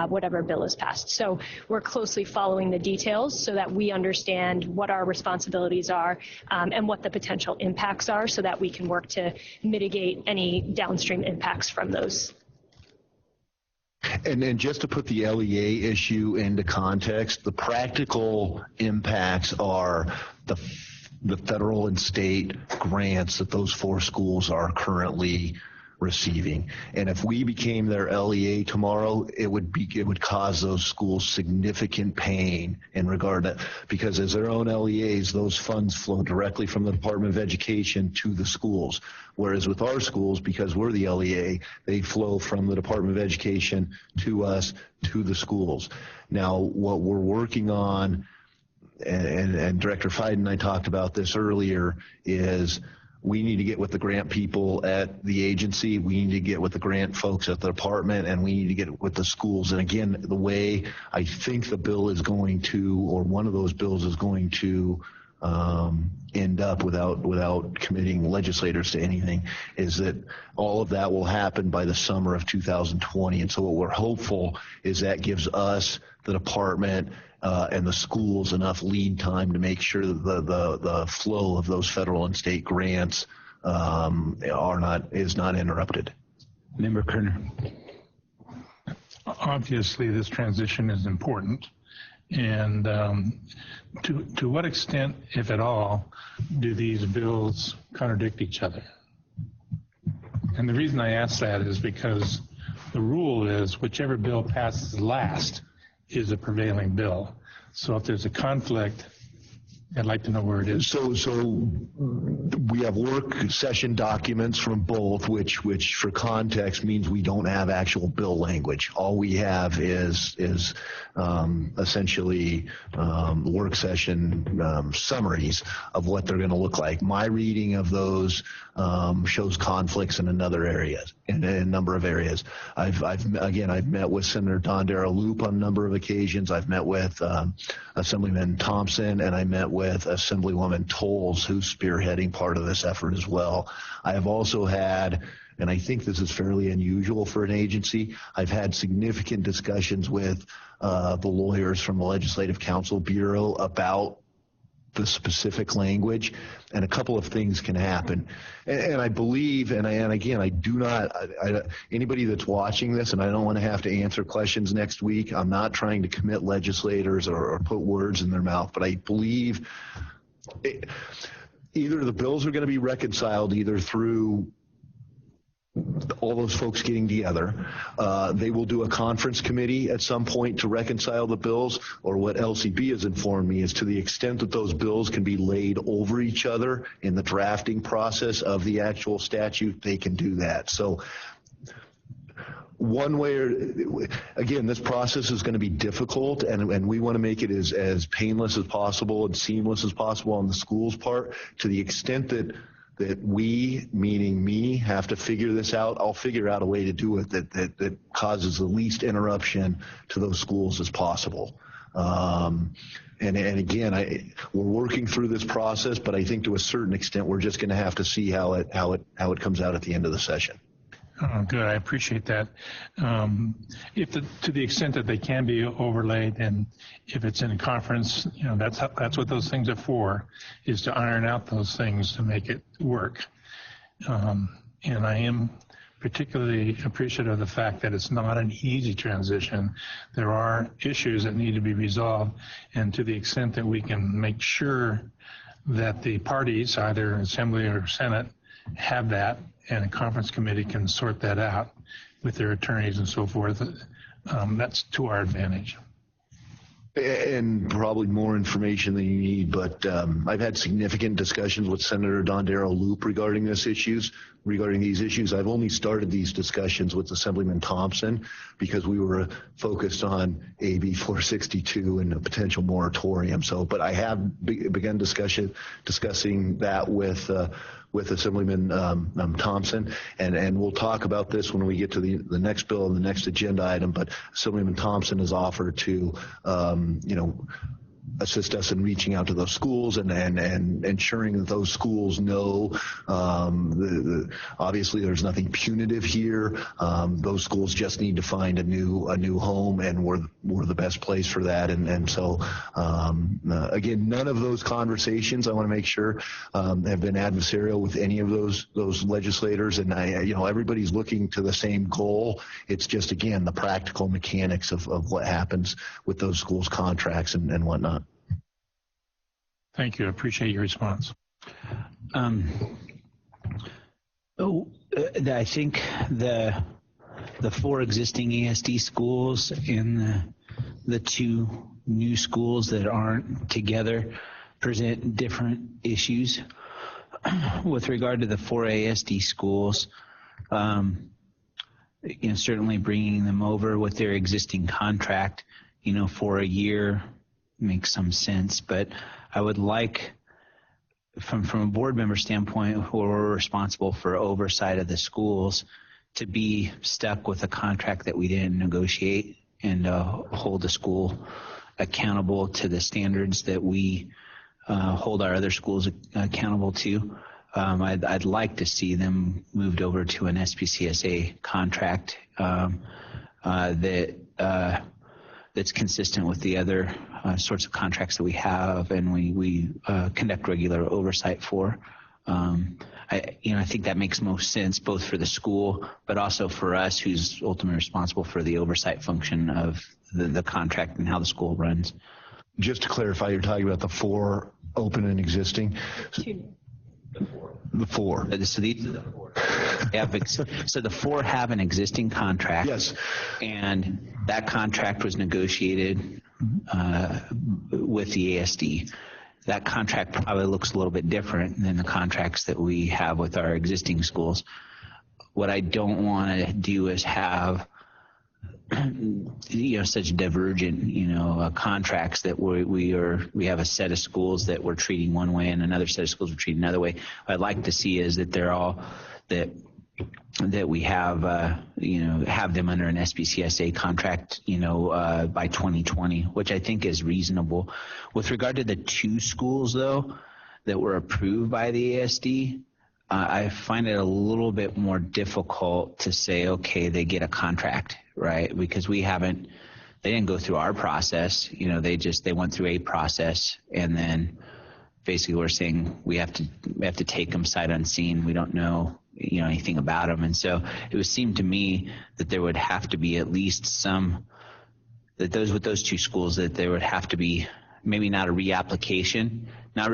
whatever bill is passed. So we're closely following the details so that we understand what our responsibilities are and what the potential impacts are so that we can work to mitigate any downstream impacts from those. And just to put the LEA issue into context, the practical impacts are the federal and state grants that those 4 schools are currently receiving. And if we became their LEA tomorrow, it would cause those schools significant pain in regard to, because as their own LEAs, those funds flow directly from the Department of Education to the schools. Whereas with our schools, because we're the LEA, they flow from the Department of Education to us, to the schools. Now, what we're working on, and Director Fiden and I talked about this earlier, is we need to get with the grant people at the agency, we need to get with the grant folks at the department, and we need to get with the schools. And again, the way I think the bill is going to, or one of those bills is going to end up without committing legislators to anything, is that all of that will happen by the summer of 2020. And so what we're hopeful is that gives us, the department, and the schools enough lead time to make sure that the flow of those federal and state grants is not interrupted. Member Kerner. Obviously, this transition is important, and to what extent, if at all, do these bills contradict each other? And the reason I ask that is because the rule is whichever bill passes last is a prevailing bill. So if there's a conflict, I'd like to know where it is. So we have work session documents from both, which for context means we don't have actual bill language. All we have is essentially work session summaries of what they're going to look like. My reading of those shows conflicts in another areas, in a number of areas. I've met with Senator Don Darrell Loop on a number of occasions. I've met with Assemblyman Thompson, and I met with Assemblywoman Tolles, who's spearheading part of this effort as well. I have also had, and I think this is fairly unusual for an agency, I've had significant discussions with the lawyers from the Legislative Counsel Bureau about the specific language, and a couple of things can happen. And I believe, and again, I do not, anybody that's watching this, and I don't want to have to answer questions next week, I'm not trying to commit legislators or put words in their mouth, but I believe either the bills are going to be reconciled either through all those folks getting together. They will do a conference committee at some point to reconcile the bills, or what LCB has informed me is to the extent that those bills can be laid over each other in the drafting process of the actual statute, they can do that. So one way or again, this process is going to be difficult, and we want to make it as painless as possible and seamless as possible on the school's part. To the extent that we, meaning me, have to figure this out, I'll figure out a way to do it that causes the least interruption to those schools as possible. And again, we're working through this process, but I think to a certain extent we're just going to have to see how it comes out at the end of the session. Oh, good. I appreciate that. To the extent that they can be overlaid, and if it's in a conference, that's what those things are for, is to iron out those things to make it work. And I am particularly appreciative of the fact that it's not an easy transition. There are issues that need to be resolved, and to the extent that we can make sure that the parties, either Assembly or Senate, have that, and a conference committee can sort that out with their attorneys and so forth, that's to our advantage. And probably more information than you need, but I've had significant discussions with Senator Don Darrell Loop regarding these issues. I've only started these discussions with Assemblyman Thompson because we were focused on AB 462 and a potential moratorium. But I have begun discussing that with Assemblyman Thompson, and we'll talk about this when we get to the next bill and the next agenda item. But Assemblyman Thompson has offered to, assist us in reaching out to those schools and ensuring that those schools know. Obviously, there's nothing punitive here. Those schools just need to find a new home, and we're the best place for that. And so, again, none of those conversations, I want to make sure, have been adversarial with any of those legislators. And everybody's looking to the same goal. It's just, again, the practical mechanics of what happens with those schools' contracts and whatnot. Thank you. I appreciate your response. I think the 4 existing ASD schools and the 2 new schools that aren't together present different issues. With regard to the 4 ASD schools, certainly bringing them over with their existing contract, for a year makes some sense, but I would like, from a board member standpoint, who are responsible for oversight of the schools, to be stuck with a contract that we didn't negotiate and hold the school accountable to the standards that we hold our other schools accountable to. I'd like to see them moved over to an SPCSA contract that's consistent with the other sorts of contracts that we have and we conduct regular oversight for. I think that makes most sense both for the school, but also for us, who's ultimately responsible for the oversight function of the contract and how the school runs. Just to clarify, you're talking about the 4 open and existing? The 4. So these are the 4. Yeah, so the 4 have an existing contract. Yes. And that contract was negotiated with the ASD. That contract probably looks a little bit different than the contracts that we have with our existing schools. What I don't want to do is have such divergent contracts that we have a set of schools that we're treating one way and another set of schools we're treating another way. What I'd like to see is that they're all that we have have them under an SPCSA contract by 2020, which I think is reasonable. With regard to the 2 schools though that were approved by the ASD, I find it a little bit more difficult to say, okay, they get a contract, right? Because they didn't go through our process. They went through a process, and then basically we're saying we have to take them sight unseen. We don't know, anything about them. And so it would seem to me that there would have to be at least with those 2 schools, that there would have to be maybe not a reapplication, not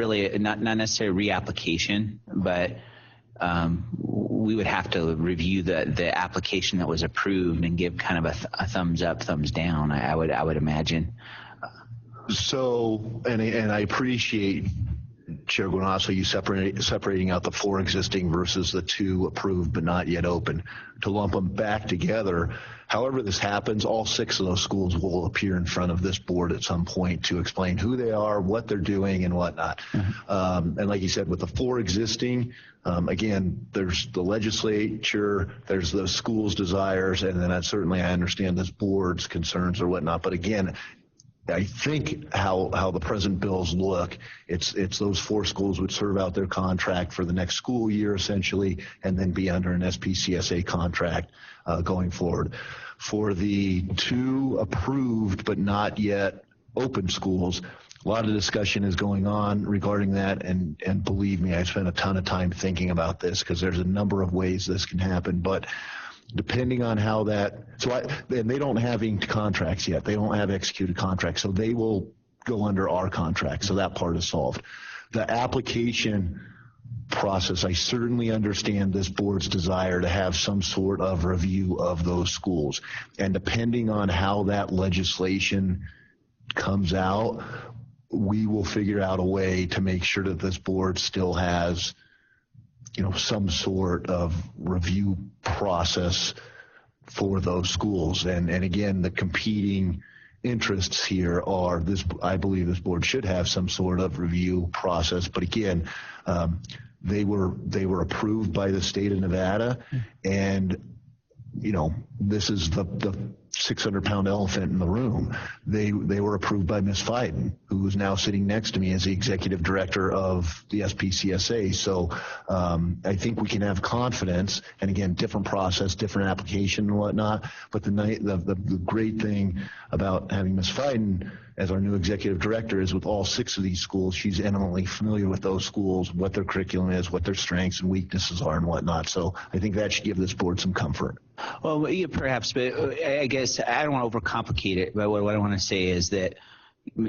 necessarily reapplication, but we would have to review the application that was approved and give kind of a thumbs up, thumbs down, I would imagine. So, and I appreciate, Chair Guanasso, you separating out the 4 existing versus the 2 approved but not yet open, to lump them back together. However this happens, all 6 of those schools will appear in front of this board at some point to explain who they are, what they're doing, and whatnot. And like you said, with the 4 existing, again, there's the legislature, there's the school's desires, and then certainly I understand this board's concerns or whatnot. But again, I think how the present bills look, it's those 4 schools would serve out their contract for the next school year essentially, and then be under an SPCSA contract going forward. For the 2 approved but not yet open schools, a lot of discussion is going on regarding that, and believe me, I spent a ton of time thinking about this because there's a number of ways this can happen, but depending on how and they don't have inked contracts yet. They don't have executed contracts, so they will go under our contract. So that part is solved. The application process. I certainly understand this board's desire to have some sort of review of those schools. And depending on how that legislation comes out, we will figure out a way to make sure that this board still has, some sort of review process for those schools. And again, the competing interests here are I believe this board should have some sort of review process. But again, they were approved by the state of Nevada, and this is the 600-pound elephant in the room. They were approved by Ms. Fiden, who is now sitting next to me as the executive director of the SPCSA. So I think we can have confidence, and again, different process, different application and whatnot. But the great thing about having Ms. Fiden as our new executive director is with all 6 of these schools, she's intimately familiar with those schools, what their curriculum is, what their strengths and weaknesses are and whatnot. So I think that should give this board some comfort. Well, yeah, perhaps, but I guess I don't want to overcomplicate it. But what I want to say is that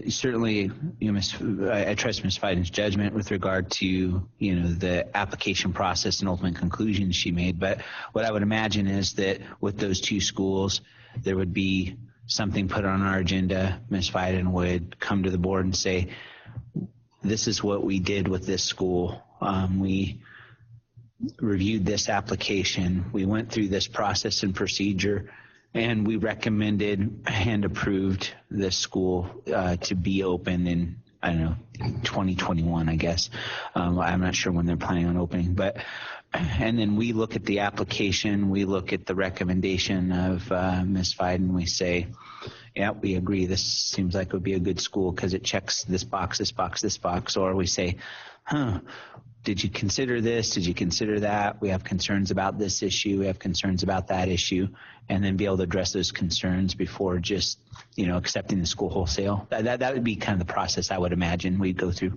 certainly, I trust Ms. Fiden's judgment with regard to, the application process and ultimate conclusions she made. But what I would imagine is that with those 2 schools, there would be something put on our agenda. Ms. Fiden would come to the board and say, this is what we did with this school. We reviewed this application. We went through this process and procedure, and we recommended and approved this school to be open in, 2021, I guess. I'm not sure when they're planning on opening, and then we look at the application, we look at the recommendation of Ms. Fiden, we say, yeah, we agree, this seems like it would be a good school because it checks this box, this box, this box. Or we say, did you consider this? Did you consider that? We have concerns about this issue. We have concerns about that issue. And then be able to address those concerns before just, accepting the school wholesale. That would be kind of the process I would imagine we'd go through.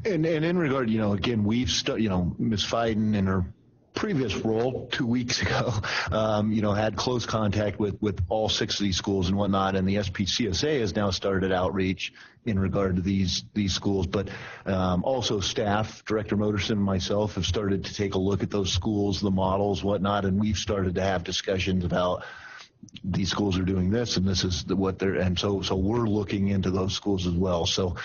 And in regard, again, we've, Ms. Fiden in her previous role 2 weeks ago, had close contact with all 6 of these schools and whatnot, and the SPCSA has now started outreach in regard to these schools. But also staff, Director Moderson and myself have started to take a look at those schools, the models, whatnot, and we've started to have discussions about these schools are doing this and this is what they're, and so we're looking into those schools as well. So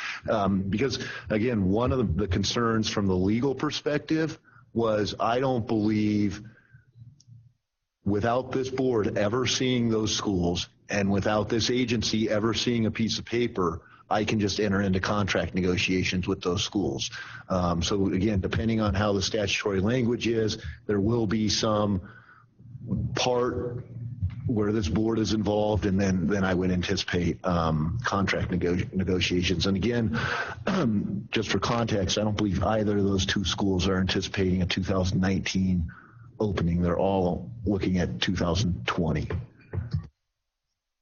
because again, one of the concerns from the legal perspective was I don't believe without this board ever seeing those schools and without this agency ever seeing a piece of paper, I can just enter into contract negotiations with those schools. So again, depending on how the statutory language is, there will be some part where this board is involved, and then I would anticipate contract negotiations. And again, just for context, I don't believe either of those 2 schools are anticipating a 2019 opening. They're all looking at 2020.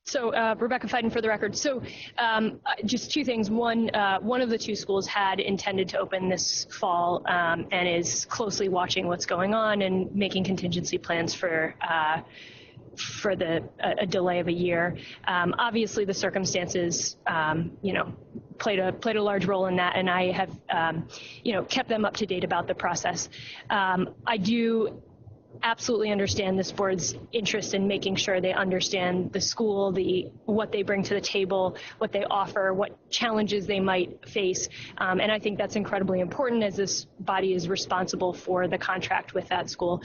So Rebecca Fiden for the record. So just 2 things. One of the 2 schools had intended to open this fall and is closely watching what's going on and making contingency plans for a delay of a year. Obviously, the circumstances, played a large role in that, and I have, kept them up to date about the process. I do absolutely understand this board's interest in making sure they understand the school, what they bring to the table, what they offer, what challenges they might face. And I think that's incredibly important as this body is responsible for the contract with that school.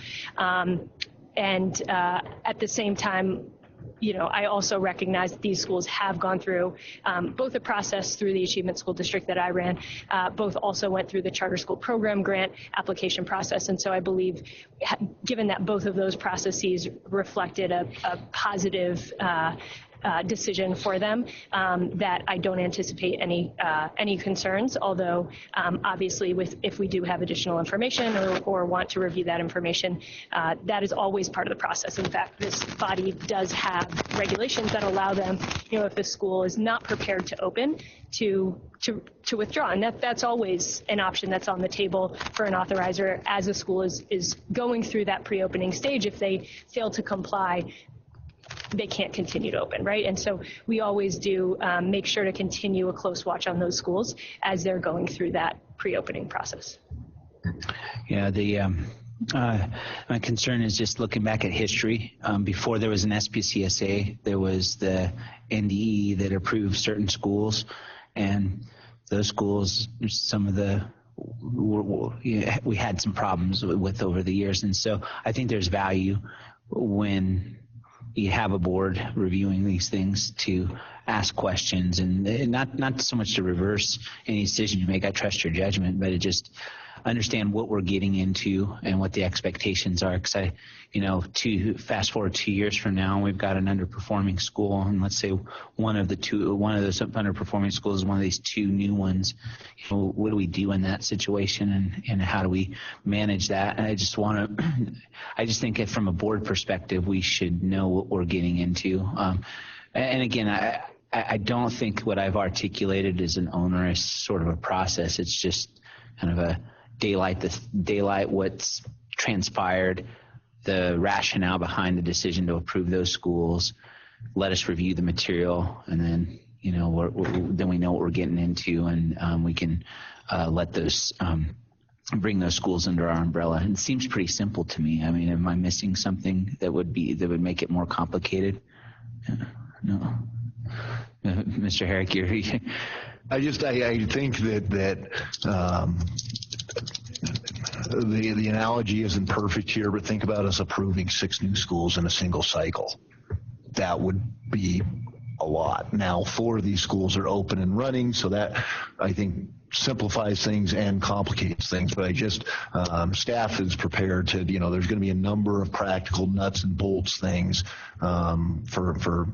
And at the same time, I also recognize that these schools have gone through both a process through the Achievement School District that I ran, both also went through the Charter School Program Grant application process. And so I believe, given that both of those processes reflected a positive decision for them, that I don't anticipate any concerns, although obviously if we do have additional information or want to review that information, that is always part of the process. In fact, this body does have regulations that allow them, if the school is not prepared to open, to withdraw. And that's always an option that's on the table for an authorizer as a school is going through that pre-opening stage. If they fail to comply, they can't continue to open, right? And so we always do make sure to continue a close watch on those schools as they're going through that pre-opening process. Yeah, my concern is just looking back at history. Before there was an SPCSA, there was the NDE that approved certain schools, and those schools, some of the we had some problems with over the years, and so I think there's value when you have a board reviewing these things to ask questions, and not so much to reverse any decision you make. I trust your judgment, but it just understand what we're getting into and what the expectations are. Because fast forward 2 years from now, we've got an underperforming school, and let's say one of those underperforming schools is one of these two new ones. What do we do in that situation, and how do we manage that? And I just think that from a board perspective, we should know what we're getting into. And again, I don't think what I've articulated is an onerous sort of a process. It's just kind of a daylight what's transpired, the rationale behind the decision to approve those schools. Let us review the material, and then then we know what we're getting into, and we can let those bring those schools under our umbrella. And it seems pretty simple to me. I mean, am I missing something that would make it more complicated? No. Mr. Herrick, I think that the analogy isn't perfect here, but think about us approving 6 new schools in a single cycle. That would be a lot. Now 4 of these schools are open and running, so that I think simplifies things and complicates things. But staff is prepared to, there's going to be a number of practical nuts and bolts things for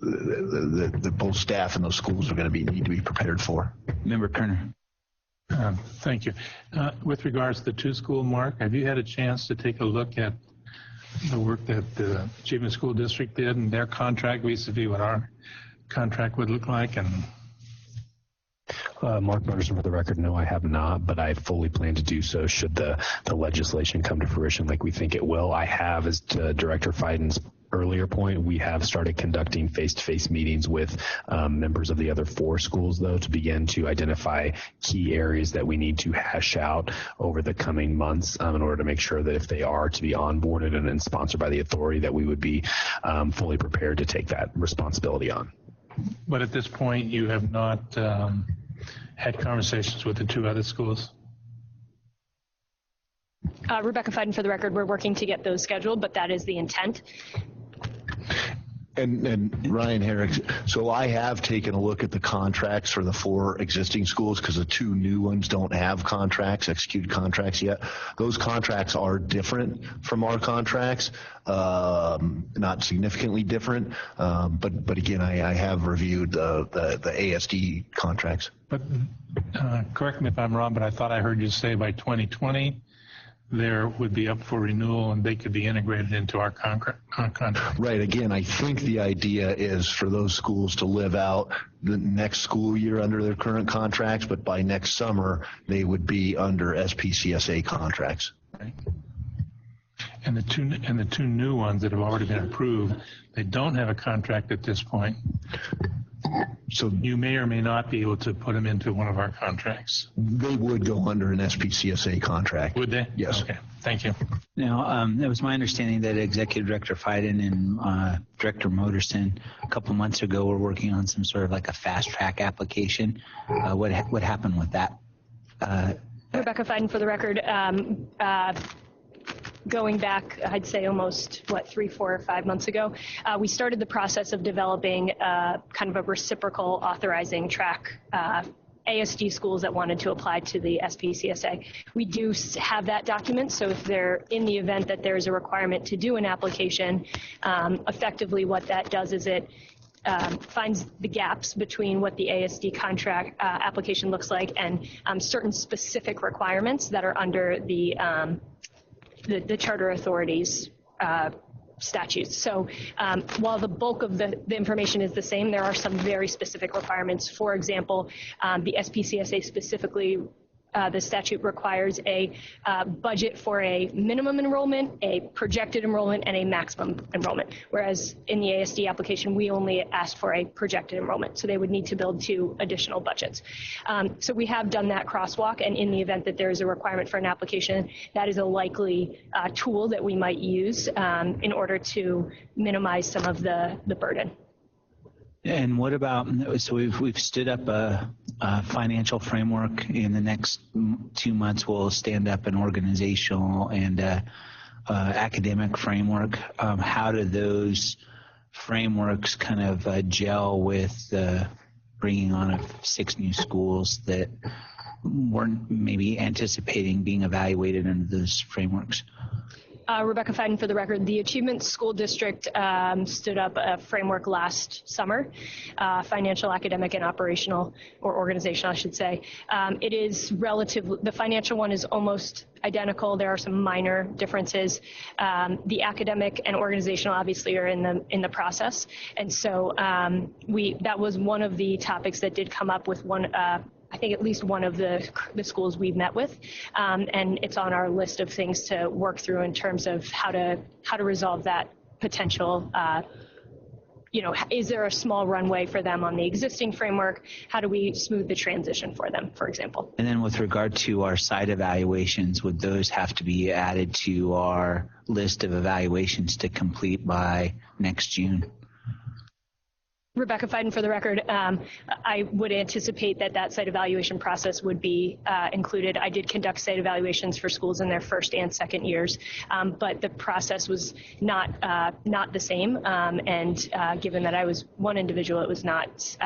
that both staff and those schools are going to need to be prepared for. Member Kerner. Thank you. With regards to the 2-school, Mark, have you had a chance to take a look at the work that the Achievement School District did and their contract vis-a-vis what our contract would look like? And Mark Mercerson, for the record, no, I have not, but I fully plan to do so should the legislation come to fruition like we think it will. I have, as to Director Fiden's earlier point, we have started conducting face-to-face meetings with members of the other 4 schools, though, to begin to identify key areas that we need to hash out over the coming months in order to make sure that if they are to be onboarded and sponsored by the authority, that we would be fully prepared to take that responsibility on. But at this point, you have not had conversations with the 2 other schools? Rebecca Fiden, for the record, we're working to get those scheduled, but that is the intent. And Ryan Herrick, so I have taken a look at the contracts for the 4 existing schools because the 2 new ones don't have executed contracts yet. Those contracts are different from our contracts, not significantly different, but again, I have reviewed the ASD contracts. But correct me if I'm wrong, but I thought I heard you say by 2020 there would be up for renewal and they could be integrated into our contract. Right. Again, I think the idea is for those schools to live out the next school year under their current contracts, but by next summer they would be under SPCSA contracts. Right. And the two new ones that have already been approved, they don't have a contract at this point. So you may or may not be able to put them into one of our contracts. They would go under an SPCSA contract. Would they? Yes. Okay. Thank you. Now, it was my understanding that Executive Director Fiden and Director Moderson a couple months ago were working on some sort of like a fast track application. What happened with that? Rebecca Fiden, for the record. Going back, I'd say almost, 3, 4, or 5 months ago, we started the process of developing kind of a reciprocal authorizing track ASD schools that wanted to apply to the SPCSA. We do have that document, so if they're in the event that there's a requirement to do an application, effectively what that does is it finds the gaps between what the ASD contract application looks like and certain specific requirements that are under the charter authorities statutes. So while the bulk of the information is the same, there are some very specific requirements. For example, the SPCSA specifically the statute requires a budget for a minimum enrollment, a projected enrollment, and a maximum enrollment, whereas in the ASD application, we only asked for a projected enrollment, so they would need to build 2 additional budgets. So we have done that crosswalk, and in the event that there is a requirement for an application, that is a likely tool that we might use in order to minimize some of the burden. And what about, so we've stood up a financial framework. In the next 2 months, we'll stand up an organizational and academic framework. How do those frameworks kind of gel with bringing on of 6 new schools that weren't maybe anticipating being evaluated under those frameworks? Rebecca Fiden, for the record. The Achievement School District stood up a framework last summer, financial, academic, and operational, or organizational, I should say. It is the financial one is almost identical. There are some minor differences. The academic and organizational obviously are in the process, and so that was one of the topics that did come up with I think at least one of the schools we've met with, and it's on our list of things to work through in terms of how to resolve that potential. Is there a small runway for them on the existing framework? How do we smooth the transition for them, for example? And then with regard to our site evaluations, would those have to be added to our list of evaluations to complete by next June? Rebecca Fiden, for the record, I would anticipate that site evaluation process would be included. I did conduct site evaluations for schools in their first and second years, but the process was not the same. And given that I was one individual, it was not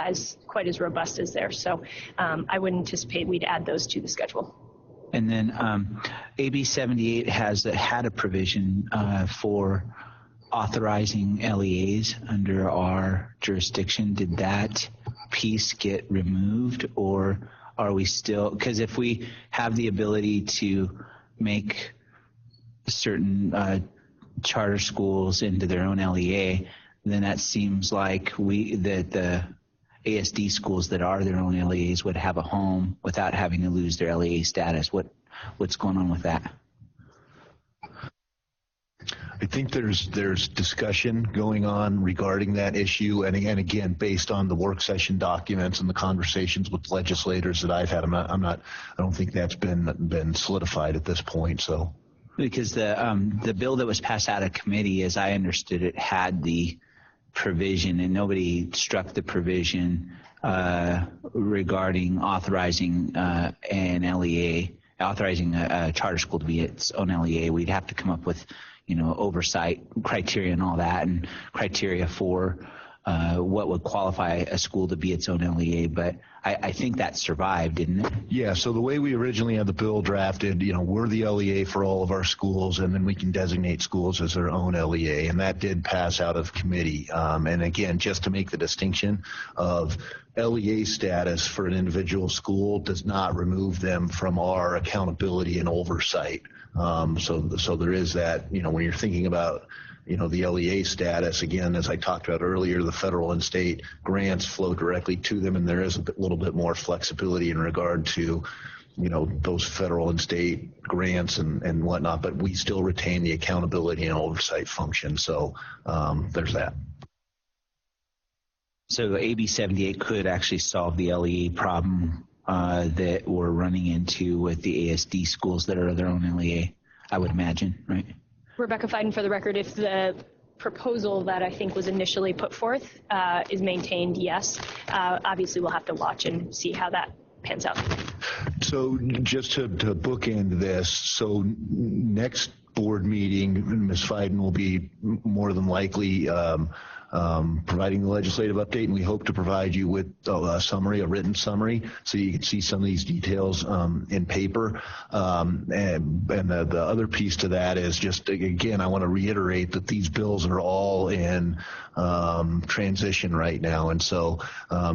quite as robust as theirs. So I would anticipate we'd add those to the schedule. And then AB 78 has had a provision for authorizing LEAs under our jurisdiction. Did that piece get removed, or are we still, because if we have the ability to make certain charter schools into their own LEA, then that seems like that the ASD schools that are their own LEAs would have a home without having to lose their LEA status. What's going on with that? I think there's discussion going on regarding that issue, and again, based on the work session documents and the conversations with legislators that I've had, I don't think that's been solidified at this point. So, because the bill that was passed out of committee, as I understood it, had the provision, and nobody struck the provision regarding authorizing an LEA, authorizing a charter school to be its own LEA. We'd have to come up with oversight criteria and all that, and criteria for what would qualify a school to be its own LEA. But I think that survived, didn't it? Yeah, so the way we originally had the bill drafted, we're the LEA for all of our schools, and then we can designate schools as their own LEA, and that did pass out of committee. And again, just to make the distinction of LEA status for an individual school does not remove them from our accountability and oversight. So there is that, when you're thinking about, the LEA status, again, as I talked about earlier, the federal and state grants flow directly to them, and there is a little bit more flexibility in regard to, those federal and state grants and whatnot, but we still retain the accountability and oversight function. So there's that. So AB 78 could actually solve the LEA problem that we're running into with the ASD schools that are their own LEA, I would imagine, right? Rebecca Fiden, for the record, if the proposal that I think was initially put forth is maintained, yes. Obviously, we'll have to watch and see how that pans out. So just to bookend this, so next board meeting, Ms. Fiden will be more than likely providing the legislative update, and we hope to provide you with a written summary, so you can see some of these details in paper. And the other piece to that is just, again, I want to reiterate that these bills are all in transition right now, and so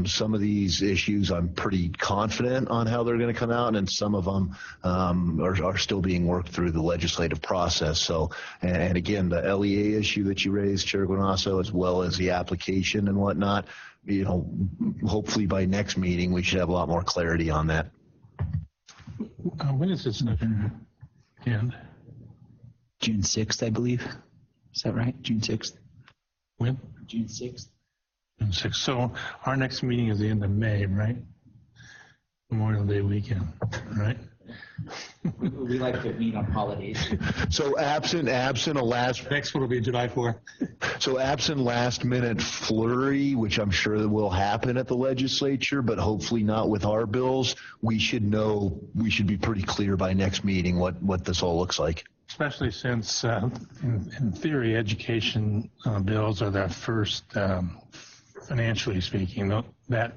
some of these issues I'm pretty confident on how they're going to come out, and some of them are still being worked through the legislative process. So, and again, the LEA issue that you raised, Chair Guanasso, as well as the application and whatnot, hopefully by next meeting we should have a lot more clarity on that. When is this end? June 6th, I believe. Is that right? June 6th? When? June 6th. June 6th. So our next meeting is the end of May, right? Memorial Day weekend, right? We like to meet on holidays. So absent a last. Next one will be July 4th. So absent last minute flurry, which I'm sure that will happen at the legislature, but hopefully not with our bills. We should be pretty clear by next meeting what this all looks like. Especially since, in theory, education bills are their first, financially speaking, that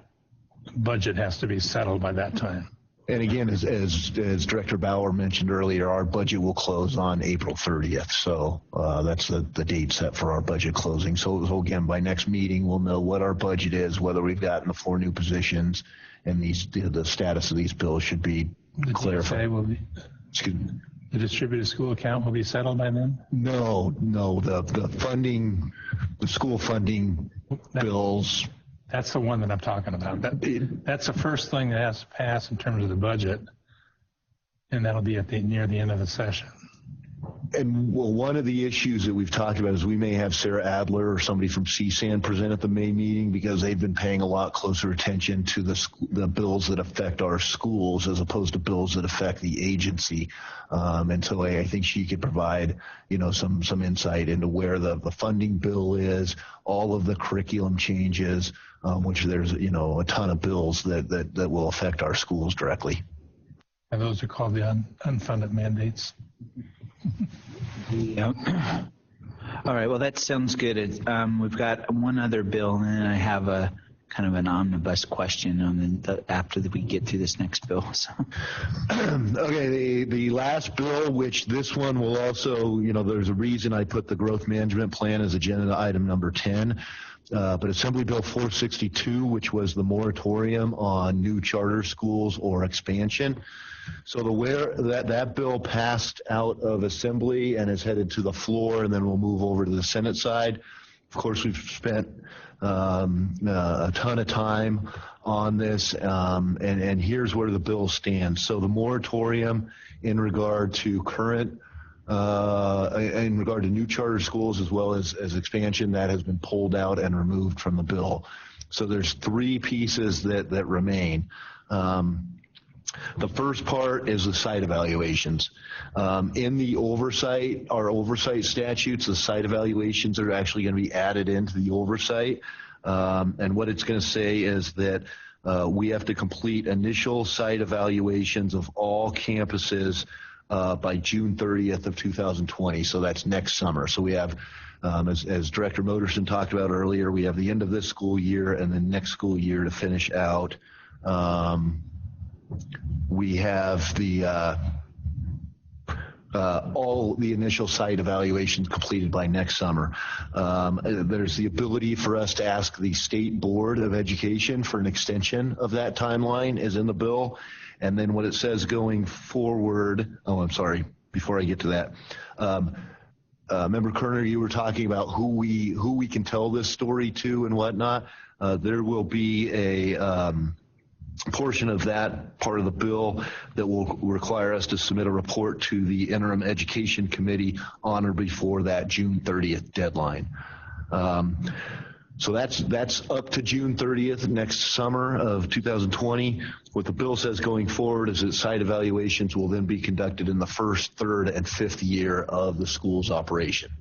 budget has to be settled by that time. And again, as Director Bauer mentioned earlier, our budget will close on April 30th. So that's the date set for our budget closing. So again, by next meeting, we'll know what our budget is, whether we've gotten the 4 new positions, and the status of these bills should be clarified. The distributed school account will be settled by then? No, the funding, the school funding bills. That's the one that I'm talking about. That's the first thing that has to pass in terms of the budget, and that'll be near the end of the session. And well, one of the issues that we've talked about is we may have Sarah Adler or somebody from CSAN present at the May meeting, because they've been paying a lot closer attention to the bills that affect our schools as opposed to bills that affect the agency. And so I think she could provide, some insight into where the funding bill is, all of the curriculum changes, which there's, a ton of bills that will affect our schools directly. And those are called the unfunded mandates. Yep. All right. Well, that sounds good. We've got one other bill, and then I have a kind of an omnibus question after we get through this next bill. So. Okay. The last bill, which this one will also, there's a reason I put the growth management plan as agenda item number 10. But Assembly Bill 462, which was the moratorium on new charter schools or expansion. So that bill passed out of Assembly and is headed to the floor, and then we'll move over to the Senate side. Of course, we've spent a ton of time on this, and here's where the bill stands. So the moratorium in regard to in regard to new charter schools as well as expansion, that has been pulled out and removed from the bill. So there's 3 pieces that remain. The first part is the site evaluations. In the our oversight statutes, the site evaluations are actually going to be added into the oversight. And what it's going to say is that we have to complete initial site evaluations of all campuses by June 30th of 2020. So that's next summer. So we have, as Director Moderson talked about earlier, we have the end of this school year and then next school year to finish out. We have all the initial site evaluations completed by next summer. There's the ability for us to ask the State Board of Education for an extension of that timeline is in the bill. And then what it says going forward, before I get to that, Member Kerner, you were talking about who we can tell this story to and whatnot. There will be a portion of that part of the bill that will require us to submit a report to the Interim Education Committee on or before that June 30th deadline. So that's up to June 30th next summer of 2020. What the bill says going forward is that site evaluations will then be conducted in the 1st, 3rd, and 5th year of the school's operation.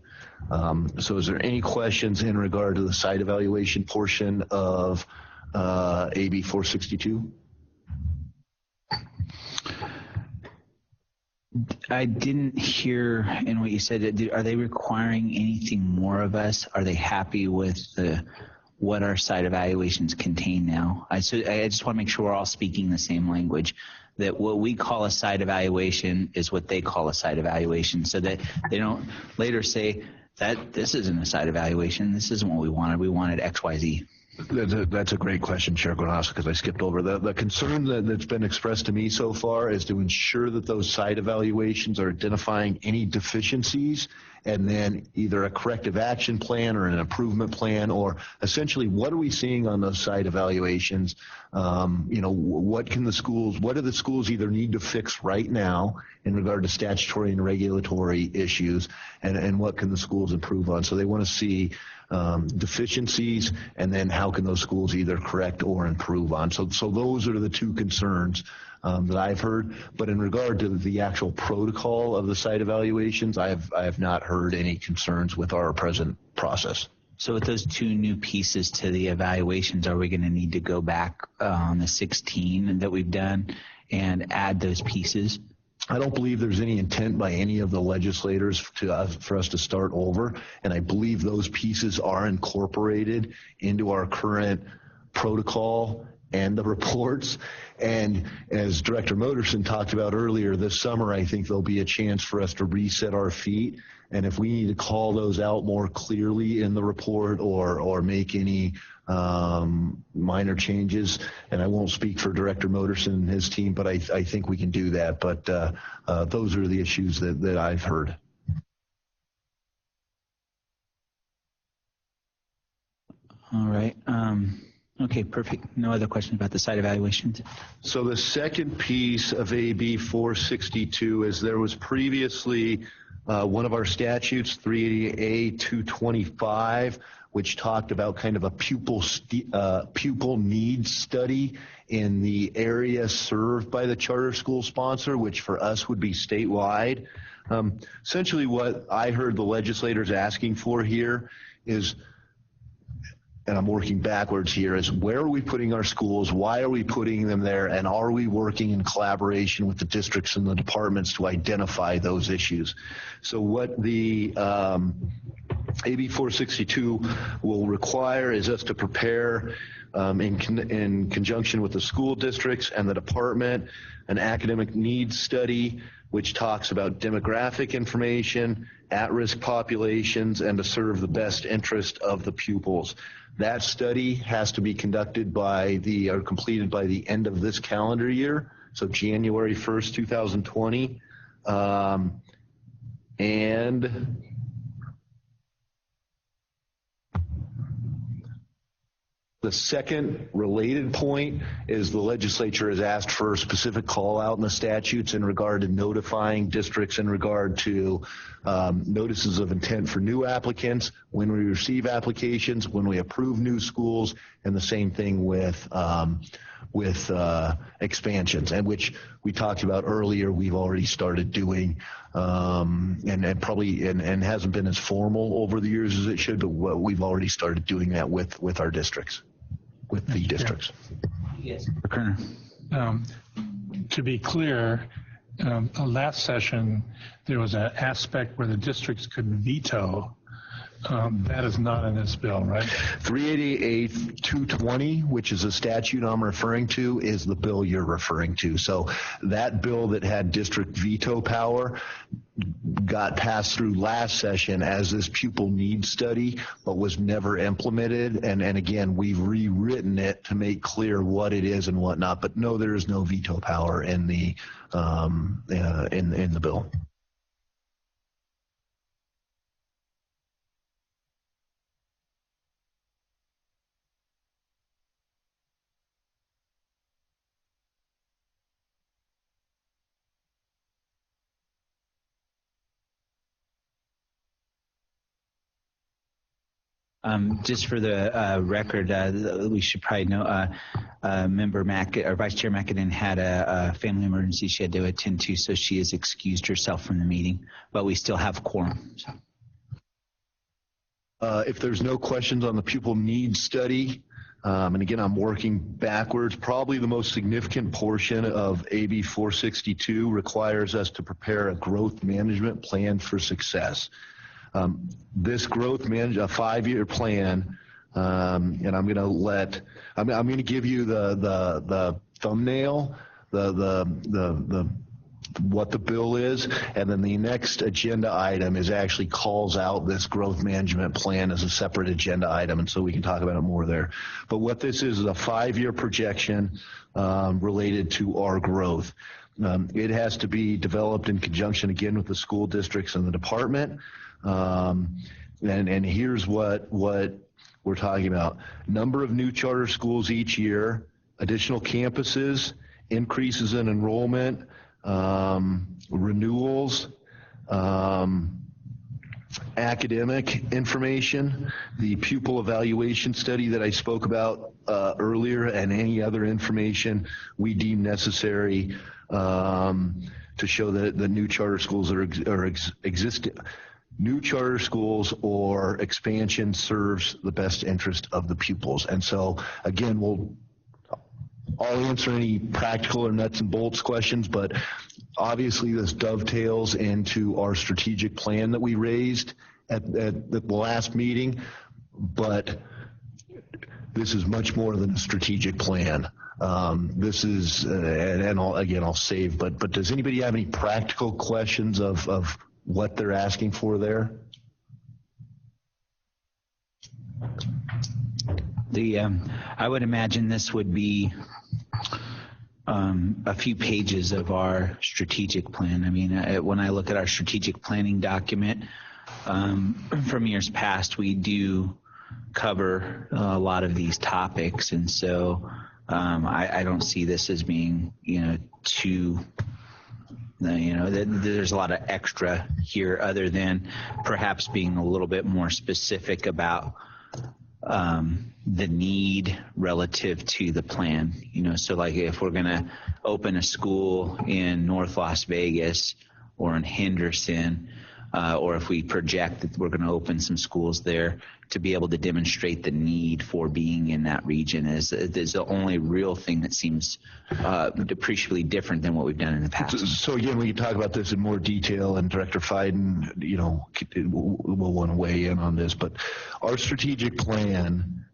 So is there any questions in regard to the site evaluation portion of AB 462? I didn't hear in what you said. Are they requiring anything more of us? Are they happy with what our site evaluations contain now? I just want to make sure we're all speaking the same language, that what we call a site evaluation is what they call a site evaluation, so that they don't later say that this isn't a site evaluation, this isn't what we wanted X, Y, Z. That's a great question, Chair Granasso, because I skipped over. The concern that's been expressed to me so far is to ensure that those site evaluations are identifying any deficiencies and then either a corrective action plan or an improvement plan, or essentially what are we seeing on those site evaluations? What do the schools either need to fix right now in regard to statutory and regulatory issues, and what can the schools improve on? So they want to see deficiencies, and then how can those schools either correct or improve on. So those are the two concerns that I've heard. But in regard to the actual protocol of the site evaluations, I have not heard any concerns with our present process. So with those two new pieces to the evaluations, are we going to need to go back on the 16 that we've done and add those pieces? I don't believe there's any intent by any of the legislators for us to start over, and I believe those pieces are incorporated into our current protocol and the reports. And as Director Moderson talked about earlier, this summer I think there'll be a chance for us to reset our feet, and if we need to call those out more clearly in the report or make any minor changes, and I won't speak for Director Moderson and his team, but I think we can do that. But those are the issues that I've heard. All right. Okay, perfect. No other questions about the site evaluations? So the second piece of AB 462 is there was previously one of our statutes, 380A 225, which talked about kind of a pupil needs study in the area served by the charter school sponsor, which for us would be statewide. Essentially what I heard the legislators asking for here is, and I'm working backwards here, is where are we putting our schools, why are we putting them there, and are we working in collaboration with the districts and the departments to identify those issues? So what the AB 462 will require is us to prepare in conjunction with the school districts and the department an academic needs study which talks about demographic information, at-risk populations, and to serve the best interest of the pupils. That study has to be conducted completed by the end of this calendar year, so January 1st, 2020. And the second related point is the legislature has asked for a specific call out in the statutes in regard to notifying districts in regard to notices of intent for new applicants, when we receive applications, when we approve new schools, and the same thing with expansions, and which we talked about earlier. We've already started doing, and probably hasn't been as formal over the years as it should, but we've already started doing that with our districts. With the districts. Yes. To be clear, last session there was an aspect where the districts could veto. That is not in this bill, right? 388 220, which is a statute I'm referring to, is the bill you're referring to. So that bill that had district veto power got passed through last session as this pupil needs study, but was never implemented. And again, we've rewritten it to make clear what it is and whatnot. But no, there is no veto power in the in the bill. Just for the record, we should probably know Member Vice Chair McAdin had a family emergency she had to attend to, so she has excused herself from the meeting, but we still have quorum. So. If there's no questions on the pupil needs study, and again, I'm working backwards, probably the most significant portion of AB 462 requires us to prepare a growth management plan for success. This growth management, a 5-year plan, and I'm going to give you the thumbnail, what the bill is, and then the next agenda item actually calls out this growth management plan as a separate agenda item, and so we can talk about it more there. But what this is a 5-year projection related to our growth. It has to be developed in conjunction again with the school districts and the department. And here's what we're talking about. Number of new charter schools each year, additional campuses, increases in enrollment, renewals, academic information, the pupil evaluation study that I spoke about earlier, and any other information we deem necessary to show that the new charter schools existing. New charter schools or expansion serves the best interest of the pupils. And so, again, I'll answer any practical or nuts and bolts questions, but obviously this dovetails into our strategic plan that we raised at the last meeting, but this is much more than a strategic plan. This is, I'll save, but does anybody have any practical questions of what they're asking for there? I would imagine this would be a few pages of our strategic plan. I mean, when I look at our strategic planning document from years past, we do cover a lot of these topics, and so I don't see this as being, too. There's a lot of extra here other than perhaps being a little bit more specific about the need relative to the plan. So like if we're going to open a school in North Las Vegas or in Henderson, or if we project that we're going to open some schools there, to be able to demonstrate the need for being in that region is the only real thing that seems appreciably different than what we've done in the past. So again, we can talk about this in more detail, and Director Fiden, will want to weigh in on this. But our strategic plan,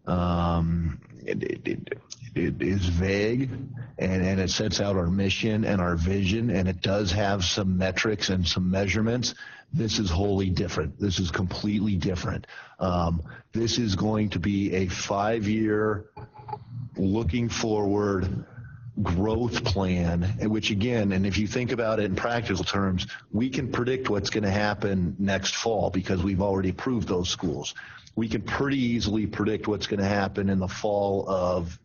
it is vague, and it sets out our mission and our vision, and it does have some metrics and some measurements. This is wholly different. This is completely different. This is going to be a 5-year looking forward growth plan, which again, and if you think about it in practical terms, we can predict what's going to happen next fall because we've already approved those schools. We can pretty easily predict what's going to happen in the fall of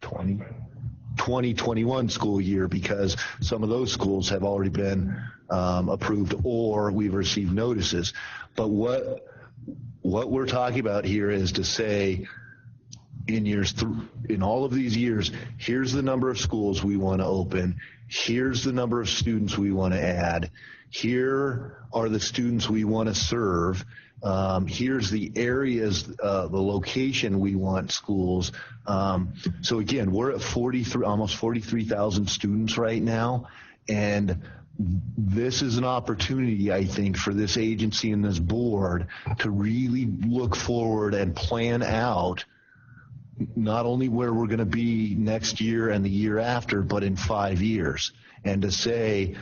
2021 school year because some of those schools have already been approved or we've received notices. But what we're talking about here is to say in all of these years, here's the number of schools we want to open, here's the number of students we want to add, here are the students we want to serve, here's the areas, the location we want schools. So again, we're at almost 43,000 students right now, and this is an opportunity, I think, for this agency and this board to really look forward and plan out not only where we're going to be next year and the year after, but in 5 years, and to say,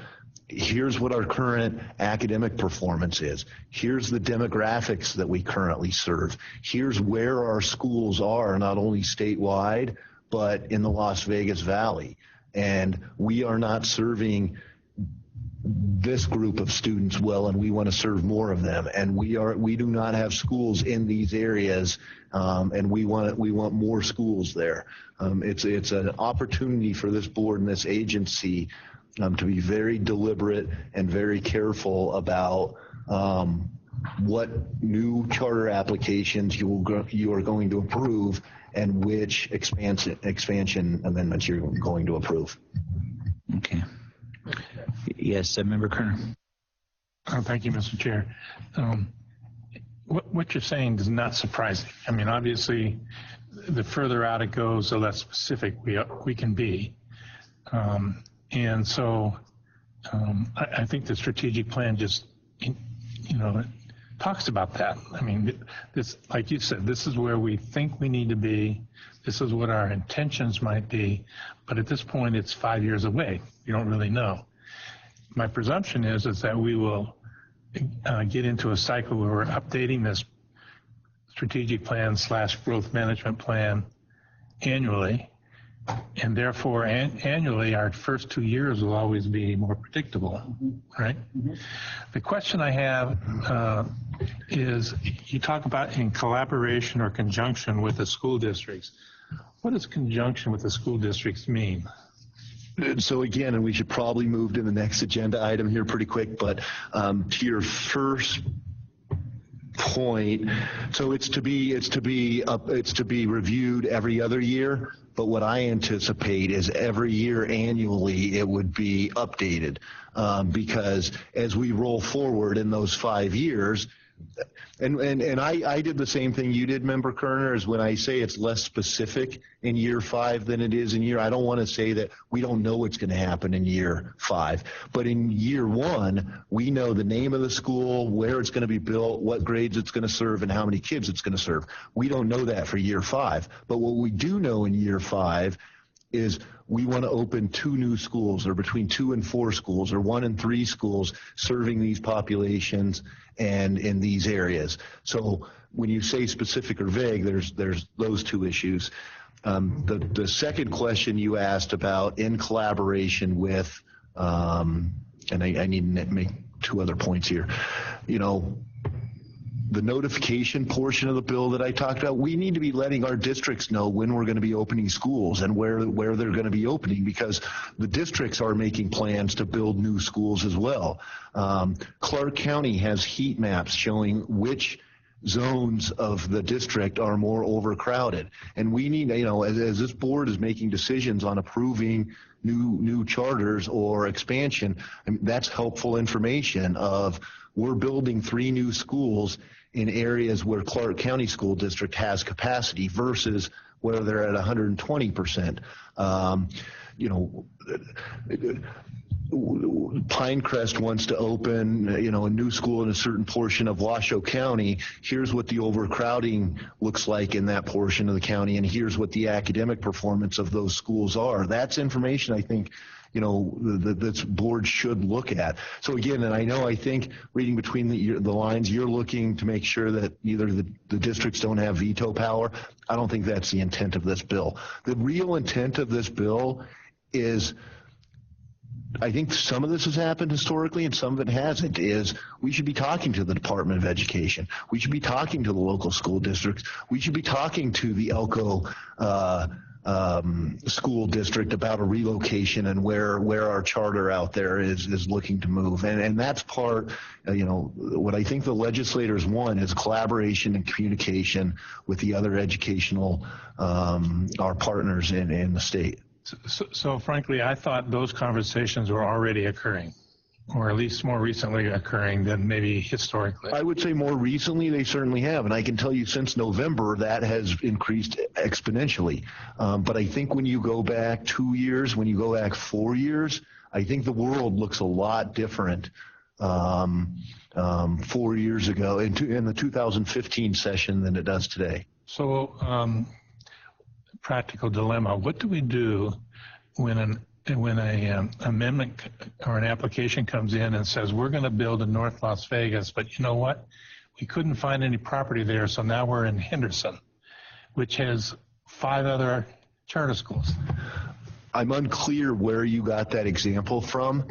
here's what our current academic performance is. Here's the demographics that we currently serve. Here's where our schools are, not only statewide, but in the Las Vegas Valley. And we are not serving this group of students well, and we want to serve more of them. And we do not have schools in these areas, and we want more schools there. It's an opportunity for this board and this agency to be very deliberate and very careful about what new charter applications you are going to approve and which expansion amendments you're going to approve. Okay. Yes, Member Kerner. Thank you, Mr. Chair. What you're saying is not surprising. I mean, obviously, the further out it goes, the less specific we can be. And so I think the strategic plan just, talks about that. I mean, this, like you said, this is where we think we need to be. This is what our intentions might be. But at this point, it's 5 years away. You don't really know. My presumption is that we will get into a cycle where we're updating this strategic plan / growth management plan annually. And therefore, annually, our first 2 years will always be more predictable, right? The question I have is, you talk about in collaboration or conjunction with the school districts. What does conjunction with the school districts mean? So again, and we should probably move to the next agenda item here pretty quick, but to your first point, so it's to be reviewed every other year. But what I anticipate is every year annually it would be updated because as we roll forward in those 5 years, and I did the same thing you did, Member Kerner, is when I say it's less specific in year 5 than it is in year. I don't want to say that we don't know what's going to happen in year 5, but in year 1, we know the name of the school, where it's going to be built, what grades it's going to serve, and how many kids it's going to serve. We don't know that for year 5, but what we do know in year 5 is we want to open 2 new schools, or between 2 and 4 schools, or 1 and 3 schools serving these populations and in these areas. So when you say specific or vague, there's those 2 issues. The second question you asked about in collaboration with, and I need to make 2 other points here. You know, the notification portion of the bill that I talked about, we need to be letting our districts know when we're going to be opening schools and where they're going to be opening, because the districts are making plans to build new schools as well. Clark County has heat maps showing which zones of the district are more overcrowded. And we need, you know, as this board is making decisions on approving new charters or expansion, I mean, that's helpful information of we're building 3 new schools in areas where Clark County School District has capacity versus where they're at 120%. You know, Pinecrest wants to open, you know, a new school in a certain portion of Washoe County. Here's what the overcrowding looks like in that portion of the county, and here's what the academic performance of those schools are. That's information I think, you know, this board should look at. So again, and I think reading between the lines, you're looking to make sure that either the districts don't have veto power. I don't think that's the intent of this bill. The real intent of this bill is, I think some of this has happened historically and some of it hasn't, is we should be talking to the Department of Education. We should be talking to the local school districts. We should be talking to the Elko school district about a relocation and where our charter out there is looking to move. And that's part, you know, what I think the legislators want is collaboration and communication with the other educational, our partners in the state. So frankly, I thought those conversations were already occurring, or at least more recently occurring than maybe historically. I would say more recently they certainly have, and I can tell you since November that has increased exponentially. But I think when you go back 2 years, when you go back 4 years, I think the world looks a lot different 4 years ago in the 2015 session than it does today. So practical dilemma. What do we do when a amendment or an application comes in and says we're going to build in North Las Vegas, but you know what? We couldn't find any property there, so now we're in Henderson, which has 5 other charter schools. I'm unclear where you got that example from.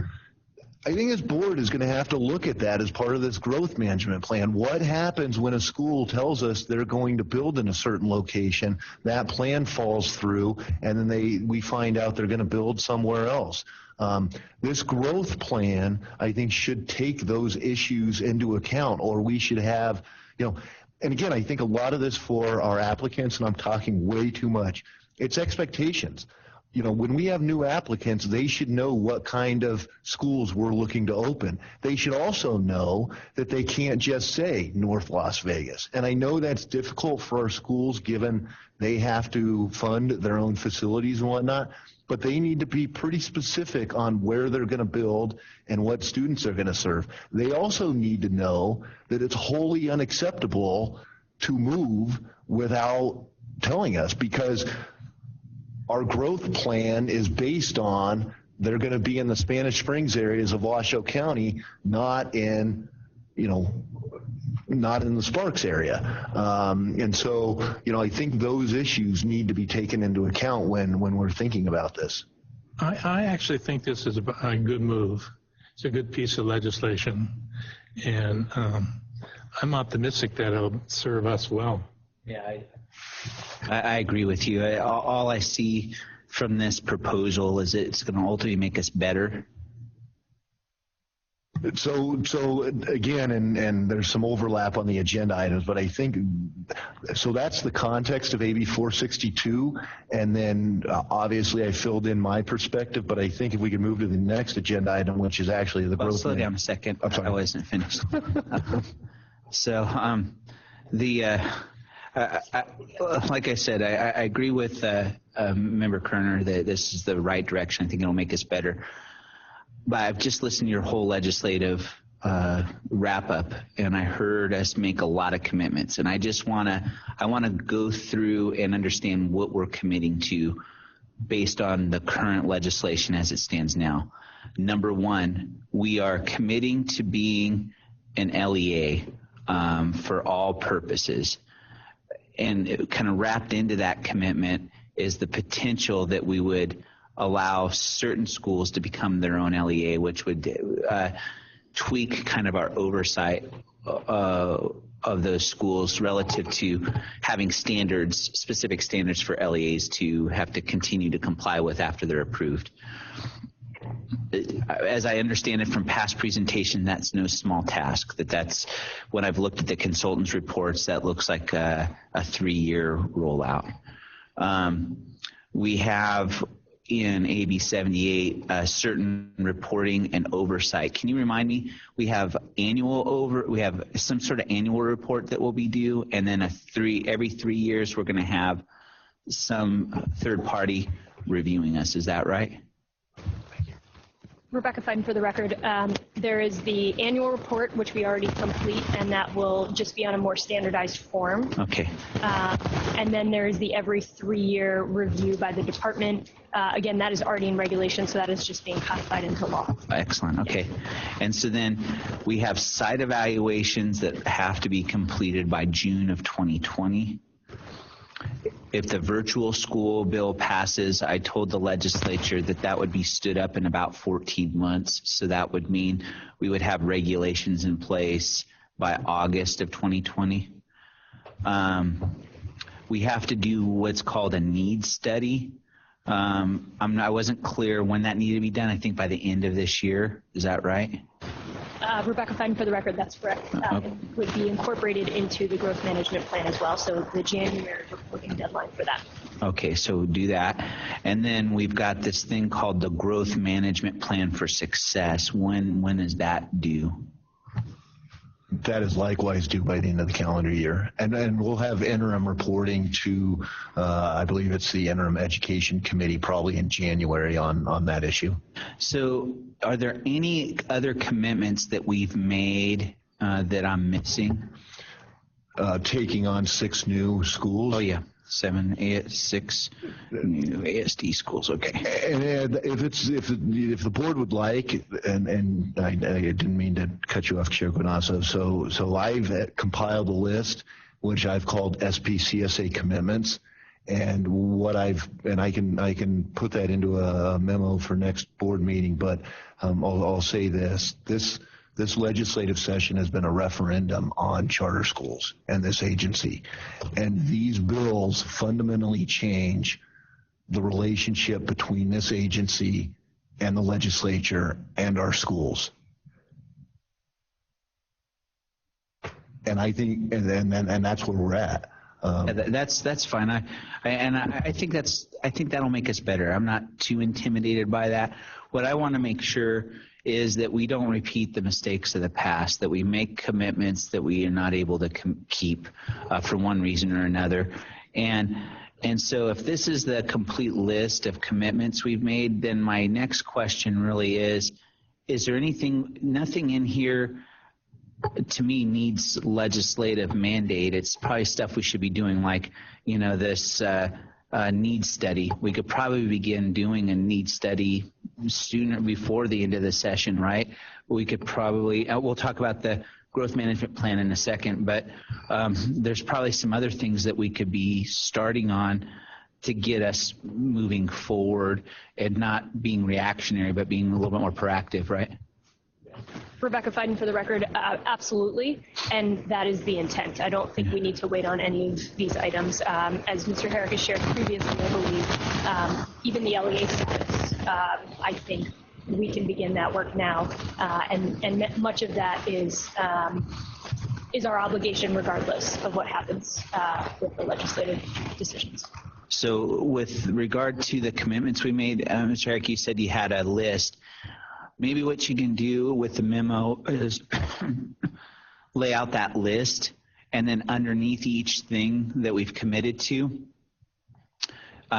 I think this board is going to have to look at that as part of this growth management plan. What happens when a school tells us they're going to build in a certain location, that plan falls through, and then we find out they're going to build somewhere else? This growth plan, I think, should take those issues into account, or we should have, you know, and again, I think a lot of this for our applicants, and I'm talking way too much, it's expectations. You know, when we have new applicants, they should know what kind of schools we're looking to open. They should also know that they can't just say North Las Vegas. And I know that's difficult for our schools given they have to fund their own facilities and whatnot, but they need to be pretty specific on where they're going to build and what students they're going to serve. They also need to know that it's wholly unacceptable to move without telling us, because our growth plan is based on they're going to be in the Spanish Springs areas of Washoe County, not in, you know, not in the Sparks area. And so, I think those issues need to be taken into account when we're thinking about this. I actually think this is a good move. It's a good piece of legislation, and I'm optimistic that it'll serve us well. Yeah, I agree with you. All I see from this proposal is it's going to ultimately make us better. So again, and there's some overlap on the agenda items, but I think, so that's the context of AB 462, and then obviously I filled in my perspective, but I think if we could move to the next agenda item, which is actually the growth. Slow down a second. I wasn't finished. Like I said, I agree with Member Kerner that this is the right direction. I think it'll make us better. But I've just listened to your whole legislative wrap up, and I heard us make a lot of commitments. And I want to go through and understand what we're committing to based on the current legislation as it stands now. Number one, we are committing to being an LEA for all purposes. And kind of wrapped into that commitment is the potential that we would allow certain schools to become their own LEA, which would tweak kind of our oversight of those schools relative to having standards, specific standards for LEAs to have to continue to comply with after they're approved. As I understand it from past presentation, that's no small task. That's when I've looked at the consultants' reports, that looks like a 3-year rollout. We have in AB 78 certain reporting and oversight. Can you remind me? We have some sort of annual report that will be due, and then every 3 years we're going to have some third party reviewing us. Is that right? Rebecca Fiden for the record. There is the annual report, which we already complete, and that will just be on a more standardized form. Okay. And then there is the every 3-year review by the department. Again, that is already in regulation, so that is just being codified into law. Excellent. Okay. And so then we have site evaluations that have to be completed by June of 2020. If the virtual school bill passes, I told the legislature that would be stood up in about 14 months. So that would mean we would have regulations in place by August of 2020. We have to do what's called a needs study. I wasn't clear when that needed to be done. I think by the end of this year. Is that right? Rebecca Fiden for the record, that's correct. It would be incorporated into the growth management plan as well, so the January reporting deadline for that. Okay, so do that. And then we've got this thing called the growth management plan for success. When is that due? That is likewise due by the end of the calendar year. And we'll have interim reporting to, I believe it's the Interim Education Committee, probably in January on that issue. So are there any other commitments that we've made that I'm missing? Taking on 6 new schools. Oh, yeah. 6 new ASD schools. Okay. And if the board would like, and I didn't mean to cut you off, Chair Guanasso. So I've compiled a list which I've called SPCSA commitments, and I can put that into a memo for next board meeting. But I'll say this legislative session has been a referendum on charter schools and this agency. And these bills fundamentally change the relationship between this agency and the legislature and our schools. And I think, and that's where we're at. That's fine. I think that'll make us better. I'm not too intimidated by that. What I want to make sure is that we don't repeat the mistakes of the past, that we make commitments that we are not able to keep for one reason or another. And so if this is the complete list of commitments we've made, then my next question really is there nothing in here to me needs legislative mandate? It's probably stuff we should be doing, like, this needs study. We could probably begin doing a needs study sooner, before the end of the session, right? We could probably, we'll talk about the growth management plan in a second, but there's probably some other things that we could be starting on to get us moving forward and not being reactionary, but being a little bit more proactive, right? Rebecca Fiden, for the record, absolutely, and that is the intent. I don't think we need to wait on any of these items. As Mr. Herrick has shared previously, I believe even the LEA status, I think we can begin that work now, and much of that is our obligation regardless of what happens with the legislative decisions. So with regard to the commitments we made, Mr. Herrick, you said you had a list. Maybe what you can do with the memo is lay out that list, and then underneath each thing that we've committed to,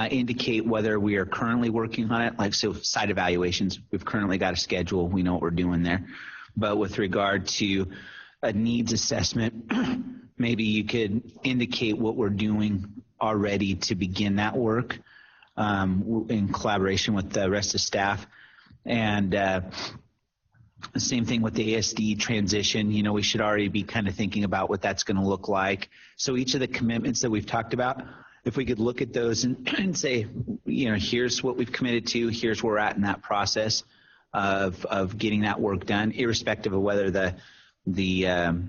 indicate whether we are currently working on it. Like, so site evaluations, we've currently got a schedule. We know what we're doing there. But with regard to a needs assessment, maybe you could indicate what we're doing already to begin that work in collaboration with the rest of staff. And the same thing with the ASD transition. You know, we should already be kind of thinking about what that's going to look like. So each of the commitments that we've talked about, if we could look at those and say, you know, here's what we've committed to, here's where we're at in that process of getting that work done, irrespective of whether the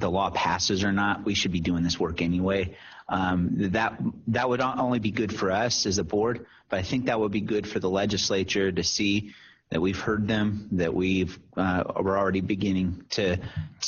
law passes or not, we should be doing this work anyway. That would not only be good for us as a board, but I think that would be good for the legislature to see that we've heard them, that we're already beginning to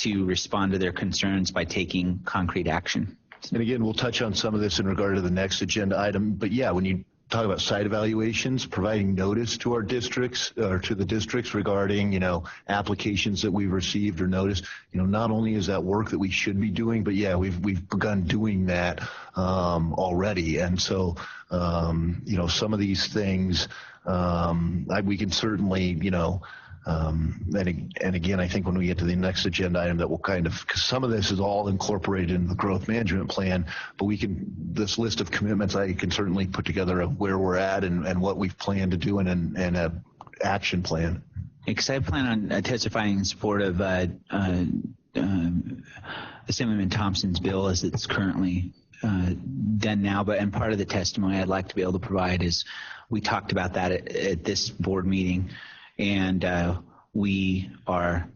respond to their concerns by taking concrete action. And again, we'll touch on some of this in regard to the next agenda item. But yeah, when you talk about site evaluations, providing notice to our districts or to the districts regarding, you know, applications that we've received or noticed, you know, not only is that work that we should be doing, but yeah, we've begun doing that already. And so, you know, some of these things we can certainly, you know, and again, I think when we get to the next agenda item that will kind of, because some of this is all incorporated in the growth management plan, but this list of commitments, I can certainly put together of where we're at and what we've planned to do and an action plan. Because I plan on testifying in support of Assemblyman Thompson's bill as it's currently done now, and part of the testimony I'd like to be able to provide is we talked about that at this board meeting. And we are,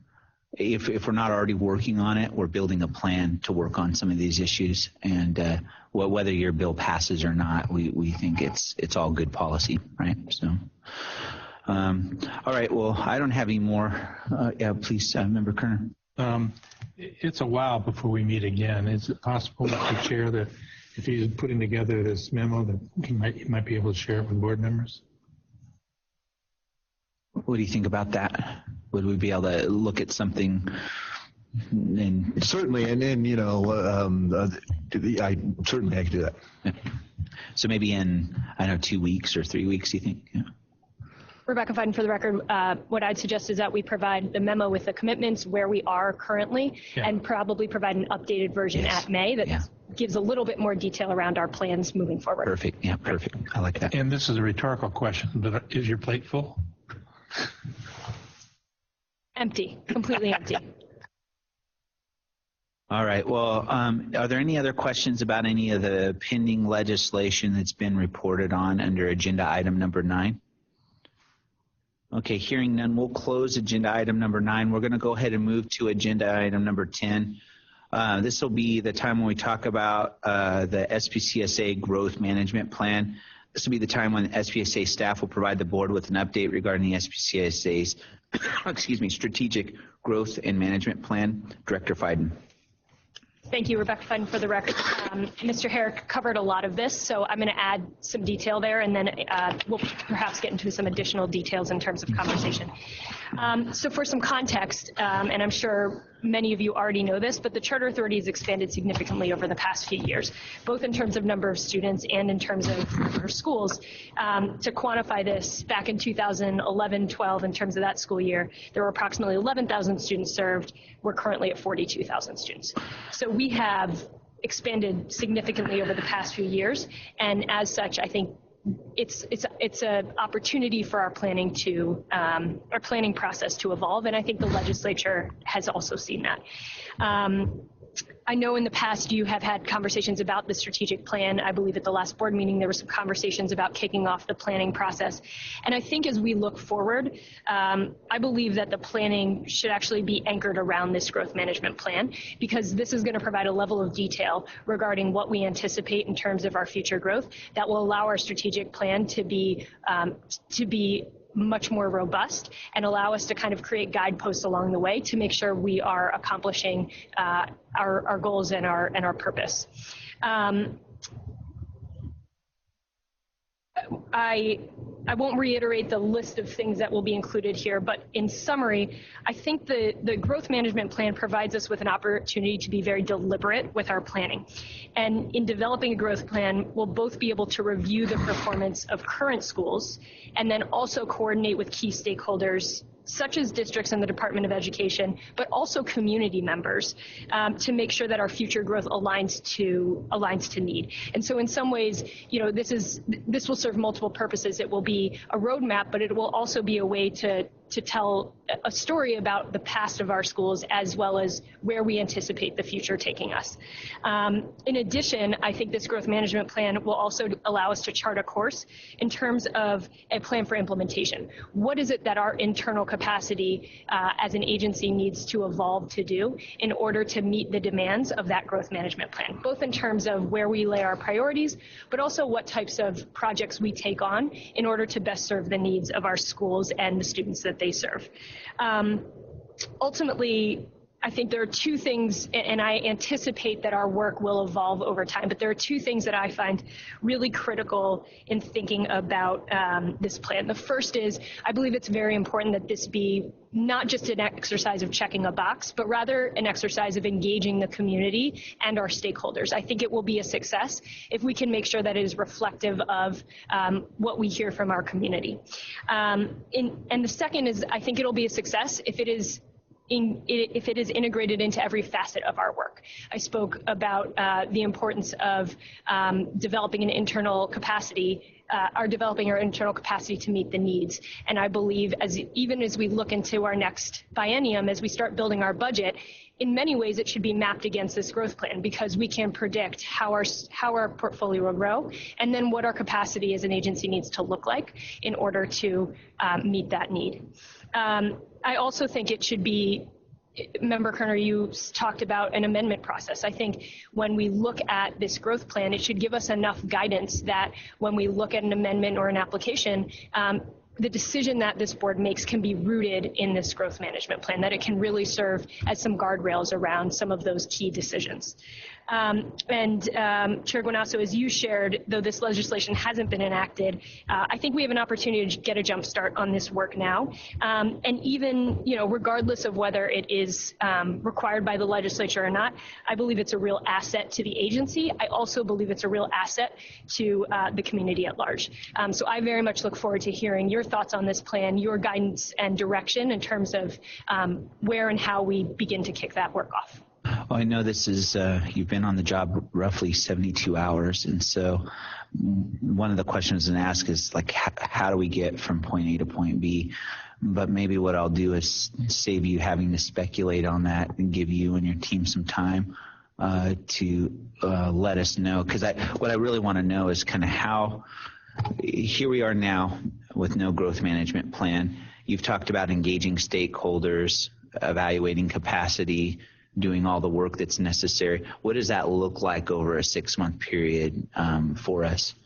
if we're not already working on it, we're building a plan to work on some of these issues. And whether your bill passes or not, we think it's all good policy, right? So, all right. Well, I don't have any more. Yeah, please, Member Kerner. It's a while before we meet again. Is it possible that the chair, that if he's putting together this memo, that he might be able to share it with board members? What do you think about that? Would we be able to look at something? Certainly, and you know, I could do that. Yeah. So maybe in 2 weeks or 3 weeks, you think? Yeah. Rebecca Fiden, for the record, what I'd suggest is that we provide the memo with the commitments where we are currently, and probably provide an updated version at May that gives a little bit more detail around our plans moving forward. Perfect. Yeah, perfect. I like that. And this is a rhetorical question, but is your plate full? Empty, completely empty. All right. Well, are there any other questions about any of the pending legislation that's been reported on under agenda item number 9? Okay, hearing none, we'll close agenda item number 9. We're going to go ahead and move to agenda item number 10. This will be the time when we talk about the SPCSA growth management plan. This will be the time when the SPCSA staff will provide the board with an update regarding the SPCSA's strategic growth and management plan. Director Fiden. Thank you, Rebecca Fiden, for the record. Mr. Herrick covered a lot of this, so I'm going to add some detail there, and then we'll perhaps get into some additional details in terms of conversation. So for some context, and I'm sure many of you already know this, but the Charter Authority has expanded significantly over the past few years, both in terms of number of students and in terms of our schools. To quantify this, back in 2011-12, in terms of that school year, there were approximately 11,000 students served. We're currently at 42,000 students. So we have expanded significantly over the past few years, and as such, I think it's an opportunity for our planning process to evolve, and I think the legislature has also seen that. I know in the past you have had conversations about the strategic plan. I believe at the last board meeting there were some conversations about kicking off the planning process. And I think as we look forward, I believe that the planning should actually be anchored around this growth management plan, because this is going to provide a level of detail regarding what we anticipate in terms of our future growth that will allow our strategic plan to be much more robust and allow us to kind of create guideposts along the way to make sure we are accomplishing our goals and our purpose. I won't reiterate the list of things that will be included here, but in summary, I think the growth management plan provides us with an opportunity to be very deliberate with our planning. And in developing a growth plan, we'll both be able to review the performance of current schools and then also coordinate with key stakeholders such as districts and the Department of Education, but also community members, to make sure that our future growth aligns to need. And so in some ways, this will serve multiple purposes. It will be a roadmap, but it will also be a way to tell a story about the past of our schools as well as where we anticipate the future taking us. In addition, I think this growth management plan will also allow us to chart a course in terms of a plan for implementation. What is it that our internal capacity as an agency needs to evolve to do in order to meet the demands of that growth management plan, both in terms of where we lay our priorities, but also what types of projects we take on in order to best serve the needs of our schools and the students that they serve. Ultimately, I think there are two things, and I anticipate that our work will evolve over time, but there are two things that I find really critical in thinking about this plan. The first is, I believe it's very important that this be not just an exercise of checking a box, but rather an exercise of engaging the community and our stakeholders. I think it will be a success if we can make sure that it is reflective of what we hear from our community. And the second is, I think it'll be a success if it is integrated into every facet of our work. I spoke about the importance of developing our internal capacity to meet the needs. And I believe even as we look into our next biennium, as we start building our budget, in many ways it should be mapped against this growth plan, because we can predict how our portfolio will grow and then what our capacity as an agency needs to look like in order to meet that need. I also think it should be, Member Kerner, you talked about an amendment process. I think when we look at this growth plan, it should give us enough guidance that when we look at an amendment or an application, the decision that this board makes can be rooted in this growth management plan, that it can really serve as some guardrails around some of those key decisions. Chair Guanasso, as you shared, though this legislation hasn't been enacted, I think we have an opportunity to get a jump start on this work now. And even, regardless of whether it is required by the legislature or not, I believe it's a real asset to the agency. I also believe it's a real asset to the community at large. So I very much look forward to hearing your thoughts on this plan, your guidance and direction in terms of where and how we begin to kick that work off. Well, I know this is, you've been on the job roughly 72 hours. And so one of the questions to ask is like, how do we get from point A to point B? But maybe what I'll do is save you having to speculate on that and give you and your team some time to let us know. Because what I really want to know is kind of how, here we are now with no growth management plan. You've talked about engaging stakeholders, evaluating capacity, doing all the work that's necessary. What does that look like over a 6-month period for us?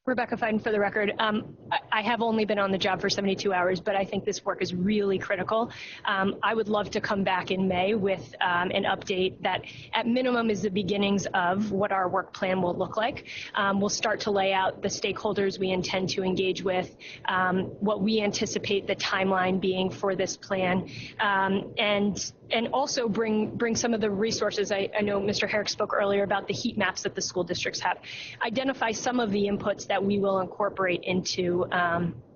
Rebecca Fiden, for the record, I have only been on the job for 72 hours, but I think this work is really critical. I would love to come back in May with an update that at minimum is the beginnings of what our work plan will look like. We'll start to lay out the stakeholders we intend to engage with, what we anticipate the timeline being for this plan, and also bring some of the resources. I know Mr. Herrick spoke earlier about the heat maps that the school districts have. Identify some of the inputs that we will incorporate into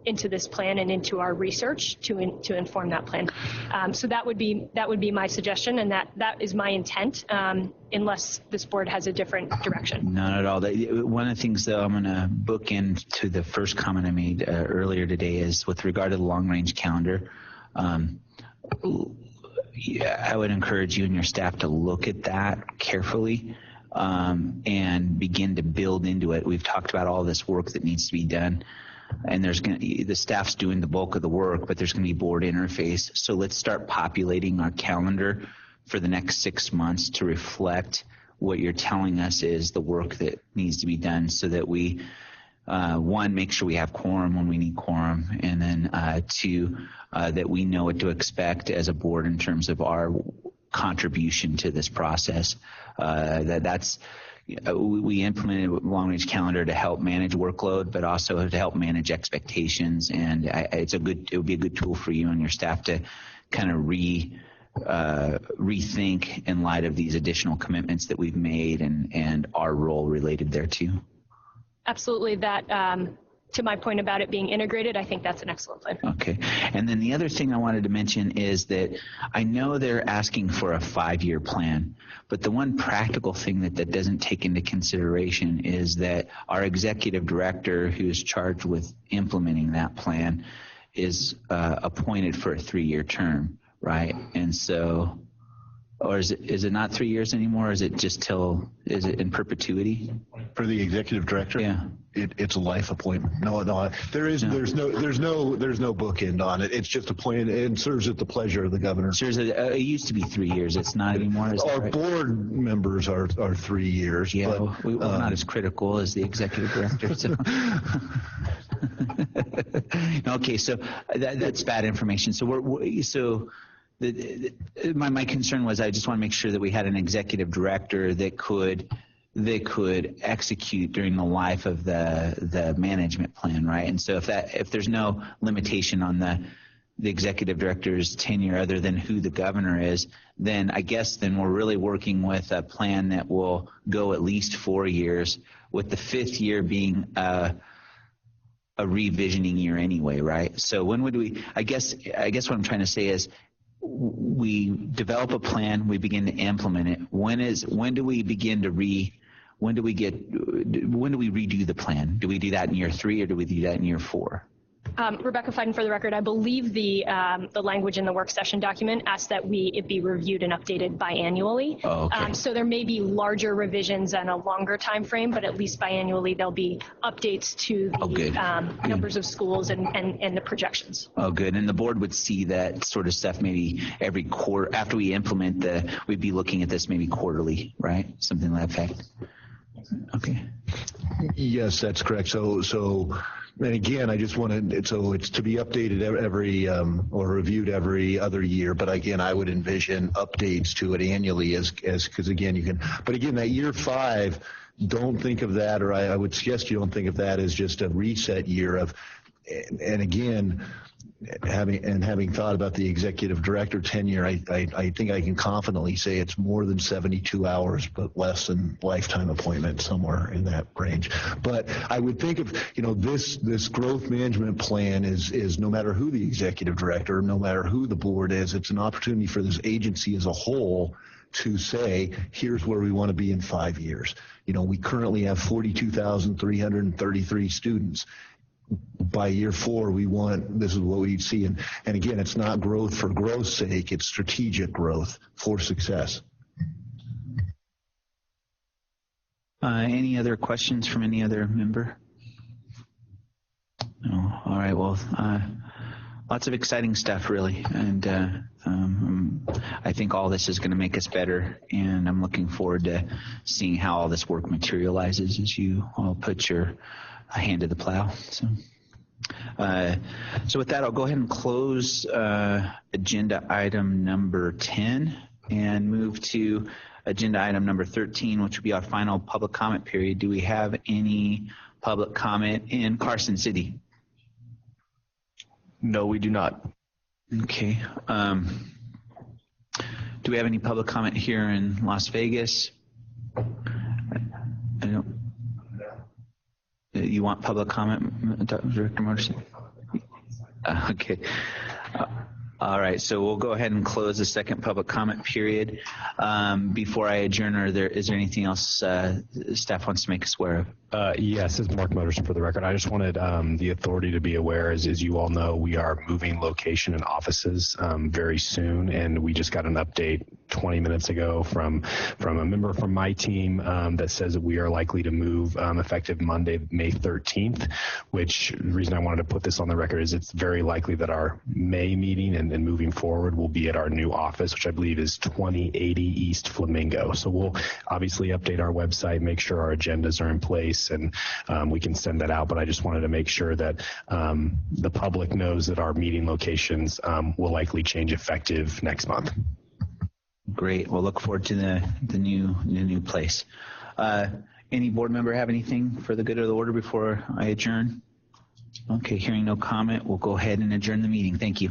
into this plan and into our research to inform that plan. So that would be my suggestion, and that is my intent, unless this board has a different direction. Not at all. One of the things, though, I'm going to book into the first comment I made earlier today is with regard to the long-range calendar. I would encourage you and your staff to look at that carefully and begin to build into it. We've talked about all this work that needs to be done, and the staff's doing the bulk of the work, but there's going to be board interface. So let's start populating our calendar for the next 6 months to reflect what you're telling us is the work that needs to be done, so that we, one, make sure we have quorum when we need quorum, and then two, that we know what to expect as a board in terms of our contribution to this process. We implemented a long-range calendar to help manage workload, but also to help manage expectations, and it would be a good tool for you and your staff to kind of rethink in light of these additional commitments that we've made and our role related thereto. Absolutely. That, to my point about it being integrated, I think that's an excellent plan. Okay. And then the other thing I wanted to mention is that I know they're asking for a 5-year plan, but the one practical thing that doesn't take into consideration is that our executive director, who is charged with implementing that plan, is appointed for a 3-year term, right? And so, or is it not 3 years anymore? Or is it just is it in perpetuity? For the executive director? Yeah. It's a life appointment. No, there's no bookend on it. It's just a plan. It serves at the pleasure of the governor. It used to be 3 years. It's not anymore. Our board members are 3 years. Yeah, but, we're not as critical as the executive director. So. Okay, so that's bad information. So my concern was I just want to make sure that we had an executive director that could execute during the life of the management plan, right? And so if there's no limitation on the executive director's tenure other than who the governor is, then I guess we're really working with a plan that will go at least 4 years, with the 5th year being a revisioning year anyway, right? So when would we? I guess what I'm trying to say is, we develop a plan, we begin to implement it. When do we redo the plan? Do we do that in year 3 or do we do that in year 4? Rebecca Fiden, for the record, I believe the language in the work session document asked that it be reviewed and updated biannually. Oh, okay. So there may be larger revisions and a longer time frame, but at least biannually there'll be updates to the numbers of schools and the projections. Oh, good. And the board would see that sort of stuff maybe every quarter after we implement we'd be looking at this maybe quarterly, right? Something to that effect. Okay. Yes, that's correct. So, and again, I just wanted, so it's to be updated every, or reviewed every other year. But again, I would envision updates to it annually because again, but again, that year 5, don't think of that, or I would suggest you don't think of that as just a reset year and again, having thought about the executive director tenure, I think I can confidently say it's more than 72 hours, but less than lifetime appointment, somewhere in that range. But I would think of, this growth management plan is no matter who the executive director, no matter who the board is, it's an opportunity for this agency as a whole to say, here's where we want to be in 5 years. We currently have 42,333 students. By year 4, this is what we'd see. And again, it's not growth for growth's sake, it's strategic growth for success. Any other questions from any other member? No. All right. Well, lots of exciting stuff, really. And I think all this is going to make us better. And I'm looking forward to seeing how all this work materializes as you all put your hand to the plow. So with that, I'll go ahead and close agenda item number 10 and move to agenda item number 13, which will be our final public comment period. Do we have any public comment in Carson City? No, we do not. Okay. Do we have any public comment here in Las Vegas? I don't. You want public comment, Director Morrison? Okay. All right, so we'll go ahead and close the second public comment period. Before I adjourn, is there anything else staff wants to make us aware of? Yes, as Mark Motorson for the record. I just wanted the authority to be aware, as you all know, we are moving location and offices very soon, and we just got an update 20 minutes ago from a member from my team that says that we are likely to move effective Monday, May 13th, which the reason I wanted to put this on the record is it's very likely that our May meeting and moving forward will be at our new office, which I believe is 2080 East Flamingo. So we'll obviously update our website, make sure our agendas are in place, and we can send that out. But I just wanted to make sure that the public knows that our meeting locations will likely change effective next month. Great. We'll look forward to the new place. Any board member have anything for the good of the order before I adjourn? Okay, hearing no comment, we'll go ahead and adjourn the meeting. Thank you.